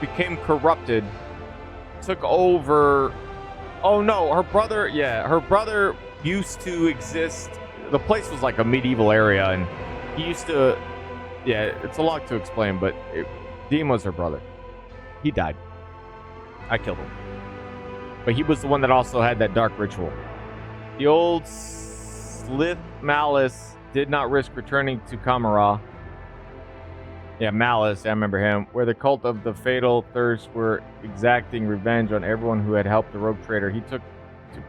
became corrupted, took over. Oh no, her brother, yeah, her brother used to exist. The place was like a medieval area, and he used to, yeah, it's a lot to explain, but Dean was her brother. He died. I killed him. But he was the one that also had that dark ritual. The old Slith Malice did not risk returning to Kamara. Yeah, Malice, I remember him. Where the cult of the Fatal Thirst were exacting revenge on everyone who had helped the rogue trader. He took to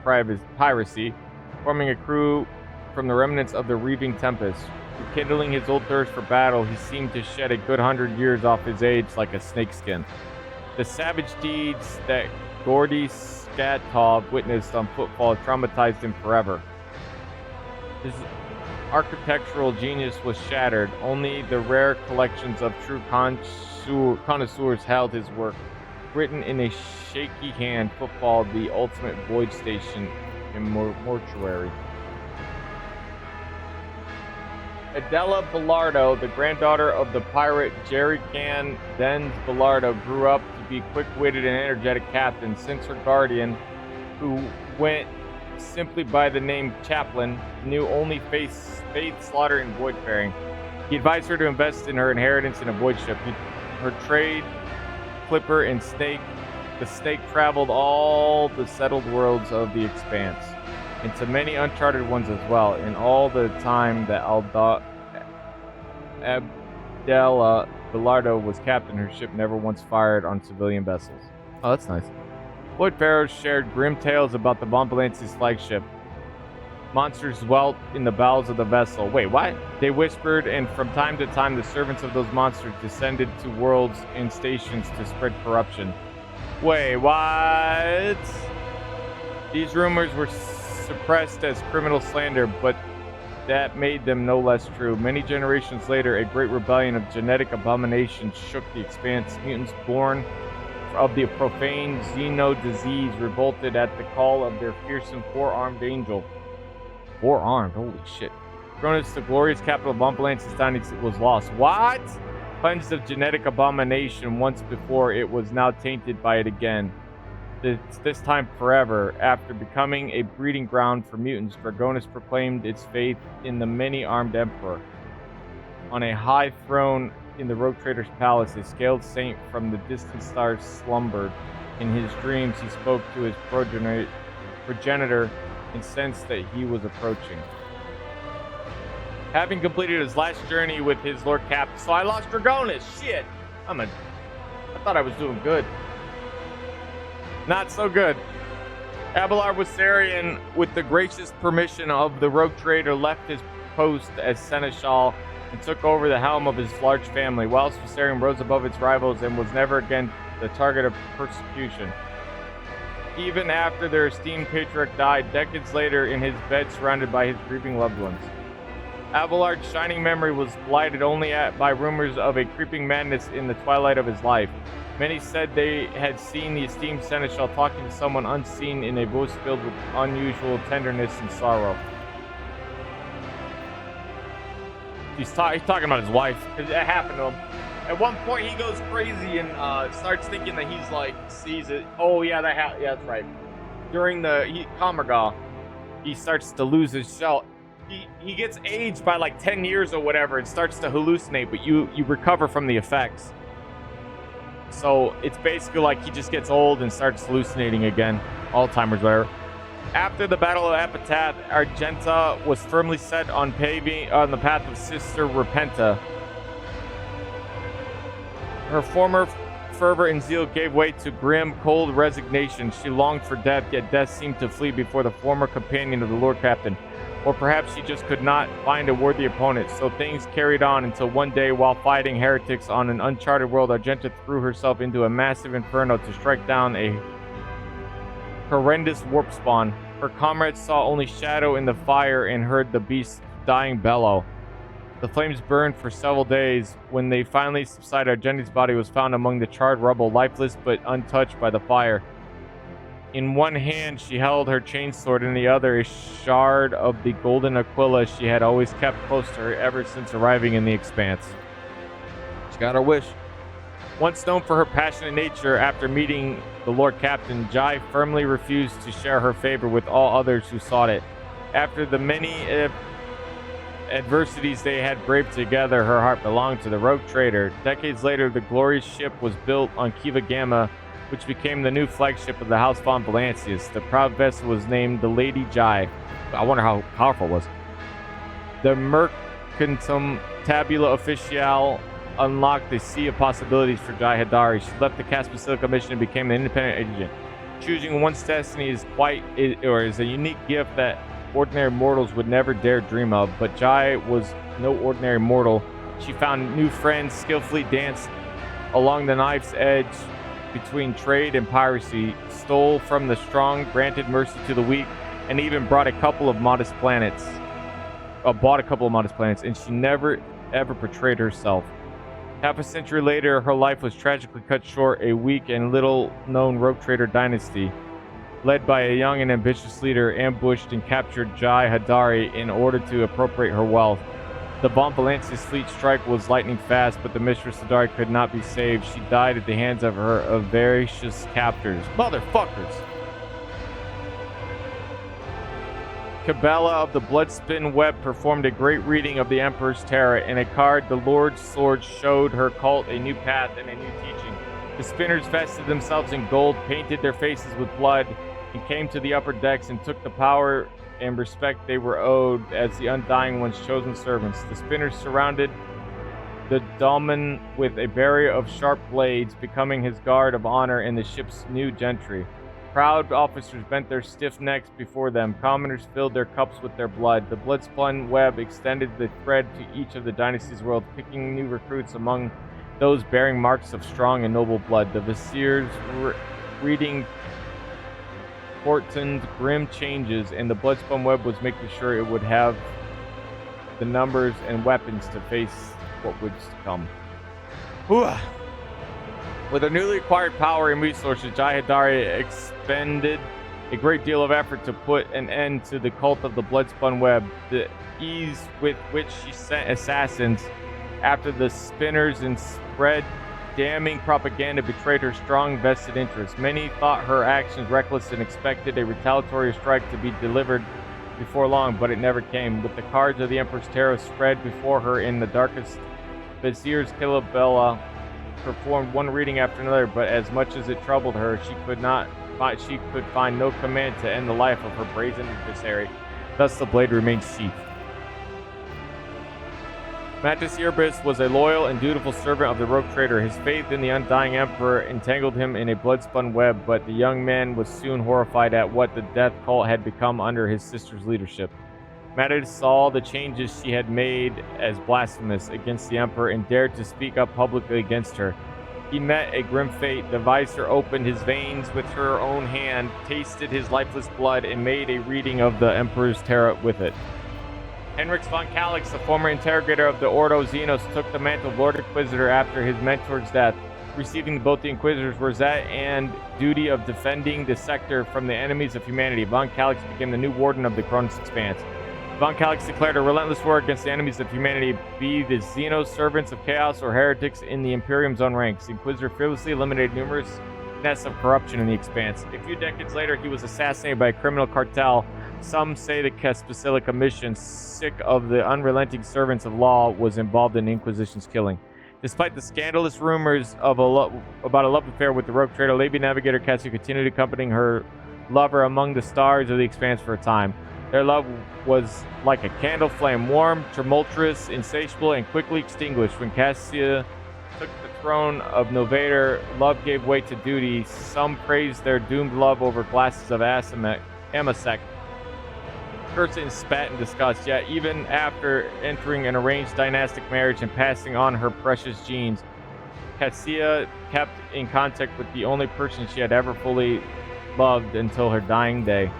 piracy, forming a crew from the remnants of the Reaving Tempest. Rekindling his old thirst for battle, he seemed to shed a good 100 years off his age like a snakeskin. The savage deeds that Gordy Skatov witnessed on footfall traumatized him forever. His architectural genius was shattered. Only the rare collections of true connoisseurs held his work. Written in a shaky hand, footfall, the ultimate void station in mortuary. Adela Bellardo, the granddaughter of the pirate Jerry Can Denz Bellardo, grew up to be quick-witted and energetic captain. Since her guardian, who went simply by the name Chaplain, knew only faith, slaughter, and voidfaring. He advised her to invest in her inheritance in a void ship. Her trade, clipper, and snake. The snake traveled all the settled worlds of the expanse, into many uncharted ones as well. In all the time that Abdella Bellardo was captain, her ship never once fired on civilian vessels. Oh, that's nice. Void Pharaohs shared grim tales about the Bombalance's flagship. Monsters dwelt in the bowels of the vessel. Wait, what? They whispered, and from time to time the servants of those monsters descended to worlds and stations to spread corruption. Wait, what? These rumors were suppressed as criminal slander, but that made them no less true. Many generations later, a great rebellion of genetic abominations shook the expanse. Mutants born of the profane Xeno disease revolted at the call of their fearsome four-armed angel. Four-armed? Holy shit. Cronus, the glorious capital of Bombalance's dynasty, was lost. What? Cleansed of genetic abomination once before, it was now tainted by it again. This time forever. After becoming a breeding ground for mutants, Dragonis proclaimed its faith in the many-armed emperor. On a high throne in the Rogue Trader's palace, a scaled saint from the distant stars slumbered. In his dreams, he spoke to his progenitor and sensed that he was approaching. Having completed his last journey with his Lord Captain, so I lost Dragonis. Shit, I thought I was doing good. Not so good. Abelard Wasarian, with the gracious permission of the Rogue Trader, left his post as Seneschal and took over the helm of his large family, whilst Wasarian rose above its rivals and was never again the target of persecution. Even after their esteemed patriarch died, decades later in his bed surrounded by his grieving loved ones. Abelard's shining memory was blighted only by rumors of a creeping madness in the twilight of his life. Many said they had seen the esteemed Seneschal talking to someone unseen in a voice filled with unusual tenderness and sorrow. He's talking about his wife. It happened to him. At one point, he goes crazy and starts thinking that he's like sees it. Oh yeah, yeah, that's right. During the Kamarga, he starts to lose his shell. He gets aged by like 10 years or whatever and starts to hallucinate, but you recover from the effects. So it's basically like he just gets old and starts hallucinating again. Alzheimer's, whatever. After the Battle of Epitaph, Argenta was firmly set on the path of Sister Repenta. Her former fervor and zeal gave way to grim, cold resignation. She longed for death, yet death seemed to flee before the former companion of the Lord Captain. Or perhaps she just could not find a worthy opponent. So things carried on until one day, while fighting heretics on an uncharted world, Argenta threw herself into a massive inferno to strike down a horrendous warp spawn. Her comrades saw only shadow in the fire and heard the beast's dying bellow. The flames burned for several days. When they finally subsided, Argenta's body was found among the charred rubble, lifeless but untouched by the fire. In one hand, she held her chainsword, in the other, a shard of the golden Aquila she had always kept close to her ever since arriving in the Expanse. She got her wish. Once known for her passionate nature, after meeting the Lord Captain, Jai firmly refused to share her favor with all others who sought it. After the many adversities they had braved together, her heart belonged to the rogue trader. Decades later, the glorious ship was built on Kiva Gamma, which became the new flagship of the House von Valancius. The proud vessel was named the Lady Jai. I wonder how powerful it was. The Mercantum Tabula Officiale unlocked a sea of possibilities for Jai Hadari. She left the Cas Basilica mission and became an independent agent. Choosing one's destiny is a unique gift that ordinary mortals would never dare dream of, but Jai was no ordinary mortal. She found new friends, skillfully danced along the knife's edge between trade and piracy, stole from the strong, granted mercy to the weak, and even bought a couple of modest planets, and she never ever betrayed herself. Half a century later, her life was tragically cut short. A weak and little-known rogue trader dynasty, led by a young and ambitious leader, ambushed and captured Jai Hadari in order to appropriate her wealth. The von Valancius fleet strike was lightning fast, but the Mistress Hadari could not be saved. She died at the hands of her avaricious captors. Motherfuckers! Cabela of the Bloodspin Web performed a great reading of the Emperor's Terror. In a card, the Lord's Sword showed her cult a new path and a new teaching. The spinners vested themselves in gold, painted their faces with blood, and came to the upper decks and took the power and respect they were owed as the Undying One's chosen servants. The spinners surrounded the dolmen with a barrier of sharp blades, becoming his guard of honor and the ship's new gentry. Proud officers bent their stiff necks before them. Commoners filled their cups with their blood. The blood-spun web extended the thread to each of the dynasty's world, picking new recruits among those bearing marks of strong and noble blood. The Viziers reading portended grim changes, and the blood-spun web was making sure it would have the numbers and weapons to face what was to come. With her newly acquired power and resources, Jai Hadari expended a great deal of effort to put an end to the cult of the Bloodspun Web. The ease with which she sent assassins after the spinners and spread damning propaganda betrayed her strong vested interests. Many thought her actions reckless and expected a retaliatory strike to be delivered before long, but it never came. With the cards of the Emperor's Terror spread before her in the darkest, Vizier's Kilabella performed one reading after another, but as much as it troubled her, she could find no command to end the life of her brazen adversary. Thus the blade remained sheathed. Mantis Irbis was a loyal and dutiful servant of the rogue trader. His faith in the undying emperor entangled him in a blood-spun web, but the young man was soon horrified at what the death cult had become under his sister's leadership. Mattis saw the changes she had made as blasphemous against the emperor and dared to speak up publicly against her. He met a grim fate. The Vizier opened his veins with her own hand, tasted his lifeless blood, and made a reading of the Emperor's Terror with it. Henrix von Calix, the former interrogator of the Ordo Xenos, took the mantle of Lord Inquisitor after his mentor's death, receiving both the Inquisitor's rosette and duty of defending the sector from the enemies of humanity. Von Calix became the new warden of the Cronus Expanse. Von Calix declared a relentless war against the enemies of humanity, be the Xenos servants of chaos or heretics in the Imperium's own ranks. The Inquisitor fearlessly eliminated numerous nests of corruption in the Expanse. A few decades later, he was assassinated by a criminal cartel. Some say the Cas Basilica mission, sick of the unrelenting servants of law, was involved in the Inquisition's killing. Despite the scandalous rumors of about a love affair with the rogue trader, Lady Navigator Cassie continued accompanying her lover among the stars of the Expanse for a time. Their love was like a candle flame, warm, tumultuous, insatiable, and quickly extinguished. When Cassia took the throne of Novator, love gave way to duty. Some praised their doomed love over glasses of Amasek, cursed and spat in disgust. Yet, even after entering an arranged dynastic marriage and passing on her precious genes, Cassia kept in contact with the only person she had ever fully loved until her dying day.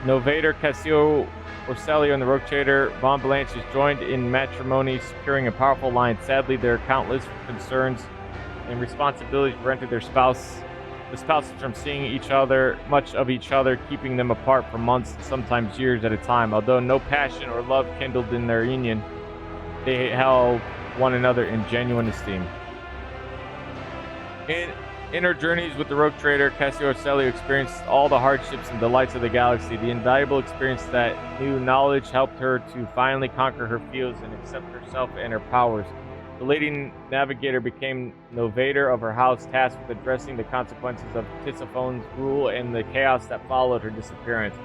Novator, Cassio, Orselio, and the rogue trader von Valancius joined in matrimony, securing a powerful line. Sadly, their countless concerns and responsibilities prevented their spouse the spouses from seeing much of each other, keeping them apart for months, sometimes years at a time. Although no passion or love kindled in their union, they held one another in genuine esteem. In her journeys with the rogue trader, Cassio experienced all the hardships and delights of the galaxy. The invaluable experience that new knowledge helped her to finally conquer her fears and accept herself and her powers. The lady navigator became novator of her house, tasked with addressing the consequences of Tisophone's rule and the chaos that followed her disappearance.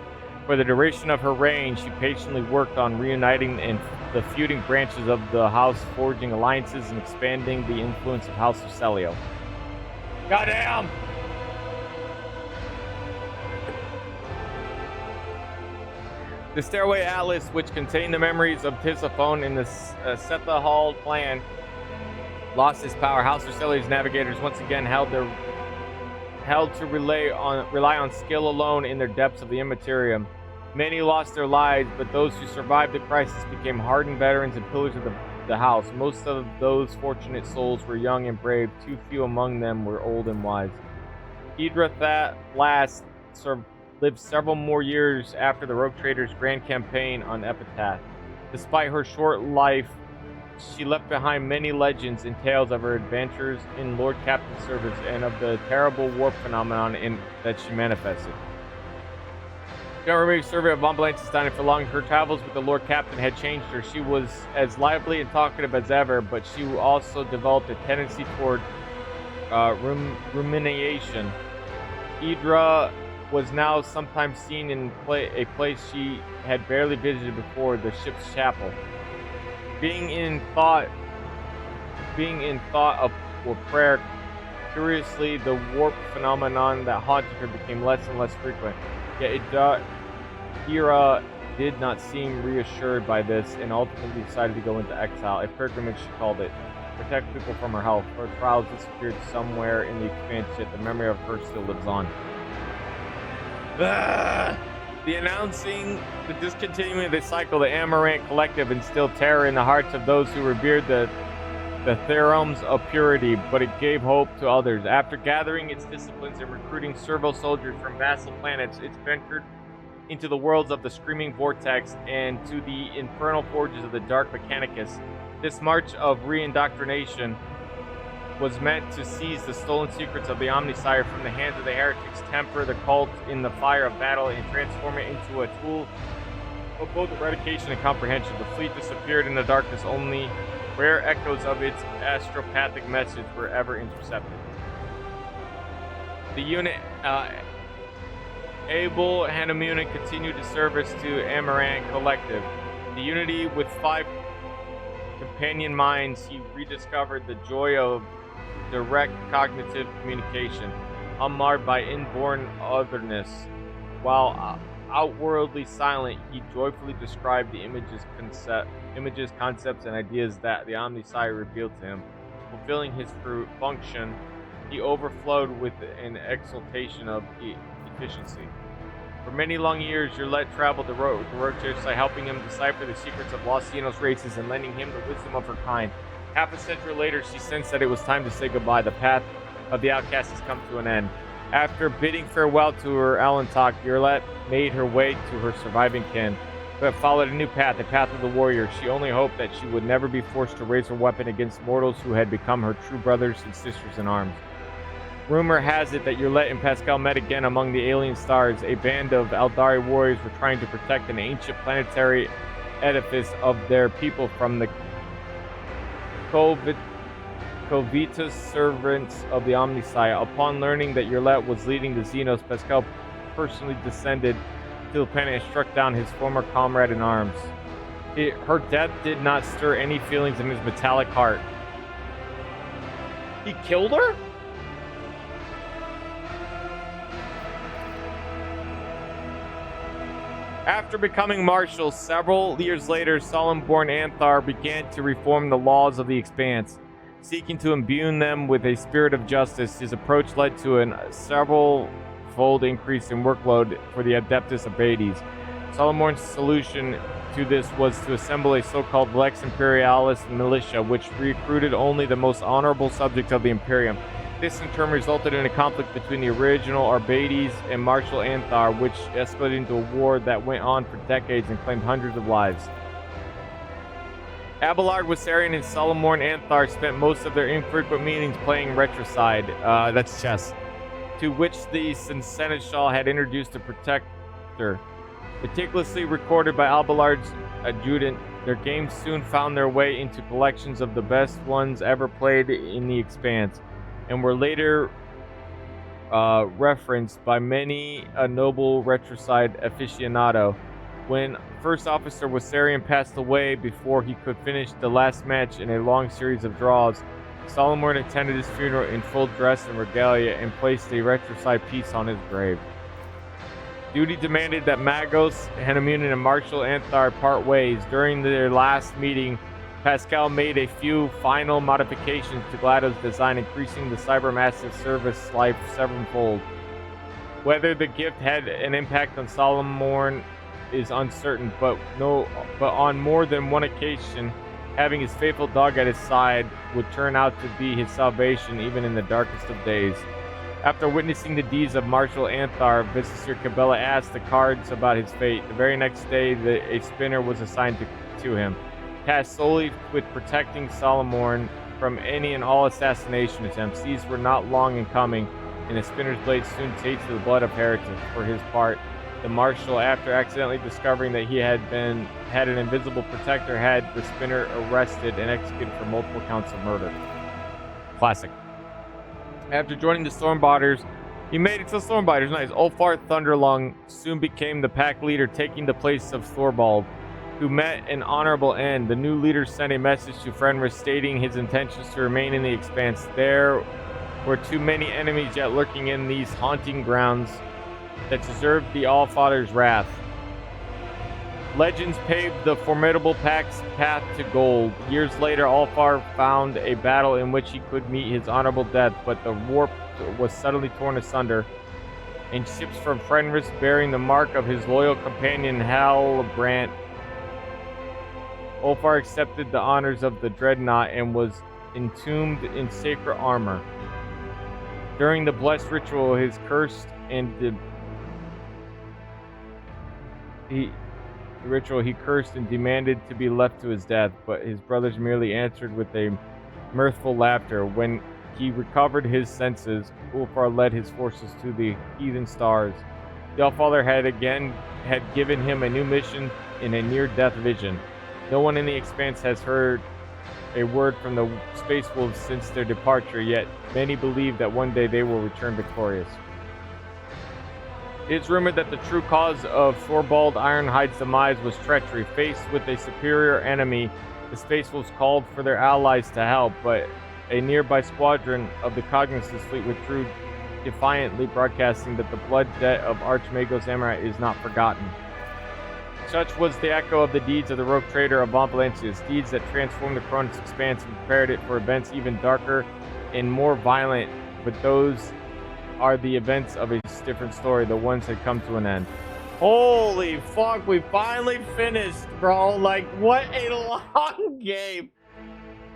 For the duration of her reign, she patiently worked on reuniting the feuding branches of the house, forging alliances and expanding the influence of House of Celio. Goddamn! The Stairway Atlas, which contained the memories of Tisiphone and the Setha Hall clan, lost its power. House of Celio's navigators once again held to rely on skill alone in their depths of the Immaterium. Many lost their lives, but those who survived the crisis became hardened veterans and pillars of the house. Most of those fortunate souls were young and brave. Too few among them were old and wise. Idra last lived several more years after the Rogue Trader's grand campaign on Epitaph. Despite her short life, she left behind many legends and tales of her adventures in Lord Captain's service and of the terrible warp phenomenon that she manifested. Government survey of Von Blankenstein, and for long her travels with the Lord Captain had changed her. She was as lively and talkative as ever, but she also developed a tendency toward rumination. Idra was now sometimes seen in a place she had barely visited before, the ship's chapel. Being in thought of or prayer, curiously, the warp phenomenon that haunted her became less and less frequent. Yet Ira did not seem reassured by this and ultimately decided to go into exile, a pilgrimage she called it, to protect people from her health. Her trials disappeared somewhere in the expanse, yet the memory of her still lives on. The announcing the discontinuing of the cycle, the Amarant Collective instilled terror in the hearts of those who revered the theorems of purity, but it gave hope to others. After gathering its disciplines and recruiting servo soldiers from vassal planets, it ventured into the worlds of the Screaming Vortex and to the infernal forges of the Dark Mechanicus. This march of re-indoctrination was meant to seize the stolen secrets of the Omnisire from the hands of the heretics, temper the cult in the fire of battle, and transform it into a tool of both eradication and comprehension. The fleet disappeared in the darkness. Only rare echoes of its astropathic message were ever intercepted. The unit Abel Hanamunin continued his service to Amarant Collective. The unity with 5 companion minds, he rediscovered the joy of direct cognitive communication, unmarred by inborn otherness. While outwardly silent, he joyfully described the images, concepts, and ideas that the Omnisire revealed to him. Fulfilling his function, he overflowed with an exultation of efficiency. For many long years, Yurlet traveled the road to helping him decipher the secrets of Los Xenos races and lending him the wisdom of her kind. Half a century later, she sensed that it was time to say goodbye. The path of the outcast has come to an end. After bidding farewell to her Alantok, Yurlet made her way to her surviving kin, but followed a new path, the path of the warrior. She only hoped that she would never be forced to raise her weapon against mortals who had become her true brothers and sisters in arms. Rumor has it that Yurlet and Pascal met again among the alien stars. A band of Aldari warriors were trying to protect an ancient planetary edifice of their people from the covetous servants of the Omnisire. Upon learning that Yurlet was leading the Xenos, Pascal personally descended to the planet and struck down his former comrade in arms. Her death did not stir any feelings in his metallic heart. He killed her? After becoming marshal, several years later, Solemn-born Anthar began to reform the laws of the Expanse. Seeking to imbue them with a spirit of justice, his approach led to a several-fold increase in workload for the Adeptus Abates. Solemn-born's solution to this was to assemble a so-called Lex Imperialis militia, which recruited only the most honorable subjects of the Imperium. This in turn resulted in a conflict between the original Arbades and Marshal Anthar, which escalated into a war that went on for decades and claimed hundreds of lives. Abelard, Wasarian, and Solomorn Anthar spent most of their infrequent meetings playing Retrocide, that's chess, to which the Seneschal had introduced a protector. Meticulously recorded by Abelard's adjutant, their games soon found their way into collections of the best ones ever played in the Expanse, and were later referenced by many a noble Retrocide aficionado. When First Officer Wasarian passed away before he could finish the last match in a long series of draws, Solomon attended his funeral in full dress and regalia and placed a Retrocide piece on his grave. Duty demanded that Magos, Henemunin, and Marshal Anthar part ways. During their last meeting, Pascal made a few final modifications to GLaDOS' design, increasing the Cybermassive service life sevenfold. Whether the gift had an impact on Solomon is uncertain, but on more than one occasion, having his faithful dog at his side would turn out to be his salvation even in the darkest of days. After witnessing the deeds of Marshal Anthar, Viscere Cabela asked the cards about his fate. The very next day, a spinner was assigned to him, tasked solely with protecting Solomon from any and all assassination attempts. These were not long in coming, and the spinner's blade soon tasted the blood of heretics. For his part, the Marshal, after accidentally discovering that he had an invisible protector, had the spinner arrested and executed for multiple counts of murder. Classic. After joining the Stormbiters, he made it to Stormbiters. Nice. Ulfar Thunderlung soon became the pack leader, taking the place of Thorvald, who met an honorable end. The new leader sent a message to Fenris stating his intentions to remain in the Expanse. There were too many enemies yet lurking in these haunting grounds that deserved the Allfather's wrath. Legends paved the formidable pack's path to gold. Years later, Ulfar found a battle in which he could meet his honorable death, but the warp was suddenly torn asunder, and ships from Fenris bearing the mark of his loyal companion Halbrand. Ulfar accepted the honors of the Dreadnought and was entombed in sacred armor. During the blessed ritual, he cursed and demanded to be left to his death, but his brothers merely answered with a mirthful laughter. When he recovered his senses, Ulfar led his forces to the heathen stars. The Allfather had given him a new mission in a near-death vision. No one in the Expanse has heard a word from the Space Wolves since their departure, yet many believe that one day they will return victorious. It is rumored that the true cause of Thorvald Ironhide's demise was treachery. Faced with a superior enemy, the Space Wolves called for their allies to help, but a nearby squadron of the Cognizance fleet withdrew defiantly, broadcasting that the blood debt of Archmagos Amarat is not forgotten. Such was the echo of the deeds of the rogue trader of Von Valencius, deeds that transformed the Cronus Expanse and prepared it for events even darker and more violent, but those are the events of a different story. The ones had come to an end. Holy fuck, we finally finished, bro. Like, what a long game.